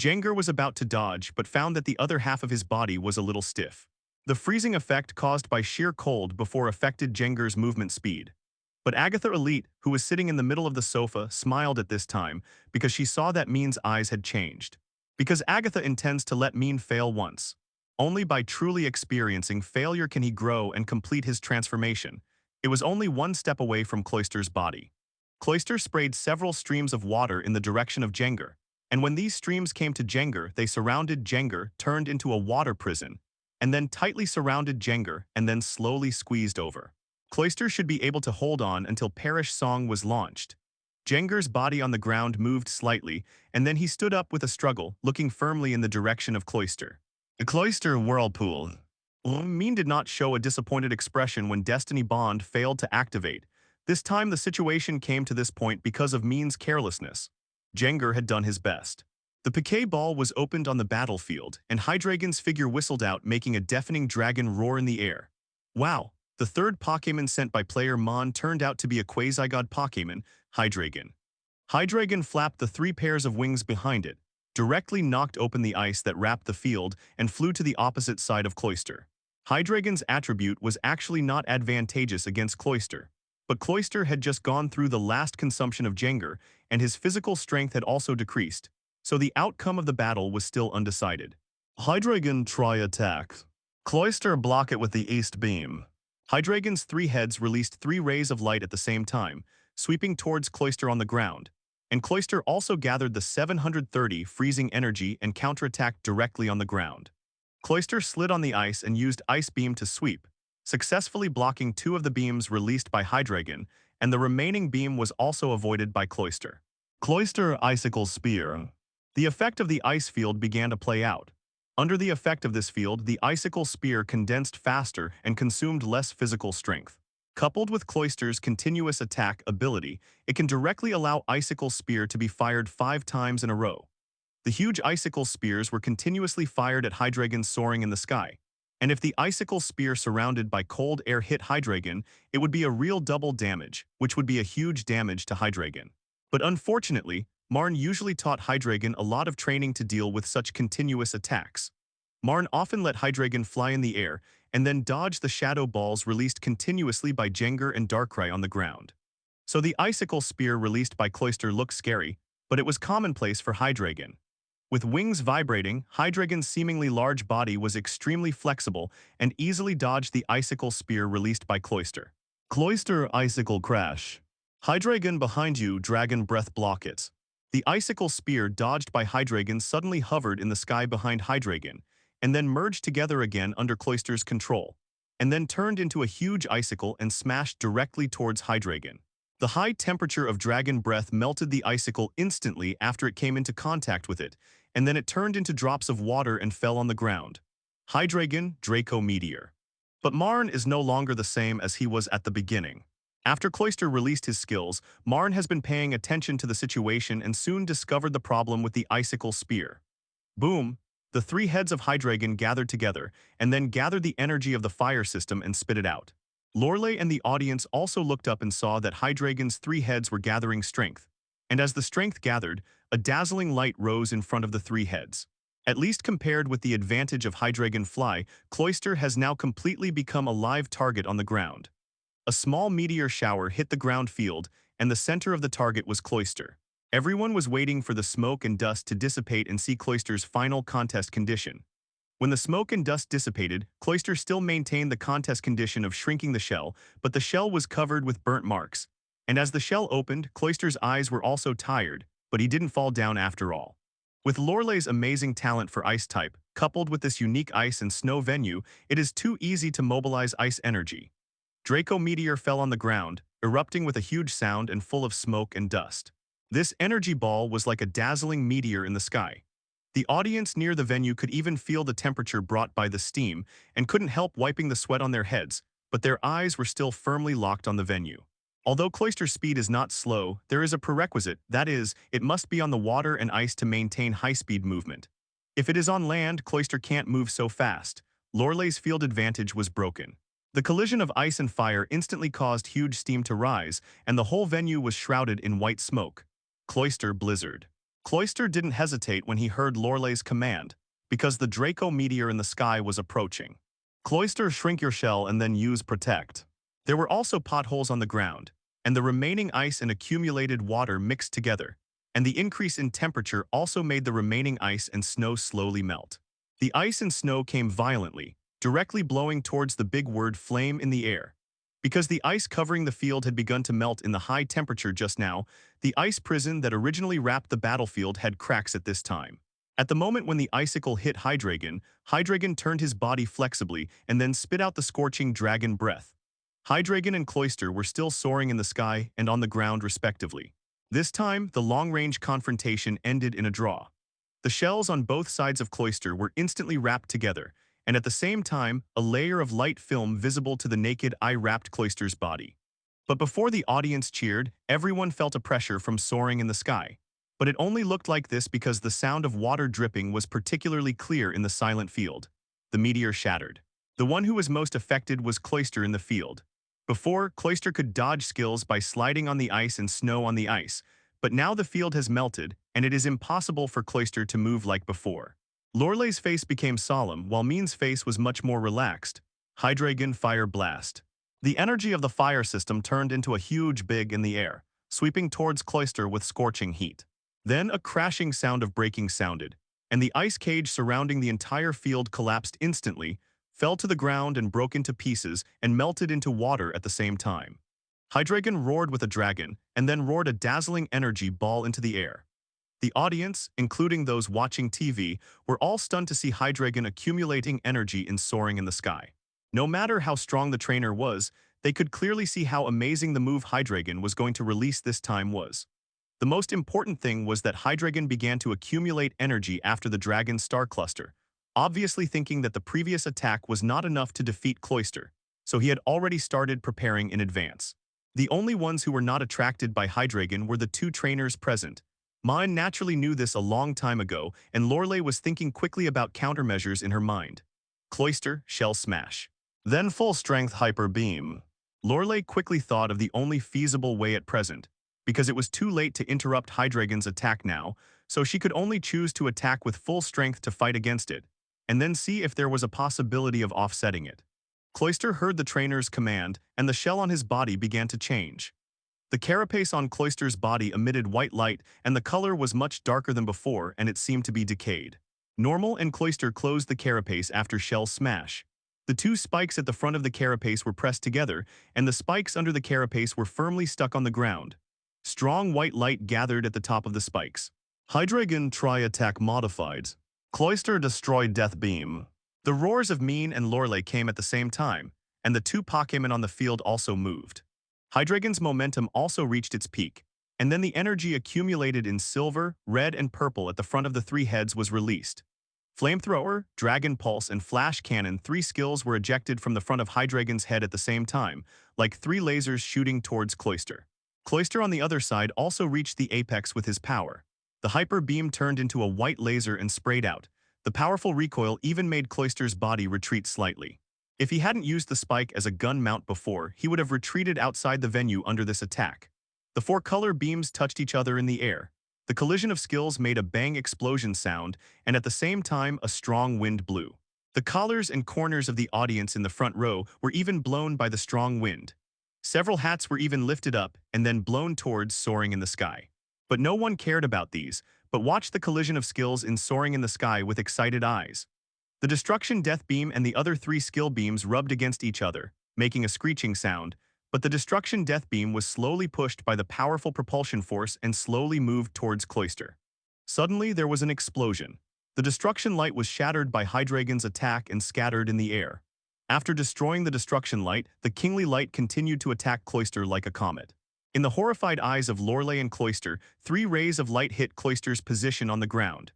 Jengar was about to dodge but found that the other half of his body was a little stiff. The freezing effect caused by sheer cold before affected Jengar's movement speed. But Agatha Elite, who was sitting in the middle of the sofa, smiled at this time because she saw that Maen's eyes had changed. Because Agatha intends to let Maen fail once. Only by truly experiencing failure can he grow and complete his transformation. It was only one step away from Cloyster's body. Cloyster sprayed several streams of water in the direction of Jengar, and when these streams came to Jengar, they surrounded Jengar, turned into a water prison, and then tightly surrounded Jengar and then slowly squeezed over. Cloyster should be able to hold on until Perish Song was launched. Jengar's body on the ground moved slightly, and then he stood up with a struggle, looking firmly in the direction of Cloyster. The Cloyster whirlpool. Maen did not show a disappointed expression when Destiny Bond failed to activate. This time the situation came to this point because of Maen's carelessness. Jengar had done his best. The Piquet ball was opened on the battlefield, and Hydreigon's figure whistled out, making a deafening dragon roar in the air. Wow! The third Pokémon sent by player Maen turned out to be a quasi-god Pokémon, Hydreigon. Hydreigon flapped the 3 pairs of wings behind it, directly knocked open the ice that wrapped the field, and flew to the opposite side of Cloyster. Hydreigon's attribute was actually not advantageous against Cloyster, but Cloyster had just gone through the last consumption of Jengar, and his physical strength had also decreased, so the outcome of the battle was still undecided. Hydreigon try attack. Cloyster block it with the East Beam. Hydreigon's 3 heads released 3 rays of light at the same time, sweeping towards Cloyster on the ground, and Cloyster also gathered the 730 freezing energy and counterattacked directly on the ground. Cloyster slid on the ice and used Ice Beam to sweep, successfully blocking 2 of the beams released by Hydreigon, and the remaining beam was also avoided by Cloyster. Cloyster Icicle Spear. The effect of the ice field began to play out. Under the effect of this field, the Icicle Spear condensed faster and consumed less physical strength. Coupled with Cloyster's continuous attack ability, it can directly allow Icicle Spear to be fired 5 times in a row. The huge Icicle Spears were continuously fired at Hydreigon soaring in the sky, and if the Icicle Spear surrounded by cold air hit Hydreigon, it would be a real double damage, which would be a huge damage to Hydreigon. But unfortunately, Maen usually taught Hydreigon a lot of training to deal with such continuous attacks. Maen often let Hydreigon fly in the air and then dodge the shadow balls released continuously by Jengar and Darkrai on the ground. So the Icicle Spear released by Cloyster looked scary, but it was commonplace for Hydreigon. With wings vibrating, Hydreigon's seemingly large body was extremely flexible and easily dodged the Icicle Spear released by Cloyster. Cloyster Icicle Crash. Hydreigon behind you, Dragon Breath block it. The Icicle Spear dodged by Hydreigon suddenly hovered in the sky behind Hydreigon, and then merged together again under Cloyster's control, and then turned into a huge icicle and smashed directly towards Hydreigon. The high temperature of Dragon Breath melted the icicle instantly after it came into contact with it, and then it turned into drops of water and fell on the ground. Hydreigon, Draco Meteor. But Maen is no longer the same as he was at the beginning. After Cloyster released his skills, Maen has been paying attention to the situation and soon discovered the problem with the Icicle Spear. Boom! The 3 heads of Hydreigon gathered together, and then gathered the energy of the fire system and spit it out. Lorelei and the audience also looked up and saw that Hydreigon's 3 heads were gathering strength, and as the strength gathered, a dazzling light rose in front of the 3 heads. At least compared with the advantage of Hydreigon Fly, Cloyster has now completely become a live target on the ground. A small meteor shower hit the ground field, and the center of the target was Cloyster. Everyone was waiting for the smoke and dust to dissipate and see Cloyster's final contest condition. When the smoke and dust dissipated, Cloyster still maintained the contest condition of shrinking the shell, but the shell was covered with burnt marks. And as the shell opened, Cloyster's eyes were also tired, but he didn't fall down after all. With Lorelei's amazing talent for ice type, coupled with this unique ice and snow venue, it is too easy to mobilize ice energy. Draco Meteor fell on the ground, erupting with a huge sound and full of smoke and dust. This energy ball was like a dazzling meteor in the sky. The audience near the venue could even feel the temperature brought by the steam and couldn't help wiping the sweat on their heads, but their eyes were still firmly locked on the venue. Although Cloyster's speed is not slow, there is a prerequisite, that is, it must be on the water and ice to maintain high-speed movement. If it is on land, Cloyster can't move so fast. Lorelei's field advantage was broken. The collision of ice and fire instantly caused huge steam to rise, and the whole venue was shrouded in white smoke. Cloister blizzard. Cloister didn't hesitate when he heard Loreley's command, because the Draco meteor in the sky was approaching. Cloister, shrink your shell and then use protect. There were also potholes on the ground, and the remaining ice and accumulated water mixed together, and the increase in temperature also made the remaining ice and snow slowly melt. The ice and snow came violently, directly blowing towards the big word flame in the air. Because the ice covering the field had begun to melt in the high temperature just now, the ice prison that originally wrapped the battlefield had cracks at this time. At the moment when the icicle hit Hydreigon, Hydreigon turned his body flexibly and then spit out the scorching dragon breath. Hydreigon and Cloister were still soaring in the sky and on the ground respectively. This time, the long-range confrontation ended in a draw. The shells on both sides of Cloister were instantly wrapped together, and at the same time, a layer of light film visible to the naked eye wrapped Cloister's body. But before the audience cheered, everyone felt a pressure from soaring in the sky. But it only looked like this because the sound of water dripping was particularly clear in the silent field. The meteor shattered. The one who was most affected was Cloister in the field. Before, Cloister could dodge skills by sliding on the ice and snow on the ice, but now the field has melted, and it is impossible for Cloister to move like before. Loreley's face became solemn, while Maen's face was much more relaxed. Hydreigon Fire Blast. The energy of the fire system turned into a huge big in the air, sweeping towards Cloister with scorching heat. Then a crashing sound of breaking sounded, and the ice cage surrounding the entire field collapsed instantly, fell to the ground and broke into pieces and melted into water at the same time. Hydreigon roared with a dragon, and then roared a dazzling energy ball into the air. The audience, including those watching TV, were all stunned to see Hydreigon accumulating energy and soaring in the sky. No matter how strong the trainer was, they could clearly see how amazing the move Hydreigon was going to release this time was. The most important thing was that Hydreigon began to accumulate energy after the Dragon Star Cluster, obviously thinking that the previous attack was not enough to defeat Cloister, so he had already started preparing in advance. The only ones who were not attracted by Hydreigon were the two trainers present. Maen naturally knew this a long time ago, and Loreley was thinking quickly about countermeasures in her mind. Cloister, Shell Smash. Then full-strength Hyper Beam. Loreley quickly thought of the only feasible way at present, because it was too late to interrupt Hydreigon's attack now, so she could only choose to attack with full strength to fight against it, and then see if there was a possibility of offsetting it. Cloister heard the trainer's command, and the shell on his body began to change. The carapace on Cloister's body emitted white light, and the color was much darker than before, and it seemed to be decayed. Normal and Cloister closed the carapace after Shell Smash. The two spikes at the front of the carapace were pressed together, and the spikes under the carapace were firmly stuck on the ground. Strong white light gathered at the top of the spikes. Hydreigon Tri-Attack Modified. Cloister destroyed Death Beam. The roars of Maen and Loreley came at the same time, and the two Pokémon on the field also moved. Hydreigon's momentum also reached its peak, and then the energy accumulated in silver, red, and purple at the front of the three heads was released. Flamethrower, Dragon Pulse, and Flash Cannon, three skills were ejected from the front of Hydreigon's head at the same time, like three lasers shooting towards Cloister. Cloister on the other side also reached the apex with his power. The Hyper Beam turned into a white laser and sprayed out. The powerful recoil even made Cloister's body retreat slightly. If he hadn't used the spike as a gun mount before, he would have retreated outside the venue under this attack. The four color beams touched each other in the air. The collision of skills made a bang explosion sound, and at the same time a strong wind blew. The collars and corners of the audience in the front row were even blown by the strong wind. Several hats were even lifted up and then blown towards soaring in the sky. But no one cared about these, but watched the collision of skills in soaring in the sky with excited eyes. The Destruction Death Beam and the other three skill beams rubbed against each other, making a screeching sound, but the Destruction Death Beam was slowly pushed by the powerful propulsion force and slowly moved towards Cloister. Suddenly, there was an explosion. The Destruction Light was shattered by Hydreigon's attack and scattered in the air. After destroying the Destruction Light, the Kingly Light continued to attack Cloister like a comet. In the horrified eyes of Loreley and Cloister, three rays of light hit Cloister's position on the ground.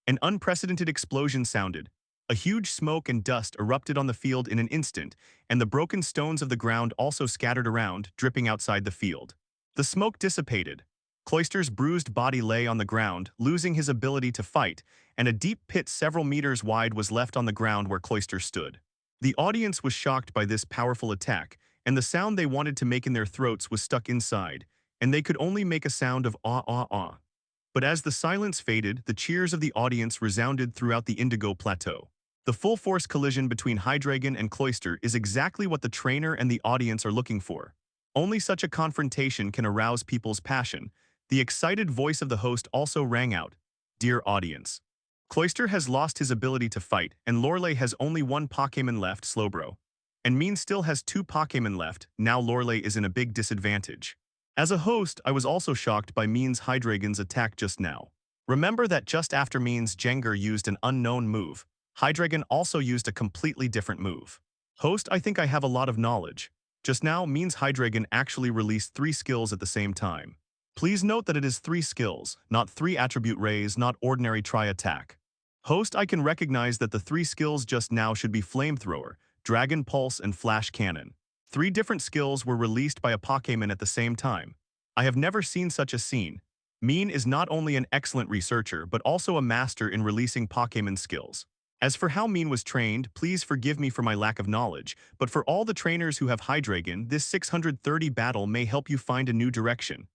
An unprecedented explosion sounded. A huge smoke and dust erupted on the field in an instant, and the broken stones of the ground also scattered around, dripping outside the field. The smoke dissipated. Cloister's bruised body lay on the ground, losing his ability to fight, and a deep pit several meters wide was left on the ground where Cloister stood. The audience was shocked by this powerful attack, and the sound they wanted to make in their throats was stuck inside, and they could only make a sound of ah ah ah. But as the silence faded, the cheers of the audience resounded throughout the Indigo Plateau. The full-force collision between Hydreigon and Cloyster is exactly what the trainer and the audience are looking for. Only such a confrontation can arouse people's passion. The excited voice of the host also rang out, "Dear audience, Cloyster has lost his ability to fight, and Lorelei has only one Pokémon left, Slowbro. And Maen still has two Pokémon left, now Lorelei is in a big disadvantage." As a host, I was also shocked by Maen's Hydreigon's attack just now. Remember that just after Maen's Jengar used an unknown move, Hydreigon also used a completely different move. Host, I think I have a lot of knowledge. Just now, Maen's Hydreigon actually released 3 skills at the same time. Please note that it is 3 skills, not 3 attribute rays, not ordinary tri-attack. Host, I can recognize that the 3 skills just now should be Flamethrower, Dragon Pulse, and Flash Cannon. 3 different skills were released by a Pokémon at the same time. I have never seen such a scene. Maen is not only an excellent researcher, but also a master in releasing Pokémon skills. As for how Maen was trained, please forgive me for my lack of knowledge, but for all the trainers who have Hydreigon, this 630 battle may help you find a new direction.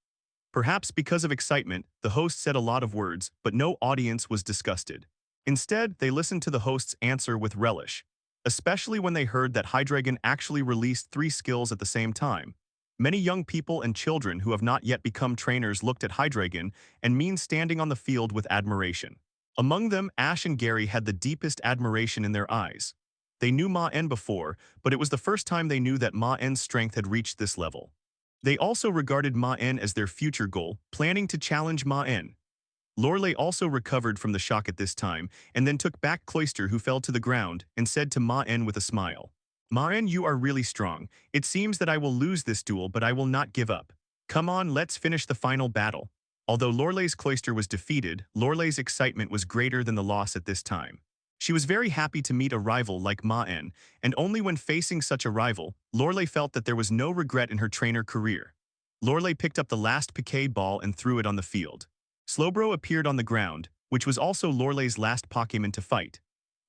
Perhaps because of excitement, the host said a lot of words, but no audience was disgusted. Instead, they listened to the host's answer with relish, especially when they heard that Hydreigon actually released 3 skills at the same time. Many young people and children who have not yet become trainers looked at Hydreigon and Maen standing on the field with admiration. Among them, Ash and Gary had the deepest admiration in their eyes. They knew Maen before, but it was the first time they knew that Maen's strength had reached this level. They also regarded Maen as their future goal, planning to challenge Maen. Lorelei also recovered from the shock at this time, and then took back Cloyster, who fell to the ground, and said to Maen with a smile, "Maen, you are really strong. It seems that I will lose this duel, but I will not give up. Come on, let's finish the final battle." Although Lorelei's Cloyster was defeated, Lorelei's excitement was greater than the loss at this time. She was very happy to meet a rival like Maen, and only when facing such a rival, Lorelei felt that there was no regret in her trainer career. Lorelei picked up the last Piquet ball and threw it on the field. Slowbro appeared on the ground, which was also Lorelei's last Pokémon to fight.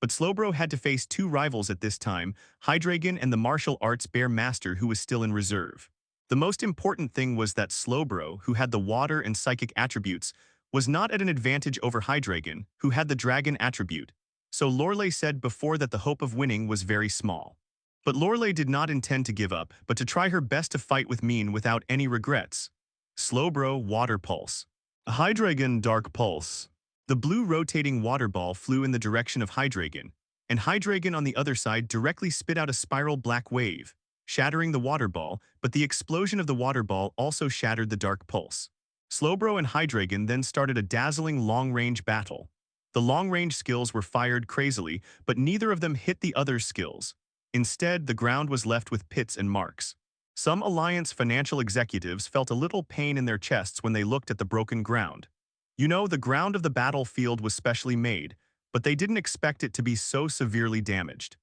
But Slowbro had to face 2 rivals at this time, Hydreigon and the martial arts bear master who was still in reserve. The most important thing was that Slowbro, who had the water and psychic attributes, was not at an advantage over Hydreigon, who had the dragon attribute. So Lorelei said before that the hope of winning was very small. But Lorelei did not intend to give up, but to try her best to fight with Maen without any regrets. Slowbro Water Pulse. Hydreigon Dark Pulse. The blue rotating water ball flew in the direction of Hydreigon, and Hydreigon on the other side directly spit out a spiral black wave, shattering the water ball, but the explosion of the water ball also shattered the dark pulse. Slowbro and Hydreigon then started a dazzling long-range battle. The long-range skills were fired crazily, but neither of them hit the other's skills. Instead, the ground was left with pits and marks. Some Alliance financial executives felt a little pain in their chests when they looked at the broken ground. You know, the ground of the battlefield was specially made, but they didn't expect it to be so severely damaged.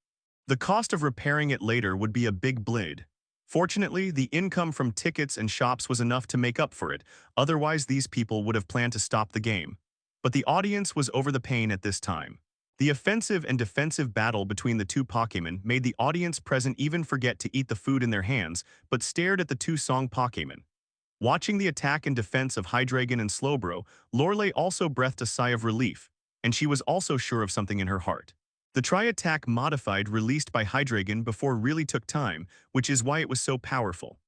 The cost of repairing it later would be a big bleed. Fortunately, the income from tickets and shops was enough to make up for it, otherwise these people would have planned to stop the game. But the audience was over the pain at this time. The offensive and defensive battle between the 2 Pokémon made the audience present even forget to eat the food in their hands, but stared at the 2 Song Pokémon. Watching the attack and defense of Hydreigon and Slowbro, Lorelei also breathed a sigh of relief, and she was also sure of something in her heart. The Tri-Attack modified released by Hydreigon before really took time, which is why it was so powerful.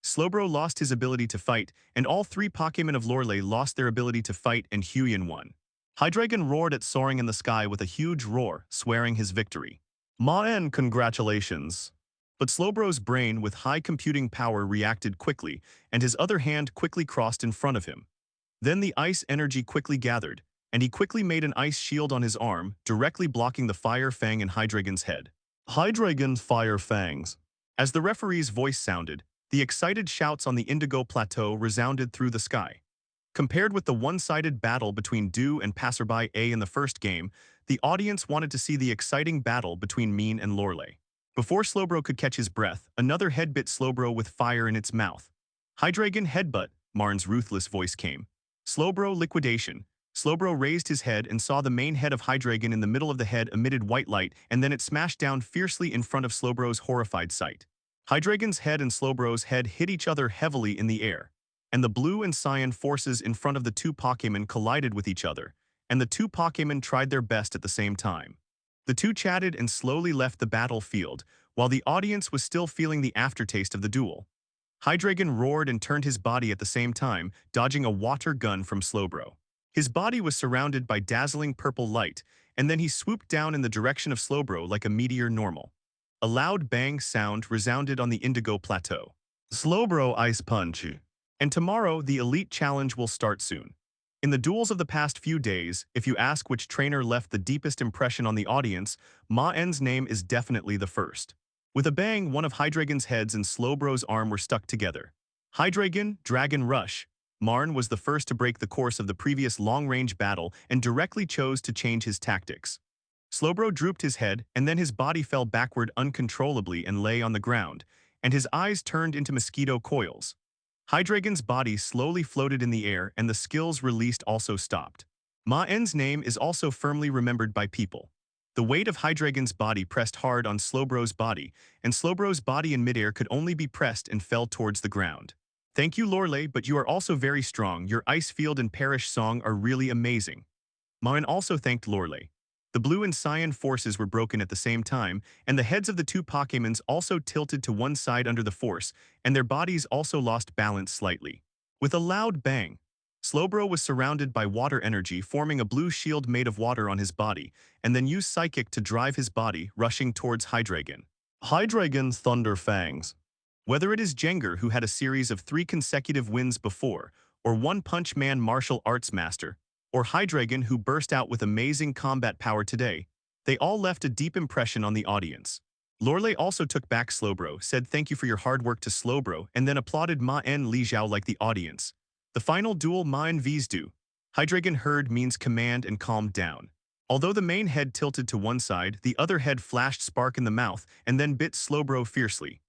Slowbro lost his ability to fight, and all 3 Pokémon of Lorelei lost their ability to fight, and Huion won. Hydreigon roared at soaring in the sky with a huge roar, swearing his victory. Maen, congratulations. But Slowbro's brain with high computing power reacted quickly, and his other hand quickly crossed in front of him. Then the ice energy quickly gathered, and he quickly made an ice shield on his arm, directly blocking the Fire Fang in Hydreigon's head. Hydreigon's Fire Fangs. As the referee's voice sounded, the excited shouts on the Indigo Plateau resounded through the sky. Compared with the one-sided battle between Dew and Passerby A in the first game, the audience wanted to see the exciting battle between Maen and Lorelei. Before Slowbro could catch his breath, another head bit Slowbro with fire in its mouth. Hydreigon Headbutt, Marn's ruthless voice came. Slowbro Liquidation. Slowbro raised his head and saw the main head of Hydreigon in the middle of the head emitted white light, and then it smashed down fiercely in front of Slowbro's horrified sight. Hydreigon's head and Slowbro's head hit each other heavily in the air, and the blue and cyan forces in front of the two Pokémon collided with each other, and the two Pokémon tried their best at the same time. The two chatted and slowly left the battlefield, while the audience was still feeling the aftertaste of the duel. Hydreigon roared and turned his body at the same time, dodging a water gun from Slowbro. His body was surrounded by dazzling purple light, and then he swooped down in the direction of Slowbro like a meteor normal. A loud bang sound resounded on the Indigo Plateau. Slowbro ice punch. And tomorrow, the Elite Challenge will start soon. In the duels of the past few days, if you ask which trainer left the deepest impression on the audience, Maen's name is definitely the first. With a bang, one of Hydreigon's heads and Slowbro's arm were stuck together. Hydreigon, Dragon Rush. Maen was the first to break the course of the previous long-range battle and directly chose to change his tactics. Slowbro drooped his head, and then his body fell backward uncontrollably and lay on the ground, and his eyes turned into mosquito coils. Hydreigon's body slowly floated in the air, and the skills released also stopped. Maen's name is also firmly remembered by people. The weight of Hydreigon's body pressed hard on Slowbro's body, and Slowbro's body in midair could only be pressed and fell towards the ground. Thank you, Lorelei, but you are also very strong. Your Ice Field and Parish song are really amazing. Maen also thanked Lorelei. The blue and cyan forces were broken at the same time, and the heads of the two Pokémons also tilted to one side under the force, and their bodies also lost balance slightly. With a loud bang, Slowbro was surrounded by water energy, forming a blue shield made of water on his body, and then used Psychic to drive his body, rushing towards Hydreigon. Hydreigon's Thunder Fangs. Whether it is Jengar, who had a series of 3 consecutive wins before, or One Punch Man martial arts master, or Hydreigon, who burst out with amazing combat power today, they all left a deep impression on the audience. Lorelei also took back Slowbro, said thank you for your hard work to Slowbro, and then applauded Maen Li Zhao like the audience. The final duel, Maen vs. Du. Hydreigon heard means command and calmed down. Although the main head tilted to one side, the other head flashed spark in the mouth and then bit Slowbro fiercely.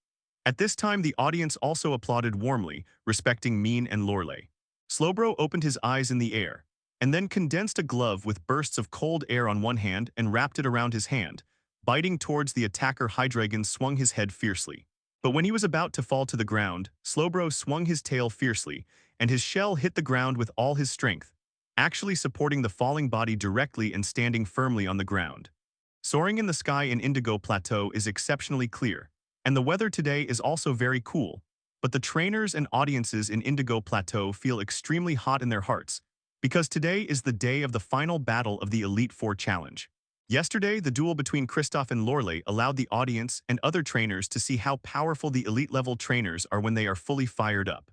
At this time, the audience also applauded warmly, respecting Maen and Lorelei. Slowbro opened his eyes in the air, and then condensed a glove with bursts of cold air on one hand and wrapped it around his hand. Biting towards the attacker, Hydreigon swung his head fiercely. But when he was about to fall to the ground, Slowbro swung his tail fiercely, and his shell hit the ground with all his strength, actually supporting the falling body directly and standing firmly on the ground. Soaring in the sky in Indigo Plateau is exceptionally clear, and the weather today is also very cool, but the trainers and audiences in Indigo Plateau feel extremely hot in their hearts, because today is the day of the final battle of the Elite Four Challenge. Yesterday, the duel between Kristoff and Lorelei allowed the audience and other trainers to see how powerful the elite-level trainers are when they are fully fired up.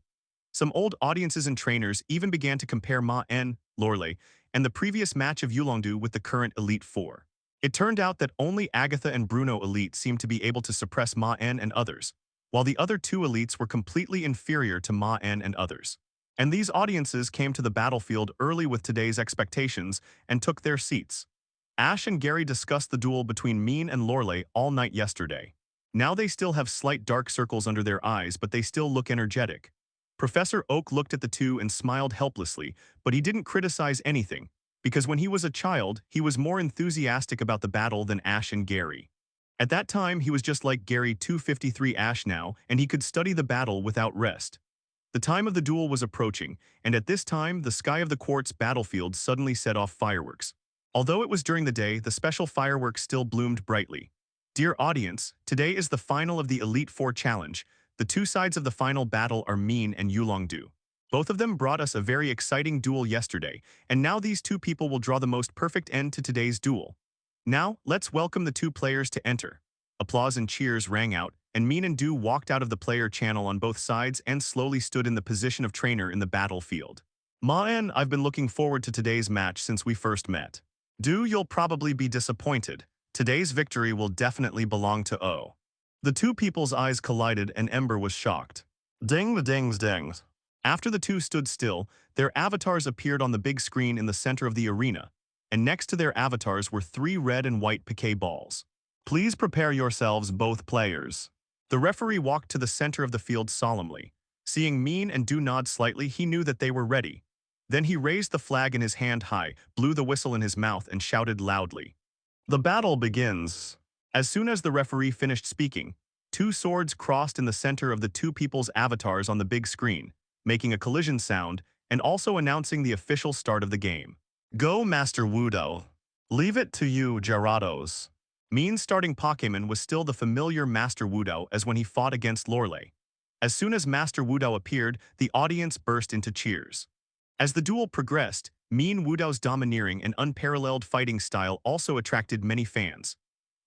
Some old audiences and trainers even began to compare Maen, Lorelei, and the previous match of Yulongdu with the current Elite Four. It turned out that only Agatha and Bruno Elite seemed to be able to suppress Maen and others, while the other two elites were completely inferior to Maen and others. And these audiences came to the battlefield early with today's expectations and took their seats. Ash and Gary discussed the duel between Maen and Lorelei all night yesterday. Now they still have slight dark circles under their eyes, but they still look energetic. Professor Oak looked at the two and smiled helplessly, but he didn't criticize anything, because when he was a child, he was more enthusiastic about the battle than Ash and Gary. At that time, he was just like Gary 253 Ash now, and he could study the battle without rest. The time of the duel was approaching, and at this time, the sky of the quartz battlefield suddenly set off fireworks. Although it was during the day, the special fireworks still bloomed brightly. Dear audience, today is the final of the Elite Four Challenge. The two sides of the final battle are Maen and Yulongdu. Both of them brought us a very exciting duel yesterday, and now these two people will draw the most perfect end to today's duel. Now, let's welcome the two players to enter. Applause and cheers rang out, and Maen and Du walked out of the player channel on both sides and slowly stood in the position of trainer in the battlefield. Maen, I've been looking forward to today's match since we first met. Du, you'll probably be disappointed. Today's victory will definitely belong to O. The two people's eyes collided and Ember was shocked. Ding the dings dings. After the two stood still, their avatars appeared on the big screen in the center of the arena, and next to their avatars were 3 red and white piquet balls. Please prepare yourselves, both players. The referee walked to the center of the field solemnly. Seeing Maen and Du nod slightly, he knew that they were ready. Then he raised the flag in his hand high, blew the whistle in his mouth, and shouted loudly. The battle begins. As soon as the referee finished speaking, two swords crossed in the center of the two people's avatars on the big screen, making a collision sound and also announcing the official start of the game. Go, Master Wudo. Leave it to you, Gyarados. Maen's starting Pokémon was still the familiar Master Wudo as when he fought against Lorelei. As soon as Master Wudo appeared, the audience burst into cheers. As the duel progressed, Maen Wudo's domineering and unparalleled fighting style also attracted many fans.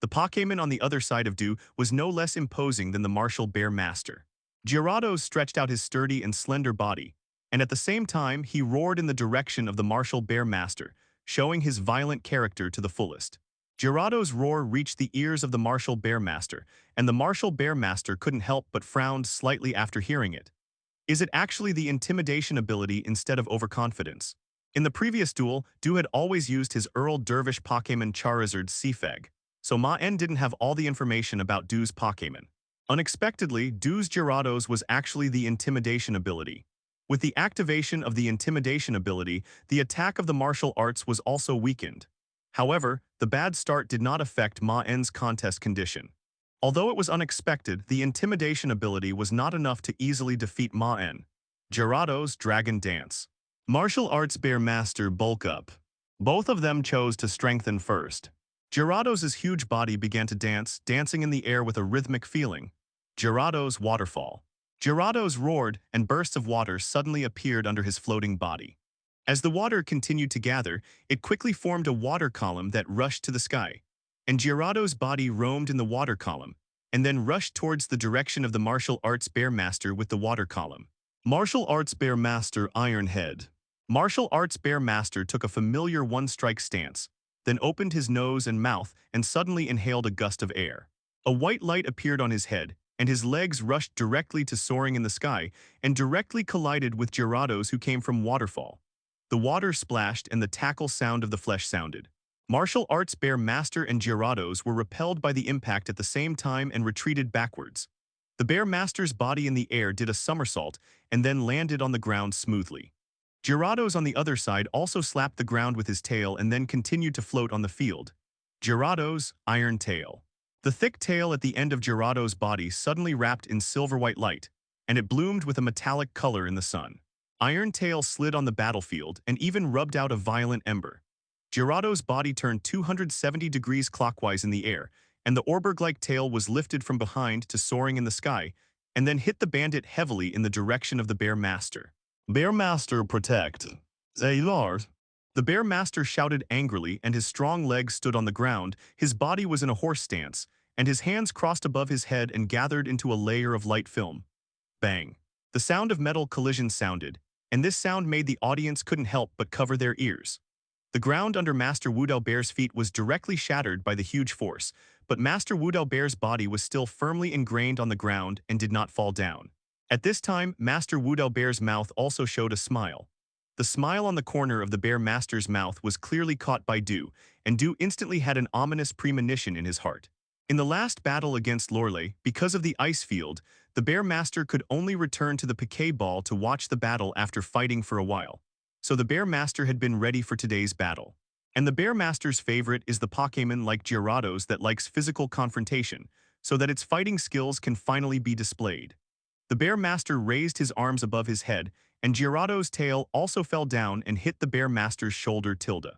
The Pokémon on the other side of Du was no less imposing than the martial bear master. Gyarados stretched out his sturdy and slender body, and at the same time he roared in the direction of the martial bear master, showing his violent character to the fullest. Gyarados' roar reached the ears of the martial bear master, and the martial bear master couldn't help but frown slightly after hearing it. Is it actually the intimidation ability instead of overconfidence? In the previous duel, Du had always used his Earl Dervish Pokémon Charizard Seafeg, so Maen didn't have all the information about Du's Pokémon. Unexpectedly, Du's Gyarados was actually the intimidation ability. With the activation of the intimidation ability, the attack of the martial arts was also weakened. However, the bad start did not affect Maen's contest condition. Although it was unexpected, the intimidation ability was not enough to easily defeat Maen. Gyarados' Dragon Dance. Martial Arts Bear Master Bulk Up. Both of them chose to strengthen first. Gyarados' huge body began to dance, dancing in the air with a rhythmic feeling. Gyarados' Waterfall. Gyarados roared, and bursts of water suddenly appeared under his floating body. As the water continued to gather, it quickly formed a water column that rushed to the sky. And Gyarados' body roamed in the water column, and then rushed towards the direction of the martial arts bear master with the water column. Martial Arts Bear Master Iron Head. Martial Arts Bear Master took a familiar one-strike stance, then opened his nose and mouth and suddenly inhaled a gust of air. A white light appeared on his head, and his legs rushed directly to soaring in the sky and directly collided with Gyarados, who came from Waterfall. The water splashed and the tackle sound of the flesh sounded. Martial Arts Bear Master and Gyarados were repelled by the impact at the same time and retreated backwards. The Bear Master's body in the air did a somersault and then landed on the ground smoothly. Gyarados on the other side also slapped the ground with his tail and then continued to float on the field. Gyarados' Iron Tail. The thick tail at the end of Gyarados' body suddenly wrapped in silver-white light, and it bloomed with a metallic color in the sun. Iron Tail slid on the battlefield and even rubbed out a violent ember. Gyarados' body turned 270 degrees clockwise in the air, and the Orberg-like tail was lifted from behind to soaring in the sky, and then hit the bandit heavily in the direction of the Bear Master. Bear Master protect. Zaylard. The Bear Master shouted angrily, and his strong legs stood on the ground. His body was in a horse stance, and his hands crossed above his head and gathered into a layer of light film. Bang. The sound of metal collision sounded, and this sound made the audience couldn't help but cover their ears. The ground under Master Wudo Bear's feet was directly shattered by the huge force, but Master Wudo Bear's body was still firmly ingrained on the ground and did not fall down. At this time, Master Wudo Bear's mouth also showed a smile. The smile on the corner of the Bear Master's mouth was clearly caught by Du, and Du instantly had an ominous premonition in his heart. In the last battle against Lorelei, because of the ice field, the Bear Master could only return to the Pokéball to watch the battle after fighting for a while. So the Bear Master had been ready for today's battle. And the Bear Master's favorite is the Pokémon like Gyarados that likes physical confrontation, so that its fighting skills can finally be displayed. The Bear Master raised his arms above his head, and Gyarados' tail also fell down and hit the Bear Master's shoulder tilde.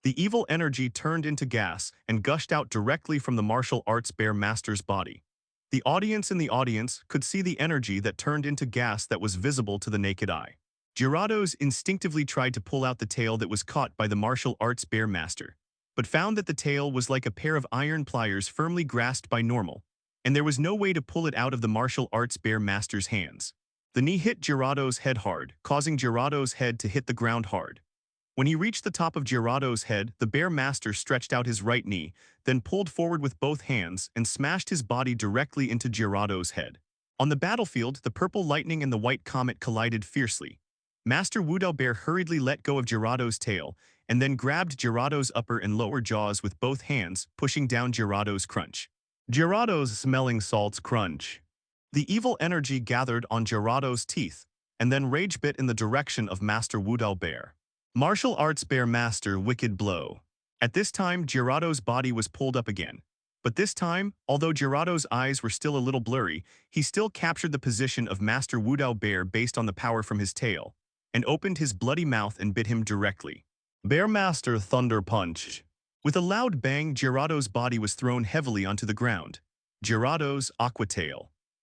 The evil energy turned into gas and gushed out directly from the martial arts Bear Master's body. The audience in the audience could see the energy that turned into gas that was visible to the naked eye. Gyarados instinctively tried to pull out the tail that was caught by the martial arts Bear Master, but found that the tail was like a pair of iron pliers firmly grasped by Normal, and there was no way to pull it out of the martial arts Bear Master's hands. The knee hit Gyarados' head hard, causing Gyarados' head to hit the ground hard. When he reached the top of Gyarados' head, the Bear Master stretched out his right knee, then pulled forward with both hands and smashed his body directly into Gyarados' head. On the battlefield, the purple lightning and the white comet collided fiercely. Master Wudo Bear hurriedly let go of Gyarados' tail, and then grabbed Gyarados' upper and lower jaws with both hands, pushing down Gyarados' crunch. Gyarados' smelling salts crunch. The evil energy gathered on Gyarados' teeth, and then Rage Bit in the direction of Master Wudao Bear. Martial Arts Bear Master Wicked Blow. At this time, Gyarado's body was pulled up again. But this time, although Gyarado's eyes were still a little blurry, he still captured the position of Master Wudao Bear based on the power from his tail, and opened his bloody mouth and bit him directly. Bear Master Thunder Punch. With a loud bang, Gyarado's body was thrown heavily onto the ground. Gyarado's Aqua Tail.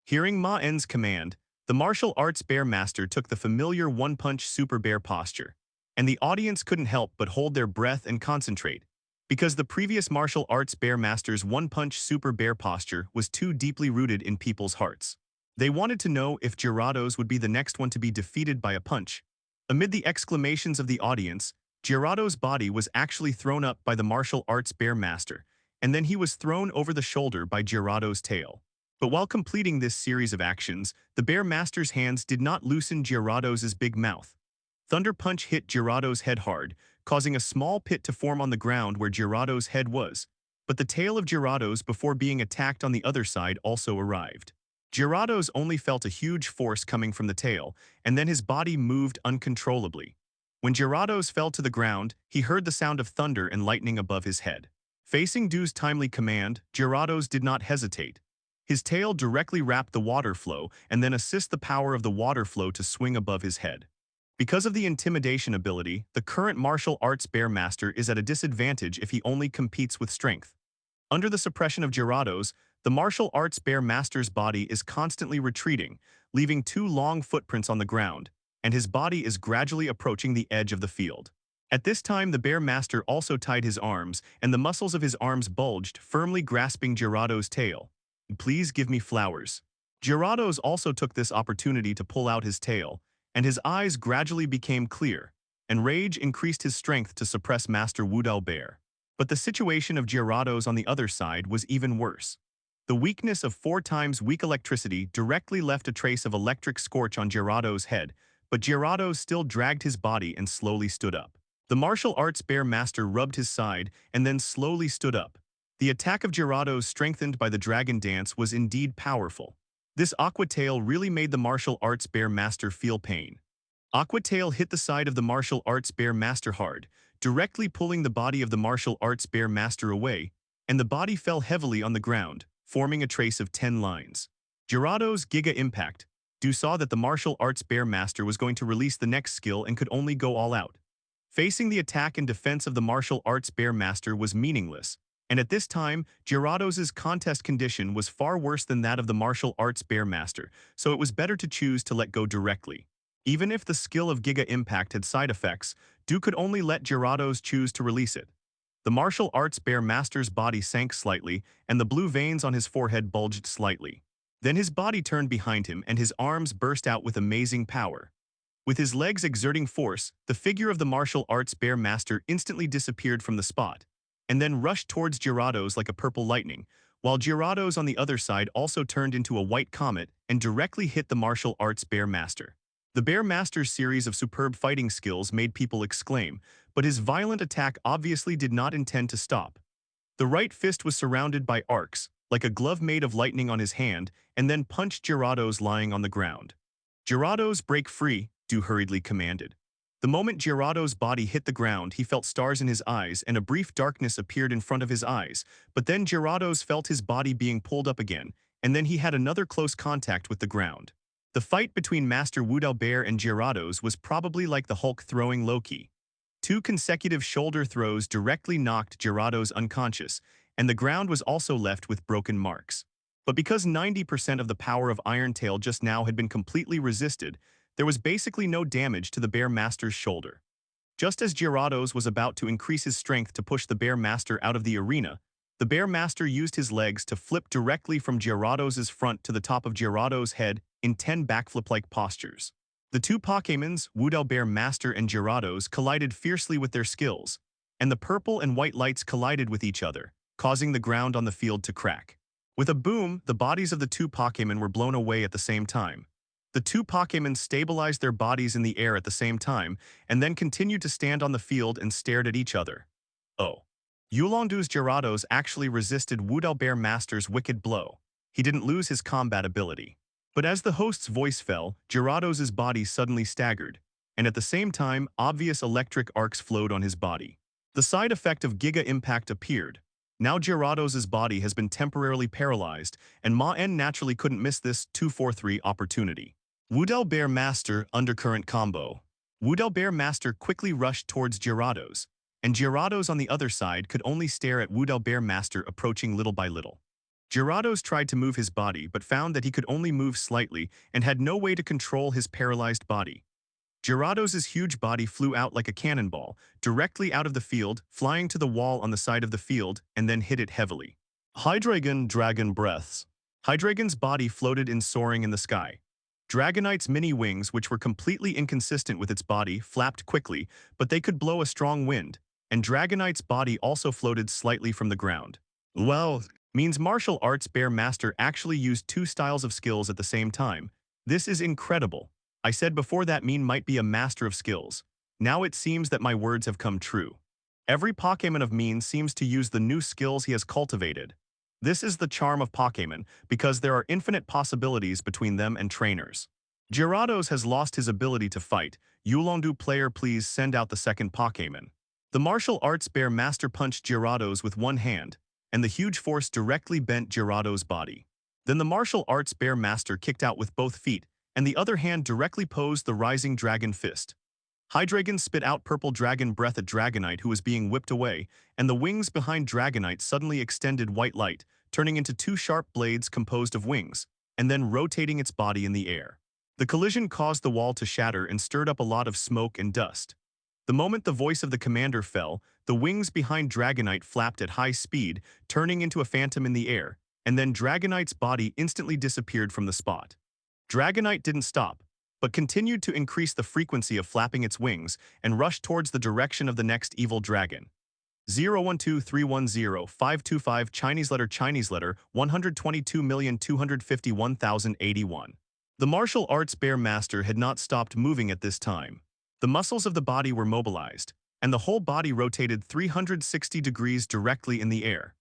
Hearing Maen's command, the martial arts Bear Master took the familiar one-punch Super Bear posture, and the audience couldn't help but hold their breath and concentrate, because the previous martial arts Bear Master's one-punch Super Bear posture was too deeply rooted in people's hearts. They wanted to know if Gyarado's would be the next one to be defeated by a punch. Amid the exclamations of the audience, Gyarado's body was actually thrown up by the martial arts Bear Master, and then he was thrown over the shoulder by Gyarado's tail. But while completing this series of actions, the Bear Master's hands did not loosen Gyarado's big mouth. Thunder Punch hit Gyarado's head hard, causing a small pit to form on the ground where Gyarado's head was. But the tail of Gyarado's before being attacked on the other side also arrived. Gyarado's only felt a huge force coming from the tail, and then his body moved uncontrollably. When Gyarado's fell to the ground, he heard the sound of thunder and lightning above his head. Facing Dew's timely command, Gyarado's did not hesitate. His tail directly wrapped the water flow and then assist the power of the water flow to swing above his head. Because of the intimidation ability, the current martial arts Bear Master is at a disadvantage if he only competes with strength. Under the suppression of Gyarado's, the martial arts Bear Master's body is constantly retreating, leaving 2 long footprints on the ground, and his body is gradually approaching the edge of the field. At this time, the Bear Master also tied his arms, and the muscles of his arms bulged, firmly grasping Gyarado's tail. Please give me flowers. Gyarado's also took this opportunity to pull out his tail, and his eyes gradually became clear, and rage increased his strength to suppress Master Wudao Bear. But the situation of Gyarado's on the other side was even worse. The weakness of 4 times weak electricity directly left a trace of electric scorch on Gyarado's head, but Gyarado's still dragged his body and slowly stood up. The martial arts Bear Master rubbed his side and then slowly stood up. The attack of Gyarado's strengthened by the Dragon Dance was indeed powerful. This Aqua Tail really made the martial arts Bear Master feel pain. Aqua Tail hit the side of the martial arts Bear Master hard, directly pulling the body of the martial arts Bear Master away, and the body fell heavily on the ground, forming a trace of 10 lines. Gyarado's Giga Impact. Dew saw that the martial arts Bear Master was going to release the next skill and could only go all out. Facing the attack and defense of the martial arts Bear Master was meaningless, and at this time, Gyarado's contest condition was far worse than that of the martial arts Bear Master, so it was better to choose to let go directly. Even if the skill of Giga Impact had side effects, Dew could only let Gyarado's choose to release it. The martial arts Bear Master's body sank slightly, and the blue veins on his forehead bulged slightly. Then his body turned behind him and his arms burst out with amazing power. With his legs exerting force, the figure of the martial arts Bear Master instantly disappeared from the spot, and then rushed towards Gyarado's like a purple lightning, while Gyarado's on the other side also turned into a white comet and directly hit the martial arts Bear Master. The Bear Master's series of superb fighting skills made people exclaim, but his violent attack obviously did not intend to stop. The right fist was surrounded by arcs, like a glove made of lightning on his hand, and then punched Gyarado's lying on the ground. Gyarado's break free, Dew hurriedly commanded. The moment Gyarado's body hit the ground, he felt stars in his eyes and a brief darkness appeared in front of his eyes, but then Gyarado's felt his body being pulled up again, and then he had another close contact with the ground. The fight between Master Wudao Bear and Gyarado's was probably like the Hulk throwing Loki. 2 consecutive shoulder throws directly knocked Gyarado's unconscious, and the ground was also left with broken marks. But because 90% of the power of Iron Tail just now had been completely resisted, there was basically no damage to the Bear Master's shoulder. Just as Gyarado's was about to increase his strength to push the Bear Master out of the arena, the Bear Master used his legs to flip directly from Gyarado's front to the top of Gyarado's head in 10 backflip-like postures. The 2 Pokémons, Wudao Bear Master and Gyarado's, collided fiercely with their skills, and the purple and white lights collided with each other, causing the ground on the field to crack. With a boom, the bodies of the 2 Pokémon were blown away at the same time. The 2 Pokémon stabilized their bodies in the air at the same time, and then continued to stand on the field and stared at each other. Oh. Yulongdu's Gyarado's actually resisted Wudao Bear Master's wicked blow. He didn't lose his combat ability. But as the host's voice fell, Gyarados' body suddenly staggered, and at the same time, obvious electric arcs flowed on his body. The side effect of Giga Impact appeared. Now Gyarados' body has been temporarily paralyzed, and Maen naturally couldn't miss this 2-4-3 opportunity. Woodell Bear Master Undercurrent Combo. Woodell Bear Master quickly rushed towards Gyarados, and Gyarados on the other side could only stare at Woodell Bear Master approaching little by little. Gyarados tried to move his body but found that he could only move slightly and had no way to control his paralyzed body. Gyarados' huge body flew out like a cannonball, directly out of the field, flying to the wall on the side of the field, and then hit it heavily. Hydreigon Dragon Breaths. Hydreigon's body floated in soaring in the sky. Dragonite's mini wings, which were completely inconsistent with its body, flapped quickly, but they could blow a strong wind, and Dragonite's body also floated slightly from the ground. Well, means martial arts bear master actually used two styles of skills at the same time. This is incredible. I said before that Maen might be a master of skills. Now it seems that my words have come true. Every Pokémon of Maen seems to use the new skills he has cultivated. This is the charm of Pokémon, because there are infinite possibilities between them and trainers. Gyarados has lost his ability to fight. Yulongdu player, please send out the second Pokémon. The martial arts bear master punched Gyarados with one hand, and the huge force directly bent Gyarados' body. Then the martial arts bear master kicked out with both feet, and the other hand directly posed the rising dragon fist. Hydreigon spit out purple dragon breath at Dragonite, who was being whipped away, and the wings behind Dragonite suddenly extended white light, turning into two sharp blades composed of wings, and then rotating its body in the air. The collision caused the wall to shatter and stirred up a lot of smoke and dust. The moment the voice of the commander fell, the wings behind Dragonite flapped at high speed, turning into a phantom in the air, and then Dragonite's body instantly disappeared from the spot. Dragonite didn't stop, but continued to increase the frequency of flapping its wings and rushed towards the direction of the next evil dragon. 012310525 Chinese letter 122,251,081. The martial arts bear master had not stopped moving at this time. The muscles of the body were mobilized, and the whole body rotated 360 degrees directly in the air.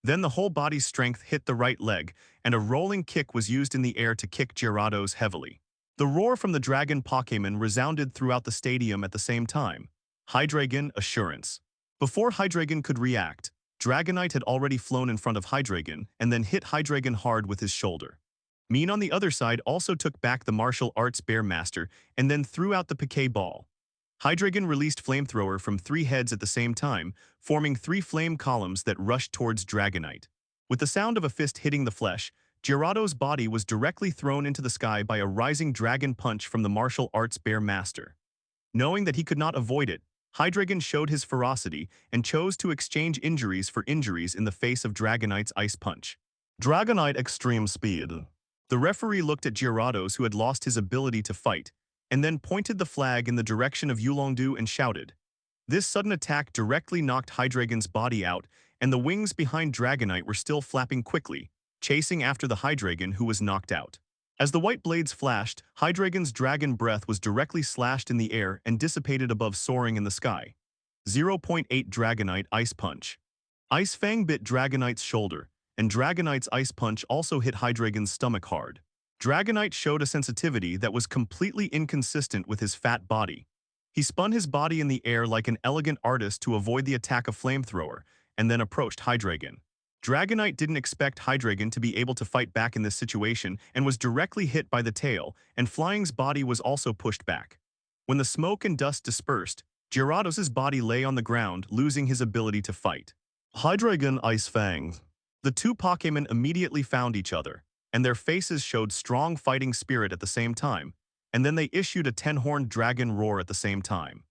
Then the whole body's strength hit the right leg, and a rolling kick was used in the air to kick Gyarados heavily. The roar from the dragon Pokémon resounded throughout the stadium at the same time. Hydreigon Assurance. Before Hydreigon could react, Dragonite had already flown in front of Hydreigon and then hit Hydreigon hard with his shoulder. Maen on the other side also took back the martial arts bear master and then threw out the Piquet ball. Hydreigon released Flamethrower from three heads at the same time, forming three flame columns that rushed towards Dragonite. With the sound of a fist hitting the flesh, Gyarados' body was directly thrown into the sky by a rising dragon punch from the martial arts bear master. Knowing that he could not avoid it, Hydreigon showed his ferocity and chose to exchange injuries for injuries in the face of Dragonite's ice punch. Dragonite Extreme Speed. The referee looked at Gyarados, who had lost his ability to fight, and then pointed the flag in the direction of Yulongdu and shouted. This sudden attack directly knocked Hydreigon's body out, and the wings behind Dragonite were still flapping quickly, chasing after the Hydreigon, who was knocked out. As the white blades flashed, Hydreigon's dragon breath was directly slashed in the air and dissipated above soaring in the sky. 0.8 Dragonite Ice Punch. Ice Fang bit Dragonite's shoulder, and Dragonite's Ice Punch also hit Hydreigon's stomach hard. Dragonite showed a sensitivity that was completely inconsistent with his fat body. He spun his body in the air like an elegant artist to avoid the attack of Flamethrower, and then approached Hydreigon. Dragonite didn't expect Hydreigon to be able to fight back in this situation and was directly hit by the tail, and Flying's body was also pushed back. When the smoke and dust dispersed, Gyarados' body lay on the ground, losing his ability to fight. Hydreigon Ice Fang. The two Pokémon immediately found each other, and their faces showed strong fighting spirit at the same time, and then they issued a 10-horned dragon roar at the same time.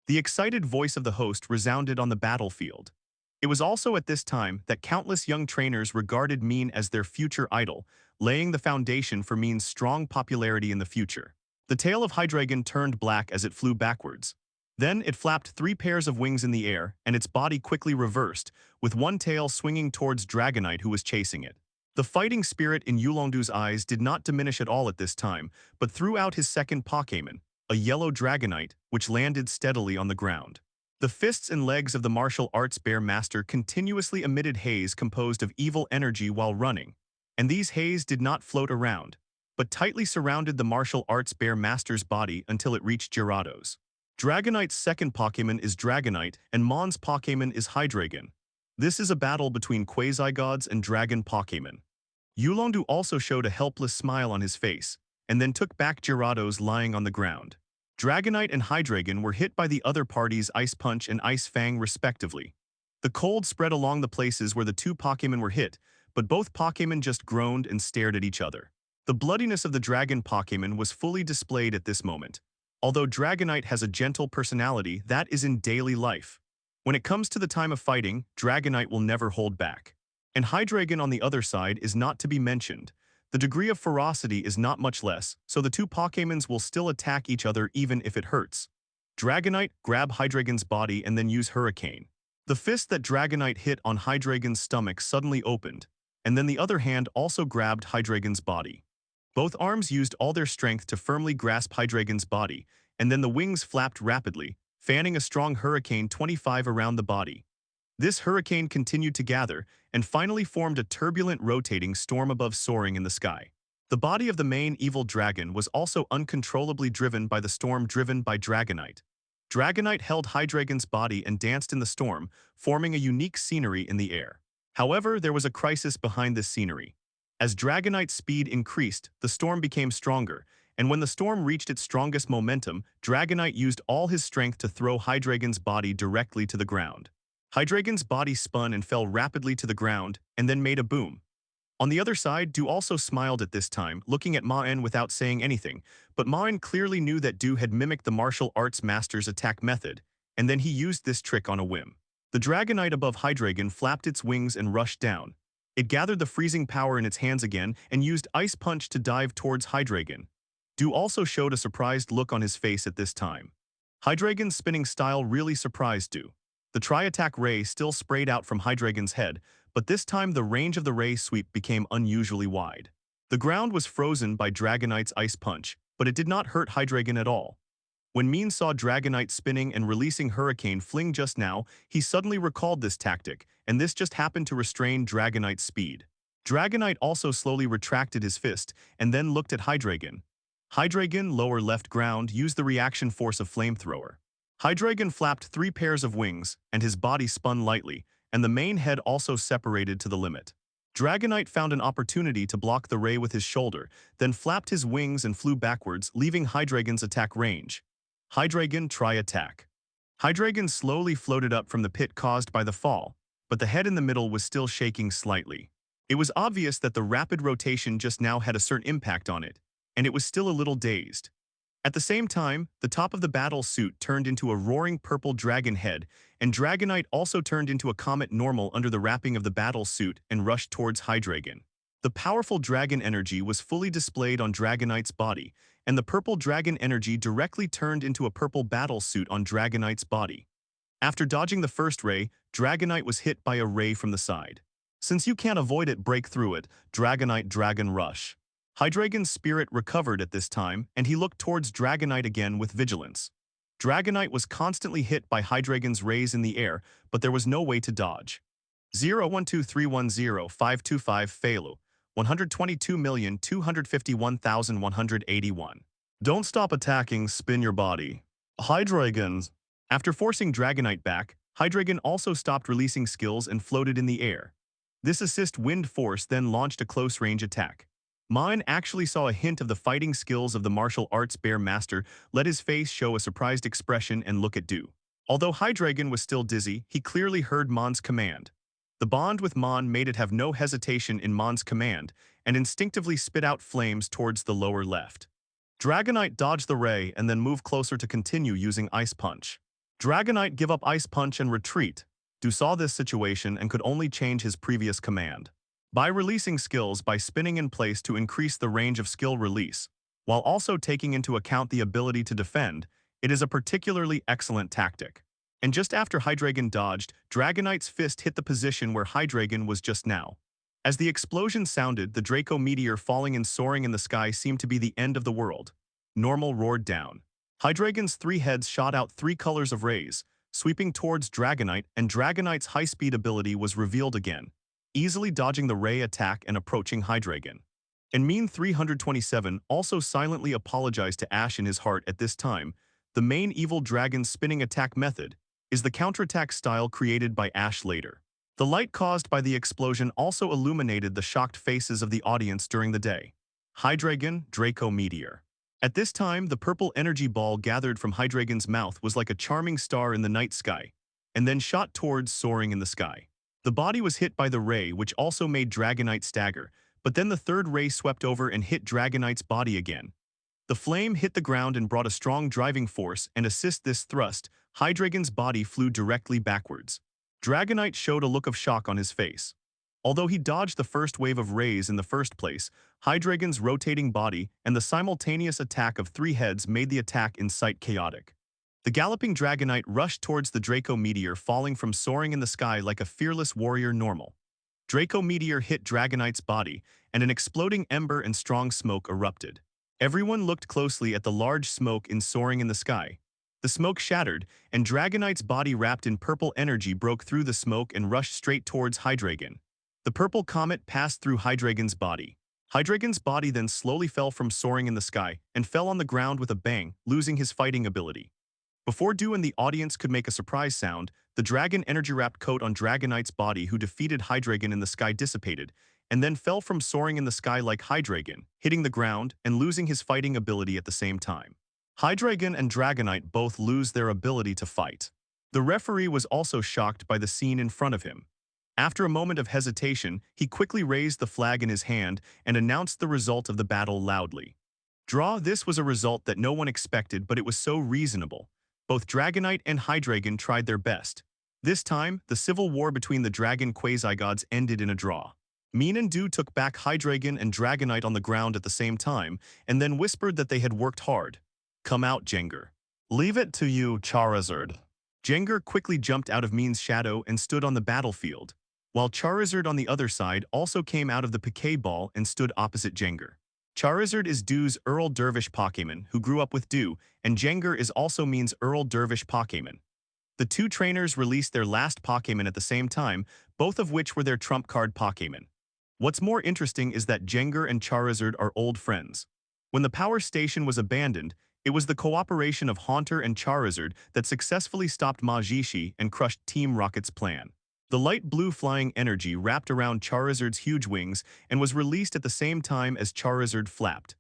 The excited voice of the host resounded on the battlefield. It was also at this time that countless young trainers regarded Maen as their future idol, laying the foundation for Maen's strong popularity in the future. The tail of Hydreigon turned black as it flew backwards. Then it flapped three pairs of wings in the air, and its body quickly reversed, with one tail swinging towards Dragonite, who was chasing it. The fighting spirit in Yulongdu's eyes did not diminish at all at this time, but threw out his second Pokémon, a yellow Dragonite, which landed steadily on the ground. The fists and legs of the martial arts bear master continuously emitted haze composed of evil energy while running, and these haze did not float around. but tightly surrounded the martial arts bear master's body until it reached Gyarados. Dragonite's second Pokémon is Dragonite, and Maen's Pokémon is Hydreigon. This is a battle between quasi-gods and dragon Pokémon. Yulongdu also showed a helpless smile on his face, and then took back Gyarados lying on the ground. Dragonite and Hydreigon were hit by the other party's Ice Punch and Ice Fang respectively. The cold spread along the places where the two Pokémon were hit, but both Pokémon just groaned and stared at each other. The bloodiness of the dragon Pokémon was fully displayed at this moment. Although Dragonite has a gentle personality, that is in daily life. When it comes to the time of fighting, Dragonite will never hold back. And Hydreigon on the other side is not to be mentioned. The degree of ferocity is not much less, so the two Pokémons will still attack each other even if it hurts. Dragonite grab Hydreigon's body and then use Hurricane. The fist that Dragonite hit on Hydreigon's stomach suddenly opened, and then the other hand also grabbed Hydreigon's body. Both arms used all their strength to firmly grasp Hydreigon's body, and then the wings flapped rapidly, fanning a strong Hurricane 25 around the body. This hurricane continued to gather, and finally formed a turbulent rotating storm above soaring in the sky. The body of the main evil dragon was also uncontrollably driven by the storm driven by Dragonite. Dragonite held Hydreigon's body and danced in the storm, forming a unique scenery in the air. However, there was a crisis behind this scenery. As Dragonite's speed increased, the storm became stronger, and when the storm reached its strongest momentum, Dragonite used all his strength to throw Hydreigon's body directly to the ground. Hydreigon's body spun and fell rapidly to the ground, and then made a boom. On the other side, Du also smiled at this time, looking at Maen without saying anything, but Maen clearly knew that Du had mimicked the martial arts master's attack method, and then he used this trick on a whim. The Dragonite above Hydreigon flapped its wings and rushed down. It gathered the freezing power in its hands again and used Ice Punch to dive towards Hydreigon. Du also showed a surprised look on his face at this time. Hydreigon's spinning style really surprised Du. The Tri-Attack Ray still sprayed out from Hydreigon's head, but this time the range of the ray sweep became unusually wide. The ground was frozen by Dragonite's Ice Punch, but it did not hurt Hydreigon at all. When Maen saw Dragonite spinning and releasing Hurricane Fling just now, he suddenly recalled this tactic, and this just happened to restrain Dragonite's speed. Dragonite also slowly retracted his fist, and then looked at Hydreigon. Hydreigon, lower left ground, used the reaction force of Flamethrower. Hydreigon flapped 3 pairs of wings, and his body spun lightly, and the main head also separated to the limit. Dragonite found an opportunity to block the ray with his shoulder, then flapped his wings and flew backwards, leaving Hydreigon's attack range. Hydreigon Tri-Attack. Hydreigon slowly floated up from the pit caused by the fall, but the head in the middle was still shaking slightly. It was obvious that the rapid rotation just now had a certain impact on it, and it was still a little dazed. At the same time, the top of the battle suit turned into a roaring purple dragon head, and Dragonite also turned into a comet normal under the wrapping of the battle suit and rushed towards Hydreigon. The powerful dragon energy was fully displayed on Dragonite's body, and the purple dragon energy directly turned into a purple battle suit on Dragonite's body. After dodging the first ray, Dragonite was hit by a ray from the side. Since you can't avoid it, break through it, Dragonite Dragon Rush. Hydreigon's spirit recovered at this time, and he looked towards Dragonite again with vigilance. Dragonite was constantly hit by Hydreigon's rays in the air, but there was no way to dodge. 012310525 Failu, 122,251,181. Don't stop attacking, spin your body. Hydreigon. After forcing Dragonite back, Hydreigon also stopped releasing skills and floated in the air. This assist wind force then launched a close-range attack. Maen actually saw a hint of the fighting skills of the martial arts bear master, let his face show a surprised expression and look at Du. Although Hydreigon was still dizzy, he clearly heard Maen's command. The bond with Maen made it have no hesitation in Maen's command, and instinctively spit out flames towards the lower left. Dragonite dodged the ray and then moved closer to continue using Ice Punch. Dragonite give up Ice Punch and retreat. Du saw this situation and could only change his previous command. By releasing skills by spinning in place to increase the range of skill release, while also taking into account the ability to defend, it is a particularly excellent tactic. And just after Hydreigon dodged, Dragonite's fist hit the position where Hydreigon was just now. As the explosion sounded, the Draco meteor falling and soaring in the sky seemed to be the end of the world. Normal roared down. Hydreigon's 3 heads shot out 3 colors of rays, sweeping towards Dragonite, and Dragonite's high-speed ability was revealed again, easily dodging the ray attack and approaching Hydreigon. And Maen 327 also silently apologized to Ash in his heart at this time. The main evil dragon's spinning attack method is the counterattack style created by Ash later. The light caused by the explosion also illuminated the shocked faces of the audience during the day. Hydreigon, Draco Meteor. At this time, the purple energy ball gathered from Hydreigon's mouth was like a charming star in the night sky, and then shot towards soaring in the sky. The body was hit by the ray, which also made Dragonite stagger, but then the third ray swept over and hit Dragonite's body again. The flame hit the ground and brought a strong driving force, and assist this thrust, Hydreigon's body flew directly backwards. Dragonite showed a look of shock on his face. Although he dodged the first wave of rays in the first place, Hydreigon's rotating body and the simultaneous attack of three heads made the attack in sight chaotic. The galloping Dragonite rushed towards the Draco Meteor, falling from soaring in the sky like a fearless warrior normal. Draco Meteor hit Dragonite's body, and an exploding ember and strong smoke erupted. Everyone looked closely at the large smoke in soaring in the sky. The smoke shattered, and Dragonite's body wrapped in purple energy broke through the smoke and rushed straight towards Hydreigon. The purple comet passed through Hydreigon's body. Hydreigon's body then slowly fell from soaring in the sky and fell on the ground with a bang, losing his fighting ability. Before Dew and the audience could make a surprise sound, the dragon energy-wrapped coat on Dragonite's body who defeated Hydreigon in the sky dissipated, and then fell from soaring in the sky like Hydreigon, hitting the ground and losing his fighting ability at the same time. Hydreigon and Dragonite both lose their ability to fight. The referee was also shocked by the scene in front of him. After a moment of hesitation, he quickly raised the flag in his hand and announced the result of the battle loudly. Draw. This was a result that no one expected, but it was so reasonable. Both Dragonite and Hydreigon tried their best. This time, the civil war between the dragon quasi-gods ended in a draw. Maen and Dew took back Hydreigon and Dragonite on the ground at the same time, and then whispered that they had worked hard. Come out, Jengar. Leave it to you, Charizard. Jengar quickly jumped out of Maen's shadow and stood on the battlefield, while Charizard on the other side also came out of the Pokéball ball and stood opposite Jengar. Charizard is Dew's Earl Dervish Pokémon, who grew up with Dew, and Jengar is also Maen's Earl Dervish Pokémon. The two trainers released their last Pokémon at the same time, both of which were their trump card Pokémon. What's more interesting is that Jengar and Charizard are old friends. When the power station was abandoned, it was the cooperation of Haunter and Charizard that successfully stopped Majishi and crushed Team Rocket's plan. The light blue flying energy wrapped around Charizard's huge wings and was released at the same time as Charizard flapped.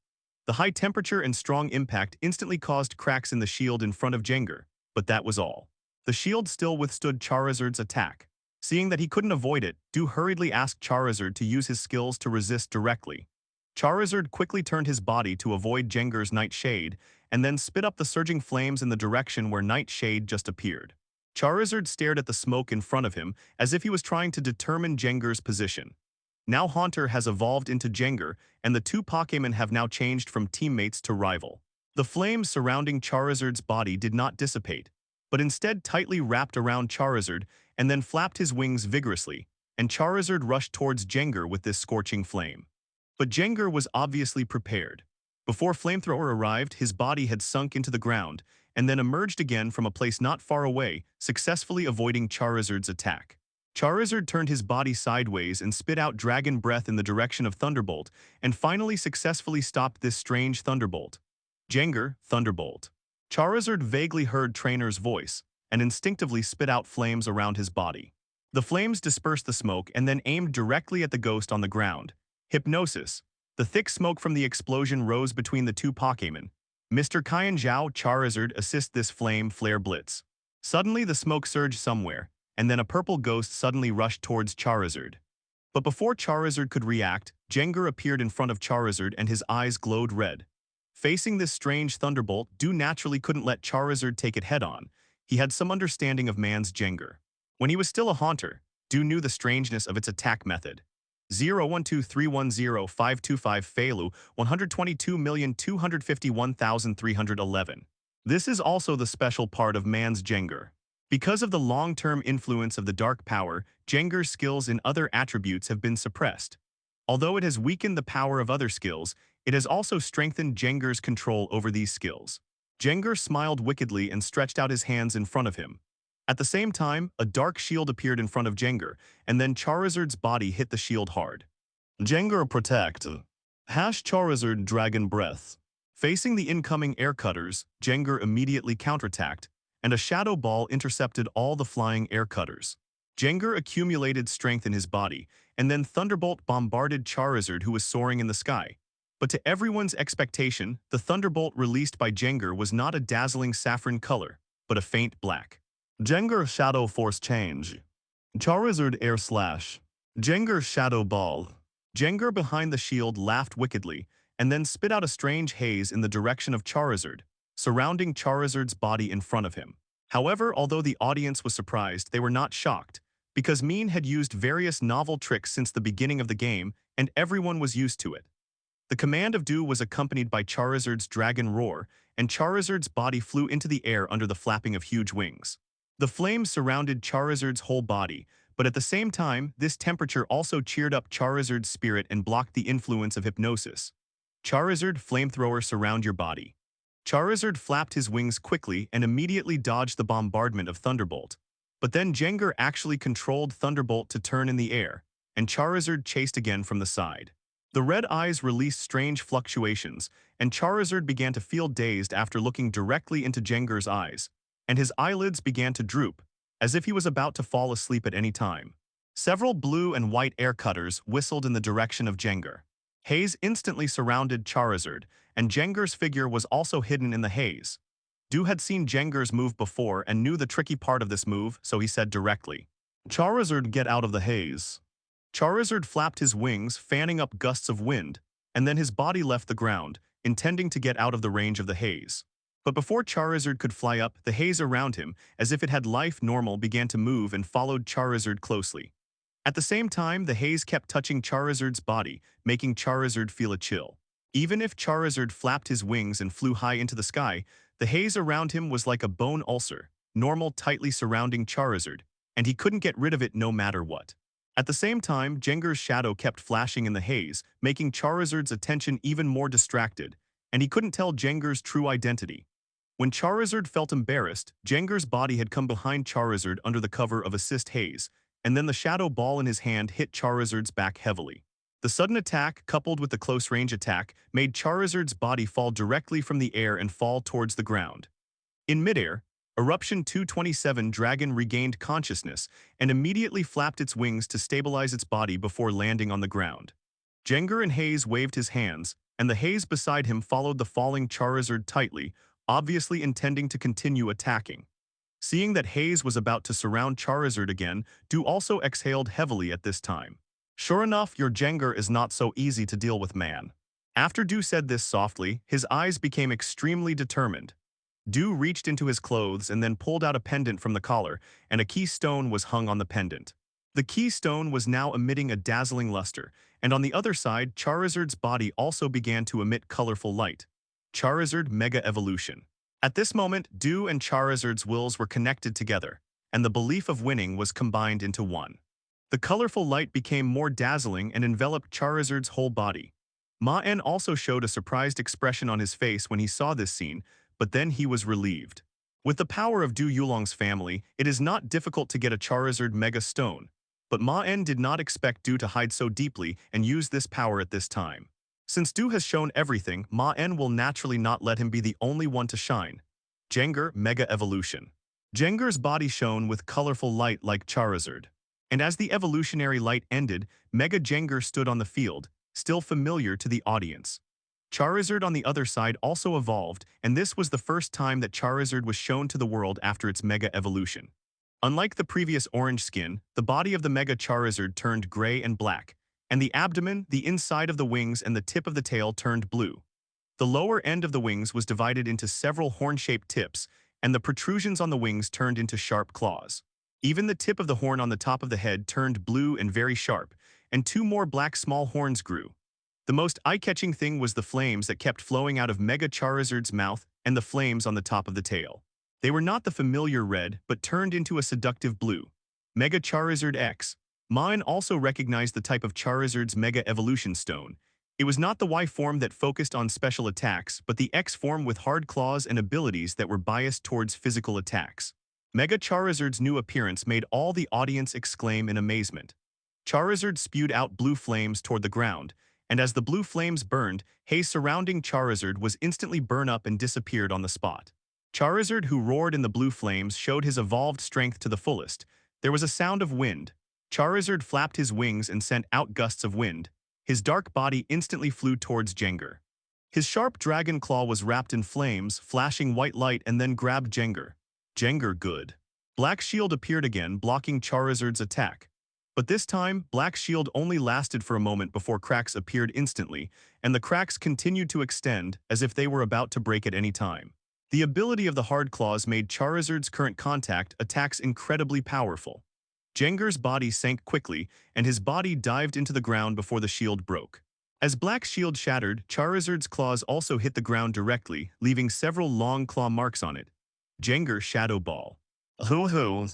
The high temperature and strong impact instantly caused cracks in the shield in front of Jengar, but that was all. The shield still withstood Charizard's attack. Seeing that he couldn't avoid it, Dew hurriedly asked Charizard to use his skills to resist directly. Charizard quickly turned his body to avoid Jengar's Nightshade, and then spit up the surging flames in the direction where Nightshade just appeared. Charizard stared at the smoke in front of him as if he was trying to determine Jengar's position. Now Haunter has evolved into Jengar, and the two Pokémon have now changed from teammates to rival. The flames surrounding Charizard's body did not dissipate, but instead tightly wrapped around Charizard and then flapped his wings vigorously, and Charizard rushed towards Jengar with this scorching flame. But Jengar was obviously prepared. Before Flamethrower arrived, his body had sunk into the ground, and then emerged again from a place not far away, successfully avoiding Charizard's attack. Charizard turned his body sideways and spit out dragon breath in the direction of Thunderbolt, and finally successfully stopped this strange Thunderbolt. Jengar, Thunderbolt. Charizard vaguely heard Trainer's voice, and instinctively spit out flames around his body. The flames dispersed the smoke and then aimed directly at the ghost on the ground. Hypnosis. The thick smoke from the explosion rose between the two Pokémon. Mr. Kaiyan Zhao Charizard assist this flame flare blitz. Suddenly the smoke surged somewhere, and then a purple ghost suddenly rushed towards Charizard. But before Charizard could react, Jengar appeared in front of Charizard and his eyes glowed red. Facing this strange Thunderbolt, Dew naturally couldn't let Charizard take it head-on. He had some understanding of Maen's Jengar. When he was still a Haunter, Dew knew the strangeness of its attack method. 012310525 Feilu 122,251,311. This is also the special part of Maen's Jengar. Because of the long-term influence of the dark power, Jengar's skills in other attributes have been suppressed. Although it has weakened the power of other skills, it has also strengthened Jengar's control over these skills. Jengar smiled wickedly and stretched out his hands in front of him. At the same time, a dark shield appeared in front of Jengar, and then Charizard's body hit the shield hard. Jengar protect. Charizard Dragon Breath. Facing the incoming air cutters, Jengar immediately counterattacked, and a shadow ball intercepted all the flying air cutters. Jengar accumulated strength in his body, and then Thunderbolt bombarded Charizard, who was soaring in the sky. But to everyone's expectation, the Thunderbolt released by Jengar was not a dazzling saffron color, but a faint black. Jengar Shadow Force Change. Charizard Air Slash. Jengar Shadow Ball. Jengar behind the shield laughed wickedly, and then spit out a strange haze in the direction of Charizard, surrounding Charizard's body in front of him. However, although the audience was surprised, they were not shocked, because Maen had used various novel tricks since the beginning of the game, and everyone was used to it. The command of Dew was accompanied by Charizard's Dragon Roar, and Charizard's body flew into the air under the flapping of huge wings. The flames surrounded Charizard's whole body, but at the same time, this temperature also cheered up Charizard's spirit and blocked the influence of hypnosis. Charizard Flamethrower Surround Your Body. Charizard flapped his wings quickly and immediately dodged the bombardment of Thunderbolt. But then Jengar actually controlled Thunderbolt to turn in the air, and Charizard chased again from the side. The red eyes released strange fluctuations, and Charizard began to feel dazed after looking directly into Jengar's eyes, and his eyelids began to droop, as if he was about to fall asleep at any time. Several blue and white air cutters whistled in the direction of Jengar. Haze instantly surrounded Charizard, and Jengar's figure was also hidden in the haze. Dew had seen Jengar's move before and knew the tricky part of this move, so he said directly, "Charizard, get out of the haze." Charizard flapped his wings, fanning up gusts of wind, and then his body left the ground, intending to get out of the range of the haze. But before Charizard could fly up, the haze around him, as if it had life normal, began to move and followed Charizard closely. At the same time, the haze kept touching Charizard's body, making Charizard feel a chill. Even if Charizard flapped his wings and flew high into the sky, the haze around him was like a bone ulcer, normal tightly surrounding Charizard, and he couldn't get rid of it no matter what. At the same time, Jengar's shadow kept flashing in the haze, making Charizard's attention even more distracted, and he couldn't tell Jengar's true identity. When Charizard felt embarrassed, Jengar's body had come behind Charizard under the cover of assist haze, and then the shadow ball in his hand hit Charizard's back heavily. The sudden attack, coupled with the close-range attack, made Charizard's body fall directly from the air and fall towards the ground. In midair, Eruption 227 Dragon regained consciousness and immediately flapped its wings to stabilize its body before landing on the ground. Jengar and Haze waved his hands, and the haze beside him followed the falling Charizard tightly, obviously intending to continue attacking. Seeing that Haze was about to surround Charizard again, Dew also exhaled heavily at this time. "Sure enough, your Jengar is not so easy to deal with, man." After Dew said this softly, his eyes became extremely determined. Dew reached into his clothes and then pulled out a pendant from the collar, and a keystone was hung on the pendant. The keystone was now emitting a dazzling luster, and on the other side, Charizard's body also began to emit colorful light. Charizard Mega Evolution. At this moment, Dew and Charizard's wills were connected together, and the belief of winning was combined into one. The colorful light became more dazzling and enveloped Charizard's whole body. Maen also showed a surprised expression on his face when he saw this scene, but then he was relieved. With the power of Dew Yulong's family, it is not difficult to get a Charizard Mega Stone, but Maen did not expect Dew to hide so deeply and use this power at this time. Since Dew has shown everything, Maen will naturally not let him be the only one to shine. Jengar Mega Evolution. Jengar's body shone with colorful light like Charizard. And as the evolutionary light ended, Mega Jengar stood on the field, still familiar to the audience. Charizard on the other side also evolved, and this was the first time that Charizard was shown to the world after its Mega Evolution. Unlike the previous orange skin, the body of the Mega Charizard turned gray and black, and the abdomen, the inside of the wings, and the tip of the tail turned blue. The lower end of the wings was divided into several horn-shaped tips, and the protrusions on the wings turned into sharp claws. Even the tip of the horn on the top of the head turned blue and very sharp, and two more black small horns grew. The most eye-catching thing was the flames that kept flowing out of Mega Charizard's mouth and the flames on the top of the tail. They were not the familiar red, but turned into a seductive blue. Mega Charizard X. Maen also recognized the type of Charizard's Mega Evolution Stone. It was not the Y form that focused on special attacks, but the X form with hard claws and abilities that were biased towards physical attacks. Mega Charizard's new appearance made all the audience exclaim in amazement. Charizard spewed out blue flames toward the ground, and as the blue flames burned, haze surrounding Charizard was instantly burned up and disappeared on the spot. Charizard, who roared in the blue flames, showed his evolved strength to the fullest. There was a sound of wind. Charizard flapped his wings and sent out gusts of wind. His dark body instantly flew towards Jengar. His sharp dragon claw was wrapped in flames, flashing white light, and then grabbed Jengar. Jengar good. Black Shield appeared again, blocking Charizard's attack. But this time, Black Shield only lasted for a moment before cracks appeared instantly, and the cracks continued to extend as if they were about to break at any time. The ability of the Hard Claws made Charizard's current contact attacks incredibly powerful. Jengar's body sank quickly, and his body dived into the ground before the shield broke. As Black Shield shattered, Charizard's claws also hit the ground directly, leaving several long claw marks on it. Jengar Shadow Ball. Hoo-hoo.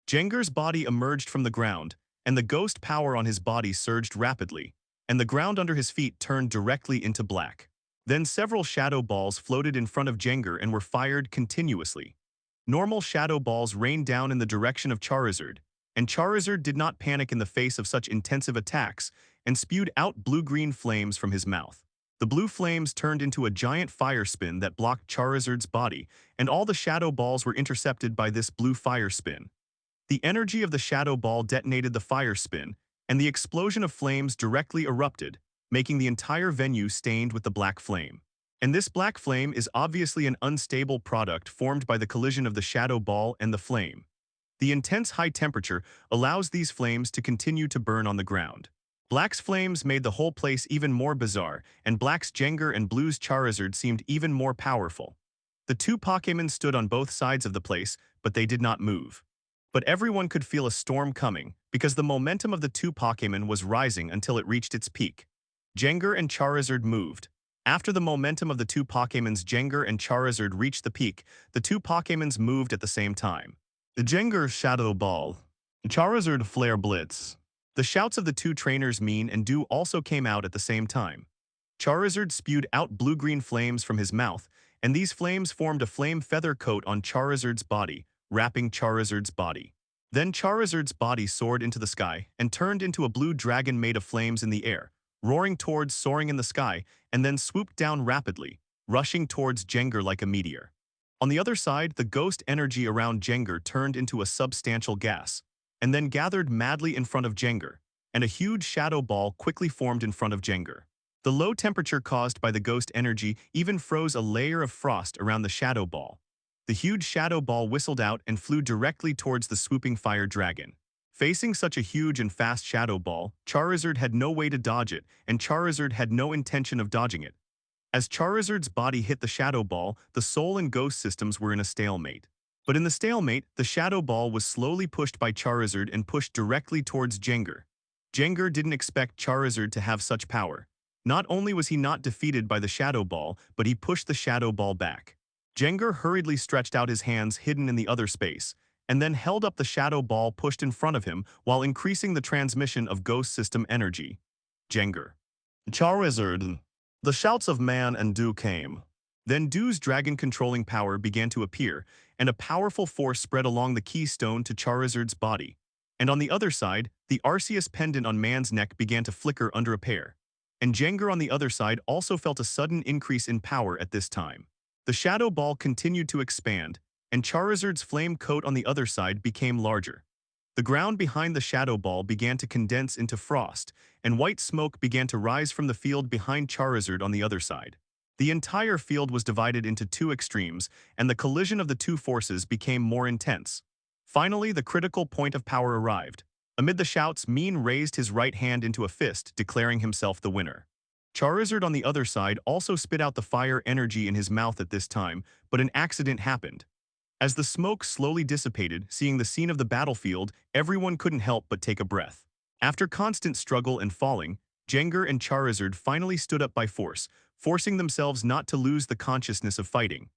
Jengar's body emerged from the ground, and the ghost power on his body surged rapidly, and the ground under his feet turned directly into black. Then several shadow balls floated in front of Jengar and were fired continuously. Normal shadow balls rained down in the direction of Charizard, and Charizard did not panic in the face of such intensive attacks and spewed out blue-green flames from his mouth. The blue flames turned into a giant fire spin that blocked Charizard's body, and all the shadow balls were intercepted by this blue fire spin. The energy of the shadow ball detonated the fire spin, and the explosion of flames directly erupted, making the entire venue stained with the black flame. And this black flame is obviously an unstable product formed by the collision of the shadow ball and the flame. The intense high temperature allows these flames to continue to burn on the ground. Black's flames made the whole place even more bizarre, and Black's Jengar and Blue's Charizard seemed even more powerful. The two Pokémon stood on both sides of the place, but they did not move. But everyone could feel a storm coming, because the momentum of the two Pokémon was rising until it reached its peak. Jengar and Charizard moved. After the momentum of the two Pokémon's Jengar and Charizard reached the peak, the two Pokémons moved at the same time. The Jengar Shadow Ball. Charizard Flare Blitz. The shouts of the two trainers Maen and Do also came out at the same time. Charizard spewed out blue-green flames from his mouth, and these flames formed a flame feather coat on Charizard's body, wrapping Charizard's body. Then Charizard's body soared into the sky and turned into a blue dragon made of flames in the air, roaring towards soaring in the sky, and then swooped down rapidly, rushing towards Jengar like a meteor. On the other side, the ghost energy around Jengar turned into a substantial gas, and then gathered madly in front of Jengar, and a huge shadow ball quickly formed in front of Jengar. The low temperature caused by the ghost energy even froze a layer of frost around the shadow ball. The huge shadow ball whistled out and flew directly towards the swooping fire dragon. Facing such a huge and fast shadow ball, Charizard had no way to dodge it, and Charizard had no intention of dodging it. As Charizard's body hit the shadow ball, the soul and ghost systems were in a stalemate. But in the stalemate, the shadow ball was slowly pushed by Charizard and pushed directly towards Jengar. Jengar didn't expect Charizard to have such power. Not only was he not defeated by the shadow ball, but he pushed the shadow ball back. Jengar hurriedly stretched out his hands hidden in the other space, and then held up the shadow ball pushed in front of him while increasing the transmission of ghost system energy. Jengar. Charizard. The shouts of Maen and Do came. Then Do's dragon-controlling power began to appear, and a powerful force spread along the keystone to Charizard's body. And on the other side, the Arceus pendant on Maen's neck began to flicker under a pair. And Jengar on the other side also felt a sudden increase in power at this time. The shadow ball continued to expand, and Charizard's flame coat on the other side became larger. The ground behind the shadow ball began to condense into frost, and white smoke began to rise from the field behind Charizard on the other side. The entire field was divided into two extremes, and the collision of the two forces became more intense. Finally, the critical point of power arrived. Amid the shouts, Maen raised his right hand into a fist, declaring himself the winner. Charizard on the other side also spit out the fire energy in his mouth at this time, but an accident happened. As the smoke slowly dissipated, seeing the scene of the battlefield, everyone couldn't help but take a breath. After constant struggle and falling, Jengar and Charizard finally stood up by force, forcing themselves not to lose the consciousness of fighting.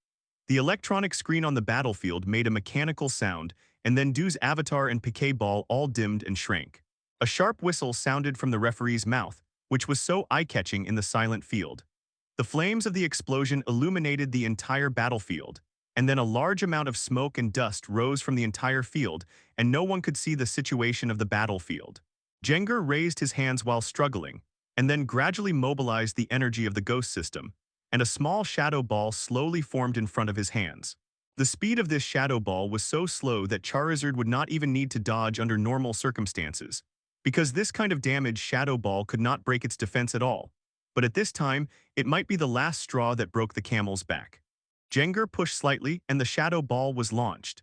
The electronic screen on the battlefield made a mechanical sound, and then Do's avatar and Piquet ball all dimmed and shrank. A sharp whistle sounded from the referee's mouth, which was so eye-catching in the silent field. The flames of the explosion illuminated the entire battlefield, and then a large amount of smoke and dust rose from the entire field, and no one could see the situation of the battlefield. Jengar raised his hands while struggling, and then gradually mobilized the energy of the ghost system, and a small shadow ball slowly formed in front of his hands. The speed of this shadow ball was so slow that Charizard would not even need to dodge under normal circumstances, because this kind of damage shadow ball could not break its defense at all. But at this time, it might be the last straw that broke the camel's back. Jengar pushed slightly and the shadow ball was launched.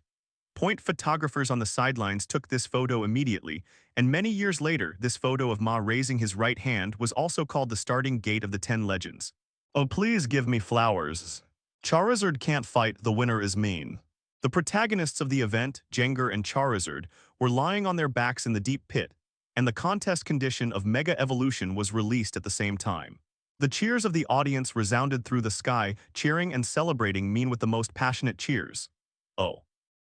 Point photographers on the sidelines took this photo immediately, and many years later, this photo of Ma raising his right hand was also called the starting gate of the 10 legends. Oh, please give me flowers. Charizard can't fight, the winner is Maen. The protagonists of the event, Jengar and Charizard, were lying on their backs in the deep pit, and the contest condition of Mega Evolution was released at the same time. The cheers of the audience resounded through the sky, cheering and celebrating Maen with the most passionate cheers. Oh.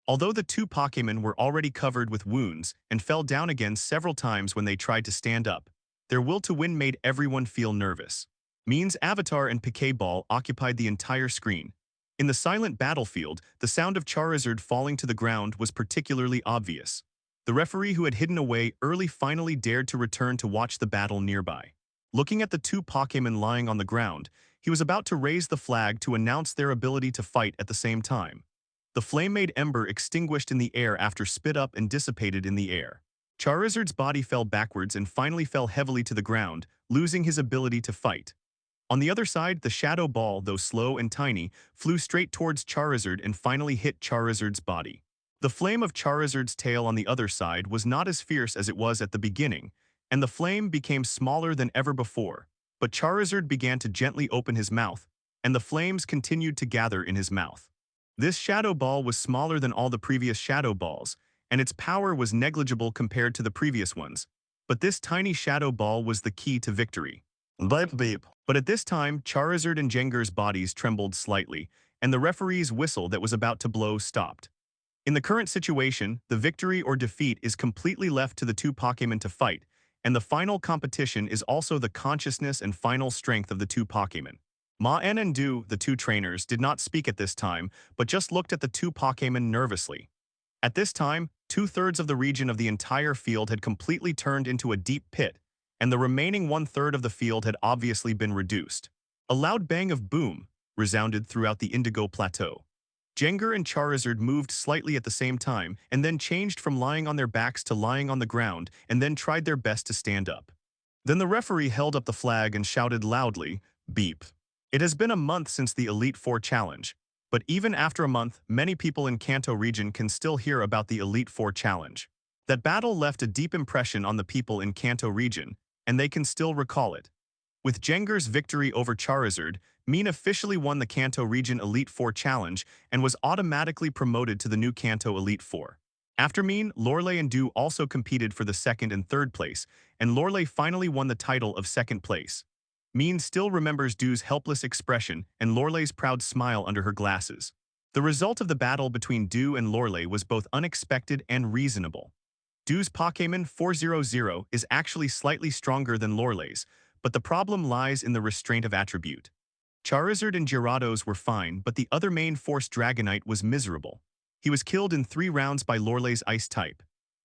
Although the two Pokémon were already covered with wounds and fell down again several times when they tried to stand up, their will to win made everyone feel nervous. Maen's avatar and Pokéball occupied the entire screen. In the silent battlefield, the sound of Charizard falling to the ground was particularly obvious. The referee who had hidden away early finally dared to return to watch the battle nearby. Looking at the two Pokémon lying on the ground, he was about to raise the flag to announce their ability to fight at the same time. The flame-made ember extinguished in the air after spit up and dissipated in the air. Charizard's body fell backwards and finally fell heavily to the ground, losing his ability to fight. On the other side, the shadow ball, though slow and tiny, flew straight towards Charizard and finally hit Charizard's body. The flame of Charizard's tail on the other side was not as fierce as it was at the beginning, and the flame became smaller than ever before. But Charizard began to gently open his mouth, and the flames continued to gather in his mouth. This shadow ball was smaller than all the previous shadow balls, and its power was negligible compared to the previous ones. But this tiny shadow ball was the key to victory. Beep beep. But at this time, Charizard and Jengar's bodies trembled slightly, and the referee's whistle that was about to blow stopped. In the current situation, the victory or defeat is completely left to the two Pokémon to fight, and the final competition is also the consciousness and final strength of the two Pokémon. Maen and Du, the two trainers, did not speak at this time, but just looked at the two Pokémon nervously. At this time, 2/3 of the region of the entire field had completely turned into a deep pit, and the remaining 1/3 of the field had obviously been reduced. A loud bang of boom resounded throughout the Indigo Plateau. Jengar and Charizard moved slightly at the same time, and then changed from lying on their backs to lying on the ground, and then tried their best to stand up. Then the referee held up the flag and shouted loudly, "Beep." It has been a month since the Elite Four challenge, but even after a month, many people in Kanto region can still hear about the Elite Four challenge. That battle left a deep impression on the people in Kanto region, and they can still recall it. With Jengar's victory over Charizard, Maen officially won the Kanto region Elite Four challenge and was automatically promoted to the new Kanto Elite Four. After Maen, Lorelei and Du also competed for the second and third place, and Lorelei finally won the title of second place. Maen still remembers Du's helpless expression and Lorelei's proud smile under her glasses. The result of the battle between Du and Lorelei was both unexpected and reasonable. Du's Pokémon 400 is actually slightly stronger than Lorelei's, but the problem lies in the restraint of attribute. Charizard and Gyarados were fine, but the other main Force Dragonite was miserable. He was killed in 3 rounds by Lorelei's Ice type.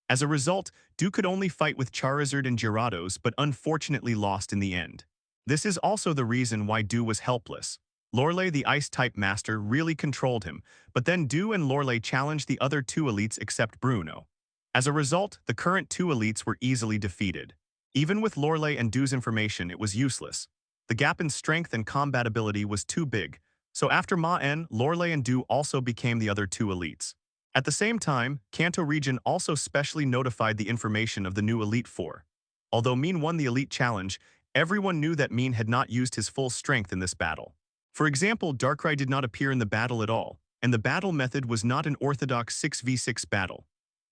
As a result, Du could only fight with Charizard and Gyarados, but unfortunately lost in the end. This is also the reason why Du was helpless. Lorelei, the Ice-type master, really controlled him, but then Du and Lorelei challenged the other 2 elites except Bruno. As a result, the current 2 elites were easily defeated. Even with Lorelei and Du's information, it was useless. The gap in strength and combatability was too big, so after Maen, Lorelei and Du also became the other 2 elites. At the same time, Kanto region also specially notified the information of the new Elite Four. Although Maen won the Elite Challenge, everyone knew that Maen had not used his full strength in this battle. For example, Darkrai did not appear in the battle at all, and the battle method was not an orthodox 6v6 battle.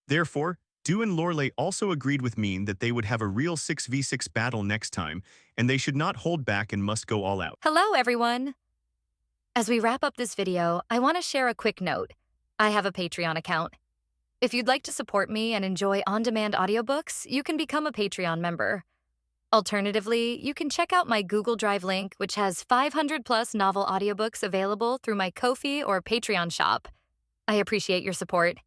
Therefore, Du and Lorelei also agreed with Maen that they would have a real 6v6 battle next time, and they should not hold back and must go all out. Hello, everyone! As we wrap up this video, I want to share a quick note. I have a Patreon account. If you'd like to support me and enjoy on-demand audiobooks, you can become a Patreon member. Alternatively, you can check out my Google Drive link, which has 500+ novel audiobooks available through my Ko-fi or Patreon shop. I appreciate your support.